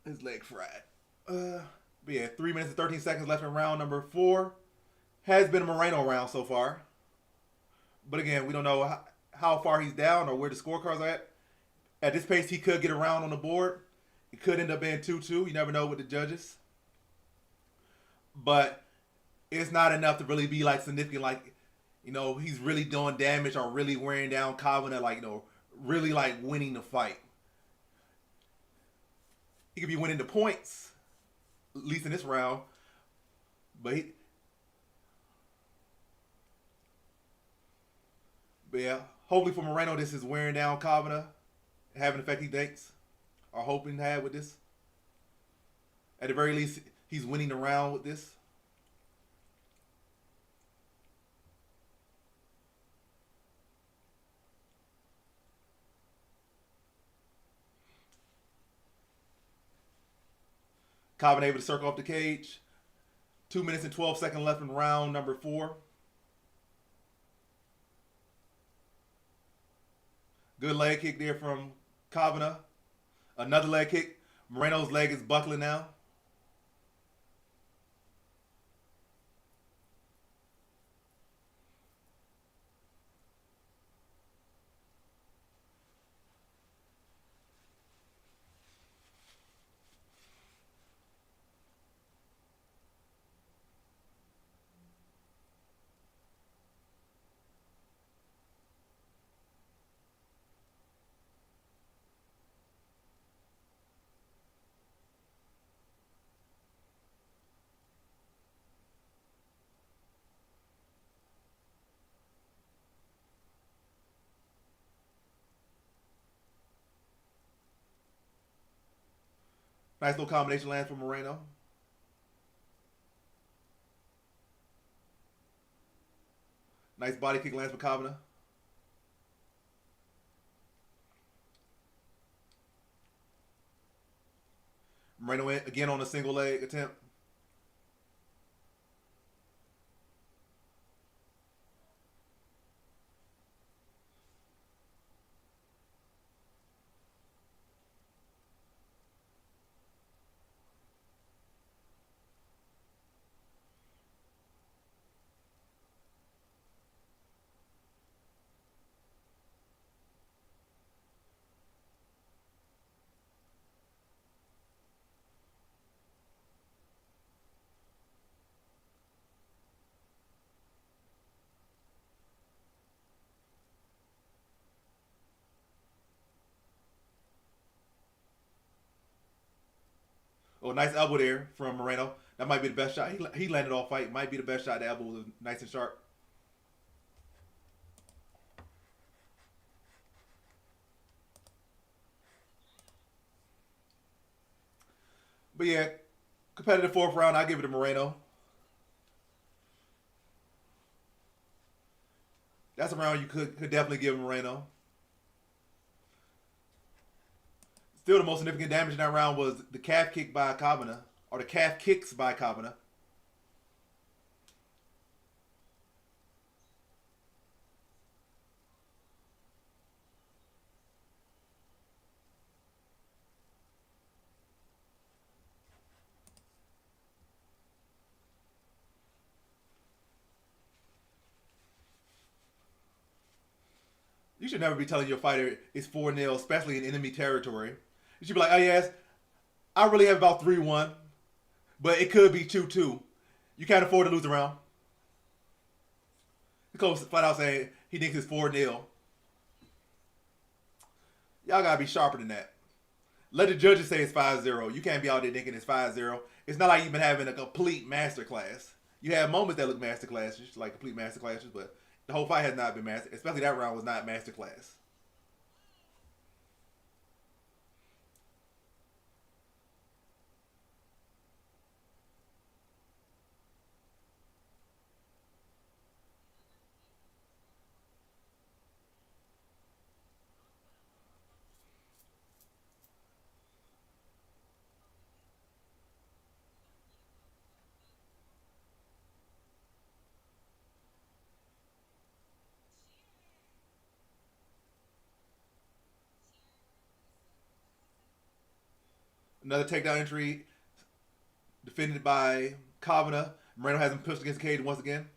His leg fried. But yeah, 3 minutes and 13 seconds left in round number 4. Has been a Moreno round so far. But again, we don't know how far he's down or where the scorecards are at. At this pace, he could get a round on the board. It could end up being 2-2. You never know with the judges. But it's not enough to really be like significant. Like, he's really doing damage or really wearing down Kavanagh. Like, really like winning the fight. He could be winning the points, at least in this round. But yeah, hopefully for Moreno, this is wearing down Kavanagh, having the effect he thinks, or hoping to have with this. At the very least, he's winning the round with this. Kavanagh able to circle off the cage. 2 minutes and 12 seconds left in round number 4. Good leg kick there from Kavanagh. Another leg kick. Moreno's leg is buckling now. Nice little combination lands for Moreno. Nice body kick lands for Kavanagh. Moreno again on a single leg attempt. Oh, nice elbow there from Moreno. That might be the best shot. He landed all fight. Might be the best shot. The elbow was nice and sharp. But yeah, competitive fourth round. I give it to Moreno. That's a round you could definitely give Moreno. Still, the most significant damage in that round was the calf kick by Kavanagh, or the calf kicks by Kavanagh. You should never be telling your fighter it's 4-0, especially in enemy territory. You should be like, oh yes, I really have about 3-1, but it could be 2-2. You can't afford to lose a round. The coach flat out saying he thinks it's 4-0. Y'all gotta be sharper than that. Let the judges say it's 5-0. You can't be out there thinking it's 5-0. It's not like you've been having a complete masterclass. You have moments that look masterclasses, like complete masterclasses, but the whole fight has not been master. Especially that round was not masterclass. Another takedown entry defended by Kavanagh. Moreno has him pushed against the cage once again.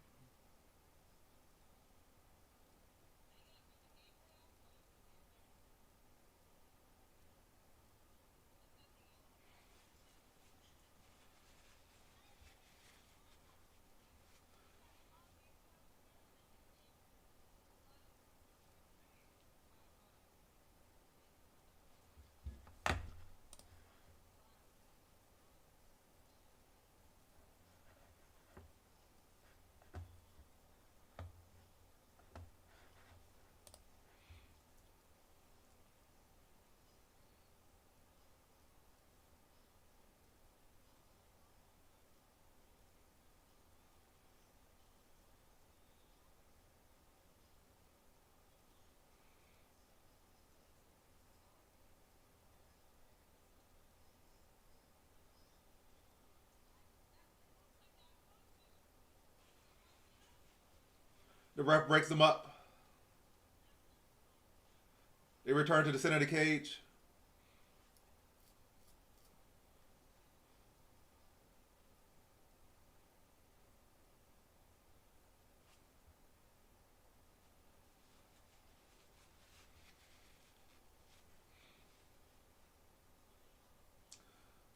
The ref breaks them up. They return to the center of the cage.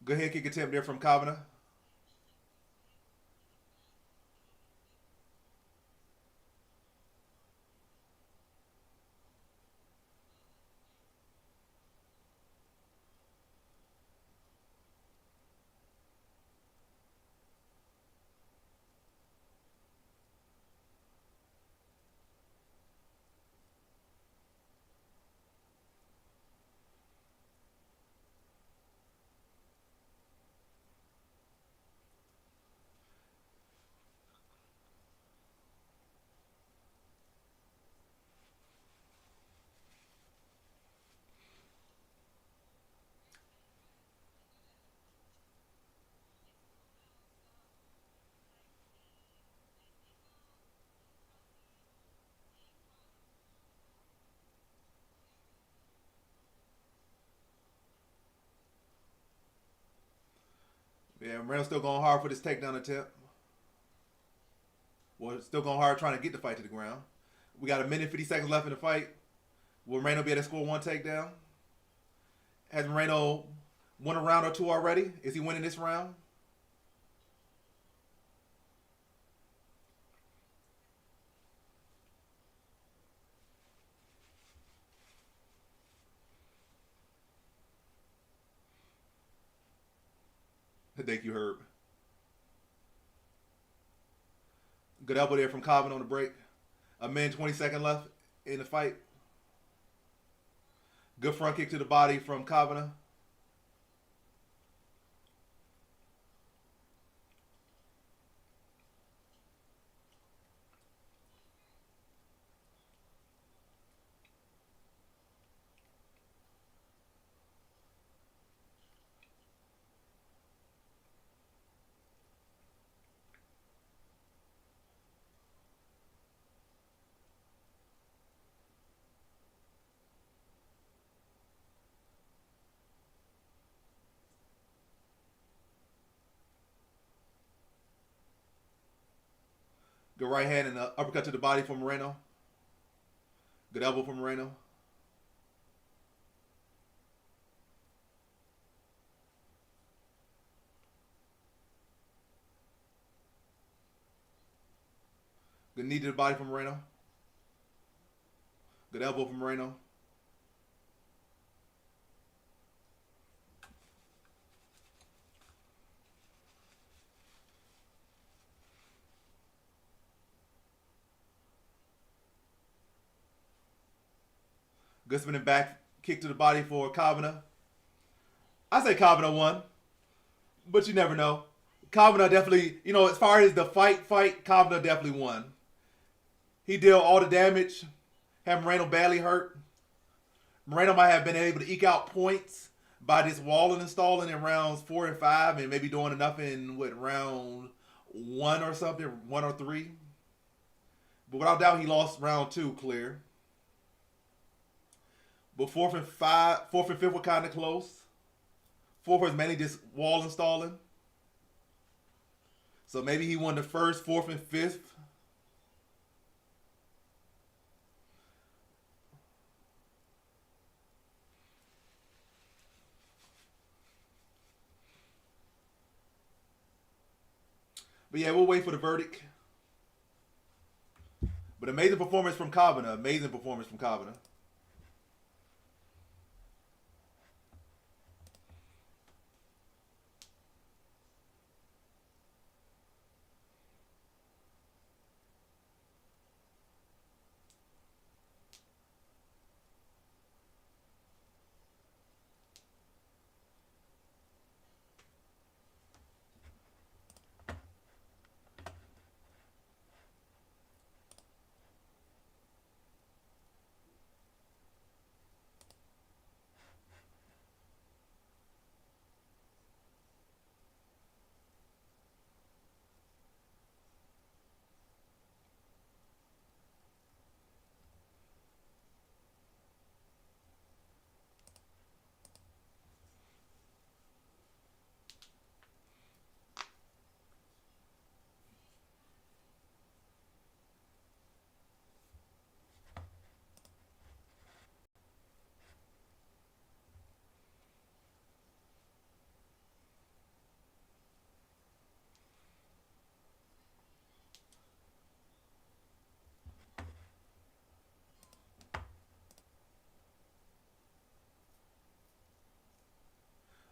Good head kick attempt there from Kavanagh. Yeah, Moreno's still going hard for this takedown attempt. Well, still going hard trying to get the fight to the ground. We got 1:50 left in the fight. Will Moreno be able to score one takedown? Has Moreno won a round or two already? Is he winning this round? Thank you, Herb. Good elbow there from Kavanagh on the break. 1:20 left in the fight. Good front kick to the body from Kavanagh. Good right hand and uppercut to the body from Moreno. Good elbow from Moreno. Good knee to the body from Moreno. Good elbow from Moreno. Good spinning back kick to the body for Kavanagh. I say Kavanagh won, but you never know. Kavanagh definitely, as far as the fight, Kavanagh definitely won. He did all the damage, had Moreno badly hurt. Moreno might have been able to eke out points by just walling and stalling in rounds 4 and 5 and maybe doing enough in, round 1 or something, 1 or 3. But without doubt, he lost round 2 clear. But 4th and 5th were kind of close. 4th was mainly just wall and stalling. So maybe he won the 1st, 4th, and 5th. But yeah, we'll wait for the verdict. But amazing performance from Kavanagh. Amazing performance from Kavanagh.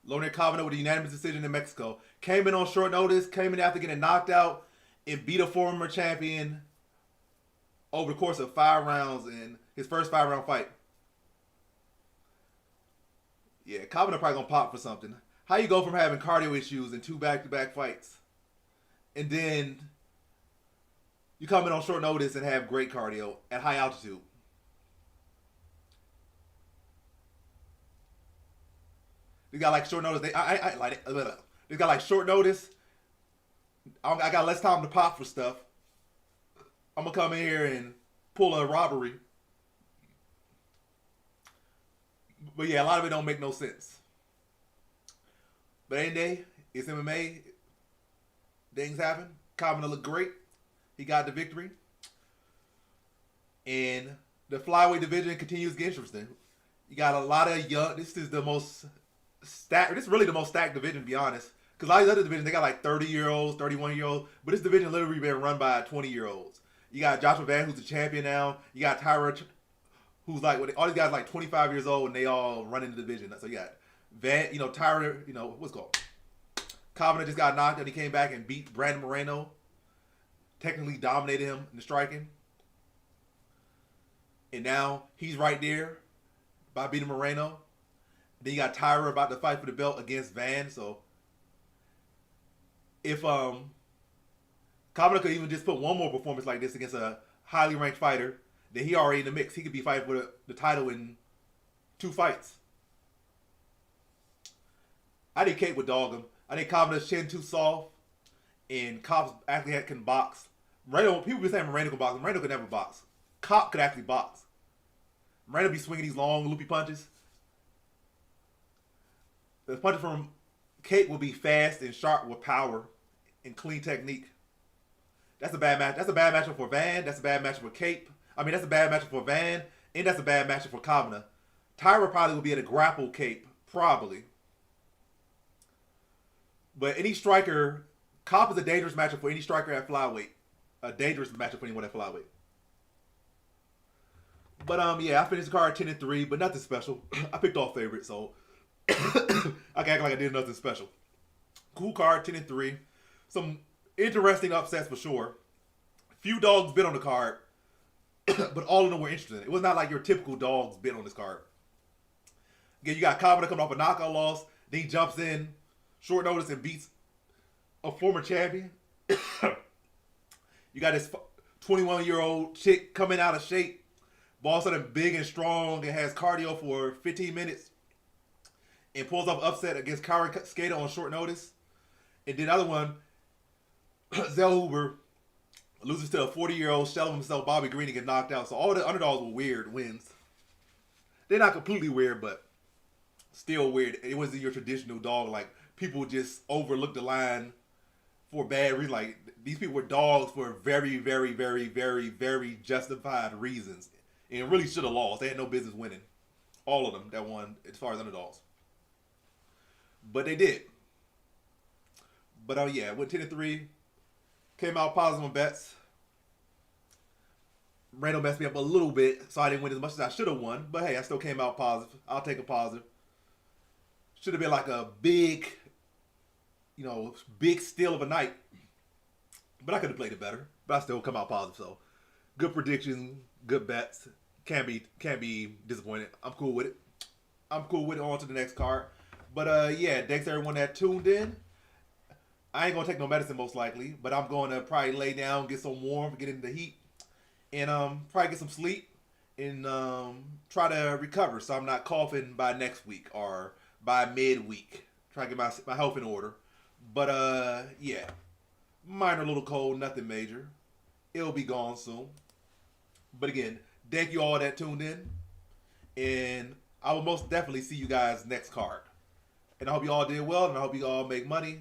Leonard Kavanagh with a unanimous decision in Mexico. Came in on short notice, came in after getting knocked out, and beat a former champion over the course of 5 rounds in his first 5-round fight. Yeah, Kavanagh probably gonna pop for something. How you go from having cardio issues in 2 back-to-back fights, and then you come in on short notice and have great cardio at high altitude? They got like short notice. They got like short notice. I got less time to pop for stuff. I'm gonna come in here and pull a robbery. But yeah, a lot of it don't make no sense. But any day, it's MMA. things happen. Kavanagh looked great. He got the victory. And the flyweight division continues to get interesting. You got a lot of young. This is the most stacked. This is really the most stacked division, to be honest. Because a lot of these other divisions, they got like 30-year-olds, 31-year-olds. But this division literally been run by 20-year-olds. You got Joshua Van, who's the champion now. You got Tyra, who's like, all these guys like 25 years old, and they all run in the division. So you got Van, Tyra, what's it called? Kavanagh just got knocked, and he came back and beat Brandon Moreno. Technically dominated him in the striking. And now he's right there by beating Moreno. Then you got Tyra about to fight for the belt against Van. So if Kavanagh could even just put one more performance like this against a highly ranked fighter, then he already in the mix. He could be fighting for the title in 2 fights. I think Kate would dog him. I think Kavanagh's chin too soft, and Cops actually can box. Moreno, people be saying Moreno can box. Moreno could never box. Cop could actually box. Moreno be swinging these long, loopy punches. The punches from Kate will be fast and sharp with power and clean technique. That's a bad match. That's a bad matchup for Van. That's a bad matchup for Kate. That's a bad matchup for Van, and that's a bad matchup for Kavanagh. Tyra probably will be able to grapple Kate, probably. But any striker, Cop is a dangerous matchup for any striker at flyweight. A dangerous matchup for anyone at flyweight. But yeah, I finished the card 10-3, but nothing special. I picked all favorites, so I can act like I did nothing special. Cool card, 10-3. Some interesting upsets for sure. Few dogs bit on the card, but all of them were interesting. It was not like your typical dogs bit on this card. Again, you got Kavanagh coming off a knockout loss. Then he jumps in short notice and beats a former champion. You got this 21-year-old chick coming out of shape, but all of a sudden big and strong and has cardio for 15 minutes and pulls off upset against Karen Skater on short notice. And then the other one, Zell Huber loses to a 40-year-old shell of himself, Bobby Green, and get knocked out. So all the underdogs were weird wins. They're not completely weird, but still weird. It wasn't your traditional dog. Like, people just overlooked the line for bad reasons. Like, these people were dogs for very, very, very, very, very justified reasons. And really should have lost. They had no business winning. All of them that won as far as underdogs. But they did. But yeah, went 10-3. Came out positive on bets. Moreno messed me up a little bit, so I didn't win as much as I should have won. But hey, I still came out positive. I'll take a positive. Should have been like a big, big steal of a night. But I could have played it better. But I still come out positive. So good predictions, good bets. Can't be disappointed. I'm cool with it. On to the next card. But yeah, thanks to everyone that tuned in. I ain't gonna take no medicine most likely, but I'm going to probably lay down, get some warmth, get in the heat, and probably get some sleep and try to recover so I'm not coughing by next week or by midweek. Try to get my health in order. But yeah, minor little cold, nothing major. It'll be gone soon. But again, thank you all that tuned in, and I will most definitely see you guys next card. And I hope you all did well, and I hope you all make money.